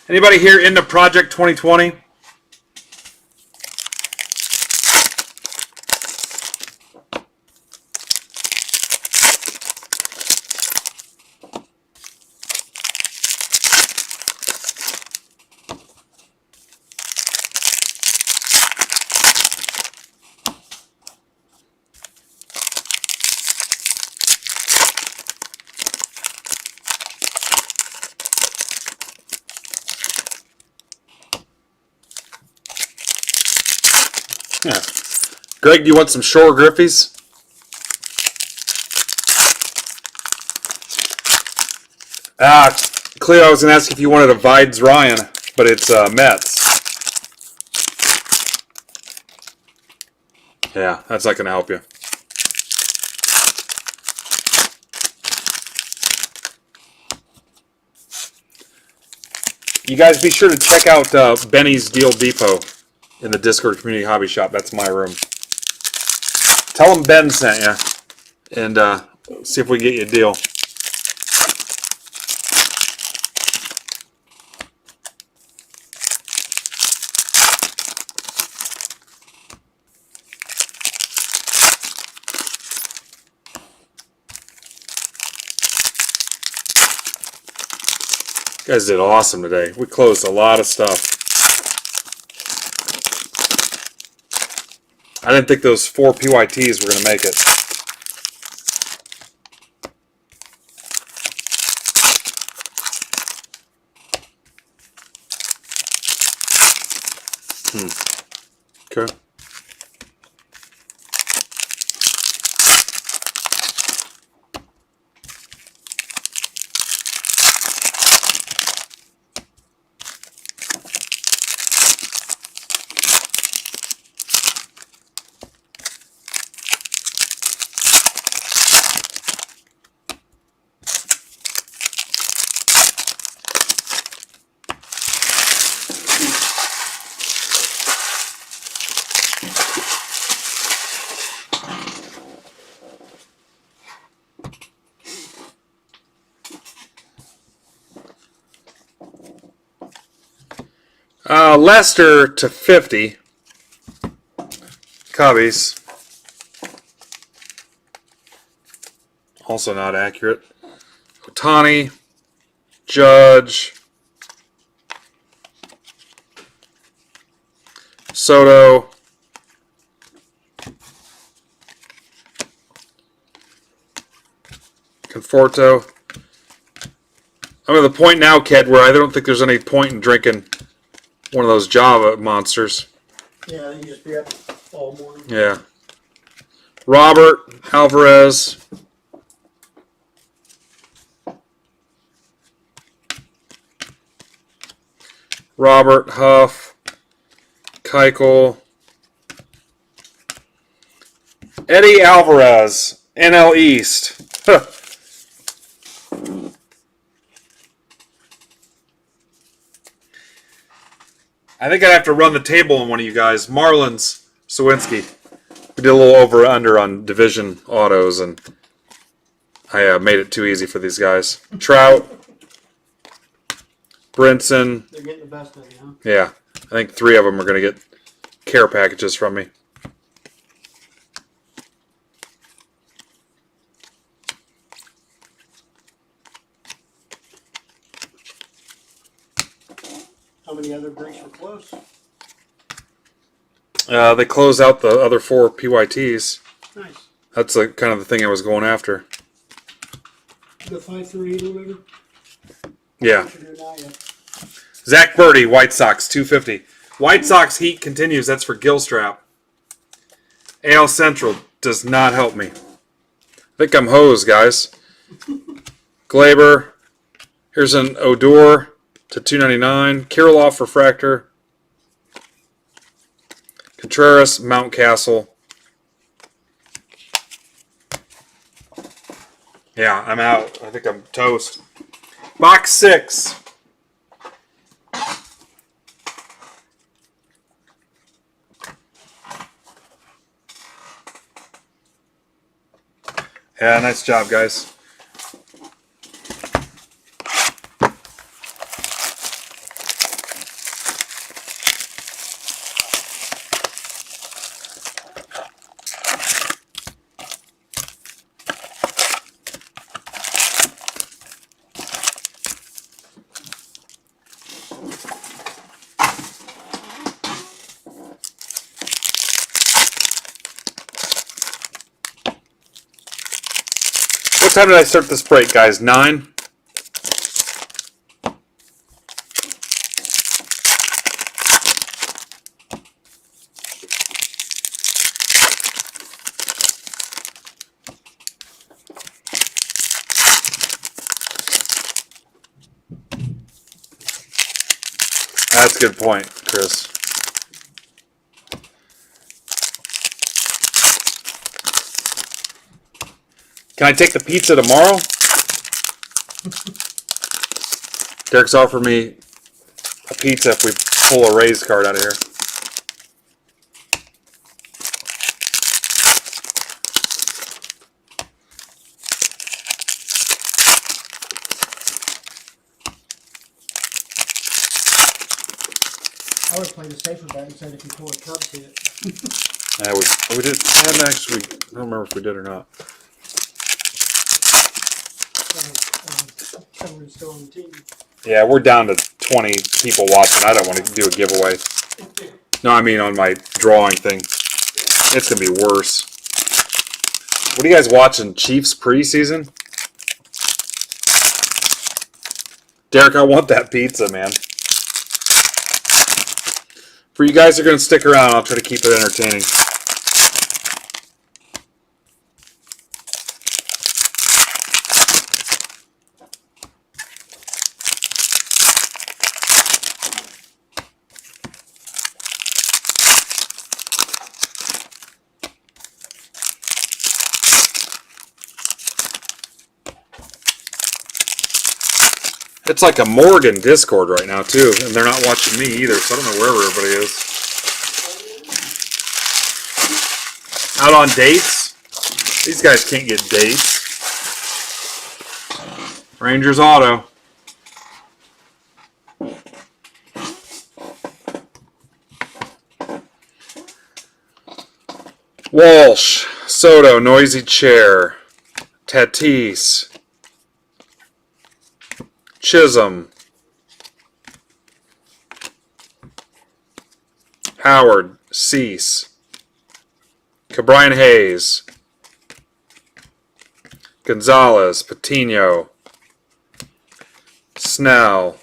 Anybody here into Project 2020? Yeah. Greg, do you want some Shore Griffies? Cleo, I was going to ask if you wanted a Vides Ryan, but it's Mets. Yeah, that's not going to help you. You guys be sure to check out Benny's Deal Depot in the Discord Community Hobby Shop. That's my room. Tell him Ben sent you, and see if we can get you a deal. You guys did awesome today. We closed a lot of stuff. I didn't think those 4 PYTs were going to make it. Okay. Lester to 50. Cubbies. Also not accurate. Otani. Judge. Soto. Conforto. I'm at the point now, Ked, where I don't think there's any point in drinking one of those Java monsters. Yeah, you just be up all morning. Yeah. Robert Alvarez. Robert Huff. Keuchel. Eddie Alvarez. NL East. I think I'd have to run the table on one of you guys. Marlins, Sawinski. We did a little over-under on division autos, and I made it too easy for these guys. Trout. Brinson. They're getting the best of you, huh? Yeah. I think 3 of them are going to get care packages from me. How many other breaks were close? They close out the other 4 PYTs. Nice. That's kind of the thing I was going after. The 538 or whatever? Yeah. Now yet. Zach Birdie, White Sox, 250. White Sox heat continues. That's for Gilstrap. AL Central does not help me. I think I'm hosed, guys. Glaber. Here's an Odor to 299. Kirilloff Refractor. Contreras, Mountcastle. Yeah, I'm out. I think I'm toast. Box 6. Yeah, nice job, guys. What time did I start this break, guys? 9? That's a good point, Chris. Can I take the pizza tomorrow? Derek's offered me a pizza if we pull a raise card out of here. I would play the safer bet and said if you pull a Cubs hit. Yeah, we did. And actually, I don't remember if we did or not. Someone's still on the team. Yeah, we're down to 20 people watching. I don't want to do a giveaway. No, I mean on my drawing thing. It's going to be worse. What are you guys watching? Chiefs preseason? Derek, I want that pizza, man. For you guys who are going to stick around, I'll try to keep it entertaining. It's like a Morgan Discord right now, too. And they're not watching me either, so I don't know where everybody is. Out on dates? These guys can't get dates. Rangers Auto. Walsh. Soto. Noisy Chair. Tatis. Chisholm, Howard, Cease, Cabrian Hayes, Gonzalez, Patino, Snell,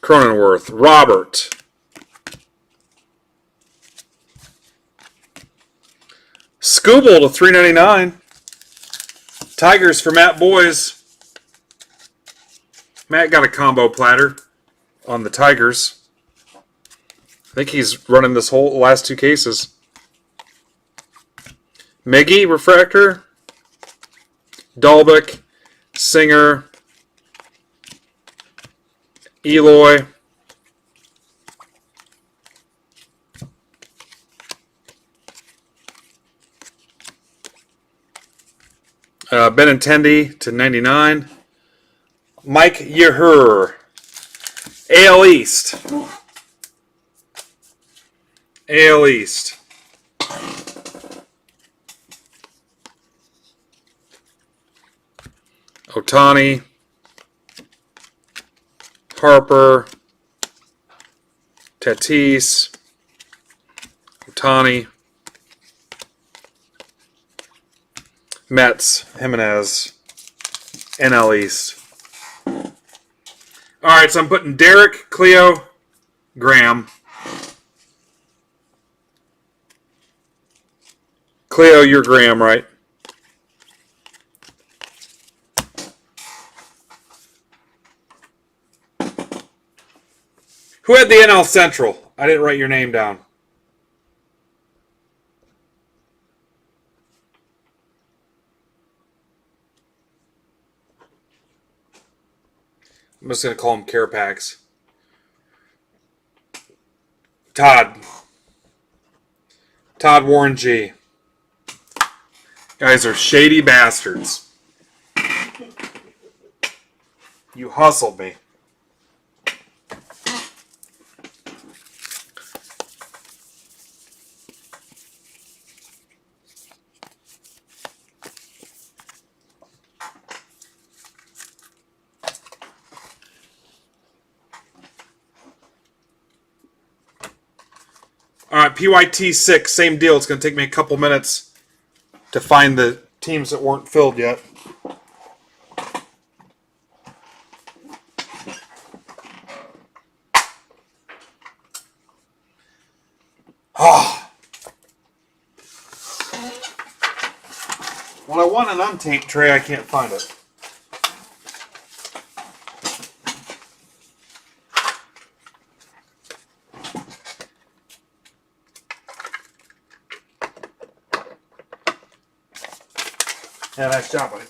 Cronenworth, Robert, Scooble to $3.99. Tigers for Matt Boys. Matt got a combo platter on the Tigers. I think he's running this whole last two cases. Miggy, refractor. Dalbeck, Singer, Eloy. Benintendi to 99. Mike Yeher. AL East. AL East. Otani. Harper. Tatis. Otani. Mets, Jimenez, NL East. All right, so I'm putting Derek, Cleo, Graham. Cleo, you're Graham, right? Who had the NL Central? I didn't write your name down. I'm just going to call them care packs. Todd. Todd Warren G. Guys are shady bastards. You hustled me. All right, PYT 6, same deal. It's going to take me a couple minutes to find the teams that weren't filled yet. Oh. When I want an untaped tray, I can't find it. Yeah, nice job, buddy.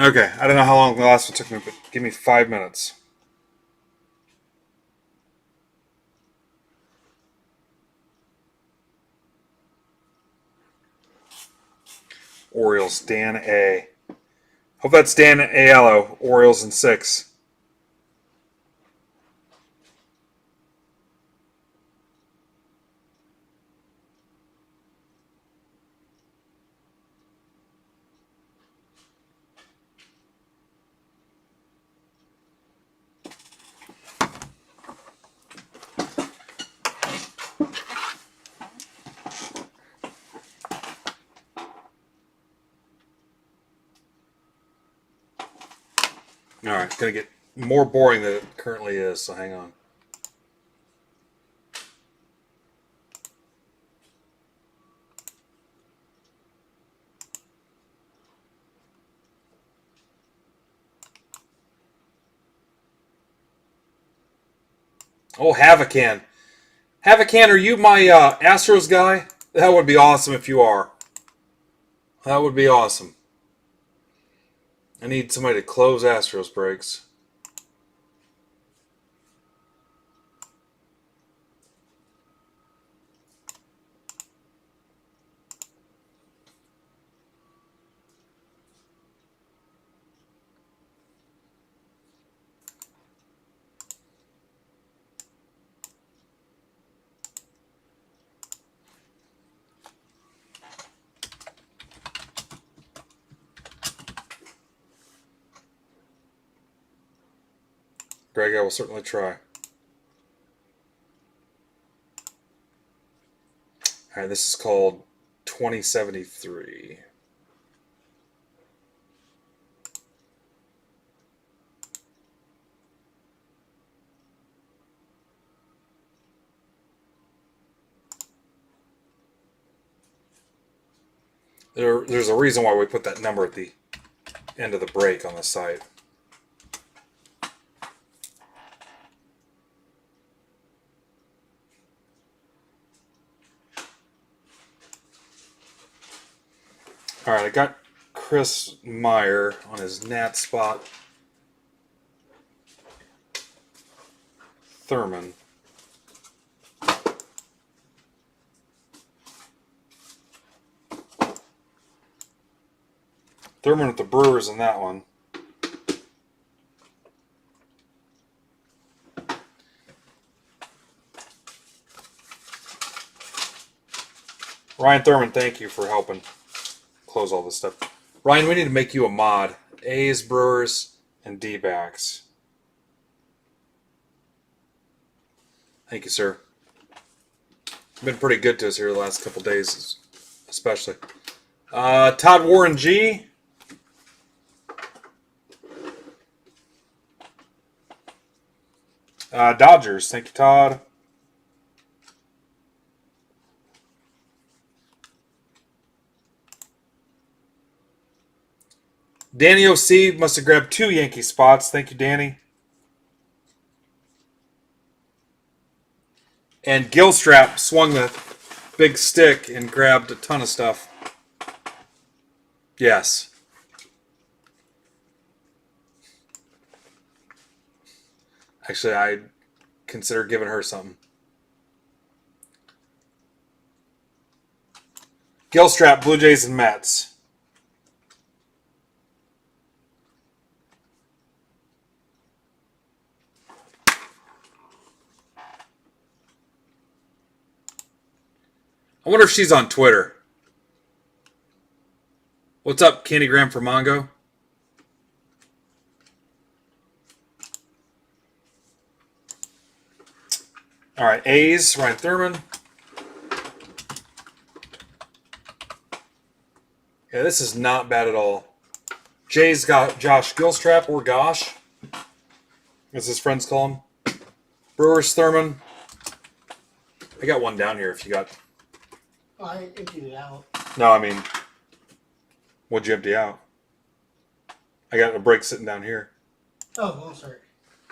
Okay, I don't know how long the last one took me, but give me 5 minutes. Orioles, Dan A. Hope that's Dan Aiello. Orioles in 6. All right, it's going to get more boring than it currently is, so hang on. Oh, Havocan. Havocan, are you my Astros guy? That would be awesome if you are. That would be awesome. I need somebody to close Astros breaks. Greg, I will certainly try. All right, this is called 2073. There's a reason why we put that number at the end of the break on the site. All right, I got Chris Meyer on his Nat spot. Thurman. Thurman with the Brewers in that one. Ryan Thurman, thank you for helping close all this stuff. Ryan, we need to make you a mod. A's, Brewers, and D-backs. Thank you, sir. You've been pretty good to us here the last couple days, especially. Todd Warren G. Dodgers. Thank you, Todd. Danny O.C. must have grabbed 2 Yankee spots. Thank you, Danny. And Gilstrap swung the big stick and grabbed a ton of stuff. Yes. Actually, I consider giving her something. Gilstrap, Blue Jays, and Mets. I wonder if she's on Twitter. What's up, Candygram for Mongo? All right, A's, Ryan Thurman. Yeah, this is not bad at all. Jay's got Josh Gilstrap, or Gosh, as his friends call him. Brewers Thurman. I got one down here if you got... Oh, I emptied it out. No, I mean, what'd you empty out? I got a break sitting down here. Oh, well, sorry.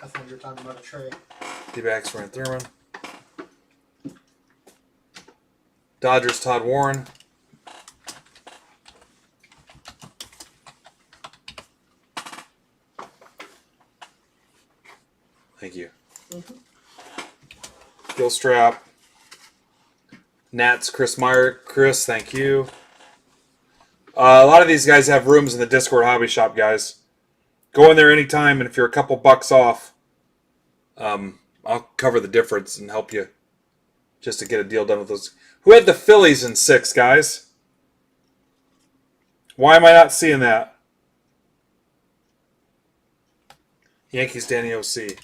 I thought you were talking about a tray. D-backs Ryan Thurman. Dodgers Todd Warren. Thank you. Gilstrap. Nats Chris Meyer. Chris, thank you. A lot of these guys have rooms in the Discord hobby shop, guys. Go in there anytime, and if you're a couple bucks off, I'll cover the difference and help you just to get a deal done with those. Who had the Phillies in 6, guys? Why am I not seeing that? Yankees Danny OC.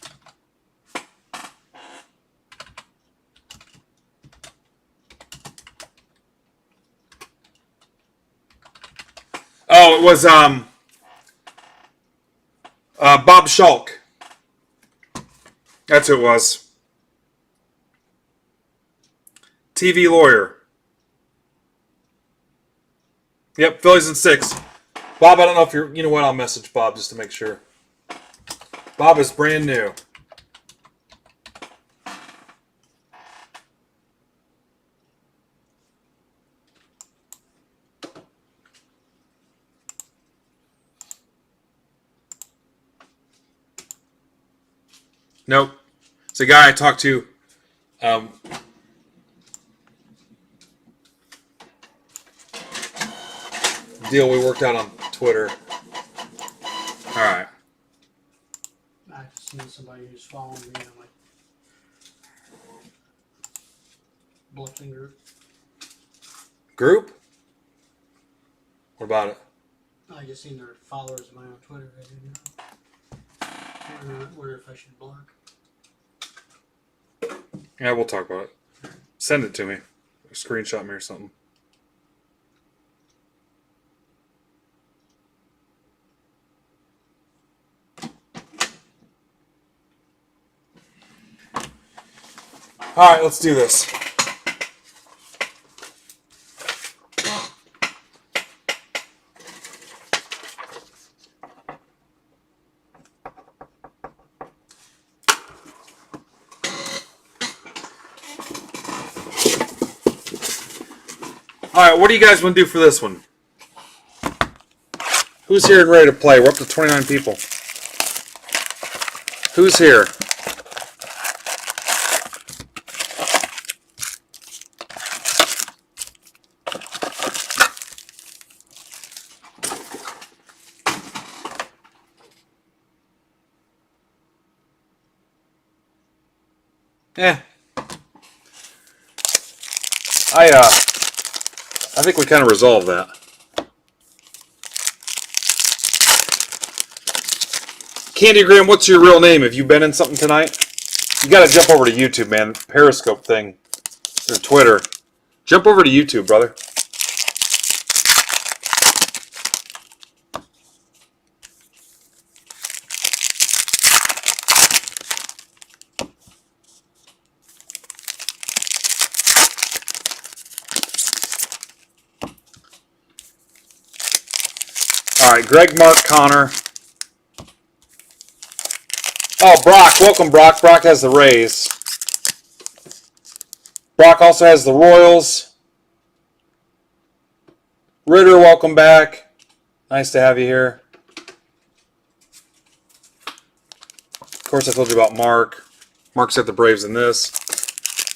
Oh, it was Bob Schulk. That's who it was. TV lawyer. Yep, Phillies in 6. Bob, I don't know if you're... You know what? I'll message Bob just to make sure. Bob is brand new. Nope. It's a guy I talked to. Deal we worked out on Twitter. All right. I just seen somebody who's following me on my bluffing group. Group? What about it? I just seen their followers of mine on Twitter. I didn't know. I wonder if I should block. Yeah, we'll talk about it. Send it to me. Or screenshot me or something. All right, let's do this. All right, what do you guys want to do for this one? Who's here and ready to play? We're up to 29 people. Who's here? I think we kind of resolved that. Candygram, what's your real name? Have you been in something tonight? You got to jump over to YouTube, man. Periscope thing. Or Twitter. Jump over to YouTube, brother. All right, Greg, Mark, Connor. Oh, Brock. Welcome, Brock. Brock has the Rays. Brock also has the Royals. Ritter, welcome back. Nice to have you here. Of course, I told you about Mark. Mark's got the Braves in this.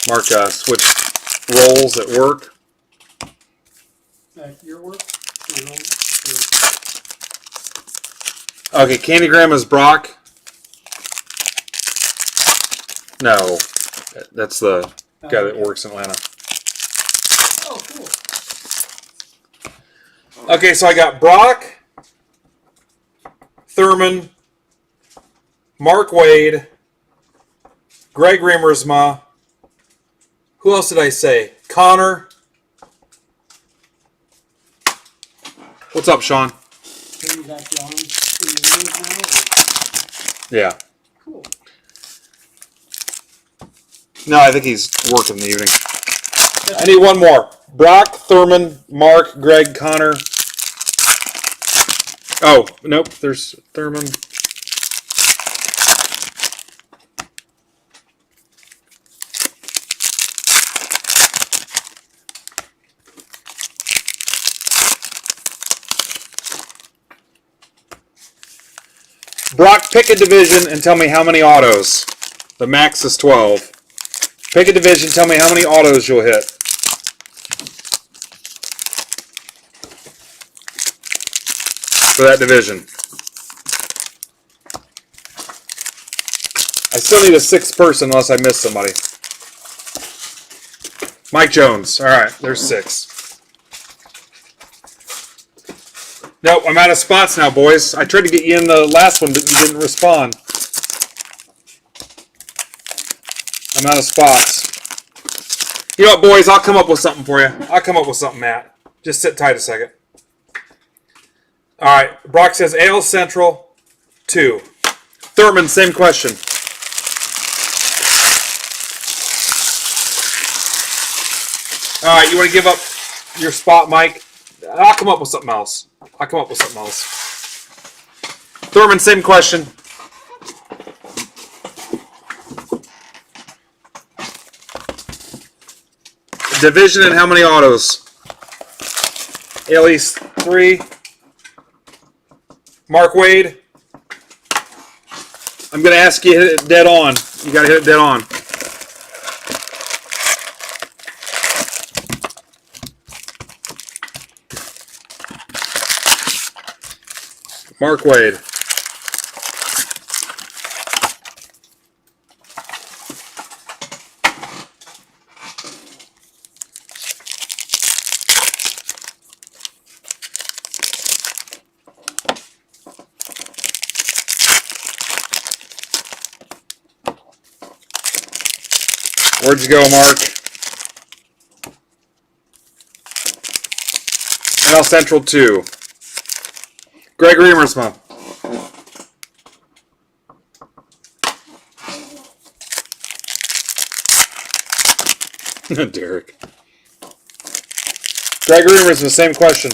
Mark switched roles at work. At your work? Your own? Okay, Candygram is Brock. No, that's the guy that works in Atlanta. Oh, cool. Okay, so I got Brock, Thurman, Mark Wade, Greg Remersma. Who else did I say? Connor. What's up, Sean? Who you Is that the arms in the image now? Or? Yeah. Cool. No, I think he's working in the evening. I need one more. Brock, Thurman, Mark, Greg, Connor. Oh, nope. There's Thurman. Brock, pick a division and tell me how many autos. The max is 12. Pick a division, tell me how many autos you'll hit. For that division. I still need a sixth person unless I miss somebody. Mike Jones. Alright, there's 6. Nope, I'm out of spots now, boys. I tried to get you in the last one, but you didn't respond. I'm out of spots. You know what, boys? I'll come up with something for you. I'll come up with something, Matt. Just sit tight a second. All right. Brock says AL Central 2. Thurman, same question. All right. You want to give up your spot, Mike? I'll come up with something else. Thurman, same question. Division and how many autos? AL East 3. Mark Wade. I'm going to ask you to hit it dead on. You got to hit it dead on. Mark Wade. Where'd you go, Mark? NL Central 2. Greg Reamersma. Derek. Greg Reamersma, same question.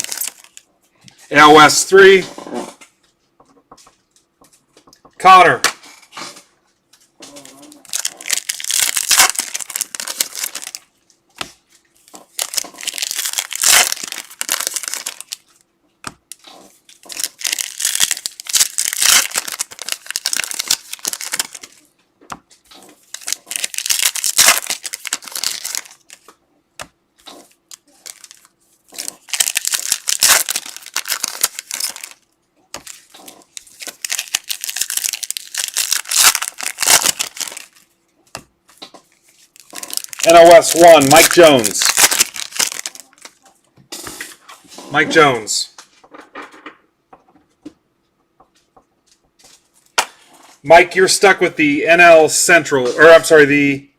NL West 3. Connor. NL West 1, Mike Jones. Mike Jones. Mike, you're stuck with the NL Central, or I'm sorry, the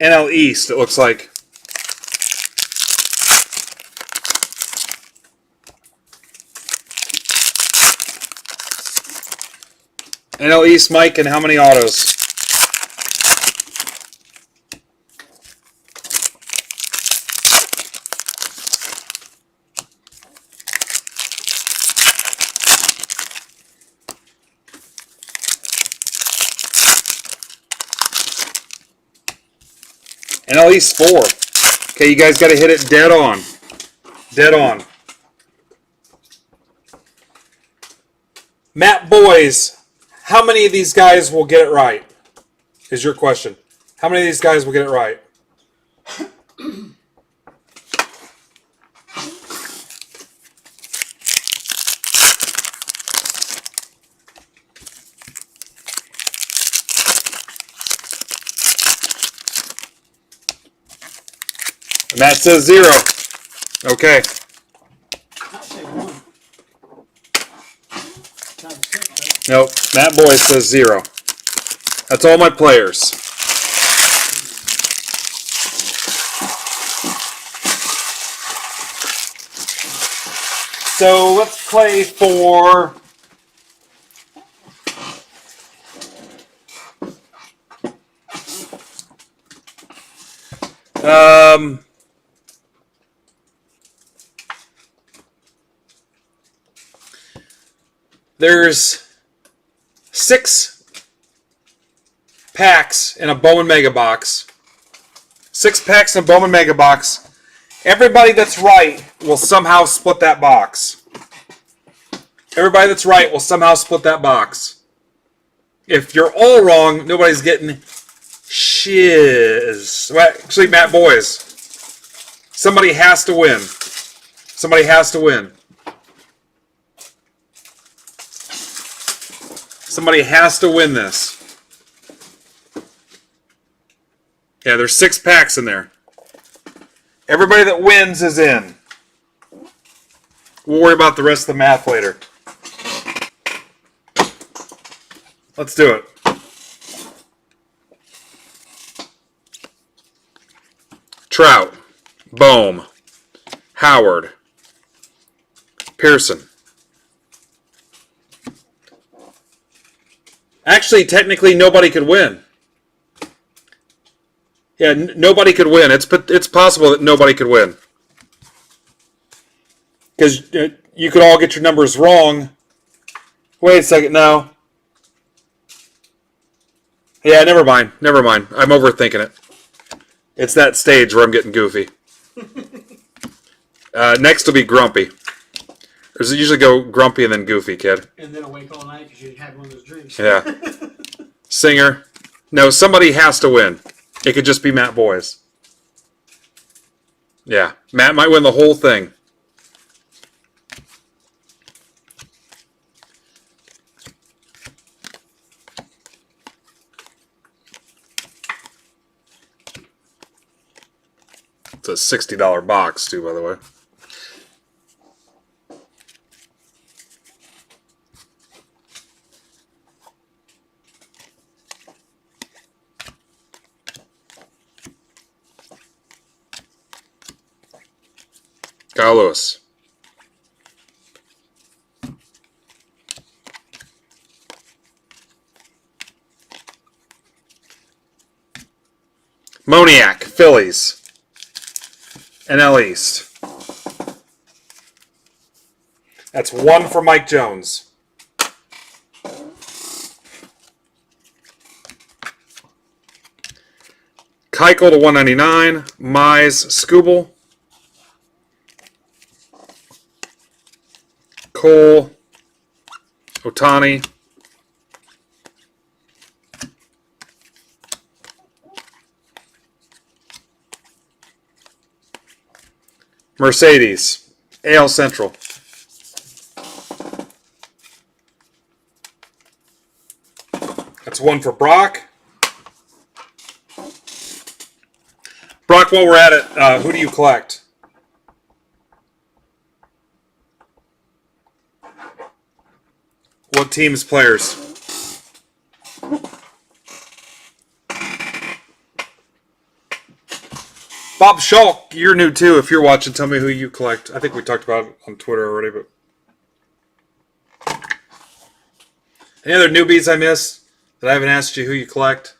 NL East, it looks like. NL East, Mike, and how many autos? NL East 4. Okay, you guys got to hit it dead on. Dead on. Matt Boys, how many of these guys will get it right? Is your question. How many of these guys will get it right? Matt says 0. Okay. I'll say 1. Times 6, right? Nope. Matt Boy says 0. That's all my players. so let's play for... there's 6 packs in a Bowman Mega Box. 6 packs in a Bowman Mega Box. Everybody that's right will somehow split that box. Everybody that's right will somehow split that box. If you're all wrong, nobody's getting shiz. Well, actually, Matt Boys. Somebody has to win. Somebody has to win. Somebody has to win this. Yeah, there's 6 packs in there. Everybody that wins is in. We'll worry about the rest of the math later. Let's do it. Trout, Bohm, Howard, Pearson. Actually, technically, nobody could win. Yeah, nobody could win. It's possible that nobody could win. Because you could all get your numbers wrong. Wait a second, no. Yeah, never mind. Never mind. I'm overthinking it. It's that stage where I'm getting goofy. Next will be Grumpy. There's usually go Grumpy and then Goofy, kid. And then awake all night because you had one of those dreams. Yeah. Singer. No, somebody has to win. It could just be Matt Boys. Yeah. Matt might win the whole thing. It's a $60 box, too, by the way. Kyle Lewis. Moniak, Phillies. NL East. That's 1 for Mike Jones. Keuchel to 199. Mize, Skubal. Cole. Otani. Mercedes. AL Central. That's 1 for Brock. Brock, while we're at it, who do you collect? What team's players? Bob Schulk, you're new too. If you're watching, tell me who you collect. I think we talked about it on Twitter already, but any other newbies I missed that I haven't asked you who you collect?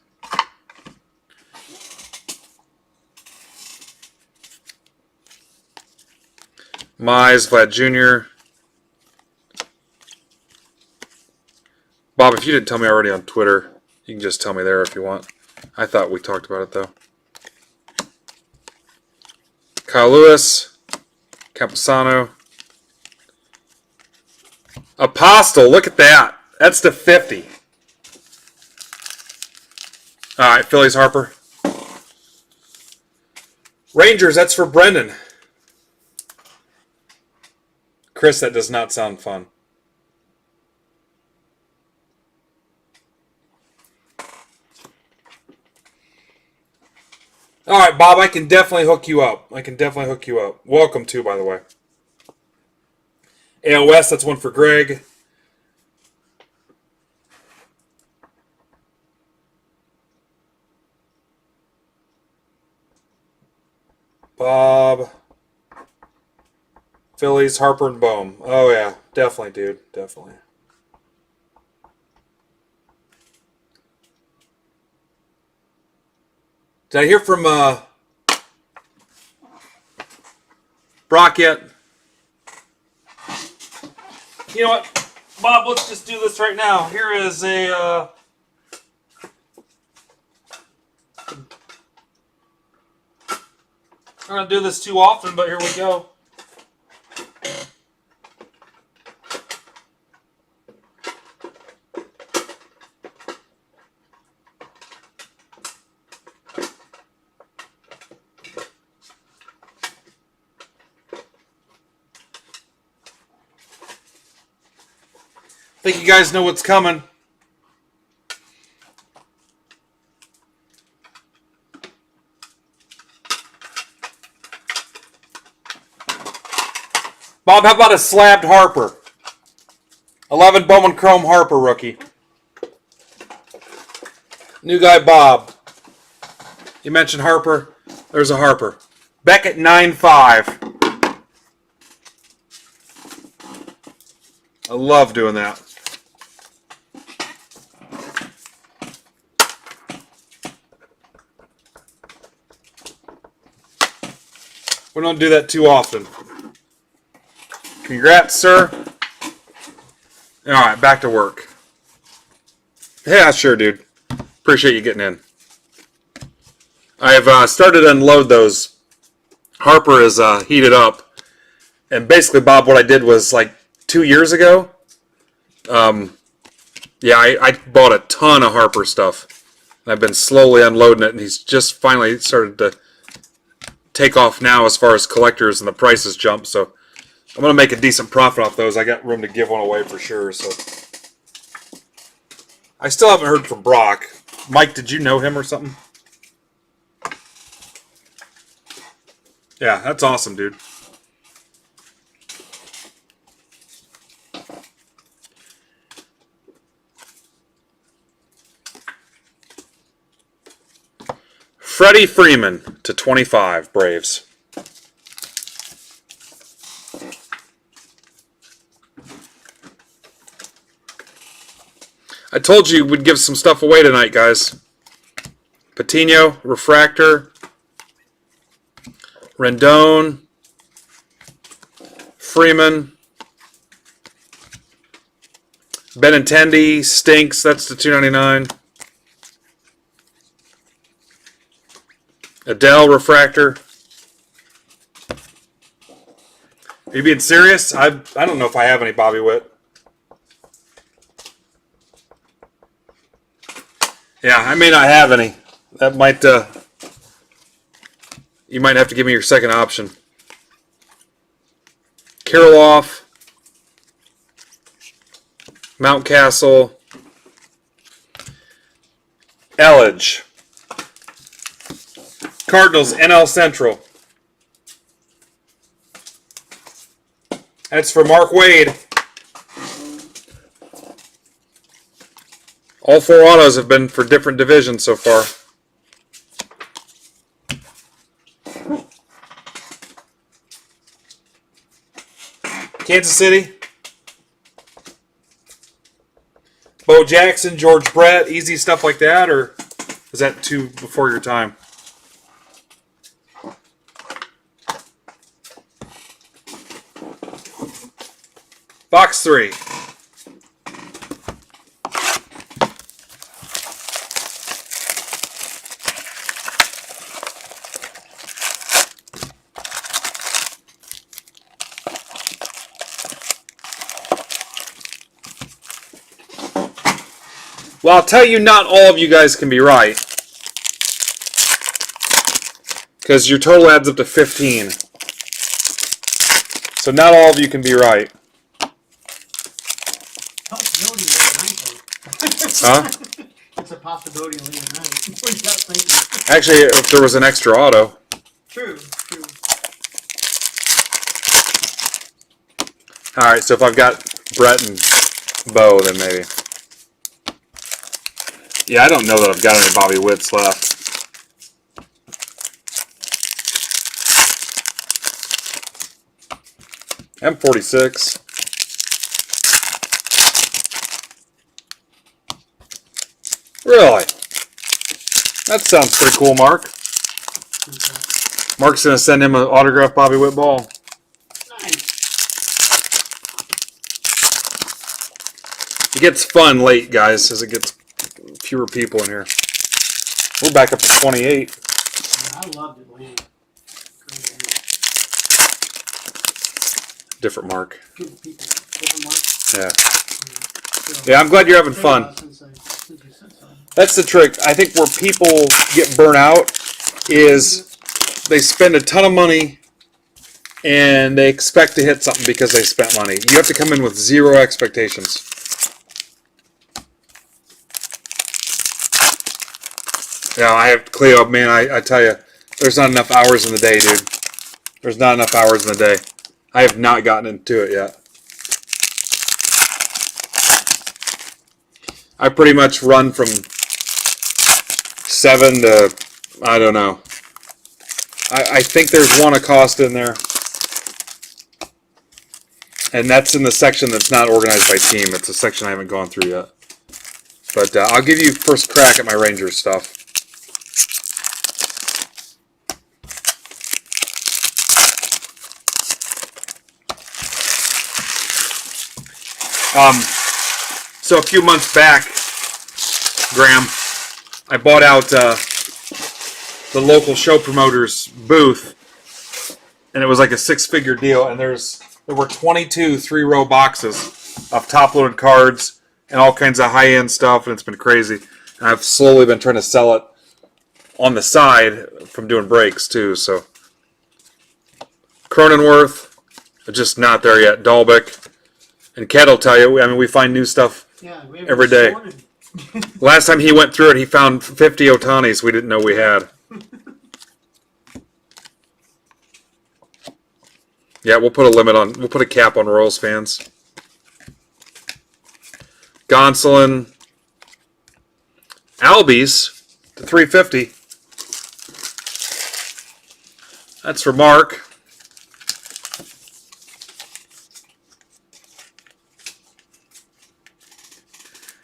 Mize, Vlad Jr. Bob, if you didn't tell me already on Twitter, you can just tell me there if you want. I thought we talked about it, though. Kyle Lewis. Camposano. Apostle, look at that. That's to 50. All right, Phillies Harper. Rangers, that's for Brendan. Chris, that does not sound fun. All right, Bob, I can definitely hook you up. Welcome to, by the way. AL West, that's 1 for Greg. Bob. Phillies, Harper, and Bohm. Oh, yeah. Definitely, dude. Definitely. Did I hear from Brock yet? You know what, Bob? Let's just do this right now. Here is a. I'm gonna do this too often, but here we go. I think you guys know what's coming. Bob, how about a slabbed Harper? 11 Bowman Chrome Harper rookie. New guy Bob. You mentioned Harper. There's a Harper. Beck at 9.5. I love doing that. We don't do that too often. Congrats, sir. All right, back to work. Yeah, sure, dude. Appreciate you getting in. I've started to unload those. Harper is heated up. And basically, Bob, what I did was like 2 years ago. Yeah, I bought a ton of Harper stuff. And I've been slowly unloading it, and he's just finally started to take off now as far as collectors, and the prices jump. So I'm going to make a decent profit off those. I got room to give one away for sure. So I still haven't heard from Brock. Mike, did you know him or something? Yeah, that's awesome, dude. Freddie Freeman to 25, Braves. I told you we'd give some stuff away tonight, guys. Patino, Refractor, Rendon, Freeman, Benintendi, Stinks, that's the $2.99. Adele, Refractor. Are you being serious? I don't know if I have any Bobby Witt. Yeah, I may not have any. That might, you might have to give me your second option. Kirilloff, Mountcastle, Elledge. Cardinals, NL Central. That's for Mark Wade. All 4 autos have been for different divisions so far. Kansas City. Bo Jackson, George Brett, easy stuff like that, or is that too before your time? Box 3. Well, I'll tell you, not all of you guys can be right. Because your total adds up to 15. So not all of you can be right. Possibility late at night, though. Huh? It's a possibility late at night. What are you guys thinking? Actually, if there was an extra auto. True, true. Alright, so if I've got Brett and Bo, then maybe. Yeah, I don't know that I've got any Bobby Witts left. M46. Really? That sounds pretty cool, Mark. Mark's going to send him an autographed Bobby Witt ball. Nice. It gets fun late, guys, as it gets fewer people in here. We're back up to 28. I loved Atlanta. Different Mark. Good people. Different Mark. Yeah. So, Yeah, I'm glad you're having fun. since you said so. That's the trick. I think where people get burnt out is they spend a ton of money and they expect to hit something because they spent money. You have to come in with zero expectations. Yeah, I have Cleo, man, I tell you, there's not enough hours in the day, dude. There's not enough hours in the day. I have not gotten into it yet. I pretty much run from 7 to, I don't know. I think there's one Acosta in there. And that's in the section that's not organized by team. It's a section I haven't gone through yet. But I'll give you first crack at my Rangers stuff. So a few months back, Graham, I bought out the local show promoter's booth, and it was like a 6-figure deal. And there were 22 3-row boxes of top-loaded cards and all kinds of high-end stuff, and it's been crazy. And I've slowly been trying to sell it on the side from doing breaks too. So Cronenworth, just not there yet. Dalbeck. And Kat will tell you, I mean, we find new stuff every day. Last time he went through it, he found 50 Otanis we didn't know we had. Yeah, we'll put a cap on Royals fans. Gonsolin. Albies to 350. That's for Mark.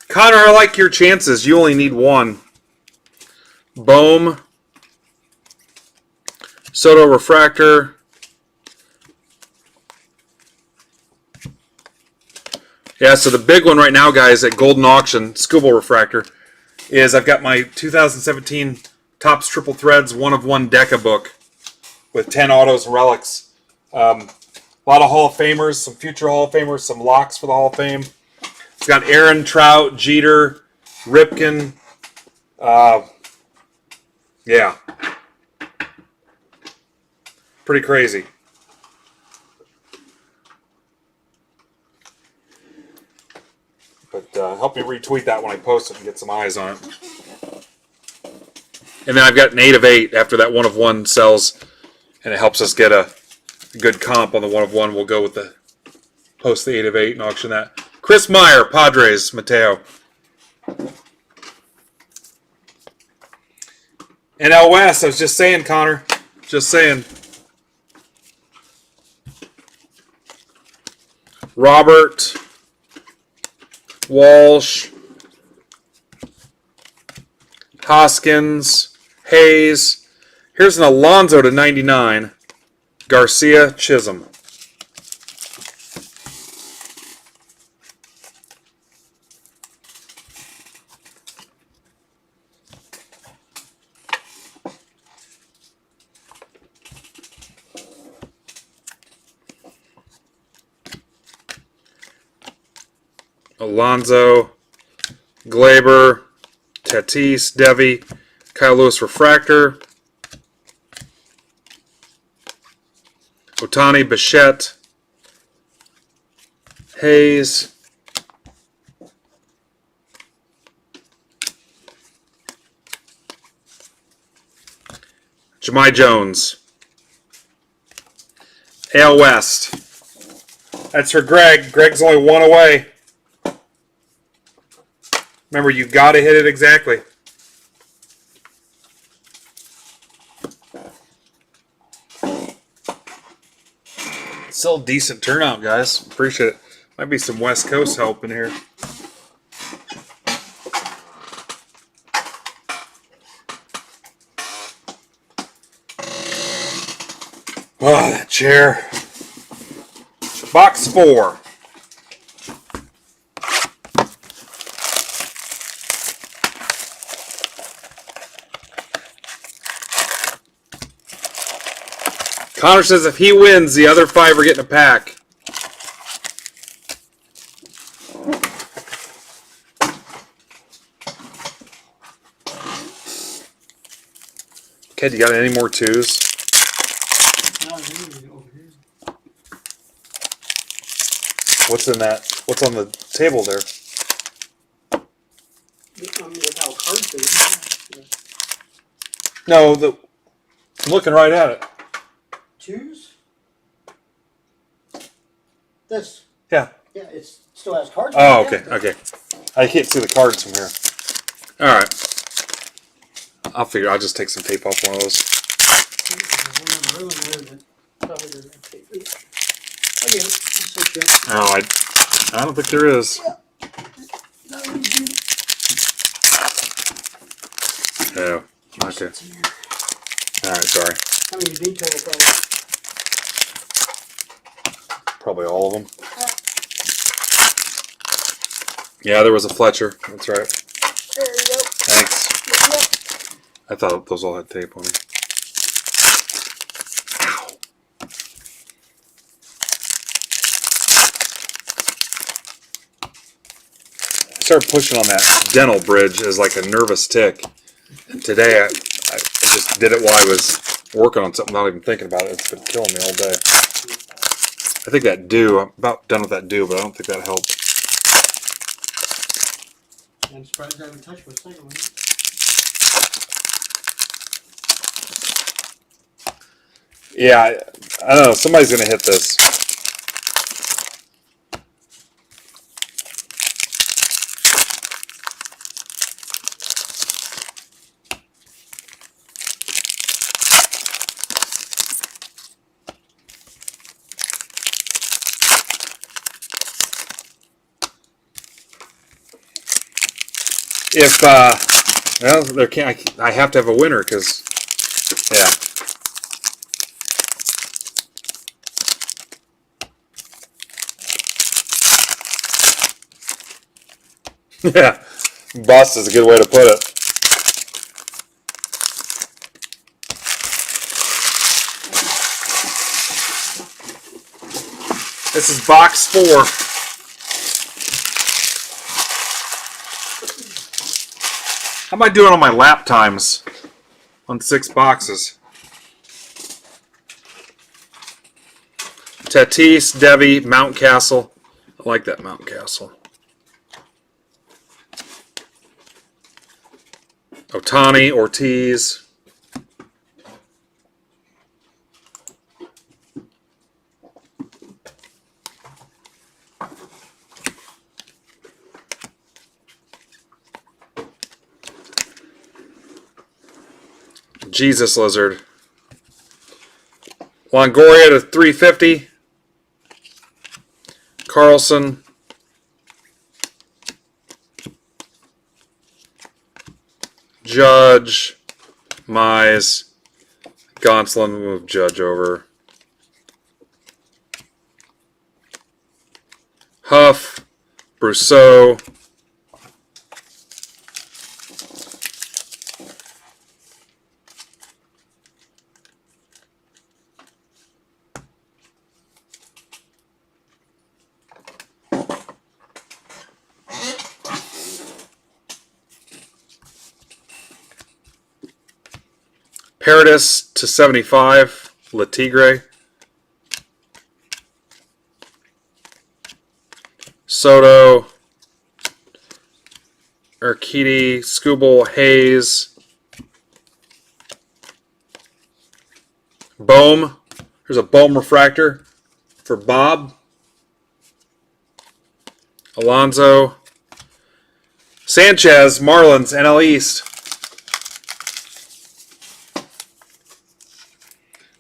Connor, I like your chances. You only need one. Bohm. Soto Refractor. Yeah, so the big one right now, guys, at Golden Auction, Scooble Refractor, is I've got my 2017 Topps Triple Threads 1-of-1 Deca book with 10 autos and relics. A lot of Hall of Famers, some future Hall of Famers, some locks for the Hall of Fame. It's got Aaron, Trout, Jeter, Ripken. Yeah. Pretty crazy. But help me retweet that when I post it and get some eyes on it. And then I've got an 8-of-8 after that 1-of-1 sells, and it helps us get a good comp on the 1-of-1. We'll go with the post the 8-of-8 and auction that. Chris Meyer, Padres, Mateo. And L West, I was just saying, Connor. Just saying. Robert, Walsh, Hoskins, Hayes. Here's an Alonso to 99. Garcia, Chisholm. Alonso, Glaber, Tatis, Devi, Kyle Lewis Refractor, Otani, Bichette, Hayes, Jahmai Jones, AL West. That's for Greg. Greg's only one away. Remember, you got to hit it exactly. Still a decent turnout, guys. Appreciate it. Might be some West Coast help in here. Oh, that chair. Box 4. Connor says if he wins, the other 5 are getting a pack. Kid, you got any more 2s? No, I didn't over here. What's in that? What's on the table there? With how cards are. No, I'm looking right at it. 2s? This. Yeah. Yeah, it still has cards. Oh, okay, okay. I can't see the cards from here. All right. I'll just take some tape off one of those. There's one in the room there that probably doesn't have tape. I get it. I'll set you up. Oh, I don't think there is. Oh, okay. All right, sorry. How many detail Probably all of them. Yeah, there was a Fletcher. That's right. There you go. Thanks. Yep. I thought those all had tape on them. Ow. I started pushing on that dental bridge as like a nervous tick. And today I just did it while I was working on something, not even thinking about it. It's been killing me all day. I think that dew, I'm about done with that dew, but I don't think that helped. I'm surprised I haven't touched my second one. Yeah, I don't know. Somebody's going to hit this. If, well, there can't, I have to have a winner because, yeah. Yeah, bust is a good way to put it. This is box 4. How am I doing on my lap times on 6 boxes? Tatis, Devi, Mountcastle. I like that Mountcastle. Otani, Ortiz. Jesus Lizard. Longoria to 350. Carlson. Judge. Mize. Gonsolin. Move Judge over. Huff. Brousseau. Paradis to 75, Latigre. Soto, Urquidy, Skubal, Hayes. Bohm. There's a Bohm refractor for Bob. Alonso. Sanchez, Marlins, NL East.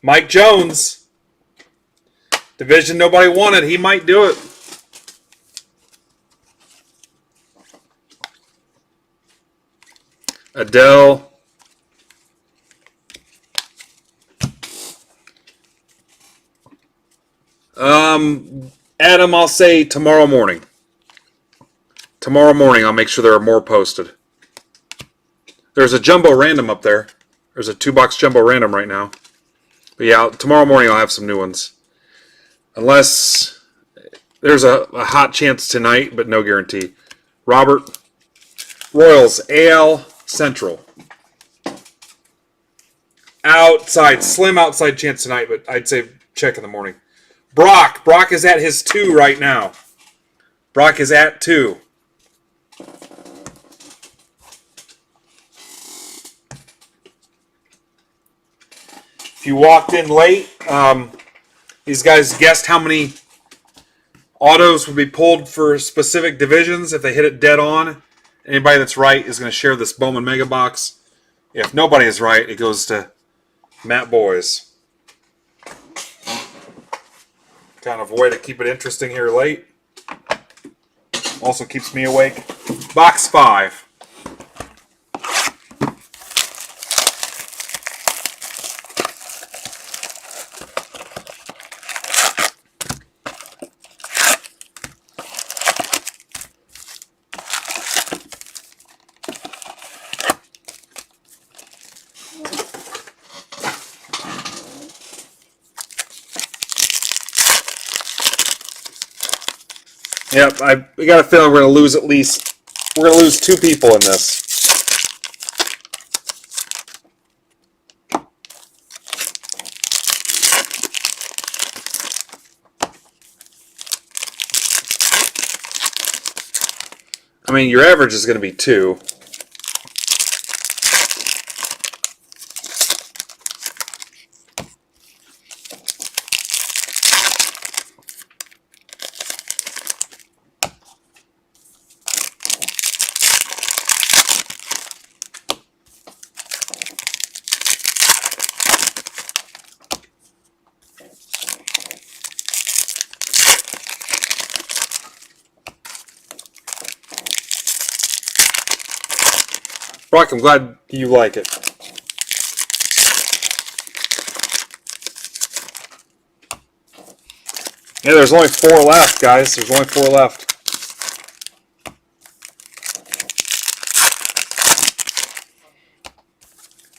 Mike Jones Division nobody wanted. He might do it. Adele. Adam, I'll say tomorrow morning. Tomorrow morning, I'll make sure there are more posted. There's a jumbo random up there. There's a 2-box jumbo random right now. But yeah, tomorrow morning I'll have some new ones. Unless there's a hot chance tonight, but no guarantee. Robert. Royals, AL Central. Outside, slim outside chance tonight, but I'd say check in the morning. Brock is at his 2 right now. Brock is at 2. If you walked in late, these guys guessed how many autos would be pulled for specific divisions if they hit it dead on. Anybody that's right is going to share this Bowman Mega Box. If nobody is right, it goes to Matt Boys. Kind of a way to keep it interesting here late. Also keeps me awake. Box 5. Yep, we got a feeling we're going to lose we're going to lose 2 people in this. I mean, your average is going to be 2. Brock, I'm glad you like it. Yeah, there's only 4 left, guys. There's only 4 left.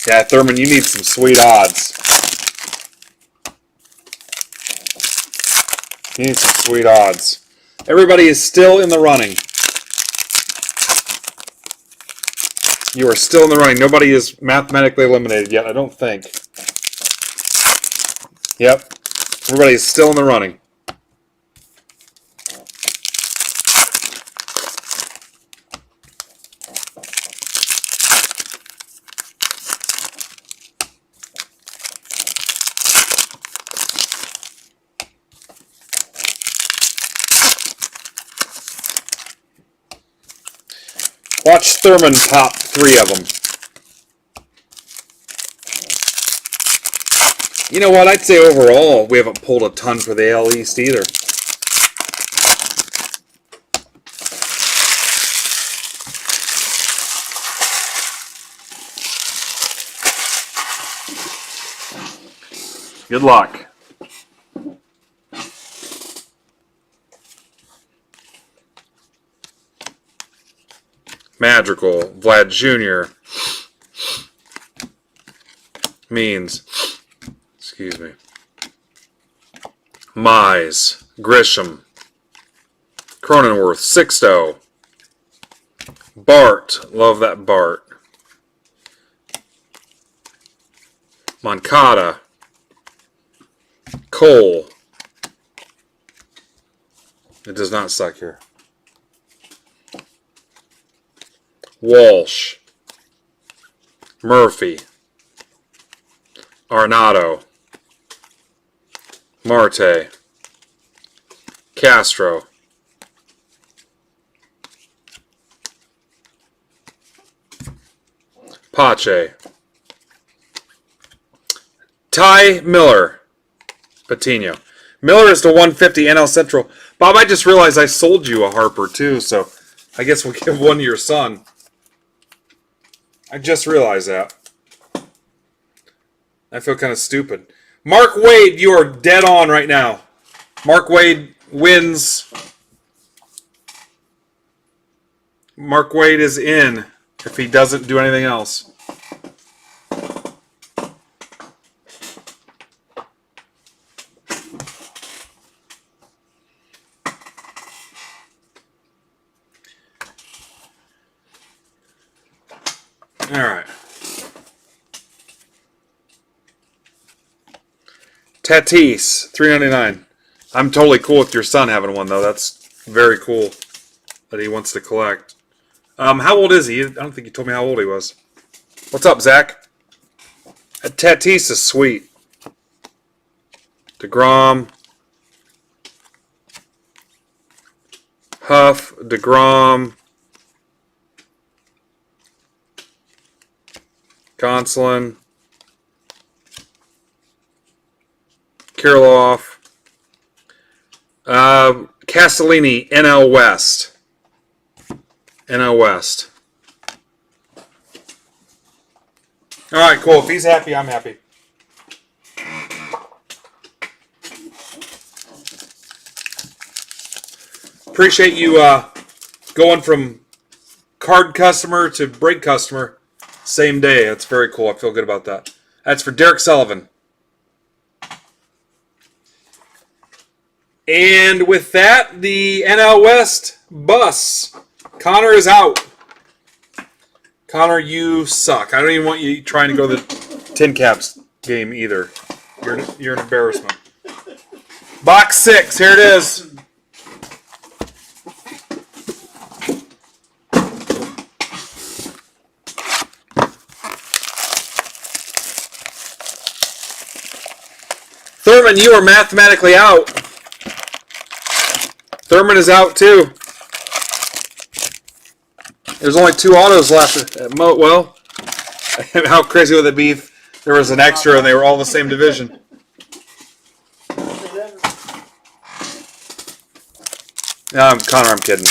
Yeah, Thurman, you need some sweet odds. You need some sweet odds. Everybody is still in the running. You are still in the running. Nobody is mathematically eliminated yet, I don't think. Yep. Everybody is still in the running. Watch Thurman pop 3 of them. You know what? I'd say overall, we haven't pulled a ton for the AL East either. Good luck. Madrigal, Vlad Jr. Means, excuse me. Mize, Grisham, Cronenworth, Sixto, Bart, love that Bart. Moncada, Cole. It does not suck here. Walsh, Murphy, Arnado, Marte, Castro, Pache, Ty Miller, Patino. Miller is to 150 NL Central. Bob, I just realized I sold you a Harper too, so I guess we'll give one to your son. I just realized that. I feel kind of stupid. Mark Wade, you are dead on right now. Mark Wade wins. Mark Wade is in if he doesn't do anything else. All right. Tatis, $3.99. I'm totally cool with your son having one, though. That's very cool that he wants to collect. How old is he? I don't think you told me how old he was. What's up, Zach? Tatis is sweet. DeGrom. Huff, DeGrom. Gonsolin. Kirilloff. Castellini, NL West. NL West. All right, cool. If he's happy, I'm happy. Appreciate you going from card customer to break customer same day. That's very cool. I feel good about that. That's for Derek Sullivan. And with that, the NL West bus. Connor is out. Connor, you suck. I don't even want you trying to go to the Tin Caps game either. You're an embarrassment. Box 6, here it is. Thurman, you are mathematically out. Thurman is out too. There's only 2 autos left. Well, how crazy would it be if there was an extra and they were all the same division? Connor, I'm kidding.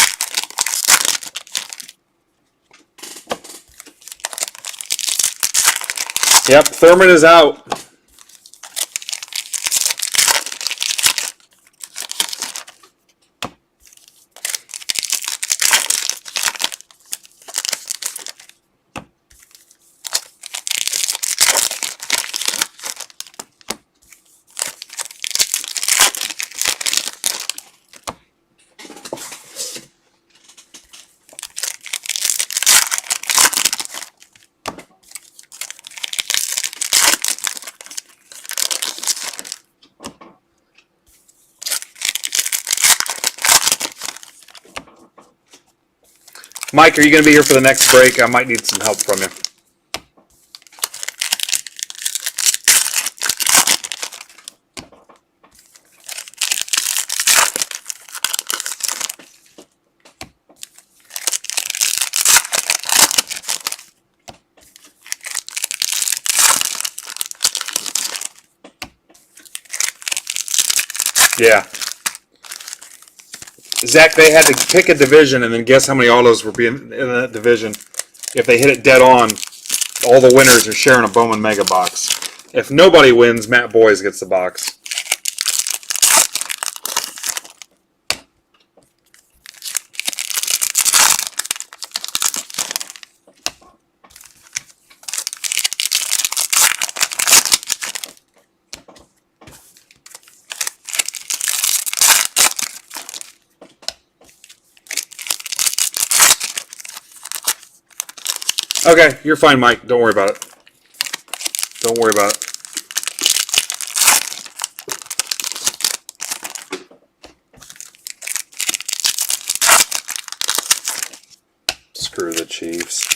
Yep, Thurman is out. Mike, are you going to be here for the next break? I might need some help from you. Yeah. Zach, they had to pick a division and then guess how many autos were being in that division. If they hit it dead on, all the winners are sharing a Bowman Mega Box. If nobody wins, Matt Boys gets the box. Okay, you're fine, Mike. Don't worry about it. Don't worry about it. Screw the Chiefs.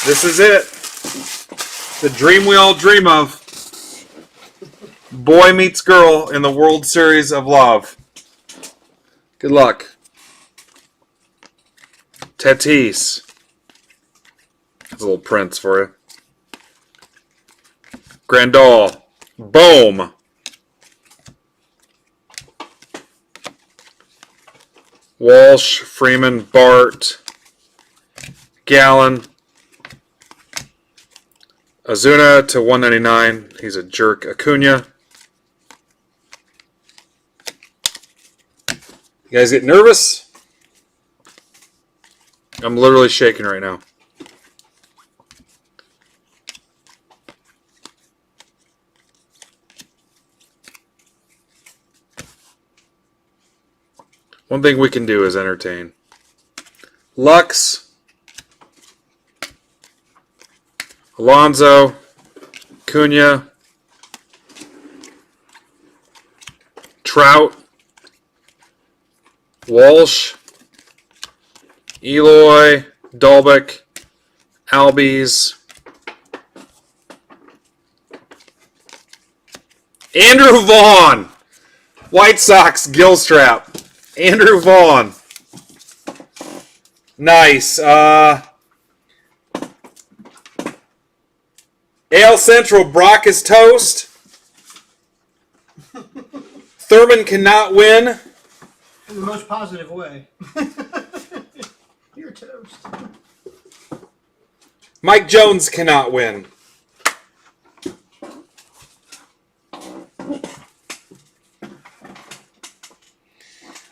This is it. The dream we all dream of. Boy meets girl in the World Series of Love. Good luck. Tatis. There's a little Prince for you. Grandal. Boom. Walsh, Freeman, Bart, Gallen, Ozuna to 199. He's a jerk. Acuna. You guys get nervous? I'm literally shaking right now. One thing we can do is entertain. Lux, Alonso, Cunha, Trout, Walsh, Eloy, Dalbec, Albies, Andrew Vaughn, White Sox, Gilstrap, Andrew Vaughn. Nice. AL Central, Brock is toast. Thurman cannot win. In the most positive way. You're toast. Mike Jones cannot win.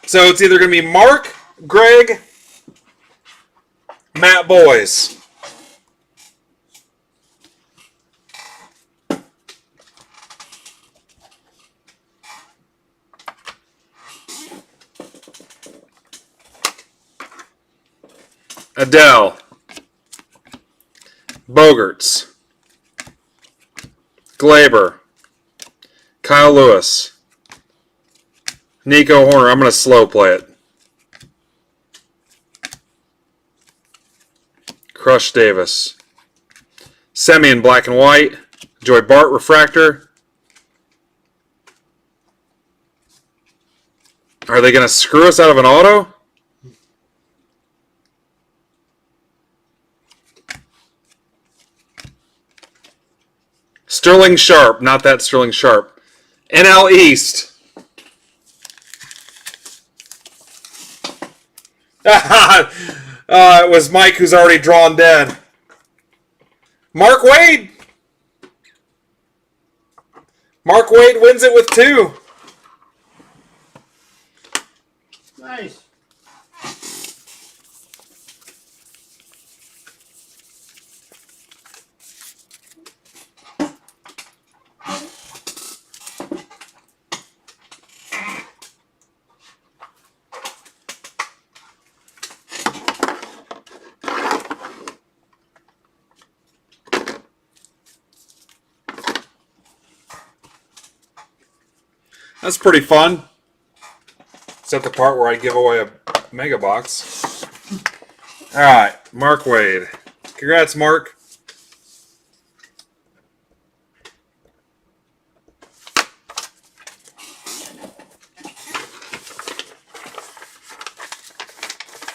So it's either going to be Mark, Greg, Matt Boys. Adele. Bogarts. Glaber. Kyle Lewis. Nico Horner. I'm going to slow play it. Crush Davis. Semyon black and white. Joy Bart refractor. Are they going to screw us out of an auto? Sterling Sharp. Not that Sterling Sharp. NL East. It was Mike who's already drawn dead. Mark Wade. Mark Wade wins it with 2. Nice. That's pretty fun. Except the part where I give away a mega box. Alright, Mark Wade. Congrats, Mark.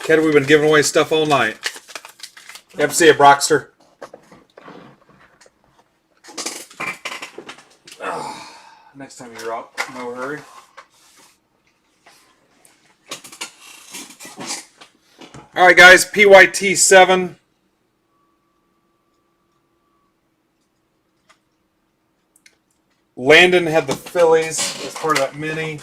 Kid, we've been giving away stuff all night. Yep, see you, Brockster. Next time you're up, no hurry. All right, guys, PYT 7. Landon had the Phillies as part of that mini.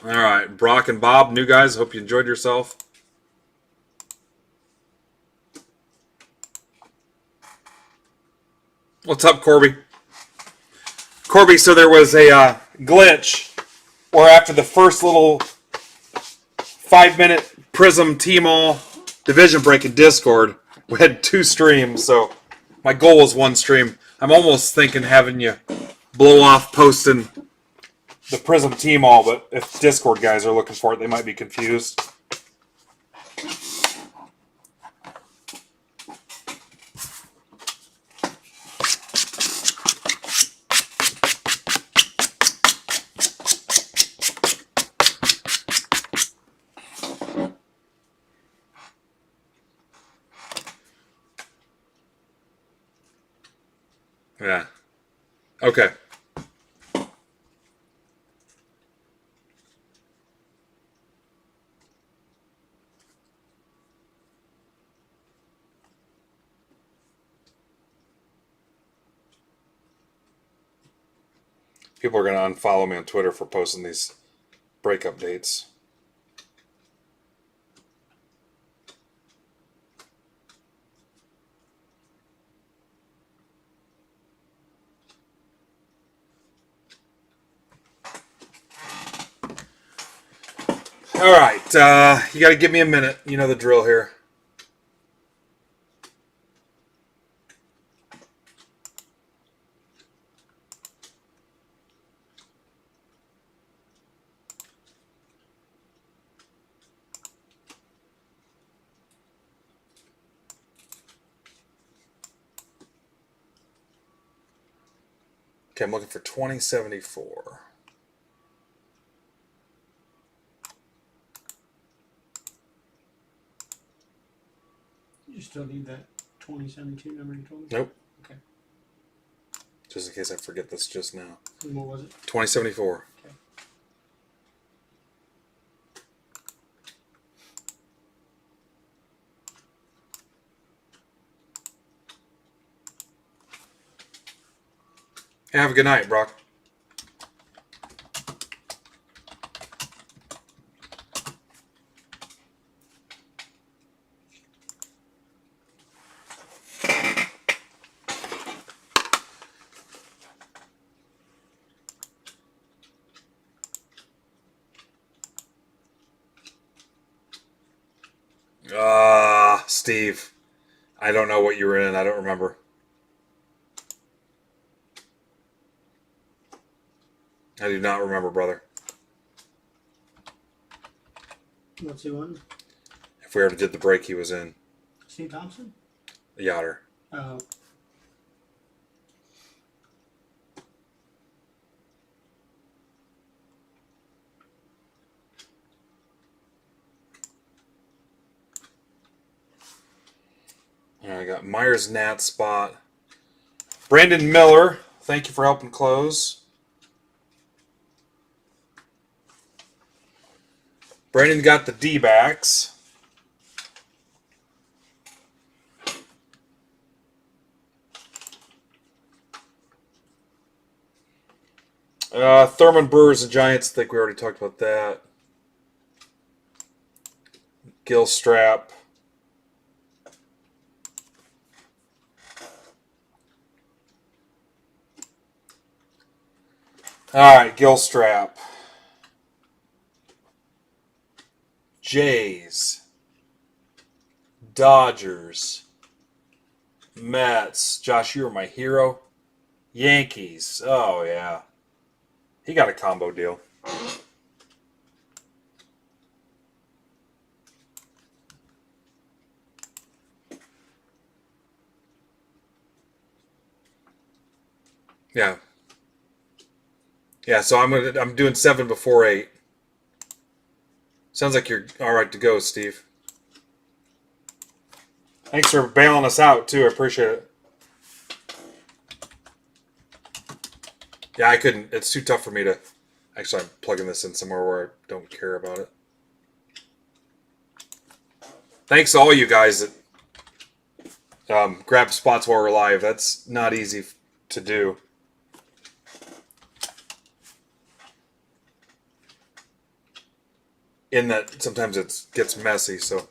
All right, Brock and Bob, new guys. Hope you enjoyed yourself. What's up, Corby? Corby, so there was a glitch where after the first little 5-minute Prism T-Mall division break in Discord, we had 2 streams, so my goal was 1 stream. I'm almost thinking having you blow off posting the Prism T-Mall, but if Discord guys are looking for it, they might be confused. Okay. People are going to unfollow me on Twitter for posting these break updates. All right. You got to give me a minute. You know the drill here. Okay, I'm looking for 2074. You still need that 2072 number you told me? Nope. Okay. Just in case I forget this just now. And what was it? 2074. Okay. Hey, have a good night, Brock. Steve. I don't know what you were in. I don't remember. I do not remember, brother. What's he won? If we already did the break he was in. Steve Thompson? The Yachter. Oh. I got Myers Nat spot. Brandon Miller, thank you for helping close. Brandon got the D-backs. Thurman Brewers and Giants, I think we already talked about that. Gilstrap. All right, Gilstrap. Jays. Dodgers. Mets. Josh, you were my hero. Yankees. Oh, yeah. He got a combo deal. Yeah. Yeah, so I'm doing 7 before 8. Sounds like you're all right to go, Steve. Thanks for bailing us out, too. I appreciate it. Yeah, I couldn't. It's too tough for me to... Actually, I'm plugging this in somewhere where I don't care about it. Thanks to all you guys that grab spots while we're live. That's not easy to do. In that sometimes it gets messy, so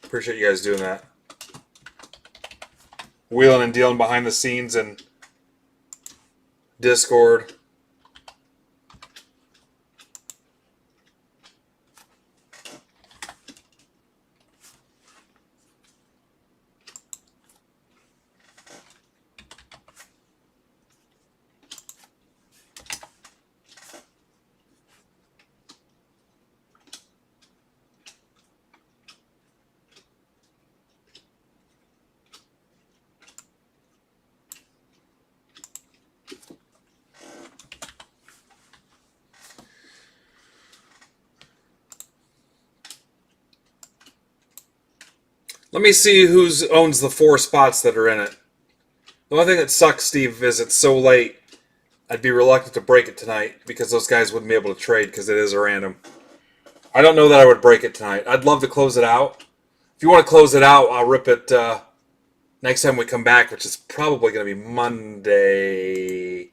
appreciate you guys doing that. Wheeling and dealing behind the scenes and Discord. Let me see who owns the 4 spots that are in it. The only thing that sucks, Steve, is it's so late. I'd be reluctant to break it tonight because those guys wouldn't be able to trade because it is a random. I don't know that I would break it tonight. I'd love to close it out. If you want to close it out, I'll rip it next time we come back, which is probably going to be Monday,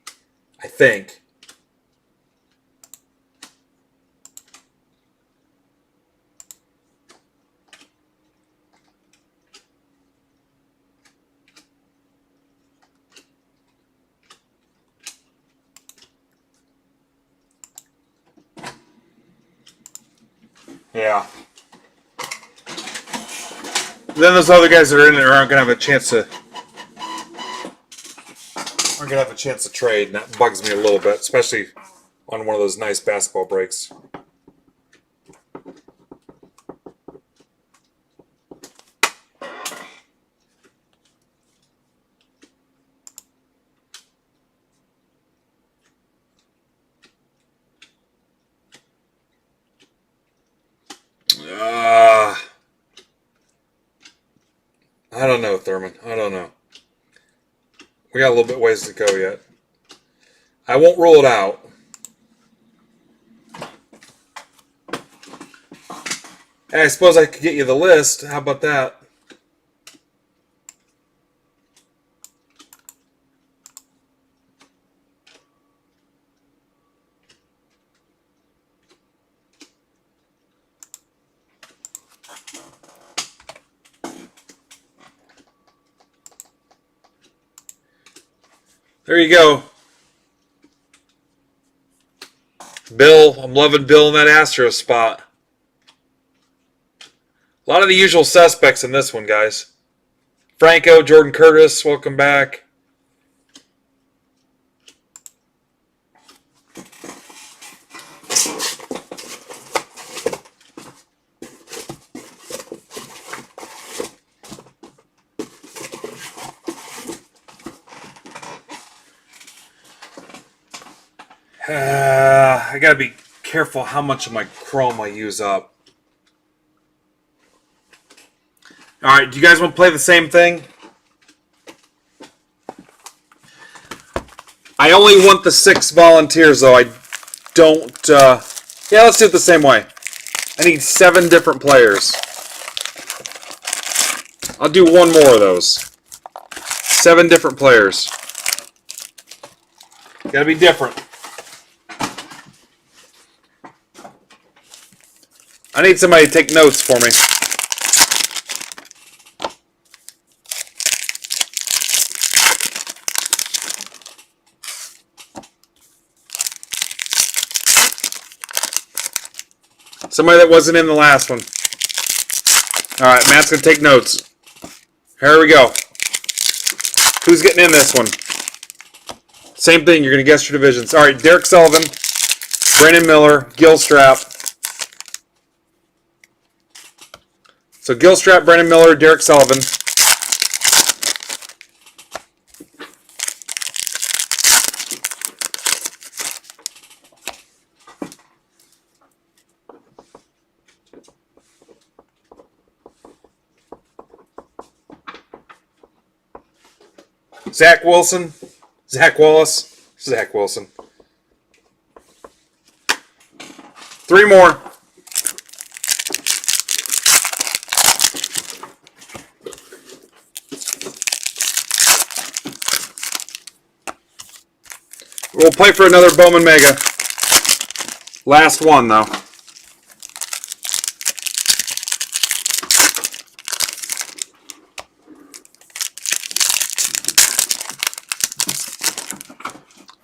I think. Yeah. Then those other guys that are in there aren't gonna have a chance to trade, and that bugs me a little bit, especially on one of those nice basketball breaks. I don't know, Thurman. I don't know. We got a little bit ways to go yet. I won't rule it out. Hey, I suppose I could get you the list. How about that? There you go. Bill, I'm loving Bill in that Astro spot. A lot of the usual suspects in this one, guys. Franco, Jordan Curtis, welcome back. I gotta be careful how much of my Chrome I use up. Alright, do you guys want to play the same thing? I only want the 6 volunteers, though. I don't... yeah, let's do it the same way. I need 7 different players. I'll do one more of those. 7 different players. Gotta be different. I need somebody to take notes for me. Somebody that wasn't in the last one. Alright, Matt's going to take notes. Here we go. Who's getting in this one? Same thing, you're going to guess your divisions. Alright, Derek Sullivan, Brandon Miller, Gilstrap. So Gilstrap, Brandon Miller, Derek Sullivan. Zach Wilson, Zach Wallace, Zach Wilson. 3 more. We'll play for another Bowman Mega. Last one, though.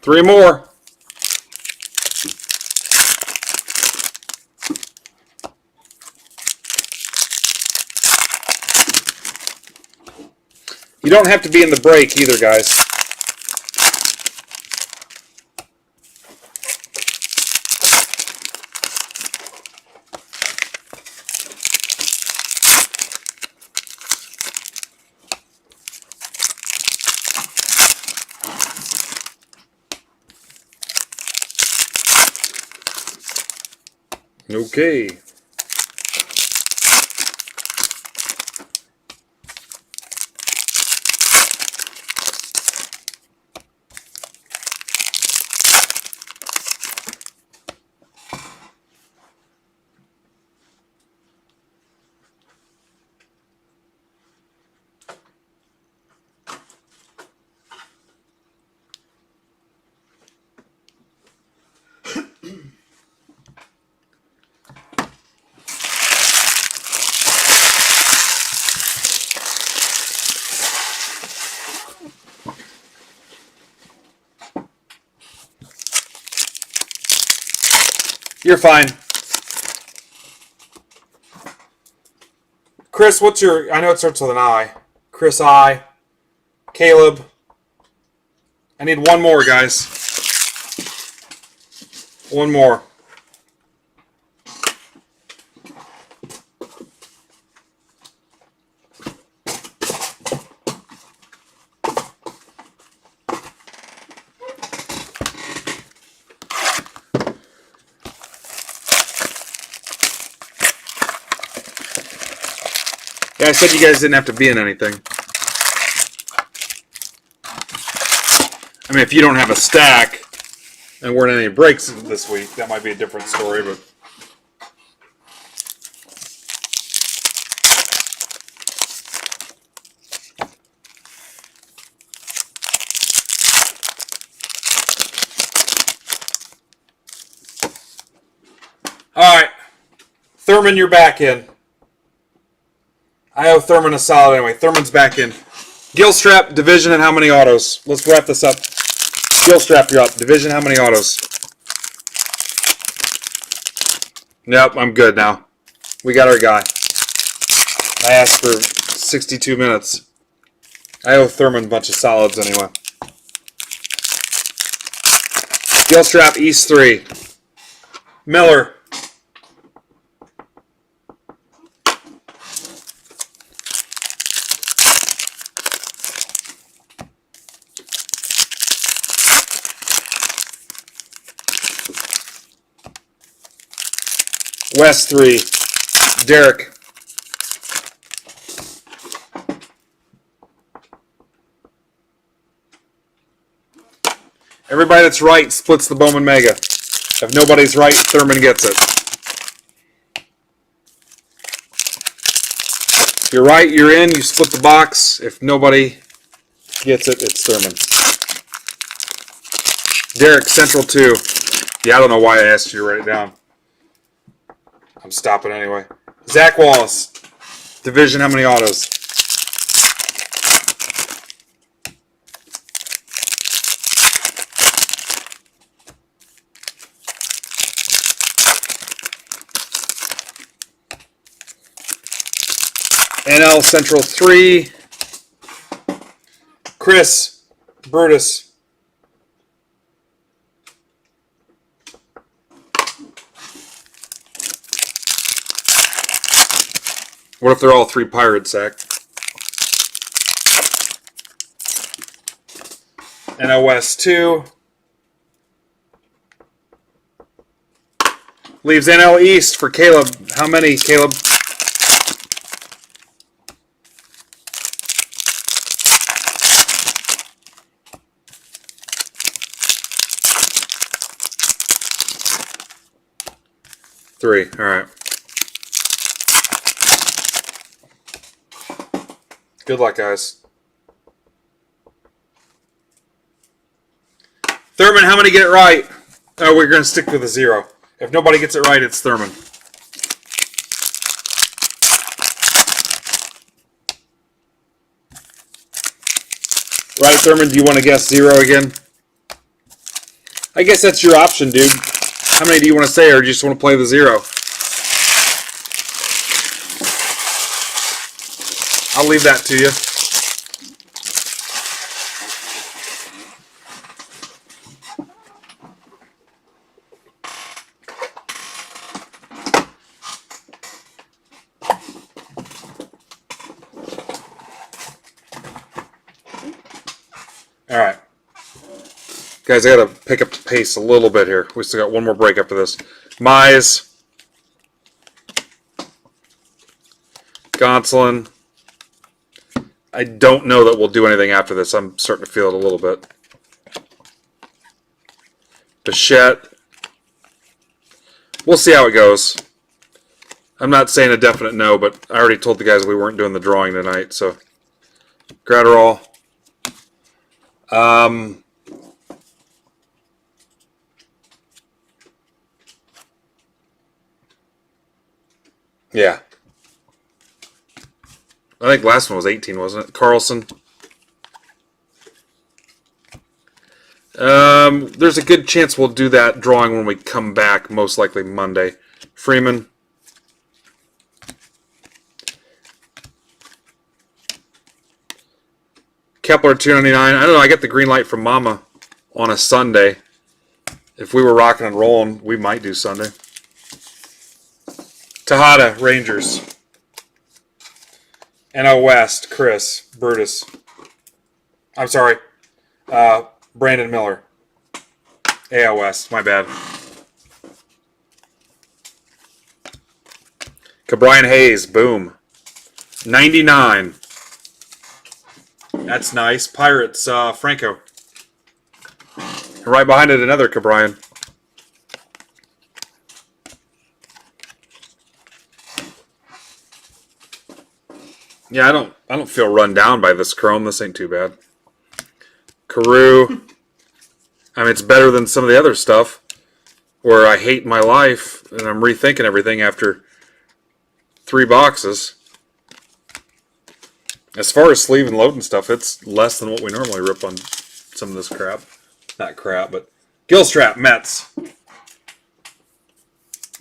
Three more. You don't have to be in the break either, guys. Okay. You're fine. Chris, what's your... I know it starts with an I. Chris I. Caleb. I need one more, guys. One more. Yeah, I said you guys didn't have to be in anything. I mean, if you don't have a stack and weren't any breaks this week, that might be a different story, but... Alright. Thurman, you're back in. I owe Thurman a solid anyway. Thurman's back in. Gilstrap, division, and how many autos? Let's wrap this up. Gilstrap, you're up. Division, how many autos? Yep, I'm good now. We got our guy. I asked for 62 minutes. I owe Thurman a bunch of solids anyway. Gilstrap, East 3. Miller. West 3. Derek. Everybody that's right splits the Bowman Mega. If nobody's right, Thurman gets it. If you're right, you're in. You split the box. If nobody gets it, it's Thurman. Derek, Central 2. Yeah, I don't know why I asked you to write it down. I'm stopping anyway. Zach Wallace. Division, how many autos? NL Central 3. Chris. Brutus. What if they're all 3 Pirates, Zach? NL West 2. Leaves NL East for Caleb. How many, Caleb? Three. All right. Good luck, guys. Thurman, how many get it right? Oh, we're going to stick with a 0. If nobody gets it right, it's Thurman. Right, Thurman, do you want to guess 0 again? I guess that's your option, dude. How many do you want to say, or do you just want to play the 0? I'll leave that to you. All right. Guys, I got to pick up the pace a little bit here. We still got one more break after this. Mize. Gonsolin. I don't know that we'll do anything after this. I'm starting to feel it a little bit. Bichette. We'll see how it goes. I'm not saying a definite no, but I already told the guys we weren't doing the drawing tonight, so. Gratterall. Yeah. I think last one was 18, wasn't it? Carlson. There's a good chance we'll do that drawing when we come back, most likely Monday. Freeman. Kepler 299. I don't know. I get the green light from Mama on a Sunday. If we were rocking and rolling, we might do Sunday. Tejada, Rangers. NL West, Chris, Brutus. I'm sorry. Brandon Miller. AL West, my bad. Brian Hayes, boom. 99. That's nice. Pirates, Franco. And right behind it, another Cabrian. Yeah, I don't feel run down by this Chrome. This ain't too bad. Carew. I mean, it's better than some of the other stuff where I hate my life and I'm rethinking everything after 3 boxes. As far as sleeve and loading stuff, it's less than what we normally rip on some of this crap. Not crap, but Gilstrap, Mets.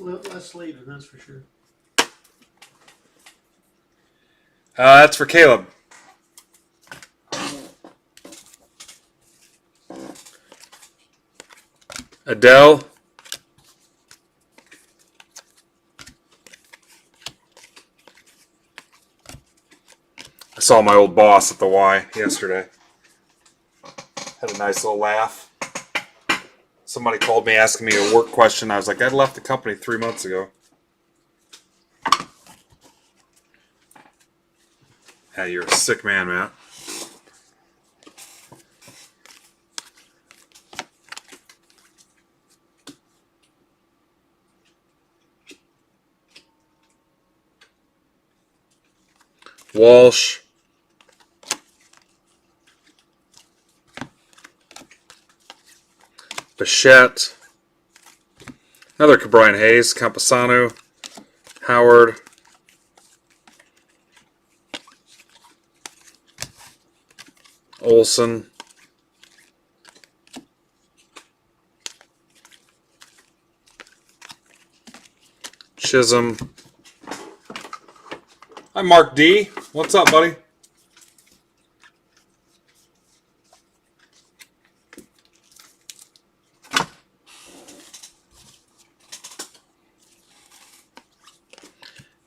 Less sleeving, that's for sure. That's for Caleb. Adele. I saw my old boss at the Y yesterday. Had a nice little laugh. Somebody called me asking me a work question. I was like, I left the company 3 months ago. Yeah, you're a sick man, Matt. Walsh. Bichette. Another Cabrian Hayes. Campusano. Howard. Olson. Chisholm. Hi, Mark D. What's up, buddy?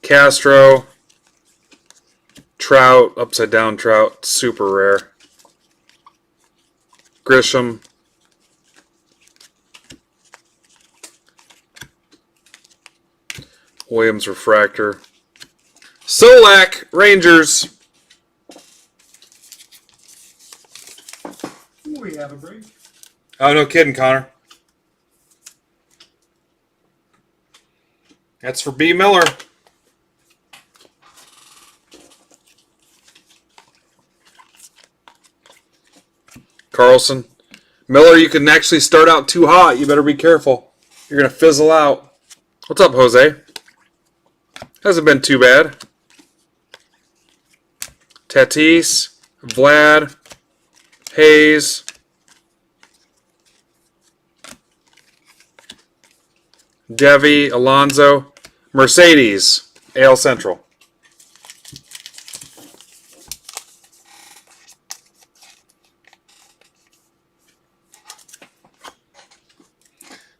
Castro. Trout. Upside down Trout. Super rare. Grisham. Williams Refractor. Solak, Rangers. We have a break. Oh, no kidding, Connor. That's for B. Miller. Carlson. Miller, you can actually start out too hot. You better be careful. You're going to fizzle out. What's up, Jose? Hasn't been too bad. Tatis, Vlad, Hayes, Devi, Alonzo, Mercedes, AL Central.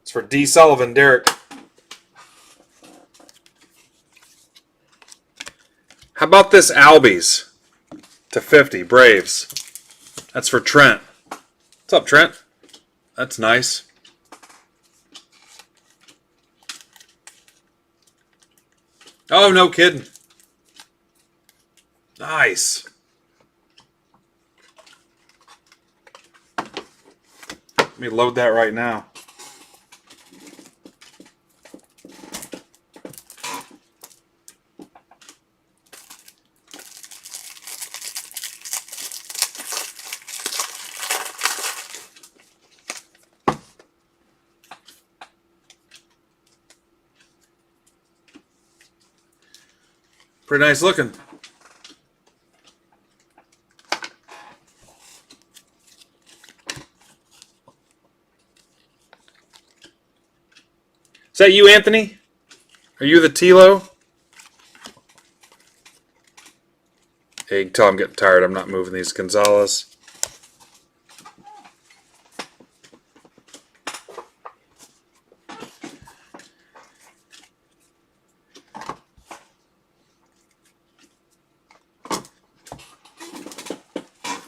It's for D. Sullivan, Derek. How about this Albies to 50, Braves? That's for Trent. What's up, Trent? That's nice. Oh, no kidding. Nice. Let me load that right now. Pretty nice looking. Is that you, Anthony? Are you the Tilo? Hey, you can tell I'm getting tired. I'm not moving these Gonzalez.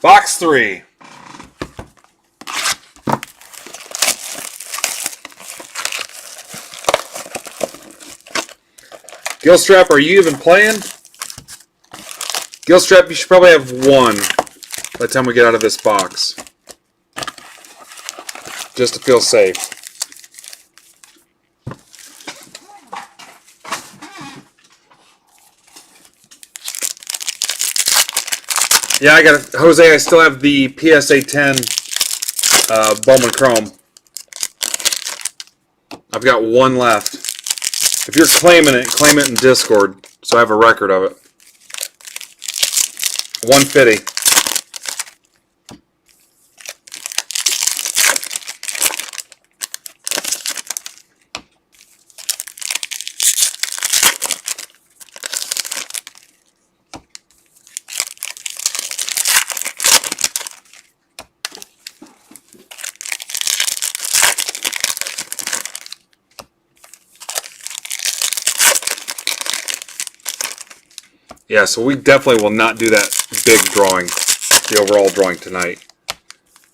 Box 3. Gilstrap, are you even playing? Gilstrap, you should probably have one by the time we get out of this box. Just to feel safe. Yeah, I got it. Jose, I still have the PSA 10 Bowman Chrome. I've got one left. If you're claiming it, claim it in Discord so I have a record of it. 150. Yeah, so we definitely will not do that big drawing, the overall drawing tonight,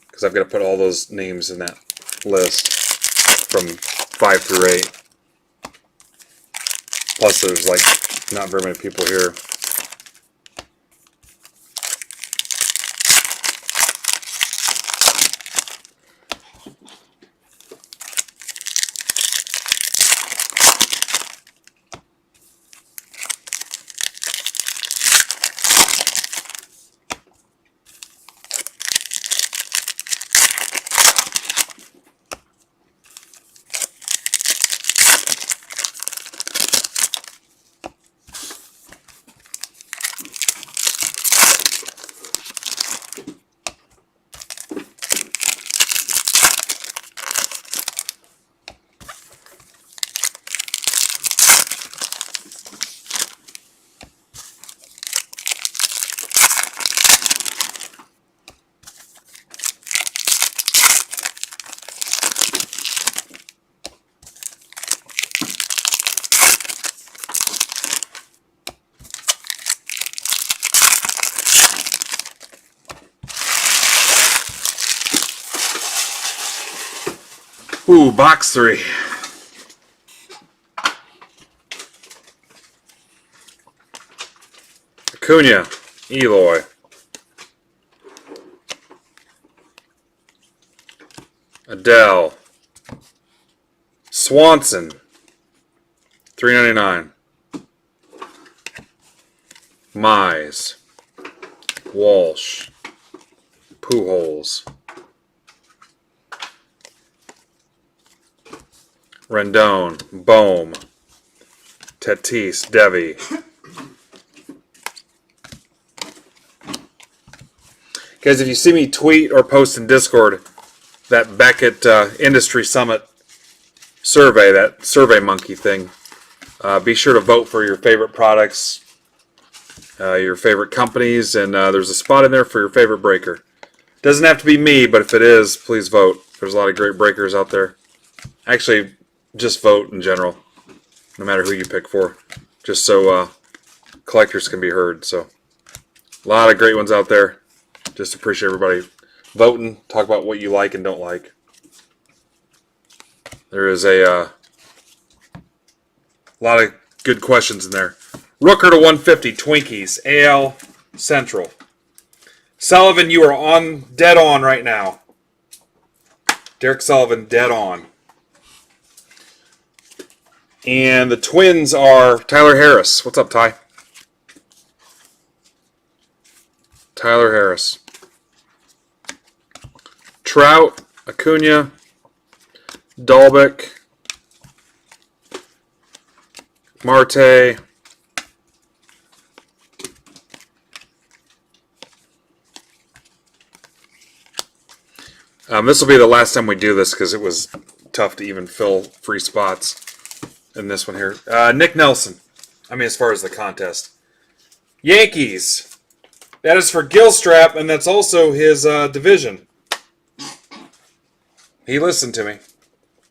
because I've got to put all those names in that list from 5 through 8. Plus, there's like not very many people here. Ooh, box 3. Acuna, Eloy. Adele. Swanson, $3.99. Mize. Walsh. Pujols. Rendon, Bohm, Tatis, Devi. Guys, if you see me tweet or post in Discord that Beckett Industry Summit survey, that Survey Monkey thing, be sure to vote for your favorite products, your favorite companies, and there's a spot in there for your favorite breaker. Doesn't have to be me, but if it is, please vote. There's a lot of great breakers out there. Actually, just vote in general, no matter who you pick for, just so collectors can be heard. So, a lot of great ones out there. Just appreciate everybody voting. Talk about what you like and don't like. There is a lot of good questions in there. Rooker to 150, Twinkies, AL Central. Sullivan, you are dead on right now. Derek Sullivan, dead on. And the Twins are Tyler Harris. What's up, Ty? Tyler Harris. Trout, Acuna, Dalbec, Marte, this will be the last time we do this because it was tough to even fill free spots. in this one here. Nick Nelson. I mean, as far as the contest. Yankees. That is for Gilstrap, and that's also his division. He listened to me.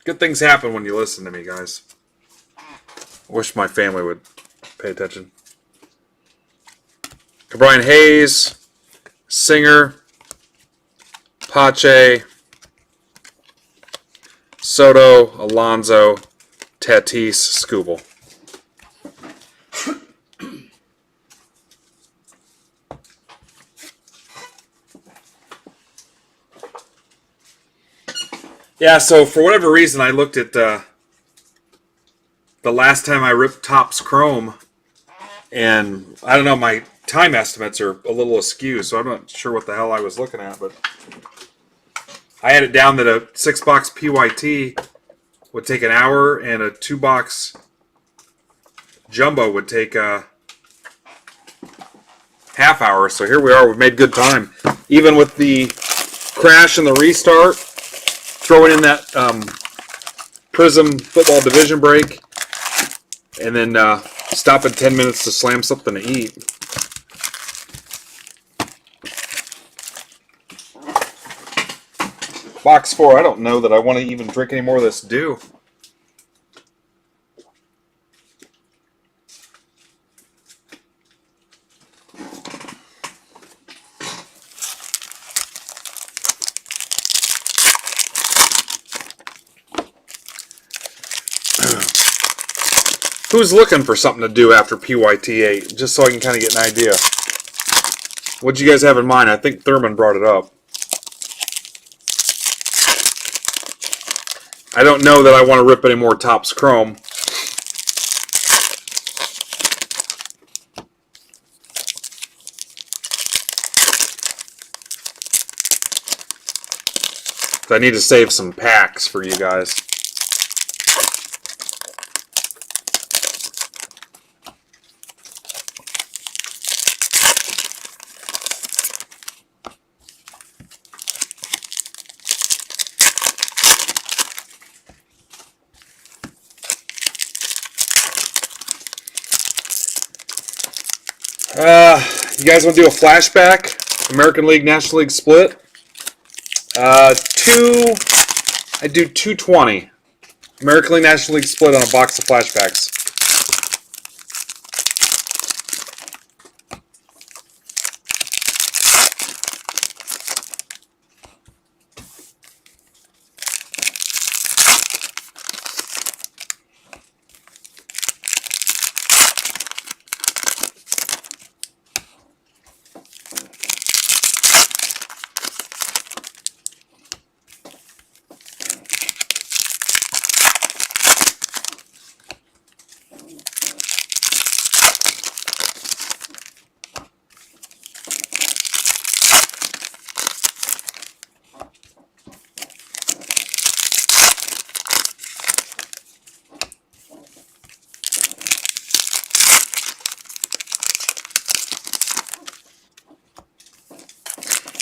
Good things happen when you listen to me, guys. Wish my family would pay attention. Brian Hayes, Singer, Pache, Soto, Alonso, Tatis, Skubal. Yeah, so for whatever reason, I looked at the last time I ripped Topps Chrome, and I don't know, my time estimates are a little askew, so I'm not sure what the hell I was looking at, but I had it down that a 6-box PYT would take an hour, and a 2-box jumbo would take a half hour. So here we are, we've made good time. Even with the crash and the restart, throwing in that Prism football division break, and then stopping 10 minutes to slam something to eat. Box 4, I don't know that I want to even drink any more of this dew. Who's looking for something to do after PYT 8? Just so I can kind of get an idea. What'd you guys have in mind? I think Thurman brought it up. I don't know that I want to rip any more Topps Chrome. I need to save some packs for you guys. You guys want to do a flashback? American League, National League split? I do 220. American League, National League split on a box of flashbacks.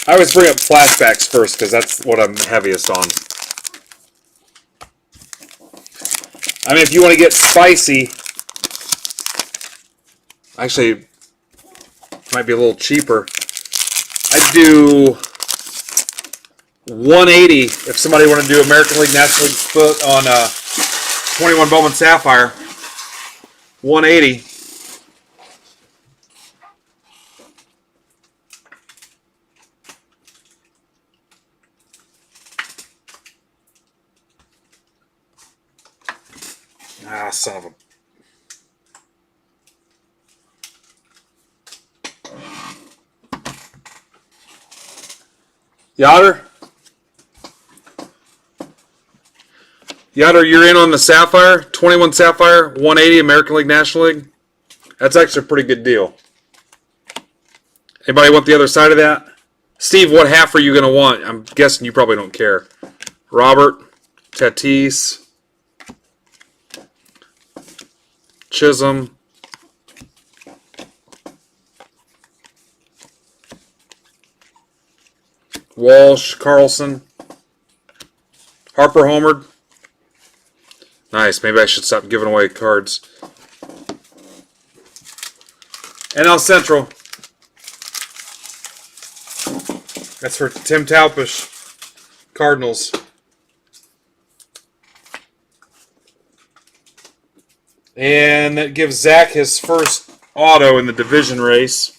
I always bring up flashbacks first because that's what I'm heaviest on. I mean, if you want to get spicy, actually, it might be a little cheaper. I'd do 180 if somebody wanted to do American League, National League split on 21 Bowman Sapphire. 180. Ah, son of a... Yoder? Yoder, you're in on the Sapphire? 21 Sapphire, 180 American League, National League? That's actually a pretty good deal. Anybody want the other side of that? Steve, what half are you going to want? I'm guessing you probably don't care. Robert, Tatis, Chisholm, Walsh, Carlson, Harper homered. Nice. Maybe I should stop giving away cards. NL Central. That's for Tim Talpish. Cardinals. And that gives Zach his first auto in the division race.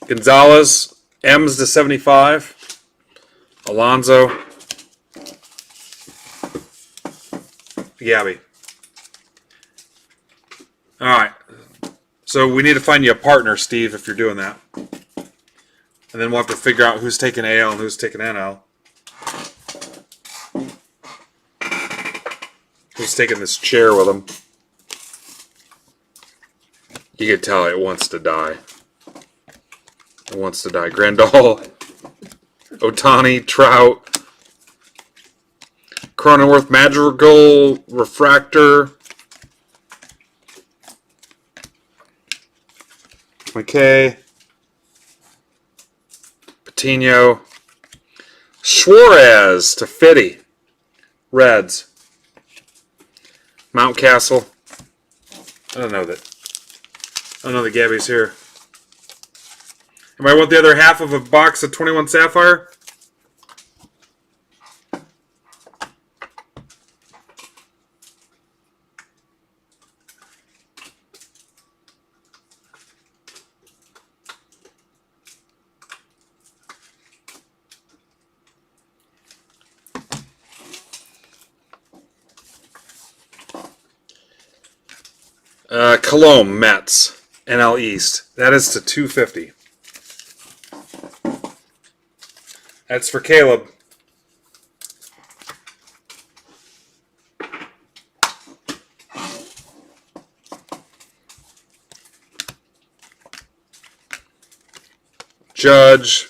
Gonzalez, M's to 75. Alonso. Gabby. All right. So we need to find you a partner, Steve, if you're doing that. And then we'll have to figure out who's taking AL and who's taking NL. Who's taking this chair with him. You can tell it wants to die. It wants to die. Grandal, Otani, Trout, Cronenworth, Madrigal, Refractor, McKay, Patino, Suarez to Fitty, Reds, Mountcastle. I don't know that Gabby's here. Anybody want the other half of a box of 21 Sapphire? Colomb, Mets, NL East. That is to 250. That's for Caleb. Judge.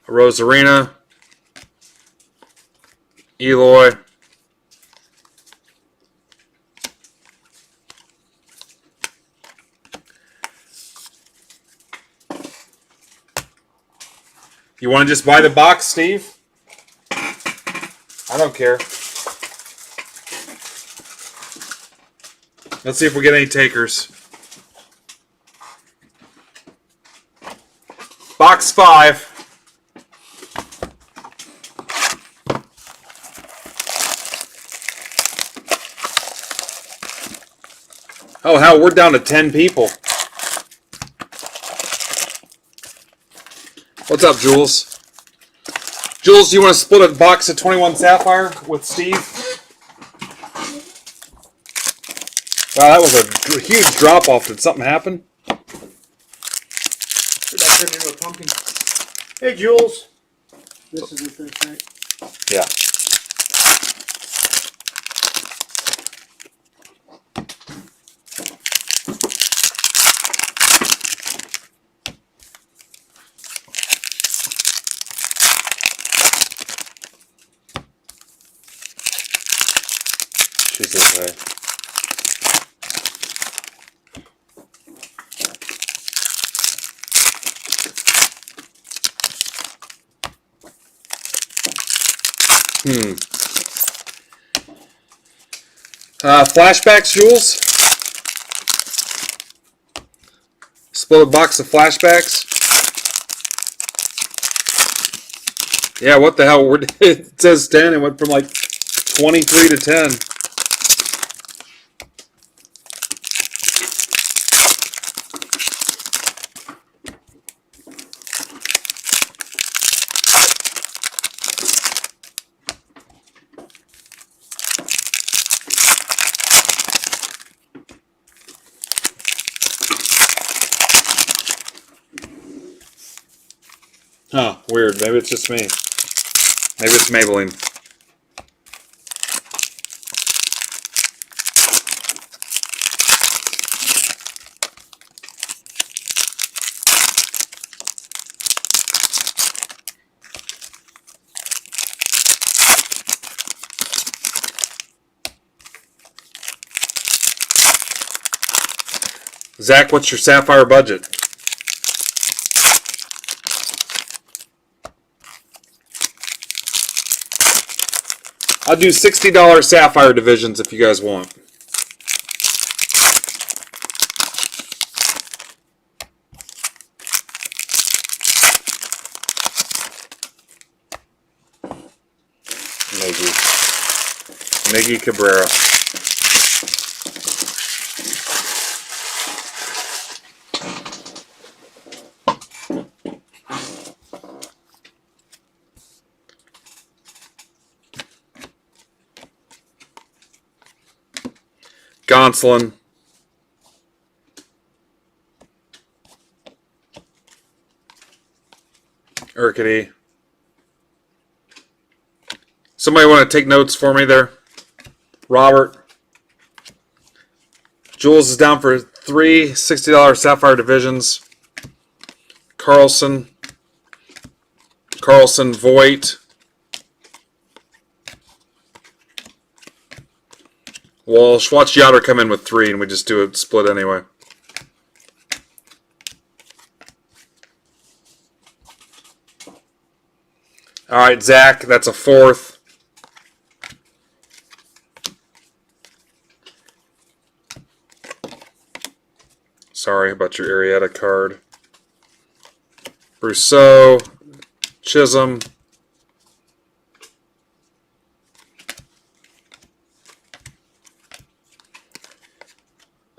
Rosarina. Eloy. You want to just buy the box, Steve? I don't care. Let's see if we get any takers. Box 5. Oh, hell, we're down to 10 people. What's up, Jules? Jules, do you want to split a box of 21 Sapphire with Steve? Wow, that was a huge drop-off. Did something happen? Did I turn into a pumpkin? Hey, Jules. This is the first, right? Yeah. She's okay. Flashbacks, Jules? Split a box of flashbacks? Yeah, what the hell? It says 10. It went from like 23 to 10. Huh, weird. Maybe it's just me. Maybe it's Maybelline. Zach, what's your Sapphire budget? I'll do $60 Sapphire divisions if you guys want. Miggy Cabrera. Gonsolin. Urquidi. Somebody want to take notes for me there? Robert. Jules is down for 3 $60 Sapphire divisions. Carlson, Voigt. Walsh. Watch Yoder come in with 3 and we just do a split anyway. All right, Zach, that's a 4th. Sorry about your Arietta card. Brousseau, Chisholm.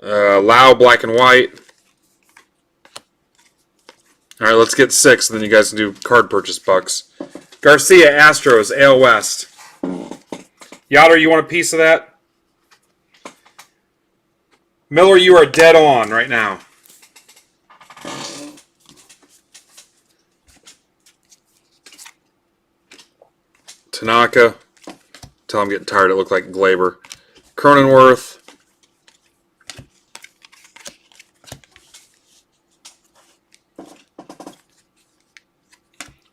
Lau, black and white. All right, let's get 6, and then you guys can do card purchase bucks. Garcia, Astros, AL West. Yoder, you want a piece of that? Miller, you are dead on right now. Tanaka. Tell I'm getting tired. It looked like Glaber. Cronenworth.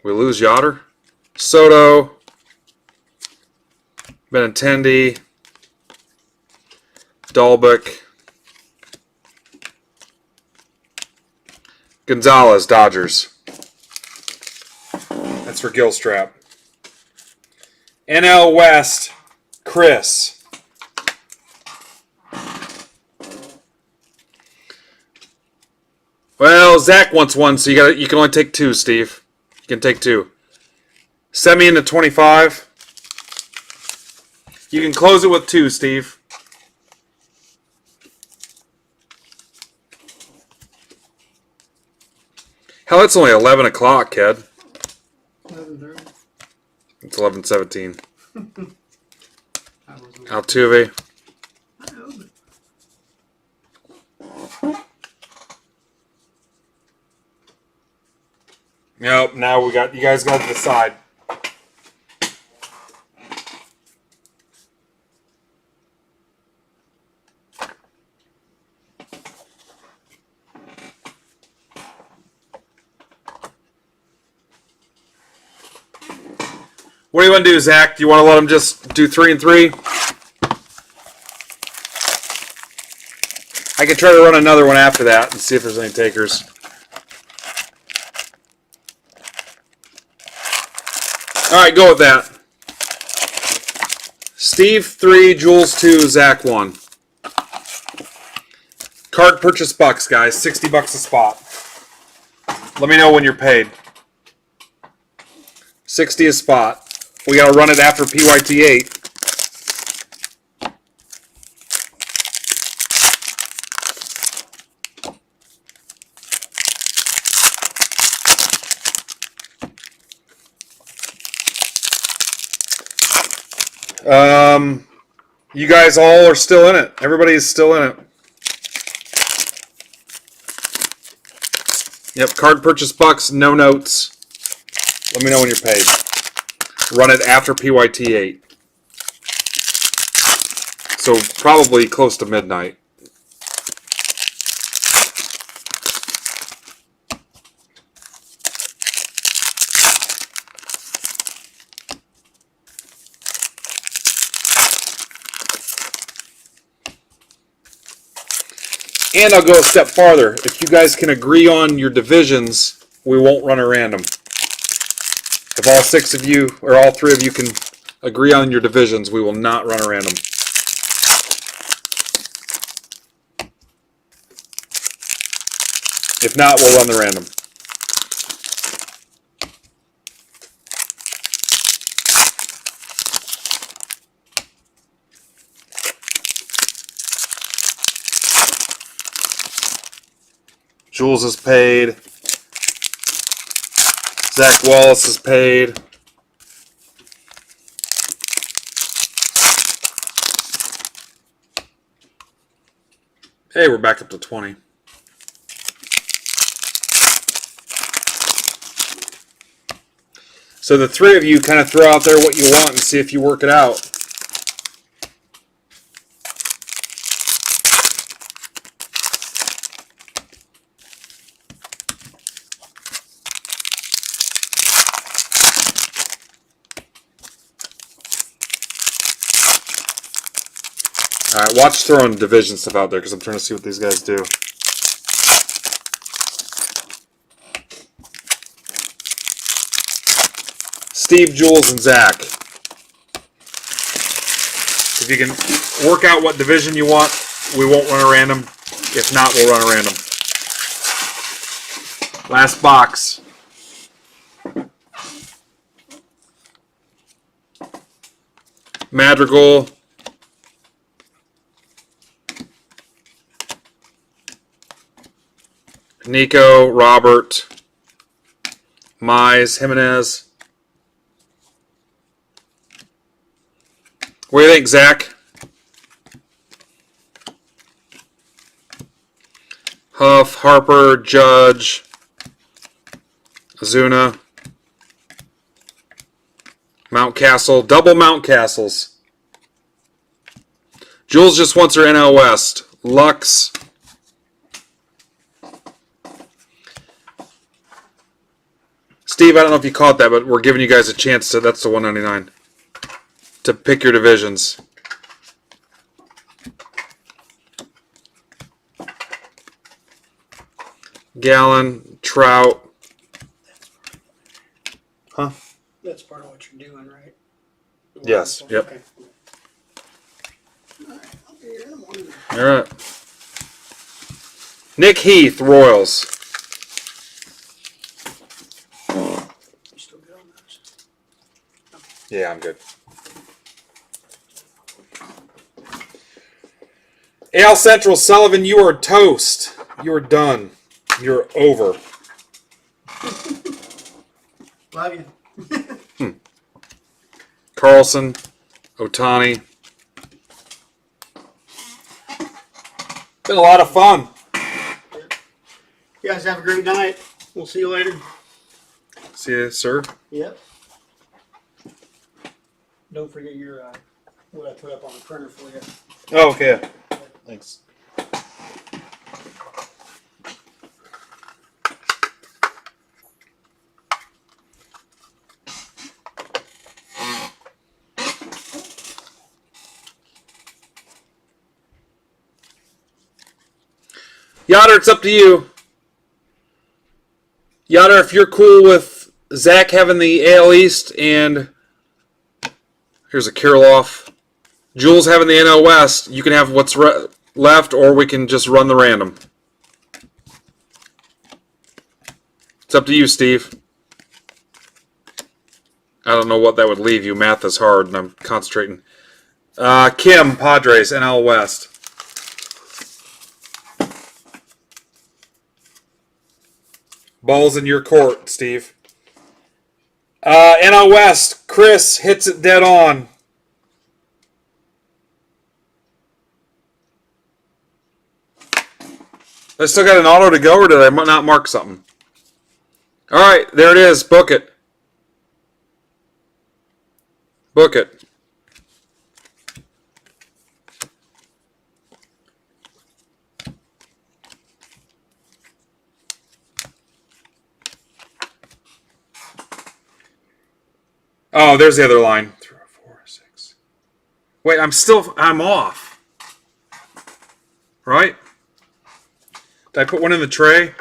We lose Yoder. Soto. Benintendi. Dalbec. Gonzalez, Dodgers. That's for Gilstrap. NL West, Chris. Well, Zach wants 1, so you can only take 2, Steve. You can take 2. Send me into 25. You can close it with 2, Steve. Hell, it's only 11 o'clock, kid. 11:30. It's 11:17. Altuve. Nope. Now you guys got to decide. What do you want to do, Zach? Do you want to let him just do 3 and 3? I could try to run another one after that and see if there's any takers. All right, go with that. Steve 3, Jules 2, Zach 1. Card purchase bucks, guys. $60 a spot. Let me know when you're paid. 60 a spot. We got to run it after PYT 8. You guys all are still in it. Everybody is still in it. Yep, card purchase bucks, no notes. Let me know when you're paid. Run it after PYT 8. So probably close to midnight. And I'll go a step farther. If you guys can agree on your divisions, we won't run a random. If all 6 of you, or all 3 of you can agree on your divisions, we will not run a random. If not, we'll run the random. Jules is paid. Zach Wallace is paid. Hey, we're back up to 20. So the 3 of you kind of throw out there what you want and see if you work it out. Alright, watch throwing division stuff out there because I'm trying to see what these guys do. Steve, Jules, and Zach. If you can work out what division you want, we won't run a random. If not, we'll run a random. Last box. Madrigal. Nico, Robert, Mize, Jimenez. What do you think, Zach? Huff, Harper, Judge, Azuna, Mountcastle, double Mountcastles. Jules just wants her NL West. Lux. Steve, I don't know if you caught that, but we're giving you guys a chance to, that's the 199, to pick your divisions. Gallon, Trout. Huh? That's part of what you're doing, right? Yes. Yep. Okay. All right. I'll be here in the morning. All right. Nick Heath, Royals. You still good on those? Yeah, I'm good. AL Central, Sullivan, you are toast. You are done. You're over. Love you. Carlson, Otani. Been a lot of fun. You guys have a great night. We'll see you later. See you, sir. Yep. Don't forget your what I put up on the printer for you. Oh, okay. Thanks. Yoder, it's up to you. Yoder, if you're cool with Zach having the AL East and here's a Kirilloff, Jules having the NL West, you can have what's left, or we can just run the random. It's up to you, Steve. I don't know what that would leave you. Math is hard, and I'm concentrating. Kim, Padres, NL West. Ball's in your court, Steve. NL West, Chris hits it dead on. I still got an auto to go, or did I not mark something? All right, there it is. Book it. Book it. Oh, there's the other line. 3, 4, 6. Wait, I'm off. Right? Did I put one in the tray?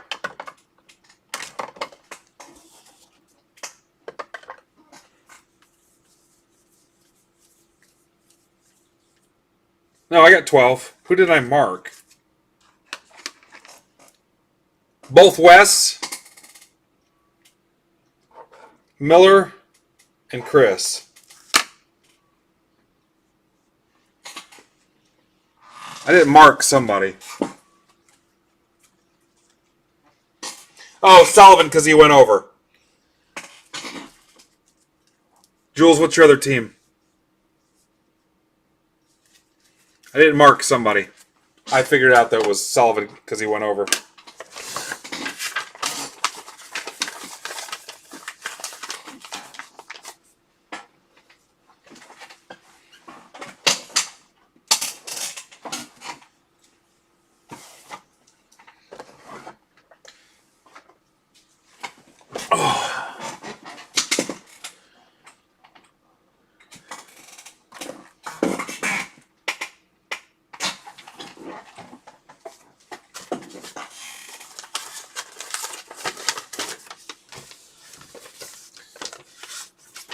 No, I got 12. Who did I mark? Both Wes, Miller, and Chris. I didn't mark somebody. Oh, Sullivan, because he went over. Jules, what's your other team? I didn't mark somebody. I figured out that it was Sullivan because he went over.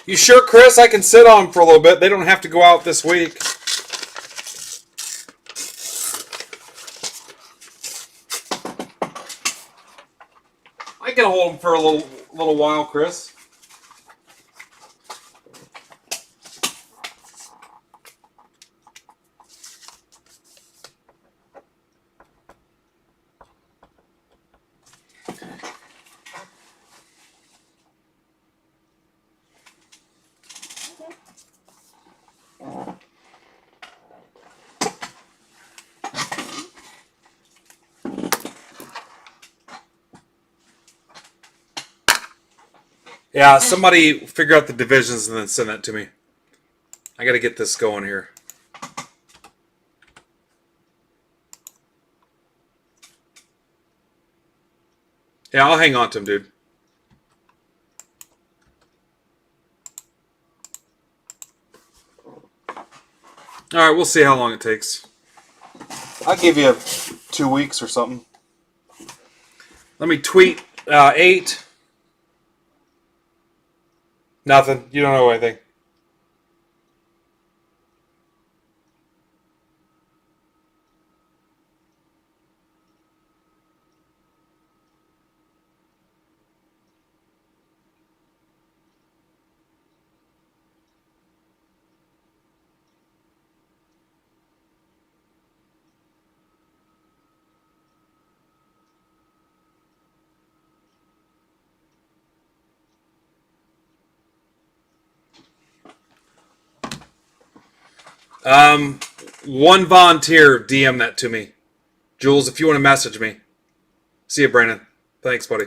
You sure, Chris? I can sit on them for a little bit. They don't have to go out this week. I can hold them for a little while, Chris. Yeah, somebody figure out the divisions and then send that to me. I got to get this going here. Yeah, I'll hang on to him, dude. All right, we'll see how long it takes. I'll give you 2 weeks or something. Let me tweet 8. Nothing. You don't know anything. One volunteer DM that to me. Jules, if you want to message me. See you, Brandon. Thanks, buddy.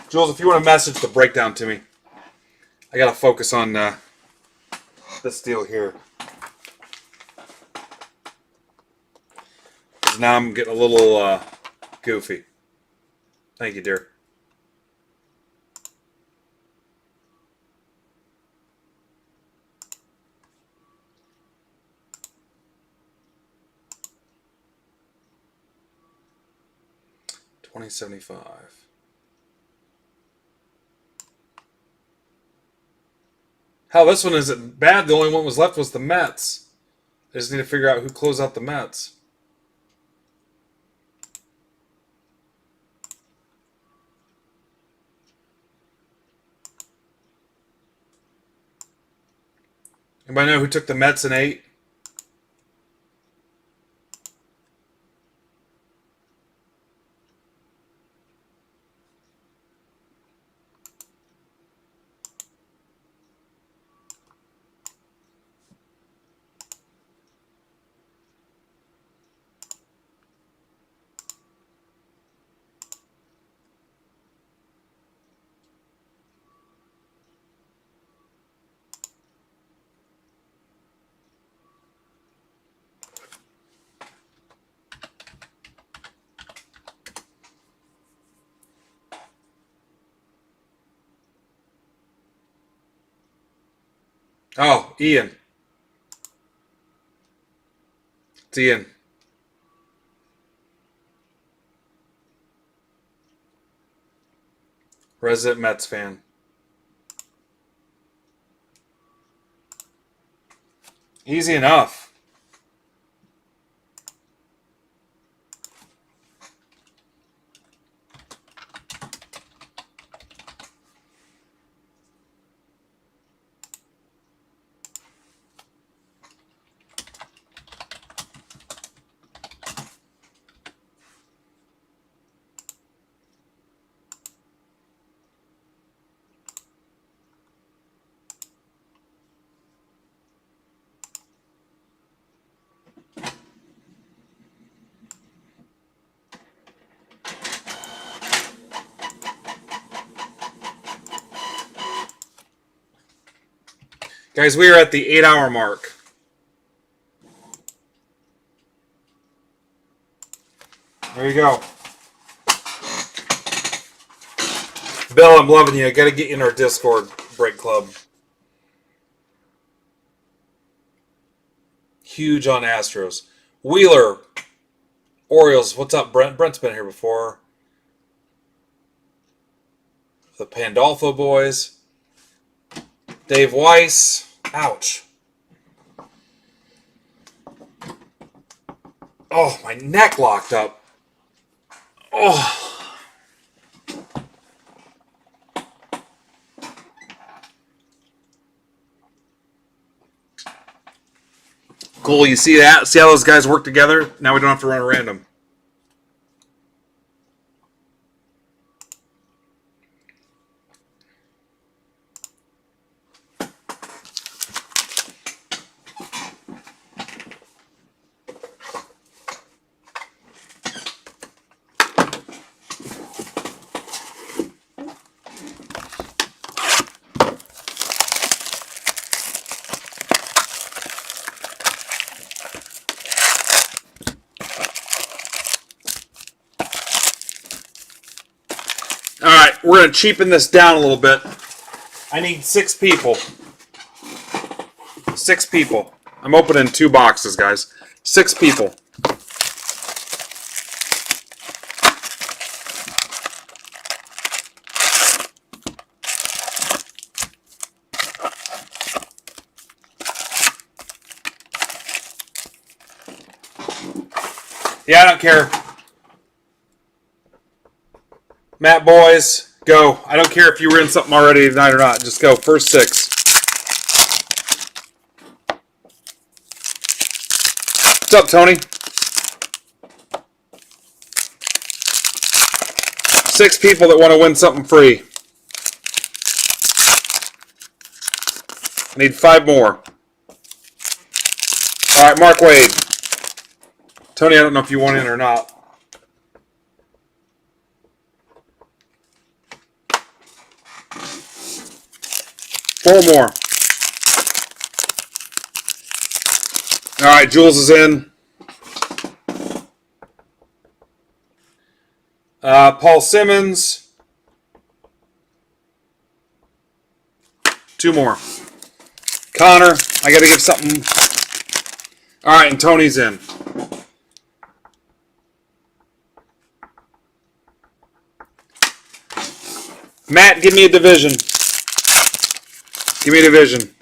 Jules, if you want to message the breakdown to me. I got to focus on this deal here. Because now I'm getting a little goofy. Thank you, dear. $20.75. Hell, this one isn't bad. The only one was left was the Mets. I just need to figure out who closed out the Mets. Anybody know who took the Mets in 8? Oh, Ian. It's Ian. Resident Mets fan. Easy enough. Guys, we are at the 8-hour mark. There you go. Bill, I'm loving you. I got to get you in our Discord break club. Huge on Astros. Wheeler. Orioles. What's up, Brent? Brent's been here before. The Pandolfo boys. Dave Weiss. Ouch. Oh, my neck locked up. Oh. Cool, you see that? See how those guys work together? Now we don't have to run a random. Alright, we're going to cheapen this down a little bit. I need 6 people. 6 people. I'm opening 2 boxes, guys. 6 people. Yeah, I don't care. Matt, boys, go. I don't care if you were in something already tonight or not. Just go. First 6. What's up, Tony? 6 people that want to win something free. I need 5 more. All right, Mark Wade. Tony, I don't know if you want in or not. Four more. All right, Jules is in. Paul Simmons. 2 more. Connor, I got to give something. All right, and Tony's in. Matt, give me a division. Give me a division.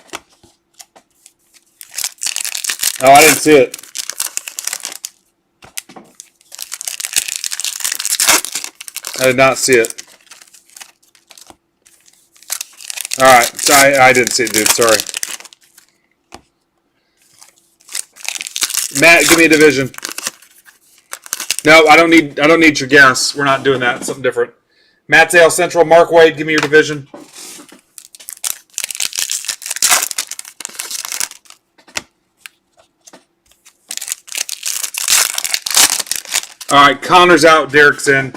Oh, I didn't see it. I did not see it. All right, sorry, I didn't see it, dude. Sorry. Matt, give me a division. No, I don't need your guess. We're not doing that. It's something different. Matt's AL Central. Mark Wade, give me your division. All right, Connor's out. Derek's in.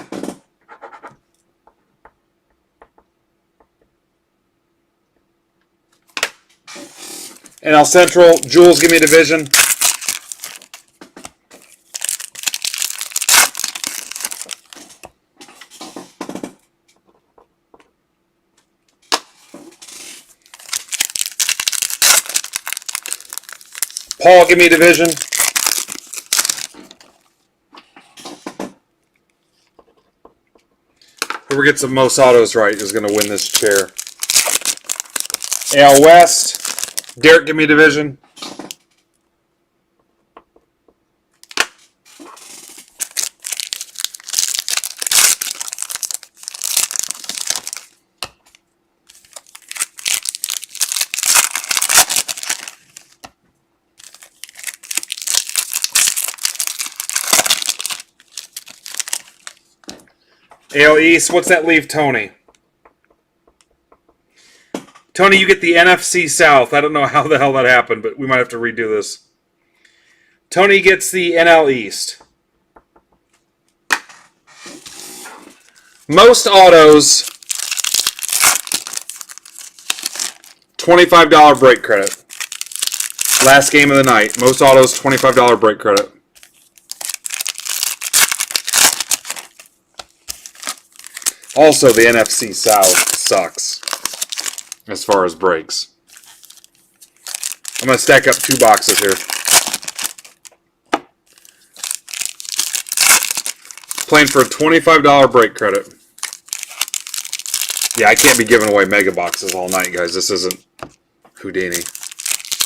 NL Central. Jules, give me a division. Paul, give me a division. Whoever gets the most autos right is going to win this chair. AL West. Derek, give me a division. AL East, what's that leave Tony? Tony, you get the NFC South. I don't know how the hell that happened, but we might have to redo this. Tony gets the NL East. Most autos, $25 break credit. Last game of the night. Most autos, $25 break credit. Also, the NFC South sucks as far as breaks. I'm going to stack up 2 boxes here. Playing for a $25 break credit. Yeah, I can't be giving away mega boxes all night, guys. This isn't Houdini.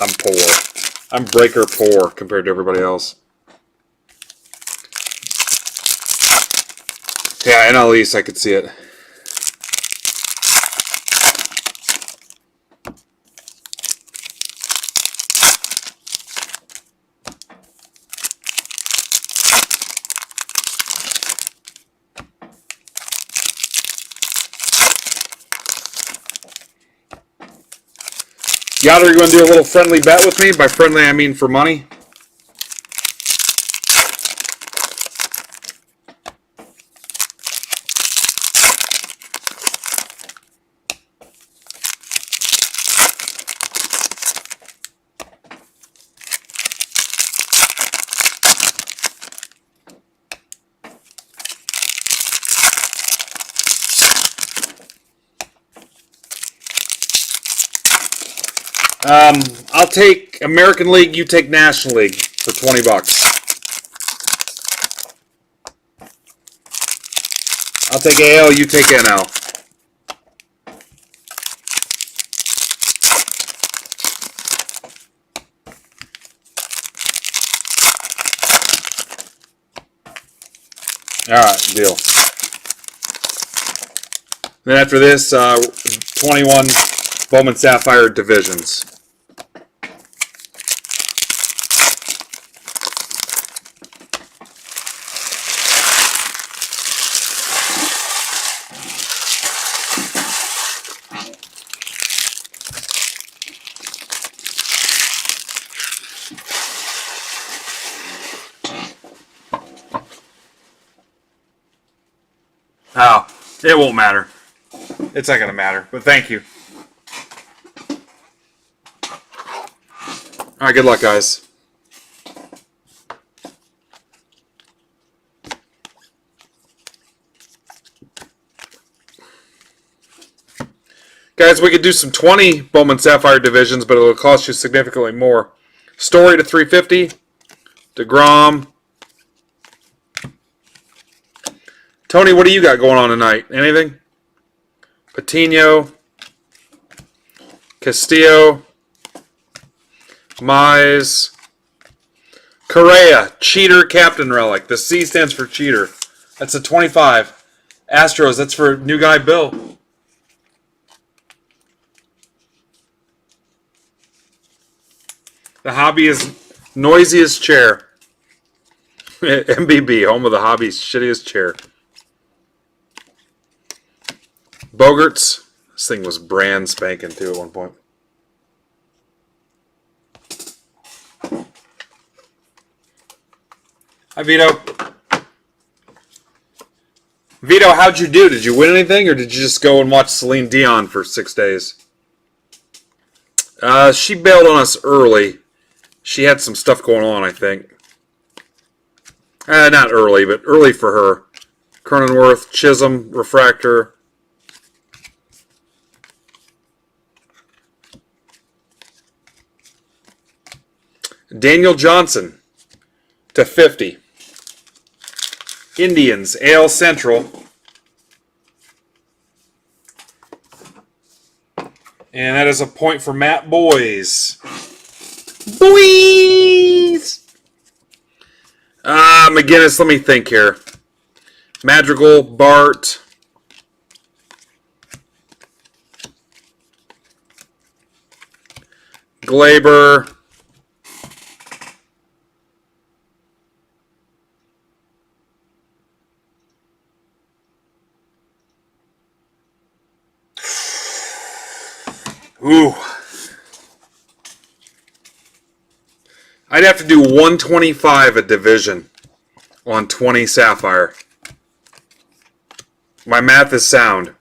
I'm poor. I'm breaker poor compared to everybody else. Yeah, NL East, I could see it. Yachter, you want to do a little friendly bet with me? By friendly, I mean for money. I'll take American League, you take National League for 20 bucks. I'll take AL, you take NL. Alright, deal. Then after this, 21 Bowman Sapphire divisions. Oh, it won't matter. It's not going to matter, but thank you. All right, good luck, guys. Guys, we could do some 20 Bowman Sapphire divisions, but it'll cost you significantly more. Story to 350. DeGrom. Tony, what do you got going on tonight? Anything? Patino. Castillo. Mize. Correa. Cheater Captain Relic. The C stands for cheater. That's a 25. Astros, that's for new guy Bill. The hobby is noisiest chair. MBB, home of the hobby's shittiest chair. Bogarts. This thing was brand spanking too at one point. Hi, Vito. Vito, how'd you do? Did you win anything, or did you just go and watch Celine Dion for 6 days? She bailed on us early. She had some stuff going on, I think. Not early, but early for her. Cronenworth, Chisholm, Refractor. Daniel Johnson to 50. Indians, AL Central. And that is a point for Matt Boys. Boys! McGinnis, let me think here. Madrigal, Bart. Glaber. Ooh. I'd have to do 125 a division on 20 Sapphire. My math is sound.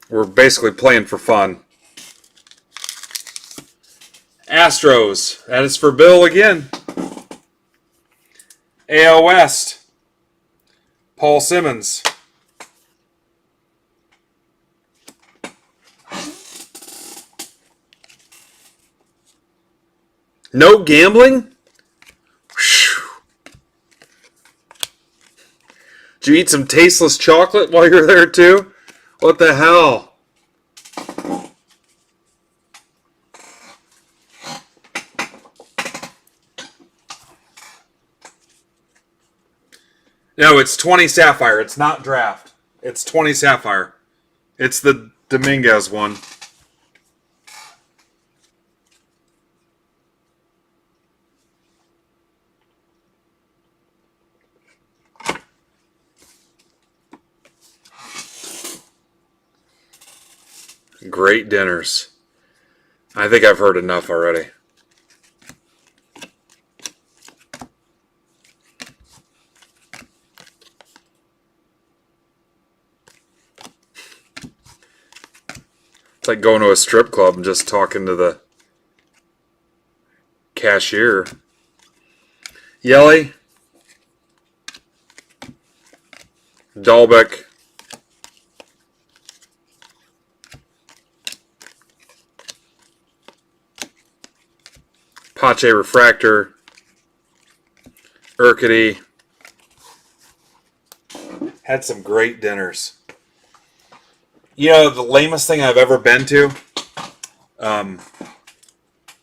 We're basically playing for fun. Astros. That is for Bill again. AL West. Paul Simmons. No gambling? Whew. Did you eat some tasteless chocolate while you're there too? What the hell? No, it's 20 Sapphire. It's not draft. It's 20 Sapphire. It's the Dominguez one. Great dinners. I think I've heard enough already. It's like going to a strip club and just talking to the cashier. Yelly. Dahlbeck. Pache Refractor. Urquity. Had some great dinners. You know, the lamest thing I've ever been to,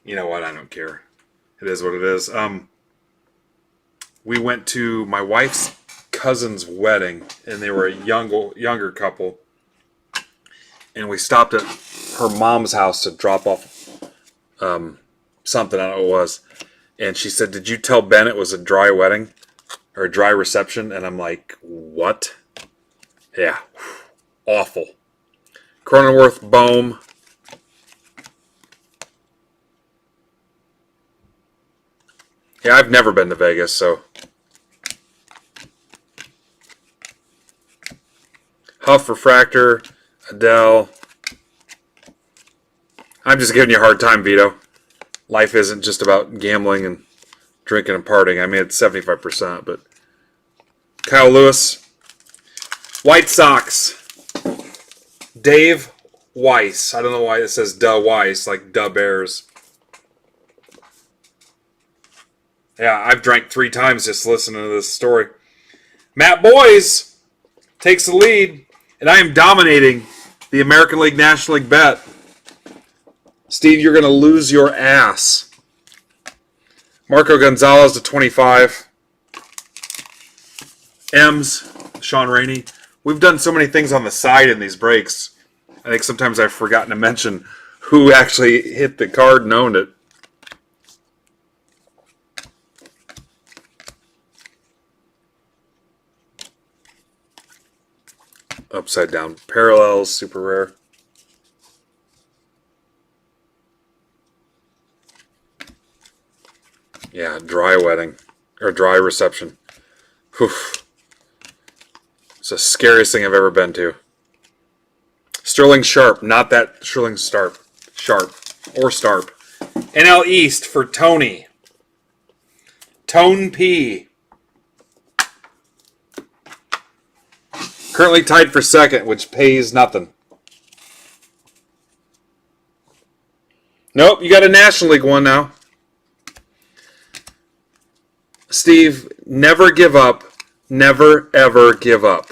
you know what, I don't care. It is what it is. We went to my wife's cousin's wedding, and they were a younger couple. And we stopped at her mom's house to drop off something, I don't know what it was. And she said, "Did you tell Ben it was a dry wedding? Or a dry reception?" And I'm like, what? Yeah, awful. Cronenworth, Bohm. Yeah, I've never been to Vegas, so. Huff, Refractor, Adele. I'm just giving you a hard time, Vito. Life isn't just about gambling and drinking and partying. I mean, it's 75%, but. Kyle Lewis. White Sox. Dave Weiss. I don't know why it says Duh Weiss, like Duh Bears. Yeah, I've drank 3 times just listening to this story. Matt Boys takes the lead, and I am dominating the American League National League bet. Steve, you're going to lose your ass. Marco Gonzalez to 25. M's, Sean Rainey. We've done so many things on the side in these breaks. I think sometimes I've forgotten to mention who actually hit the card and owned it. Upside down parallels, super rare. Yeah, dry wedding. Or dry reception. Whew. It's the scariest thing I've ever been to. Sterling Sharp, not that Sterling Sharp. Or Starp. NL East for Tony. Tone P. Currently tied for second, which pays nothing. Nope, you got a National League one now. Steve, never give up. Never, ever give up.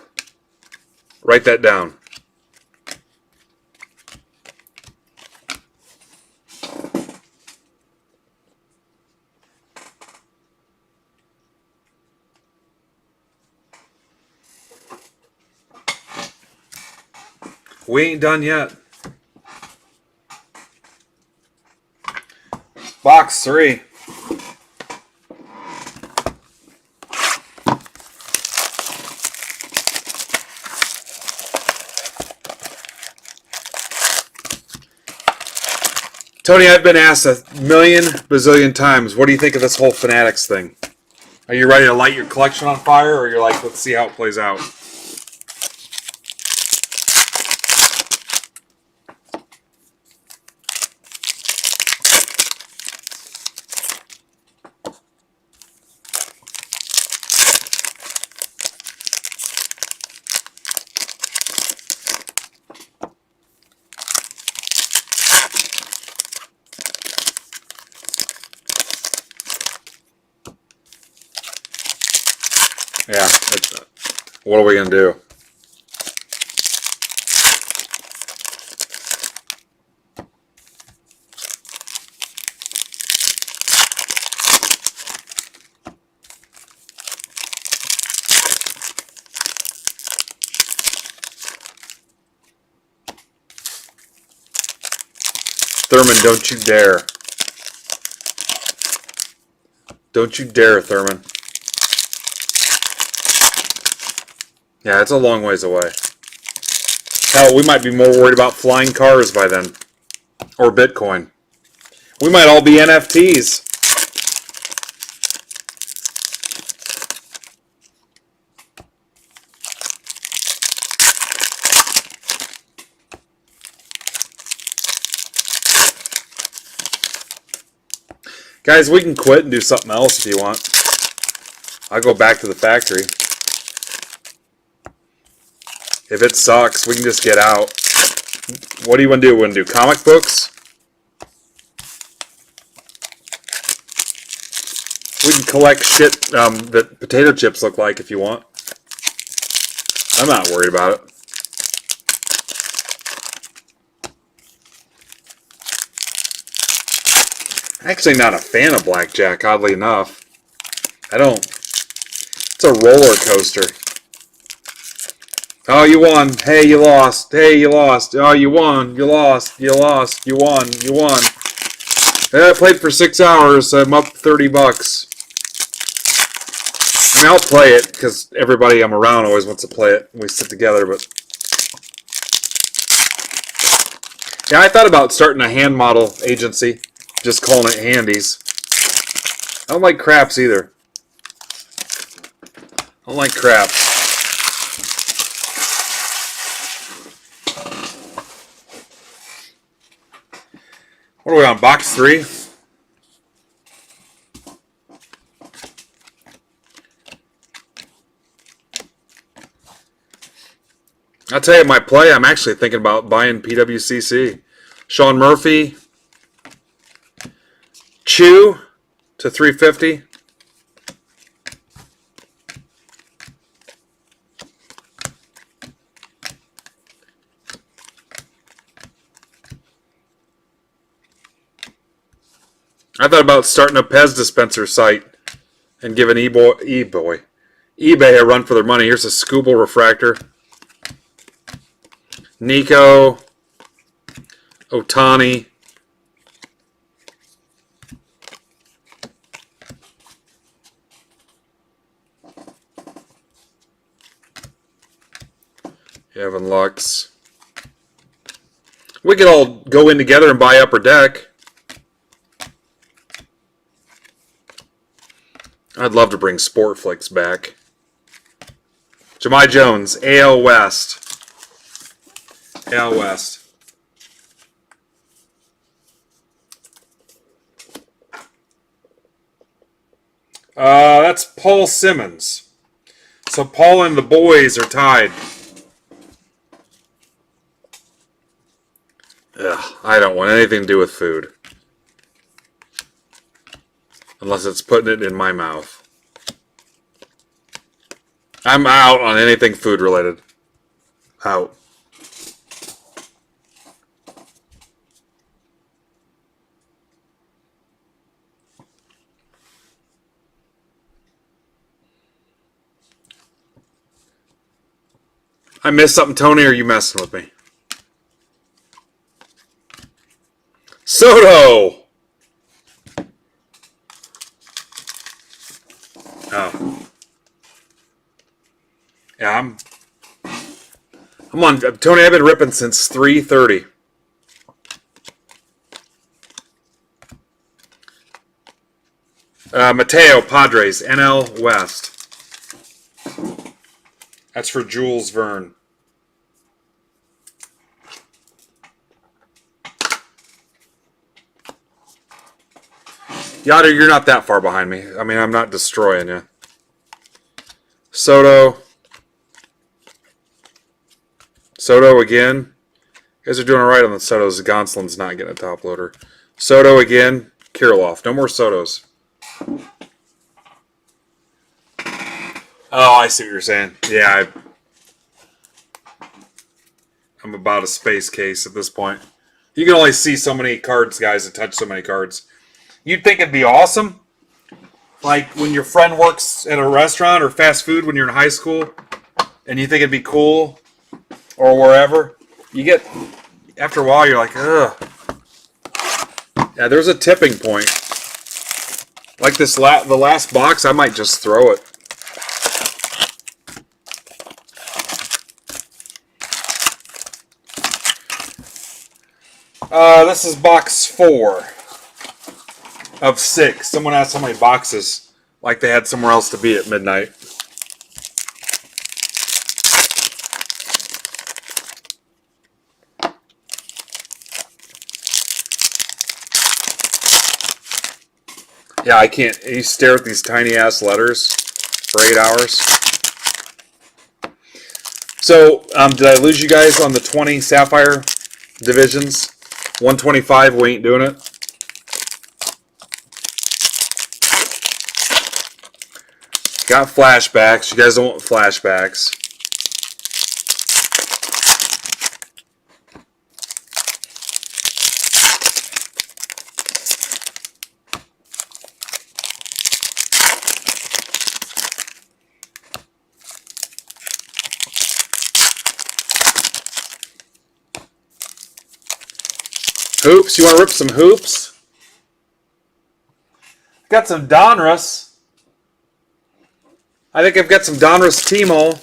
Write that down. We ain't done yet. Box 3. Tony, I've been asked a million bazillion times, what do you think of this whole Fanatics thing? Are you ready to light your collection on fire, or you're like, let's see how it plays out? Yeah, what are we going to do? Thurman, don't you dare. Don't you dare, Thurman. Yeah, it's a long ways away. Hell, we might be more worried about flying cars by then. Or Bitcoin. We might all be NFTs. Guys, we can quit and do something else if you want. I'll go back to the factory. If it sucks, we can just get out. What do you want to do? We want to do comic books? We can collect shit that potato chips look like if you want. I'm not worried about it. Actually not a fan of blackjack, oddly enough. I don't. It's a roller coaster. Oh, you won. Hey, you lost. Hey, you lost. Oh, you won. You lost. You lost. You won. You won. Hey, I played for 6 hours. I'm up $30. I mean, I'll play it because everybody I'm around always wants to play it. We sit together, but yeah, I thought about starting a hand model agency, just calling it Handies. I don't like craps either. I don't like craps. What are we on, box 3? I'll tell you my play. I'm actually thinking about buying PWCC. Sean Murphy. Chew to 350. I thought about starting a Pez dispenser site and giving eBay a run for their money. Here's a Scooble refractor. Nico. Otani. Evan Lux. We could all go in together and buy Upper Deck. I'd love to bring Sportflix back. Jahmai Jones, AL West. AL West. That's Paul Simmons. So Paul and the boys are tied. Ugh, I don't want anything to do with food. Unless it's putting it in my mouth. I'm out on anything food related. Out. I missed something, Tony, or are you messing with me? Soto! Oh. Yeah, I'm on. Tony, I've been ripping since 3:30. Mateo, Padres, NL West. That's for Jules Verne. Yoder, you're not that far behind me. I mean, I'm not destroying you. Soto. Soto again. You guys are doing all right on the Sotos. Gonsolin's not getting a top loader. Soto again. Kirilloff. No more Sotos. Oh, I see what you're saying. Yeah, I'm about a space case at this point. You can only see so many cards, guys, that touch so many cards. You'd think it'd be awesome. Like when your friend works at a restaurant or fast food when you're in high school and you think it'd be cool or wherever. You get, after a while, you're like, ugh. Yeah, there's a tipping point. Like this, the last box, I might just throw it. This is box 4 of 6. Someone asked how many boxes, like they had somewhere else to be at midnight. Yeah, I can't. You stare at these tiny ass letters for 8 hours. So, did I lose you guys on the 20 Sapphire divisions? 125, we ain't doing it. Got flashbacks. You guys don't want flashbacks. Hoops. You want to rip some hoops? Got some Donruss. I think I've got some Donruss T-Mole.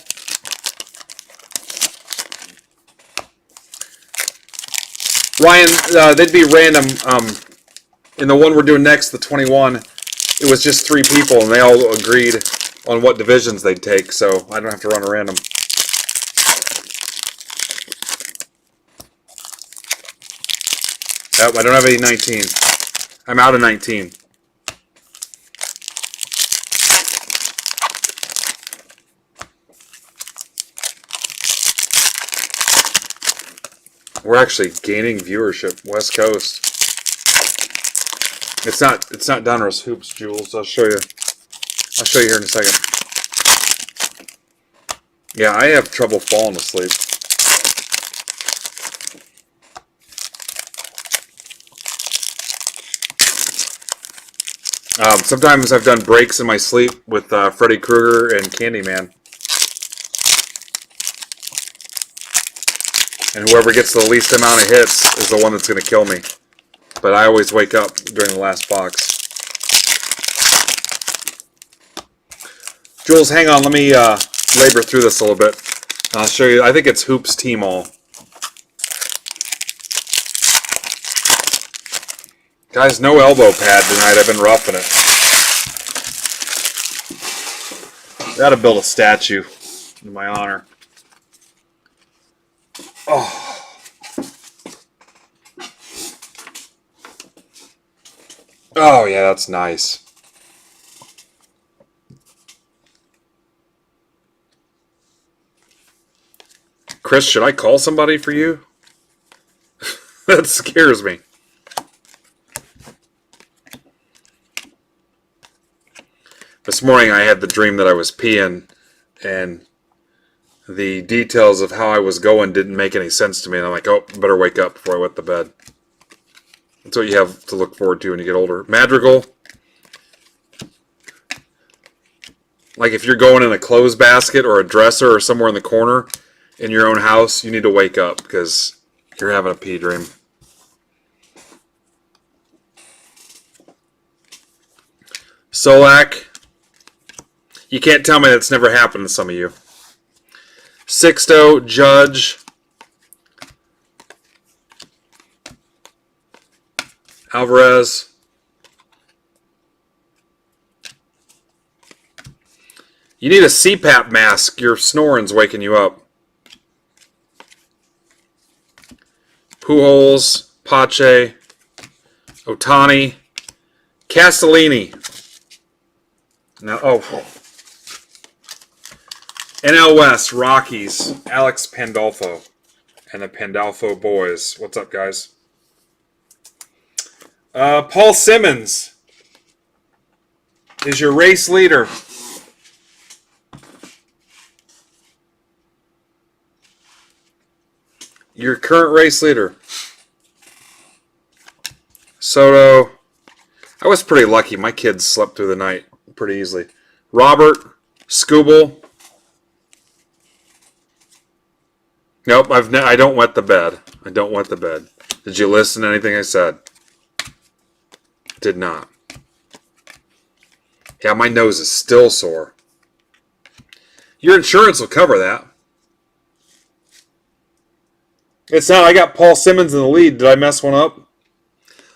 Ryan, they'd be random. In the one we're doing next, the 21, it was just 3 people, and they all agreed on what divisions they'd take, so I don't have to run a random. Yep, I don't have any 19. I'm out of 19. We're actually gaining viewership, West Coast. It's not Donruss Hoops, Jules. I'll show you. I'll show you here in a second. Yeah, I have trouble falling asleep. Sometimes I've done breaks in my sleep with Freddy Krueger and Candyman. And whoever gets the least amount of hits is the one that's going to kill me. But I always wake up during the last box. Jules, hang on. Let me labor through this a little bit. I'll show you. I think it's Hoops T-Mall. Guys, no elbow pad tonight. I've been roughing it. Gotta build a statue in my honor. Oh. Oh, yeah, that's nice. Chris, should I call somebody for you? That scares me. This morning I had the dream that I was peeing, and the details of how I was going didn't make any sense to me. And I'm like, oh, better wake up before I wet the bed. That's what you have to look forward to when you get older. Madrigal. Like if you're going in a clothes basket or a dresser or somewhere in the corner in your own house, you need to wake up because you're having a pee dream. Solak. You can't tell me that's never happened to some of you. Sixto, Judge. Alvarez. You need a CPAP mask. Your snoring's waking you up. Pujols, Pache, Otani, Castellini. Now, NL West, Rockies, Alex Pandolfo, and the Pandolfo boys. What's up, guys? Paul Simmons is your race leader. Your current race leader. Soto. I was pretty lucky. My kids slept through the night pretty easily. Robert. Scooble. Nope, I don't wet the bed. I don't wet the bed. Did you listen to anything I said? Did not. Yeah, my nose is still sore. Your insurance will cover that. It's not. I got Paul Simmons in the lead. Did I mess one up?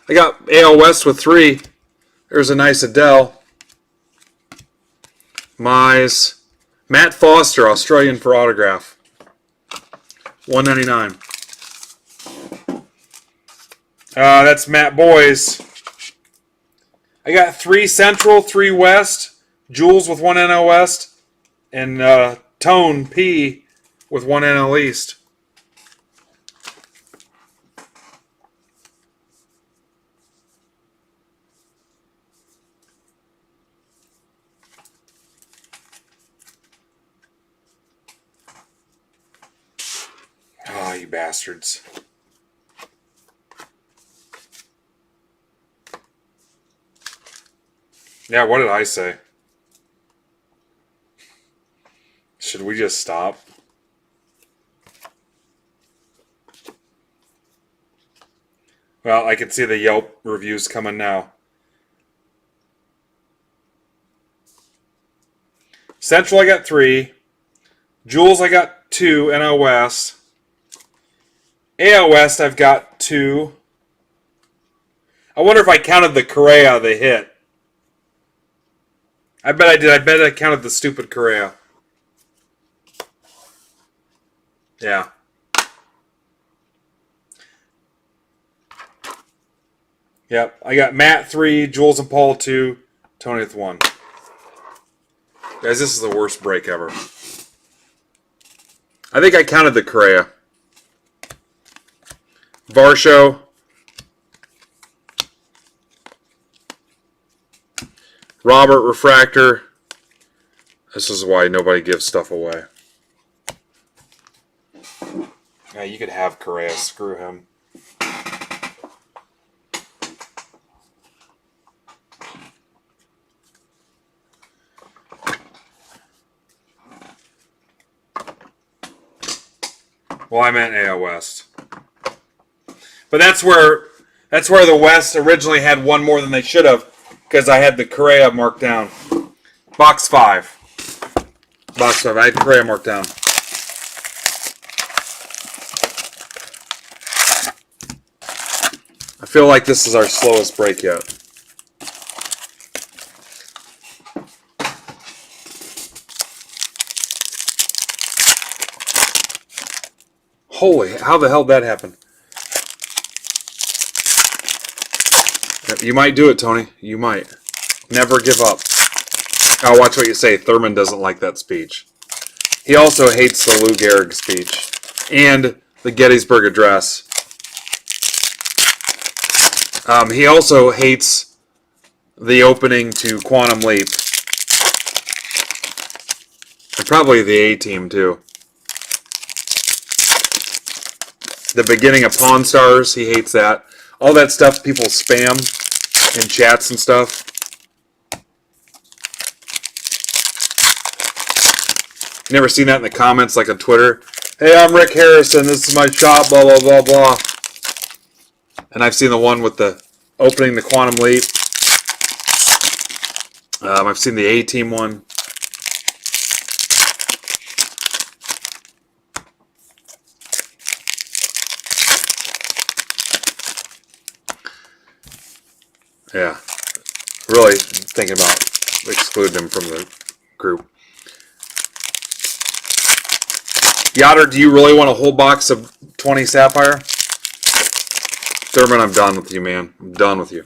I got AL West with 3. There's a nice Adele. Mize. Matt Foster, Australian for autograph. $1.99. That's Matt Boys. I got 3 Central, 3 West. Jules with 1 NL West. And Tone P with 1 NL East. Oh, you bastards. Yeah, what did I say? Should we just stop? Well, I can see the Yelp reviews coming now. Central, I got 3. Jules, I got 2. NL West. AL West, I've got 2. I wonder if I counted the Correa they hit. I bet I did. I bet I counted the stupid Correa. Yeah. Yep. I got Matt 3, Jules and Paul 2, Tony with 1. Guys, this is the worst break ever. I think I counted the Correa. Varsho. Robert Refractor. This is why nobody gives stuff away. Yeah, you could have Correa. Screw him. Well, I meant AL West. But that's where the West originally had one more than they should have, because I had the Correa marked down. Box 5. Box 5. I had Correa marked down. I feel like this is our slowest break yet. Holy, how the hell did that happen? You might do it, Tony. You might. Never give up. Oh, watch what you say. Thurman doesn't like that speech. He also hates the Lou Gehrig speech. And the Gettysburg Address. He also hates the opening to Quantum Leap. And probably the A-Team, too. The beginning of Pawn Stars, he hates that. All that stuff people spam in chats and stuff. You never seen that in the comments, like on Twitter? Hey, I'm Rick Harrison. This is my shop, blah, blah, blah, blah. And I've seen the one with the opening the Quantum Leap. I've seen the A-Team one. Yeah, really thinking about excluding him from the group. Yotter, do you really want a whole box of 20 Sapphire? Thurman, I'm done with you, man. I'm done with you.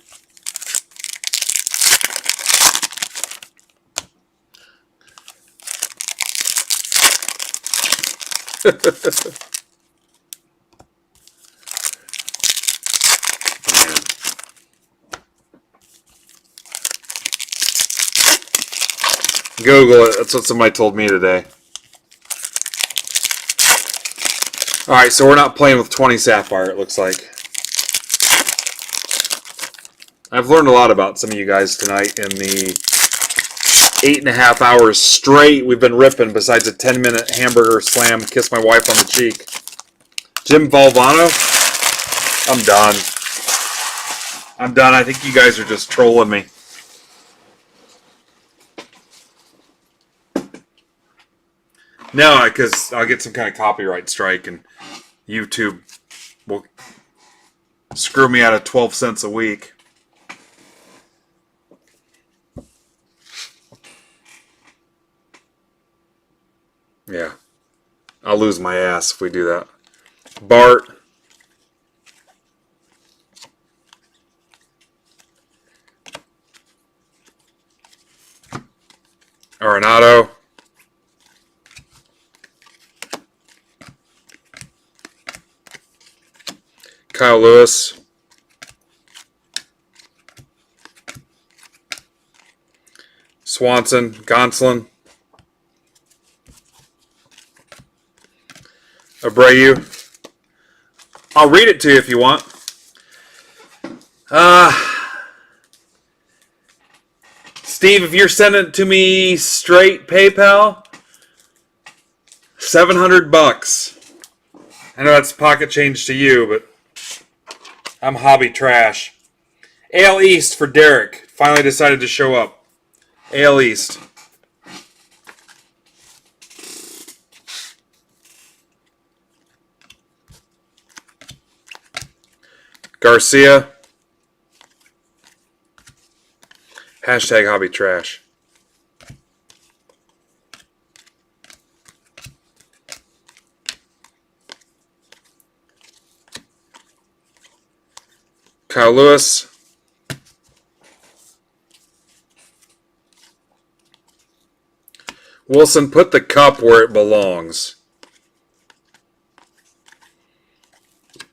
Google it. That's what somebody told me today. Alright, so we're not playing with 20 Sapphire, it looks like. I've learned a lot about some of you guys tonight in the 8.5 hours straight we've been ripping, besides a 10-minute hamburger slam, kiss my wife on the cheek. Jim Valvano? I'm done. I'm done. I think you guys are just trolling me. No, because I'll get some kind of copyright strike and YouTube will screw me out of 12 cents a week. Yeah. I'll lose my ass if we do that. Bart. Arenado. Kyle Lewis. Swanson. Gonsolin. Abreu. I'll read it to you if you want. Steve, if you're sending it to me straight PayPal, $700. I know that's pocket change to you, but I'm hobby trash. AL East for Derek. Finally decided to show up. AL East. Garcia. Hashtag hobby trash. Kyle Lewis. Wilson, put the cup where it belongs.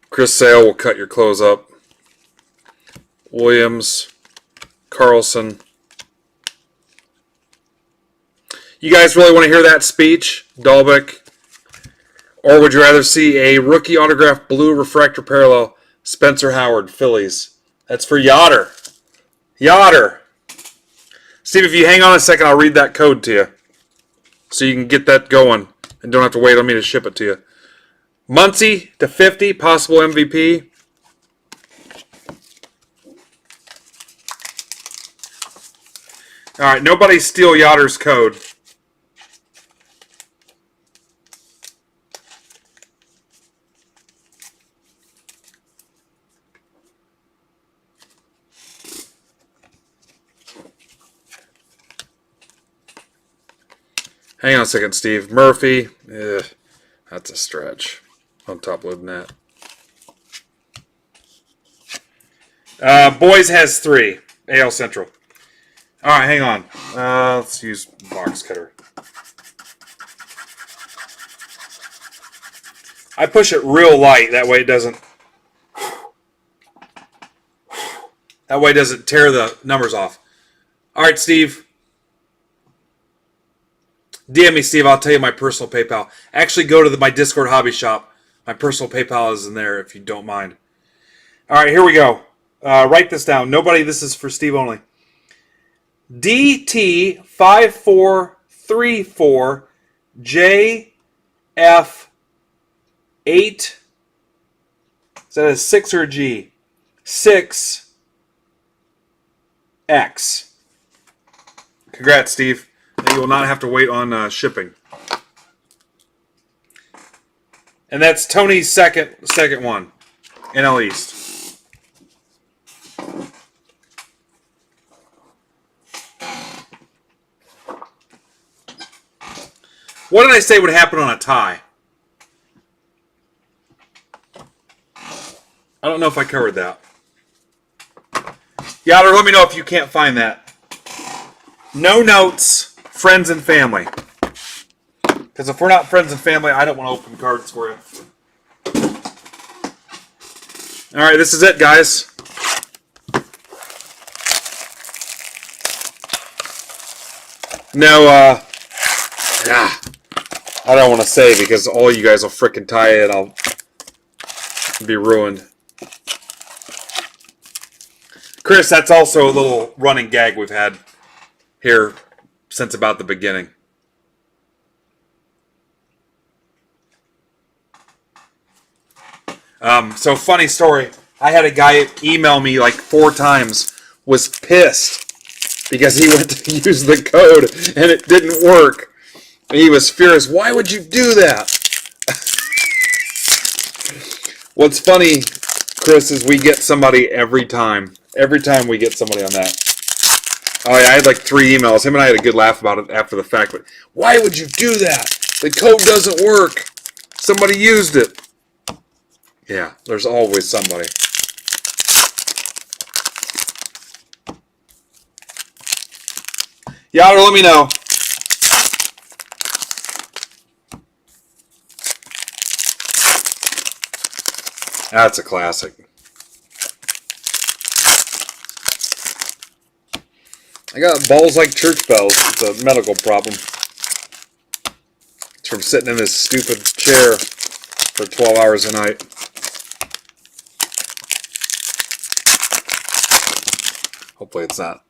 Chris Sale will cut your clothes up. Williams. Carlson. You guys really want to hear that speech, Dalbeck? Or would you rather see a rookie autograph blue refractor parallel, Spencer Howard, Phillies? That's for Yotter. Yotter. Steve, if you hang on a second, I'll read that code to you. So you can get that going and don't have to wait on me to ship it to you. Muncy to 50, possible MVP. All right, nobody steal Yotter's code. Hang on a second, Steve. Murphy. Ugh, that's a stretch. On top loading that. Boys has 3. AL Central. All right, hang on. Let's use box cutter. I push it real light. That way it doesn't. That way it doesn't tear the numbers off. All right, Steve. DM me, Steve. I'll tell you my personal PayPal. Actually, go to my Discord hobby shop. My personal PayPal is in there if you don't mind. All right, here we go. Write this down. Nobody, this is for Steve only. DT5434JF8. Is that a 6 or a G? 6X. Congrats, Steve. You will not have to wait on shipping. And that's Tony's second one. NL East. What did I say would happen on a tie? I don't know if I covered that. Yatter, let me know if you can't find that. No notes, friends and family. Because if we're not friends and family, I don't want to open cards for you. Alright, this is it, guys. No, I don't want to say because all you guys will frickin' tie it. I'll be ruined. Chris, that's also a little running gag we've had here since about the beginning. So funny story. I had a guy email me like 4 times, was pissed because he went to use the code and it didn't work. And he was furious. Why would you do that? What's funny, Chris, is we get somebody every time. Every time we get somebody on that. Oh yeah, I had like 3 emails. Him and I had a good laugh about it after the fact. But why would you do that? The code doesn't work. Somebody used it. Yeah, there's always somebody. Yatter, let me know. That's a classic. I got balls like church bells. It's a medical problem. It's from sitting in this stupid chair for 12 hours a night. Hopefully it's not.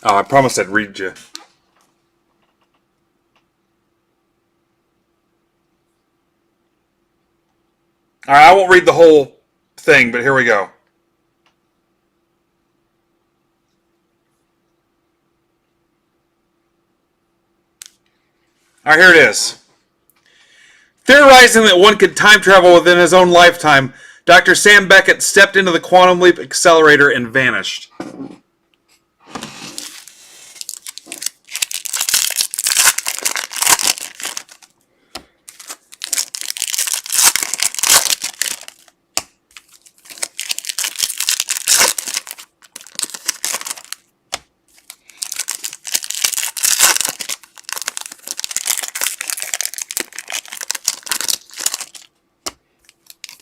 Oh, I promised I'd read you. Alright, I won't read the whole thing, but here we go. Alright, here it is. Theorizing that one could time travel within his own lifetime, Dr. Sam Beckett stepped into the quantum leap accelerator and vanished.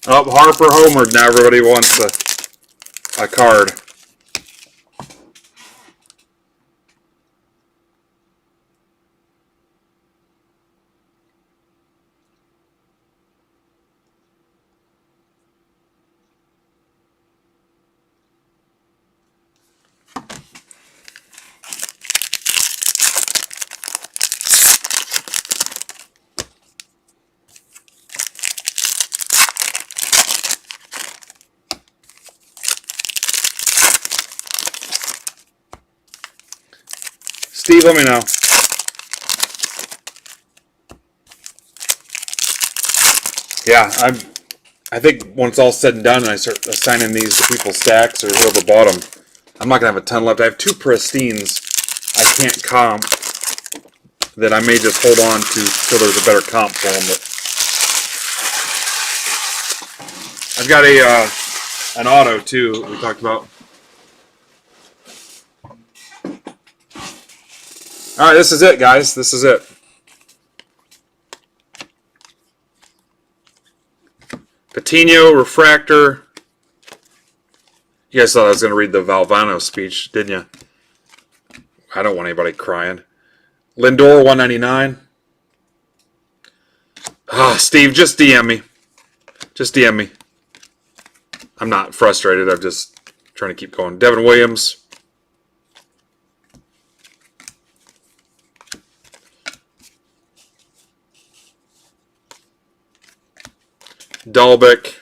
Oh, Harper homered. Now everybody wants a card. Steve, let me know. Yeah, I think when it's all said and done and I start assigning these to people's stacks or whoever bought them, I'm not going to have a ton left. I have 2 pristines I can't comp that I may just hold on to till there's a better comp for them. But I've got an auto, too, that we talked about. Alright, this is it, guys. This is it. Patino, Refractor. You guys thought I was going to read the Valvano speech, didn't you? I don't want anybody crying. Lindor, 199. Ah, Steve, just DM me. Just DM me. I'm not frustrated. I'm just trying to keep going. Devin Williams. Dalbec,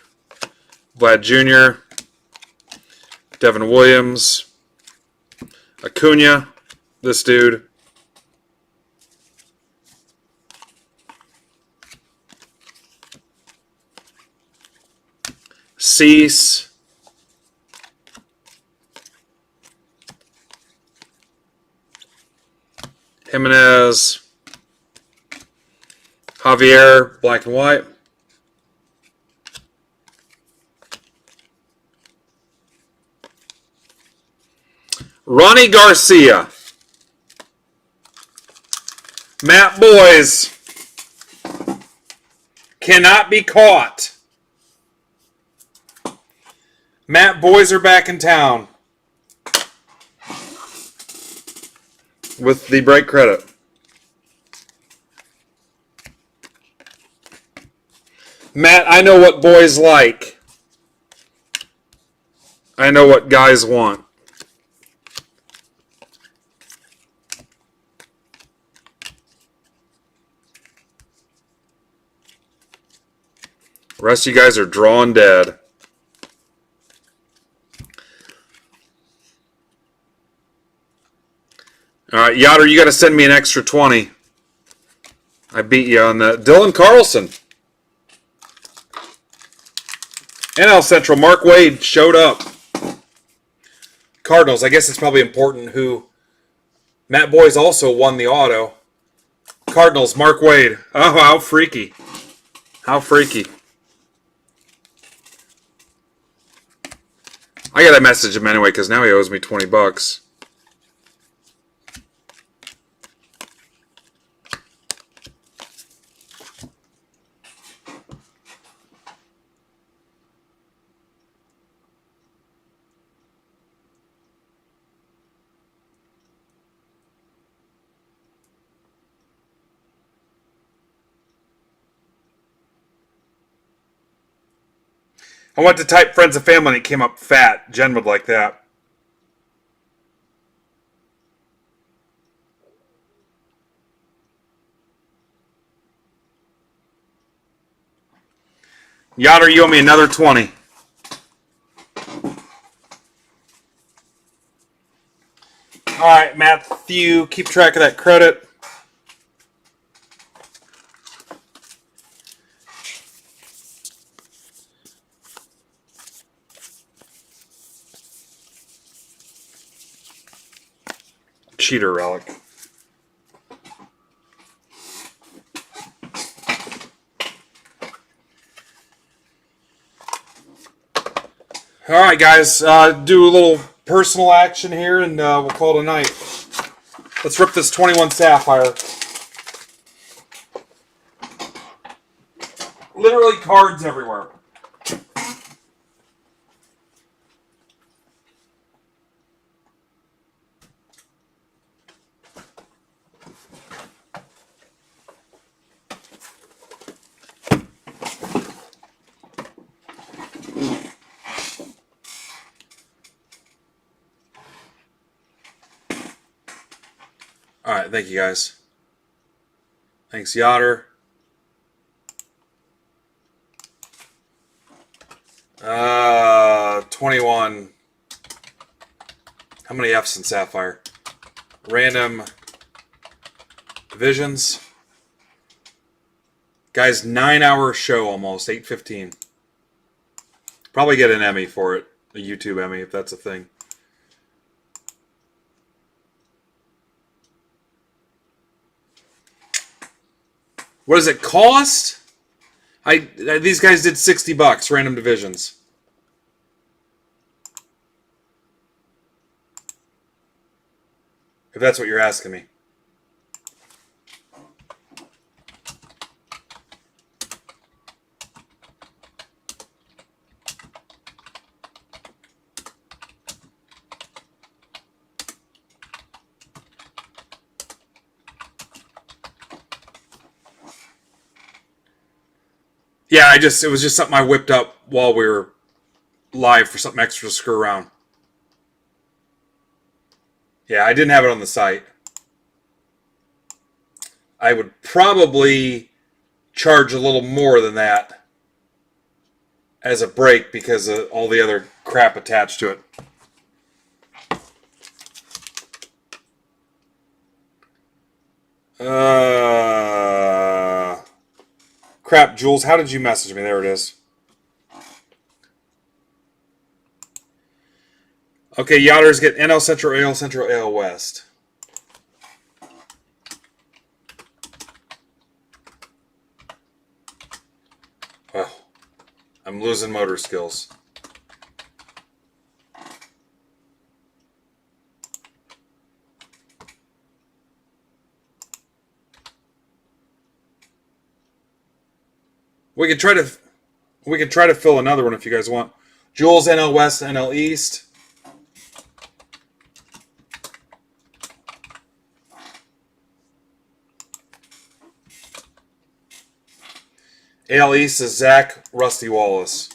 Vlad Jr., Devin Williams. Acuna. This dude. Cease. Jimenez. Javier, black and white. Ronnie Garcia. Matt Boys. Cannot be caught. Matt Boys are back in town. With the bright credit. Matt, I know what boys like. I know what guys want. The rest of you guys are drawn dead. All right, Yoder, you got to send me an extra 20. I beat you on that. Dylan Carlson. NL Central, Mark Wade showed up. Cardinals, I guess it's probably important who. Matt Boys also won the auto. Cardinals, Mark Wade. Oh, how freaky. How freaky. I gotta message him anyway because now he owes me $20. I went to type friends and family and it came up fat. Jen would like that. Yoder, you owe me another 20. All right, Matthew, keep track of that credit. Cheater relic. All right, guys, do a little personal action here, and we'll call it a night. Let's rip this 21 Sapphire. Literally cards everywhere. All right, thank you guys. Thanks, Yoder. 21. How many F's in Sapphire? Random divisions. Guys, 9-hour show almost, 8:15. Probably get an Emmy for it, a YouTube Emmy if that's a thing. What does it cost? These guys did $60, random divisions. If that's what you're asking me. Yeah, it was just something I whipped up while we were live for something extra to screw around. Yeah, I didn't have it on the site. I would probably charge a little more than that as a break because of all the other crap attached to it. Crap, Jules, how did you message me? There it is. Okay, Yachters get NL Central, AL Central, AL West. Oh, I'm losing motor skills. We could try to fill another one if you guys want. Jules, NL West, NL East. AL East is Zach Rusty Wallace.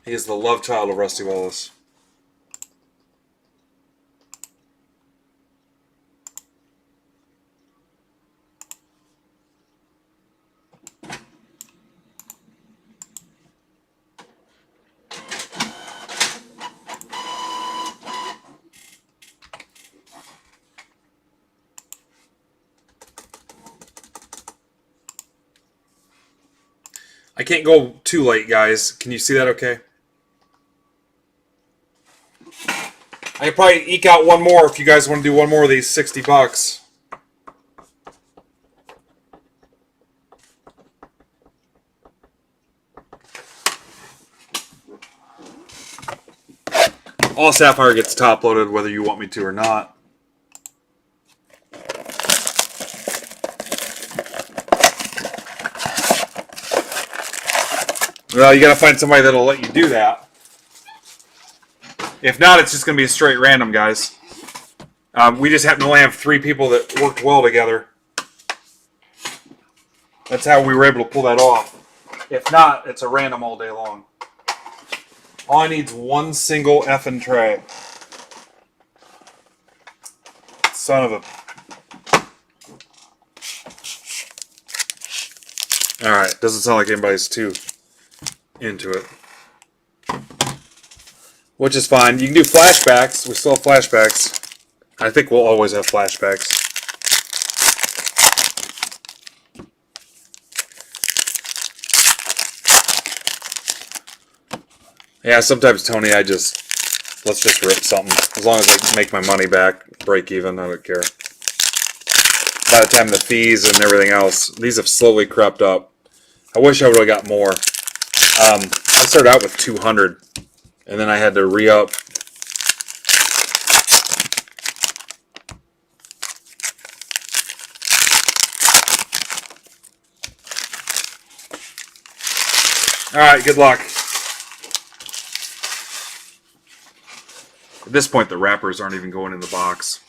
He is the love child of Rusty Wallace. I can't go too late, guys. Can you see that okay? I could probably eke out one more if you guys want to do one more of these $60. All Sapphire gets top loaded whether you want me to or not. Well, you got to find somebody that'll let you do that. If not, it's just going to be a straight random, guys. We just happen to only have 3 people that worked well together. That's how we were able to pull that off. If not, it's a random all day long. All I need is one single effing tray. Son of a... Alright, doesn't sound like anybody's too into it. Which is fine. You can do flashbacks. We still have flashbacks. I think we'll always have flashbacks. Yeah, sometimes, Tony, let's just rip something. As long as I make my money back, break even, I don't care. By the time the fees and everything else, these have slowly crept up. I wish I would have got more. I started out with 200, and then I had to re-up. Alright, good luck. At this point, the wrappers aren't even going in the box.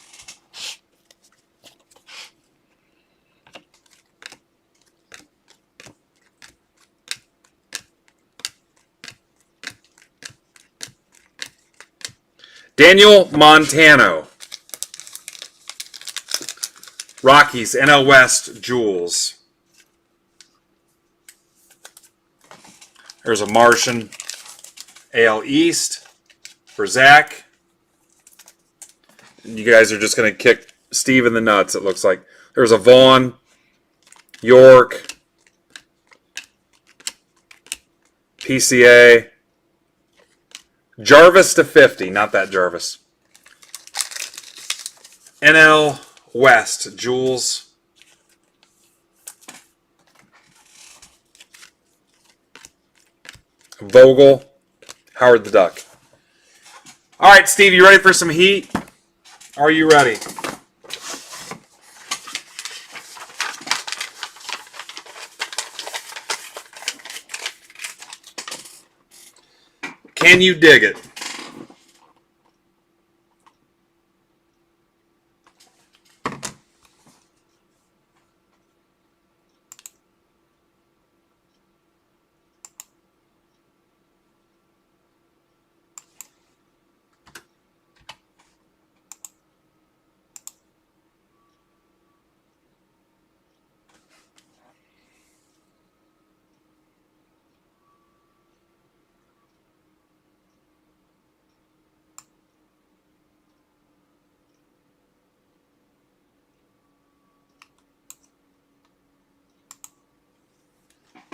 Daniel Montano. Rockies, NL West, Jules. There's a Martian. AL East for Zach. You guys are just going to kick Steve in the nuts, it looks like. There's a Vaughn, York, PCA, Jarvis to 50, not that Jarvis. NL West, Jules. Vogel, Howard the Duck. All right, Steve, you ready for some heat? Are you ready? Can you dig it?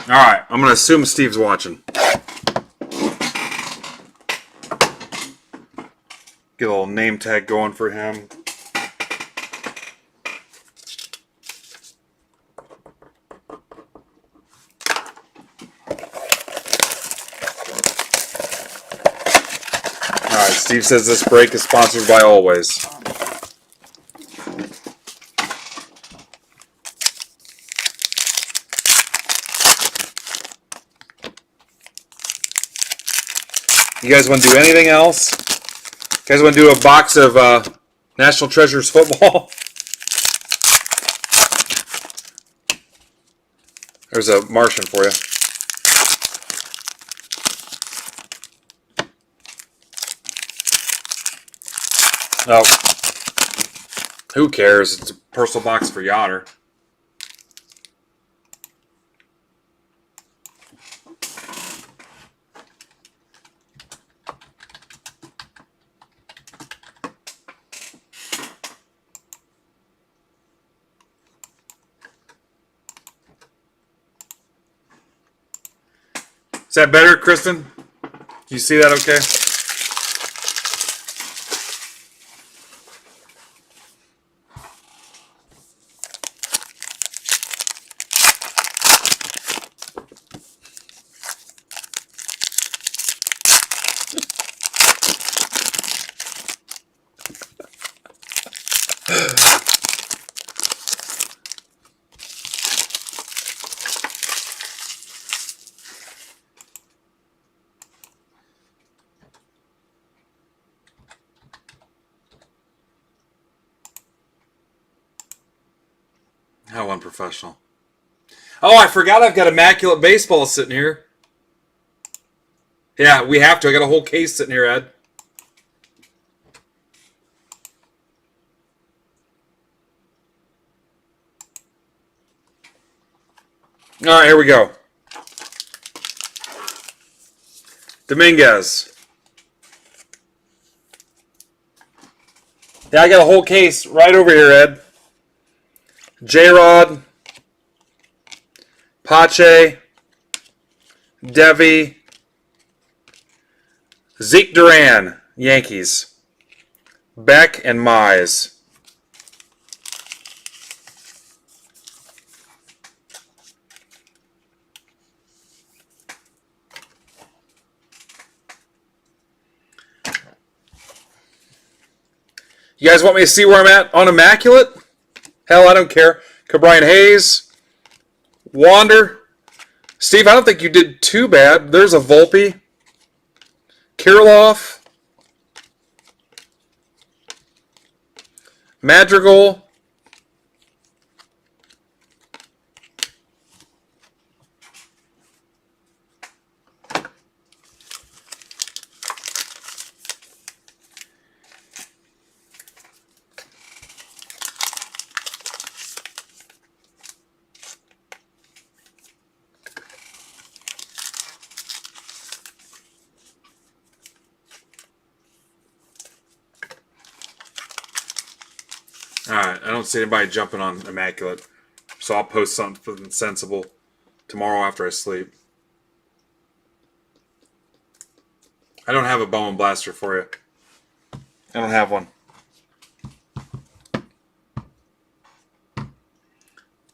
All right, I'm going to assume Steve's watching. Get a little name tag going for him. All right, Steve says this break is sponsored by Always. You guys want to do anything else? You guys want to do a box of National Treasures football? There's a Martian for you. Oh, who cares? It's a personal box for Yotter. Is that better, Kristen? You see that okay? How unprofessional. Oh, I forgot I've got Immaculate Baseball sitting here. Yeah, we have to. I got a whole case sitting here, Ed. All right, here we go. Dominguez. Yeah, I got a whole case right over here, Ed. J-Rod. Pache. Devi. Zeke Duran, Yankees. Beck and Mize. You guys want me to see where I'm at on Immaculate? Hell, I don't care. Cabrian Hayes. Wander. Steve, I don't think you did too bad. There's a Volpe. Kirilloff. Madrigal. Alright, I don't see anybody jumping on Immaculate. So I'll post something sensible tomorrow after I sleep. I don't have a Bowman Blaster for you. I don't have one.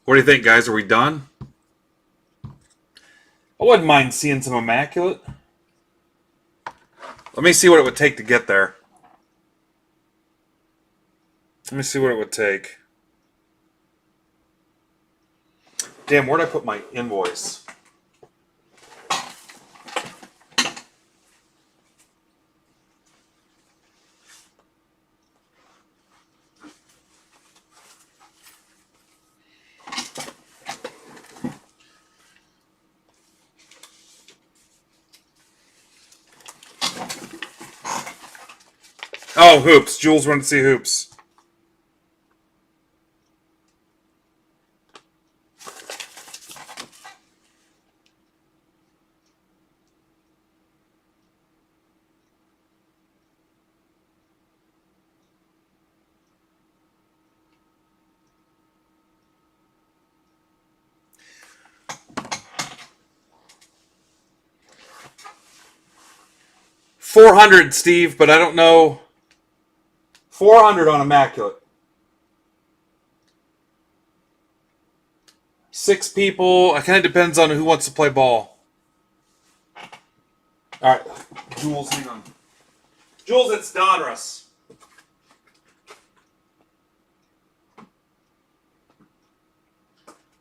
What do you think, guys? Are we done? I wouldn't mind seeing some Immaculate. Let me see what it would take to get there. Let me see what it would take. Damn, where'd I put my invoice? Oh, hoops. Jules wanted to see hoops. 400, Steve, but I don't know. 400 on Immaculate. 6 people. It kind of depends on who wants to play ball. All right. Jules, hang on. Jules, it's Donruss.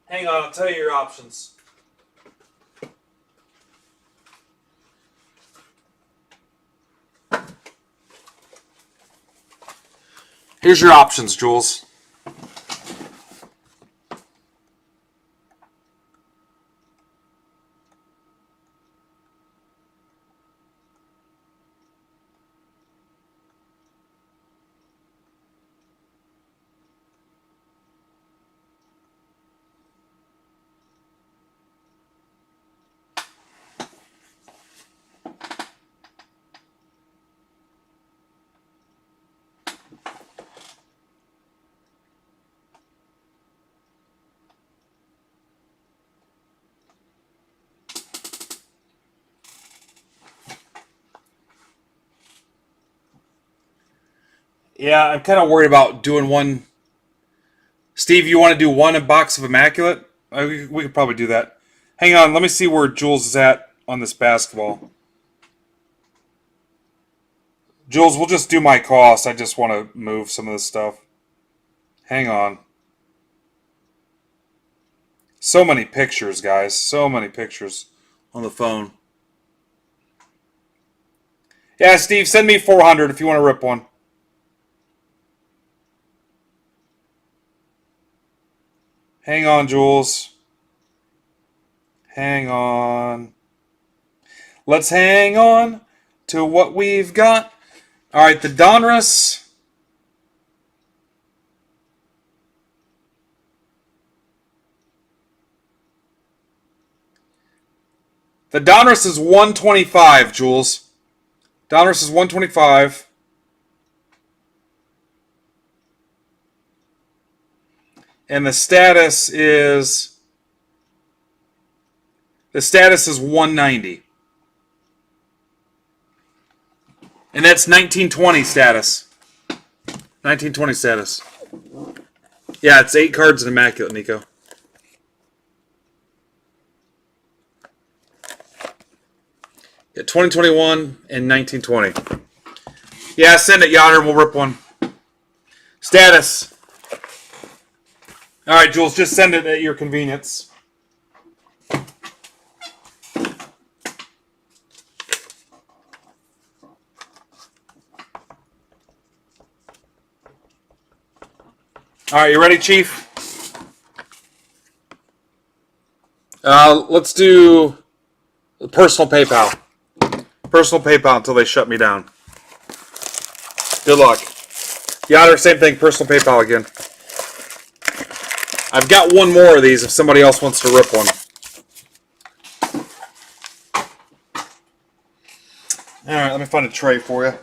Hang on, I'll tell you your options. Here's your options, Jules. Yeah, I'm kind of worried about doing one. Steve, you want to do one box of Immaculate? We could probably do that. Hang on, let me see where Jules is at on this basketball. Jules, we'll just do my cost. I just want to move some of this stuff. Hang on. So many pictures, guys. So many pictures on the phone. Yeah, Steve, send me 400 if you want to rip one. Hang on, Jules. Hang on. Let's hang on to what we've got. All right, the Donruss. The Donruss is 125, Jules. Donruss is 125. And the status is 190. And that's 1920 status. 1920 status. Yeah, it's 8 cards in Immaculate, Nico. Yeah, 2021 and 1920. Yeah, send it, Yonder, and we'll rip one. Status. All right, Jules, just send it at your convenience. All right, you ready, Chief? Let's do personal PayPal. Personal PayPal until they shut me down. Good luck. Yonder, same thing, personal PayPal again. I've got one more of these if somebody else wants to rip one. All right, let me find a tray for you.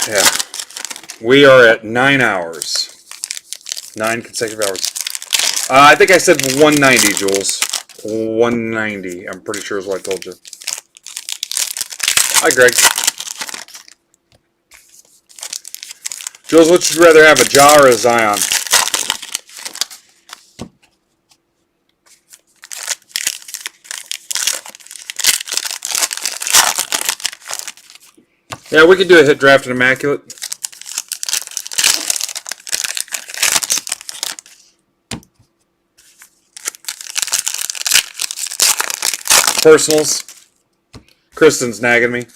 Yeah. We are at 9 hours. 9 consecutive hours. I think I said 190, Jules. 190. I'm pretty sure is what I told you. Hi, Greg. Jules, would you rather have, a Ja or a Zion? Yeah, we could do a hit draft and Immaculate. Personals. Kristen's nagging me.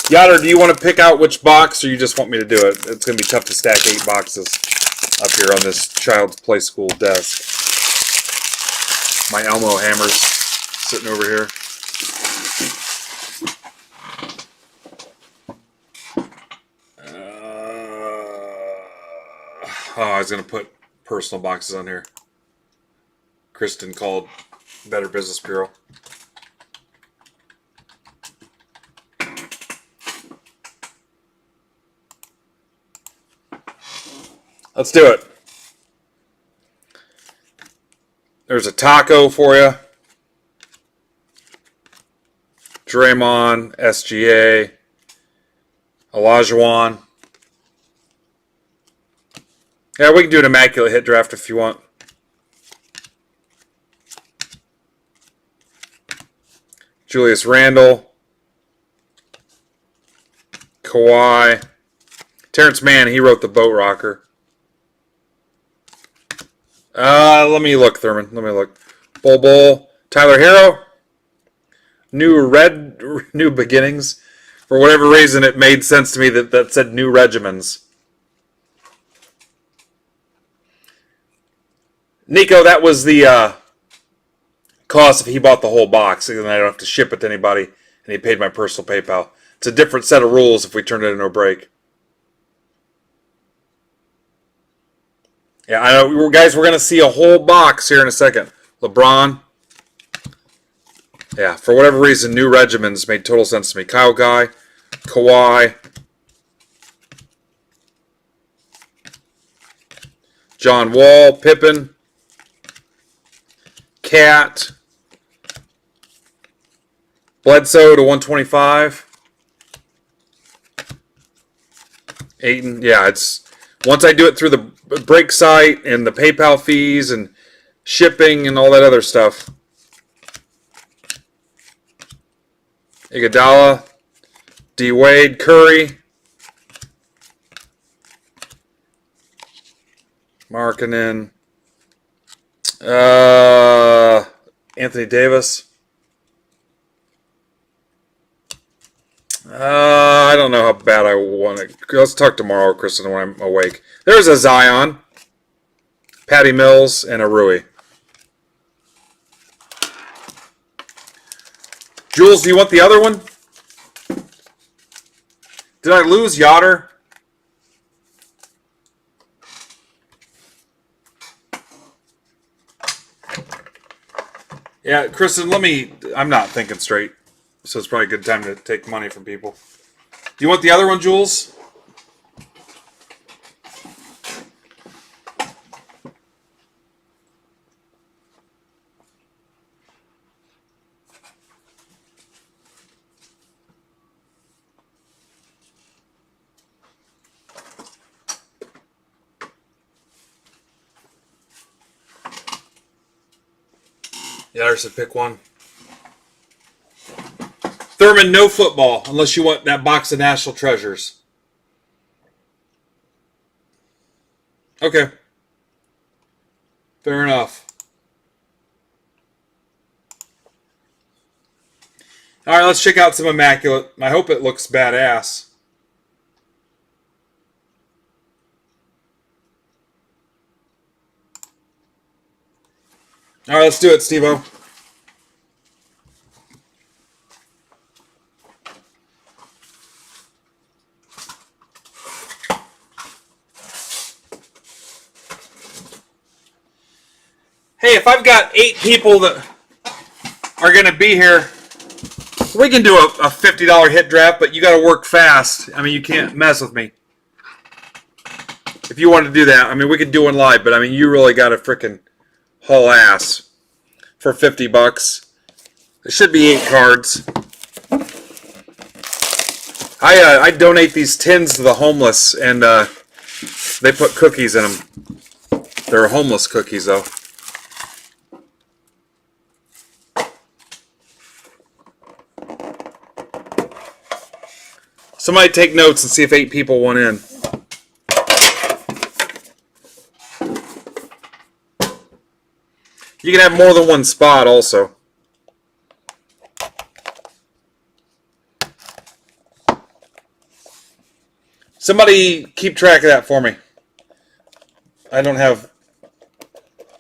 Yotter, do you want to pick out which box, or you just want me to do it? It's going to be tough to stack 8 boxes up here on this child's play school desk. My Elmo hammer's sitting over here. I was going to put personal boxes on here. Kristen called Better Business Bureau. Let's do it. There's a taco for you. Draymond, SGA, Olajuwon. Yeah, we can do an immaculate hit draft if you want. Julius Randle. Kawhi. Terrence Mann, he wrote the boat rocker. Let me look, Thurman. Let me look. Bull. Tyler Hero. New beginnings. For whatever reason, it made sense to me that said new regimens. Nico, that was the cost if he bought the whole box, and then I don't have to ship it to anybody, and he paid my personal PayPal. It's a different set of rules if we turn it into a break. Yeah, I know, guys, we're going to see a whole box here in a second. LeBron. Yeah, for whatever reason, new regimens made total sense to me. Kyle Guy, Kawhi, John Wall, Pippen, Cat, Bledsoe to 125. Ayton, yeah, it's once I do it through the break site and the PayPal fees and shipping and all that other stuff. Iguodala, D. Wade, Curry, Markkanen, Anthony Davis. I don't know how bad I want it. Let's talk tomorrow, Kristen, when I'm awake. There's a Zion, Patty Mills, and a Rui. Jules, do you want the other one? Did I lose Yotter? Yeah, Kristen, I'm not thinking straight. So it's probably a good time to take money from people. Do you want the other one, Jules? Yeah, I said pick one. Thurman, no football unless you want that box of National Treasures. Okay. Fair enough. All right, let's check out some Immaculate. I hope it looks badass. All right, let's do it, Steve-O. Hey, if I've got 8 people that are going to be here, we can do a $50 hit draft, but you got to work fast. I mean, you can't mess with me. If you want to do that, I mean, we could do one live, but I mean, you really got to frickin' haul ass for $50. There should be 8 cards. I donate these tins to the homeless, and they put cookies in them. They're homeless cookies, though. Somebody take notes and see if 8 people want in. You can have more than one spot also. Somebody keep track of that for me. I don't have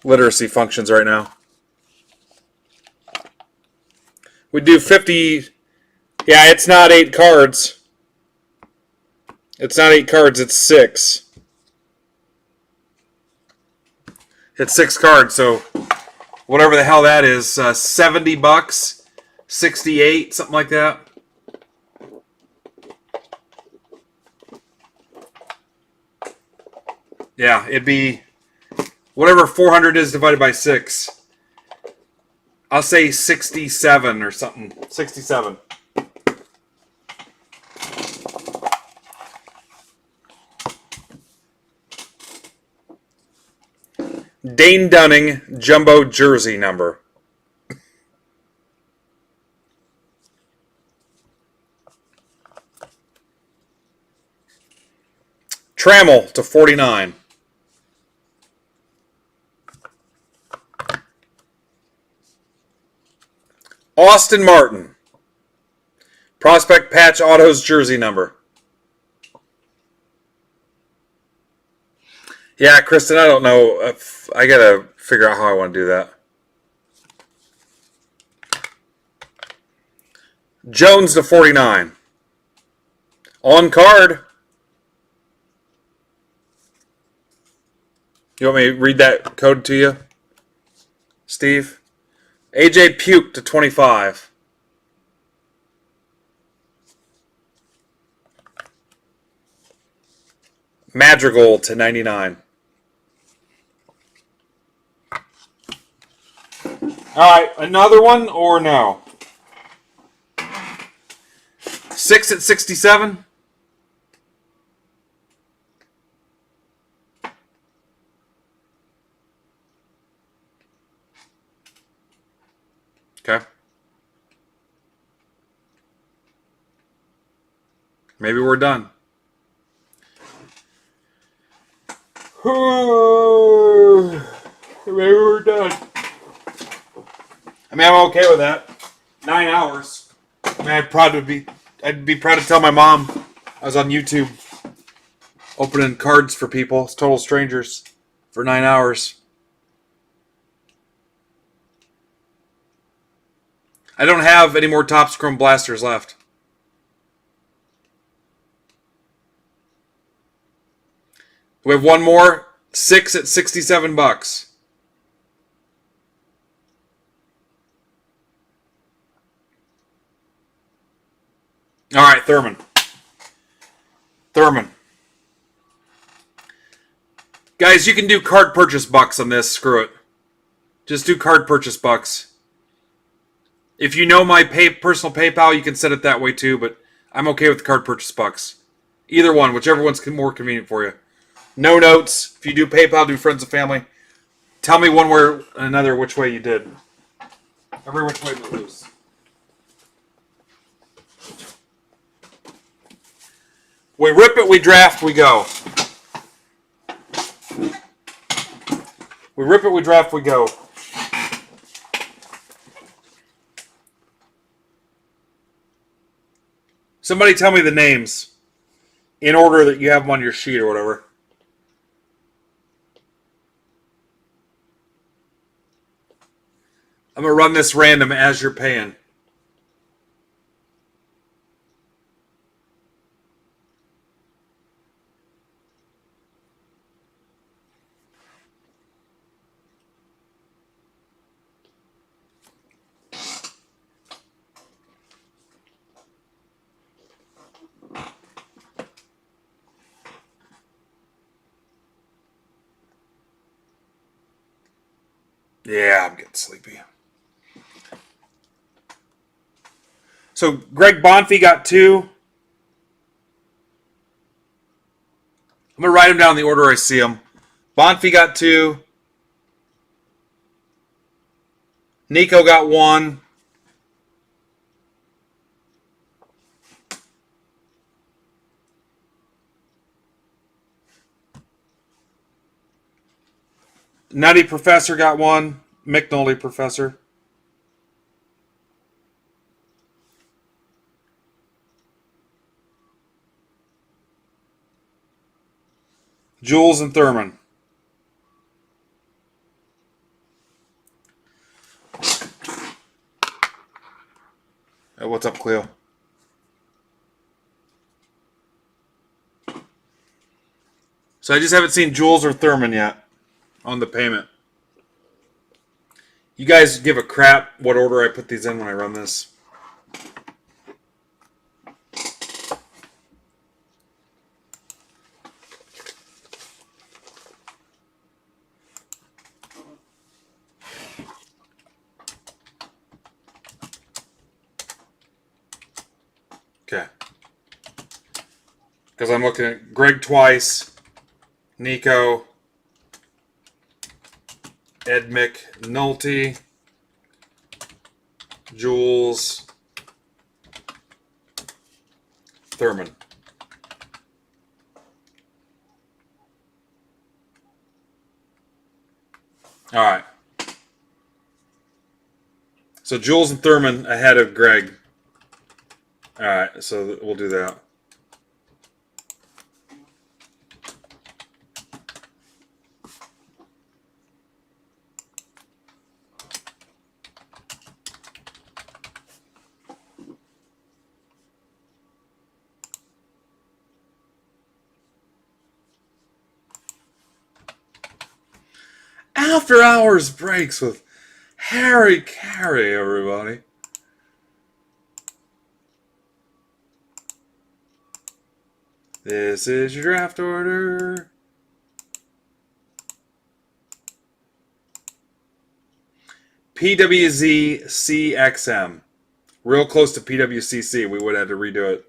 literacy functions right now. We do 50. Yeah, it's not 8 cards. It's not 8 cards, it's 6. It's 6 cards, so whatever the hell that is, $70, 68, something like that. Yeah, it'd be whatever 400 is divided by 6. I'll say 67 or something. 67. Dane Dunning jumbo jersey number. Trammell to 49. Austin Martin. Prospect Patch Autos jersey number. Yeah, Kristen, I don't know. If I gotta figure out how I want to do that. Jones to 49. On card. You want me to read that code to you, Steve? AJ Puke to 25. Madrigal to 99. Alright, another one or no? 6 at 67. Okay. Maybe we're done. Maybe we're done. I mean, I'm okay with that. 9 hours. I mean, I'd be proud to tell my mom I was on YouTube opening cards for people, total strangers, for 9 hours. I don't have any more Topps Chrome Blasters left. We have one more. 6 at $67. All right, Thurman. Guys, you can do card purchase bucks on this. Screw it. Just do card purchase bucks. If you know my personal PayPal, you can set it that way too, but I'm okay with the card purchase bucks. Either one, whichever one's more convenient for you. No notes. If you do PayPal, do friends and family. Tell me one way or another which way you did. Every which way but loose. We rip it, we draft, we go. We rip it, we draft, we go. Somebody tell me the names in order that you have them on your sheet or whatever. I'm going to run this random as you're paying. Yeah, I'm getting sleepy. So Greg Bonfey got 2. I'm going to write them down in the order I see them. Bonfey got 2. Nico got 1. Nutty Professor got 1. McNulty Professor. Jules and Thurman. Hey, what's up, Cleo? So I just haven't seen Jules or Thurman yet on the payment. You guys give a crap what order I put these in when I run this. Okay. Because I'm looking at Greg twice, Nico, Ed McNulty, Jules, Thurman. All right. So Jules and Thurman ahead of Greg. All right, so we'll do that. After Hours Breaks with Harry Carey, everybody. This is your draft order. PWZ CXM. Real close to PWCC. We would have to redo it.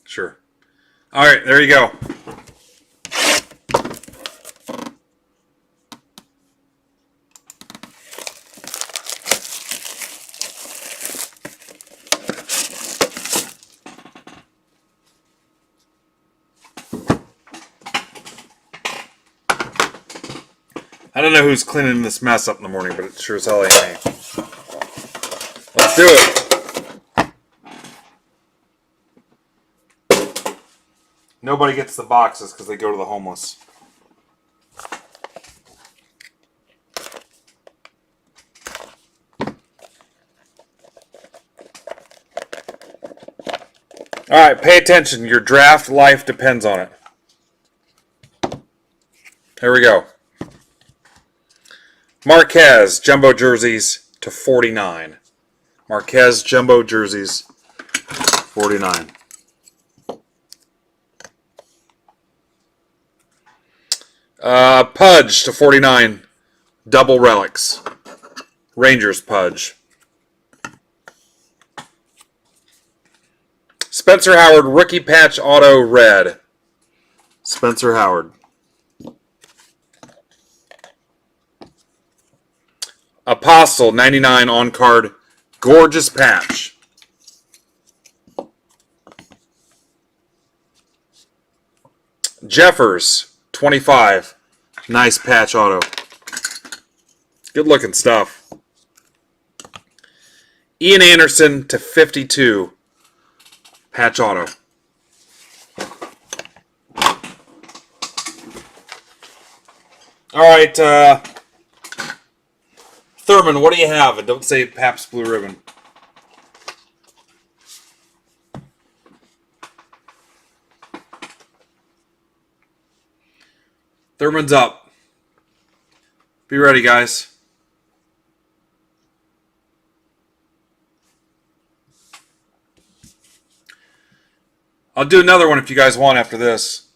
Sure. All right, there you go. I don't know who's cleaning this mess up in the morning, but it sure as hell ain't me. Let's do it. Nobody gets the boxes because they go to the homeless. All right, pay attention. Your draft life depends on it. Here we go. Marquez jumbo jerseys to 49. Marquez jumbo jerseys 49. Pudge to 49. Double relics. Rangers Pudge. Spencer Howard rookie patch auto red. Spencer Howard. Apostle 99 on card. Gorgeous patch. Jeffers 25. Nice patch auto. Good looking stuff. Ian Anderson to 52. Patch auto. All right, Thurman, what do you have? And don't say Pabst Blue Ribbon. Thurman's up. Be ready, guys. I'll do another one if you guys want after this.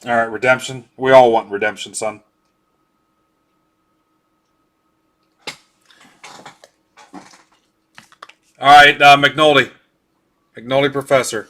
All right, redemption. We all want redemption, son. All right, McNulty. McNulty Professor.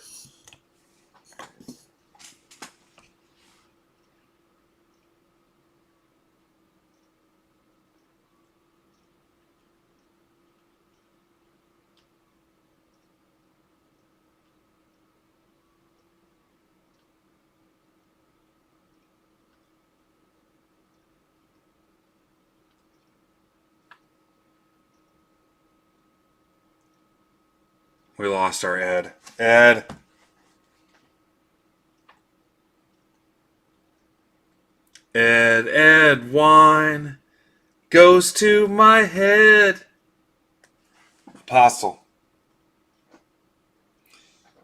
We lost our Ed. Ed. Ed, wine goes to my head. Apostle.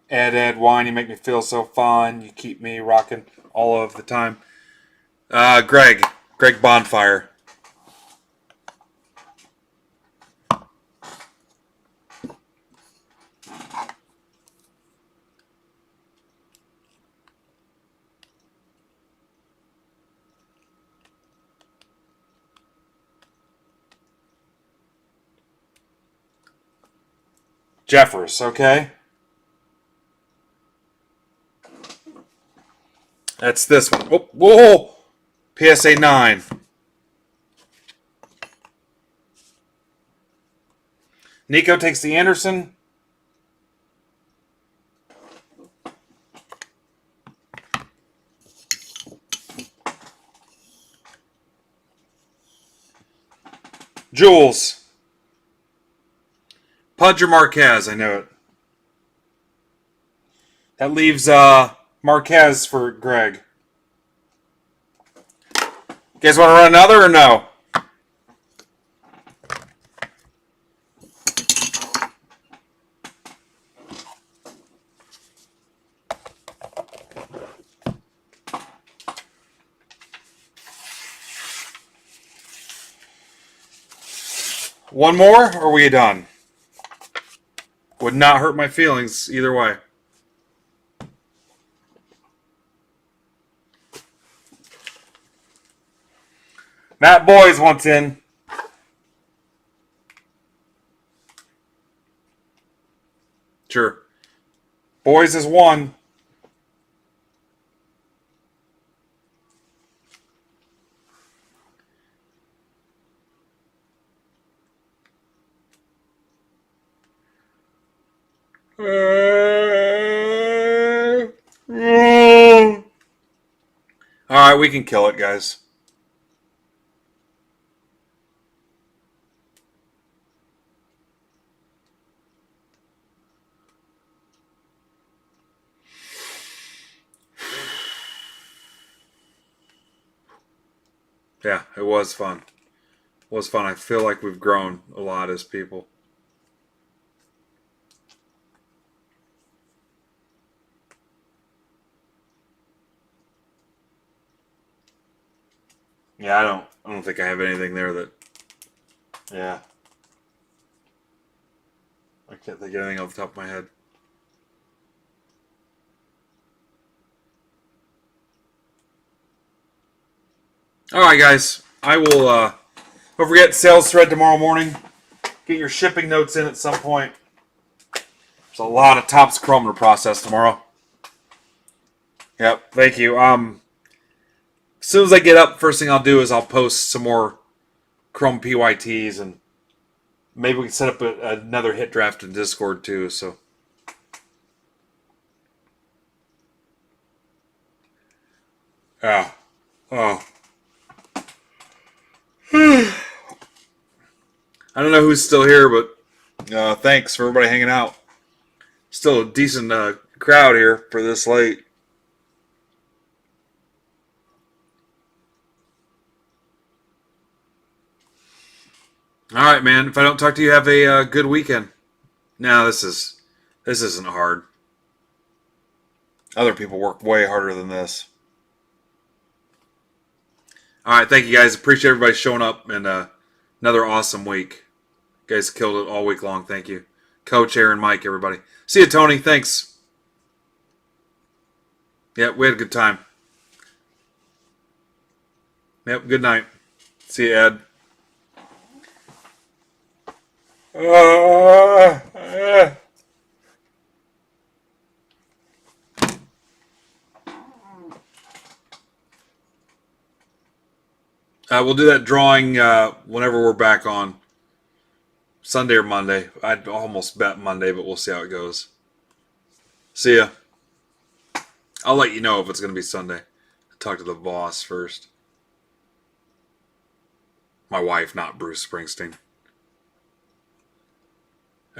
Ed, wine, you make me feel so fine. You keep me rocking all of the time. Greg Bonfire. Jeffers, okay? That's this one. Oh, whoa! PSA 9. Nico takes the Anderson. Jules. Pudger Marquez, I know it. That leaves Marquez for Greg. You guys want to run another or no? One more, or are we done? Would not hurt my feelings either way. Matt Boys wants in. Sure. Boys is one. Alright, we can kill it, guys. Yeah, it was fun. It was fun. I feel like we've grown a lot as people. Yeah, I don't think I have anything there that. Yeah. I can't think of anything off the top of my head. Alright, guys. I will, don't forget, sales thread tomorrow morning. Get your shipping notes in at some point. There's a lot of Topps Chrome to process tomorrow. Yep, thank you. As soon as I get up, first thing I'll do is I'll post some more Chrome PYTs, and maybe we can set up another hit draft in Discord too. So, yeah, oh, I don't know who's still here, but thanks for everybody hanging out. Still a decent crowd here for this late. All right, man. If I don't talk to you, have a good weekend. No, this isn't hard. Other people work way harder than this. All right, thank you guys. Appreciate everybody showing up, and another awesome week. You guys killed it all week long. Thank you, Coach, Aaron, Mike, everybody. See you, Tony. Thanks. Yep, we had a good time. Yep, good night. See you, Ed. We'll do that drawing whenever we're back on Sunday or Monday. I'd almost bet Monday, but we'll see how it goes. See ya. I'll let you know if it's going to be Sunday. Talk to the boss first. My wife, not Bruce Springsteen.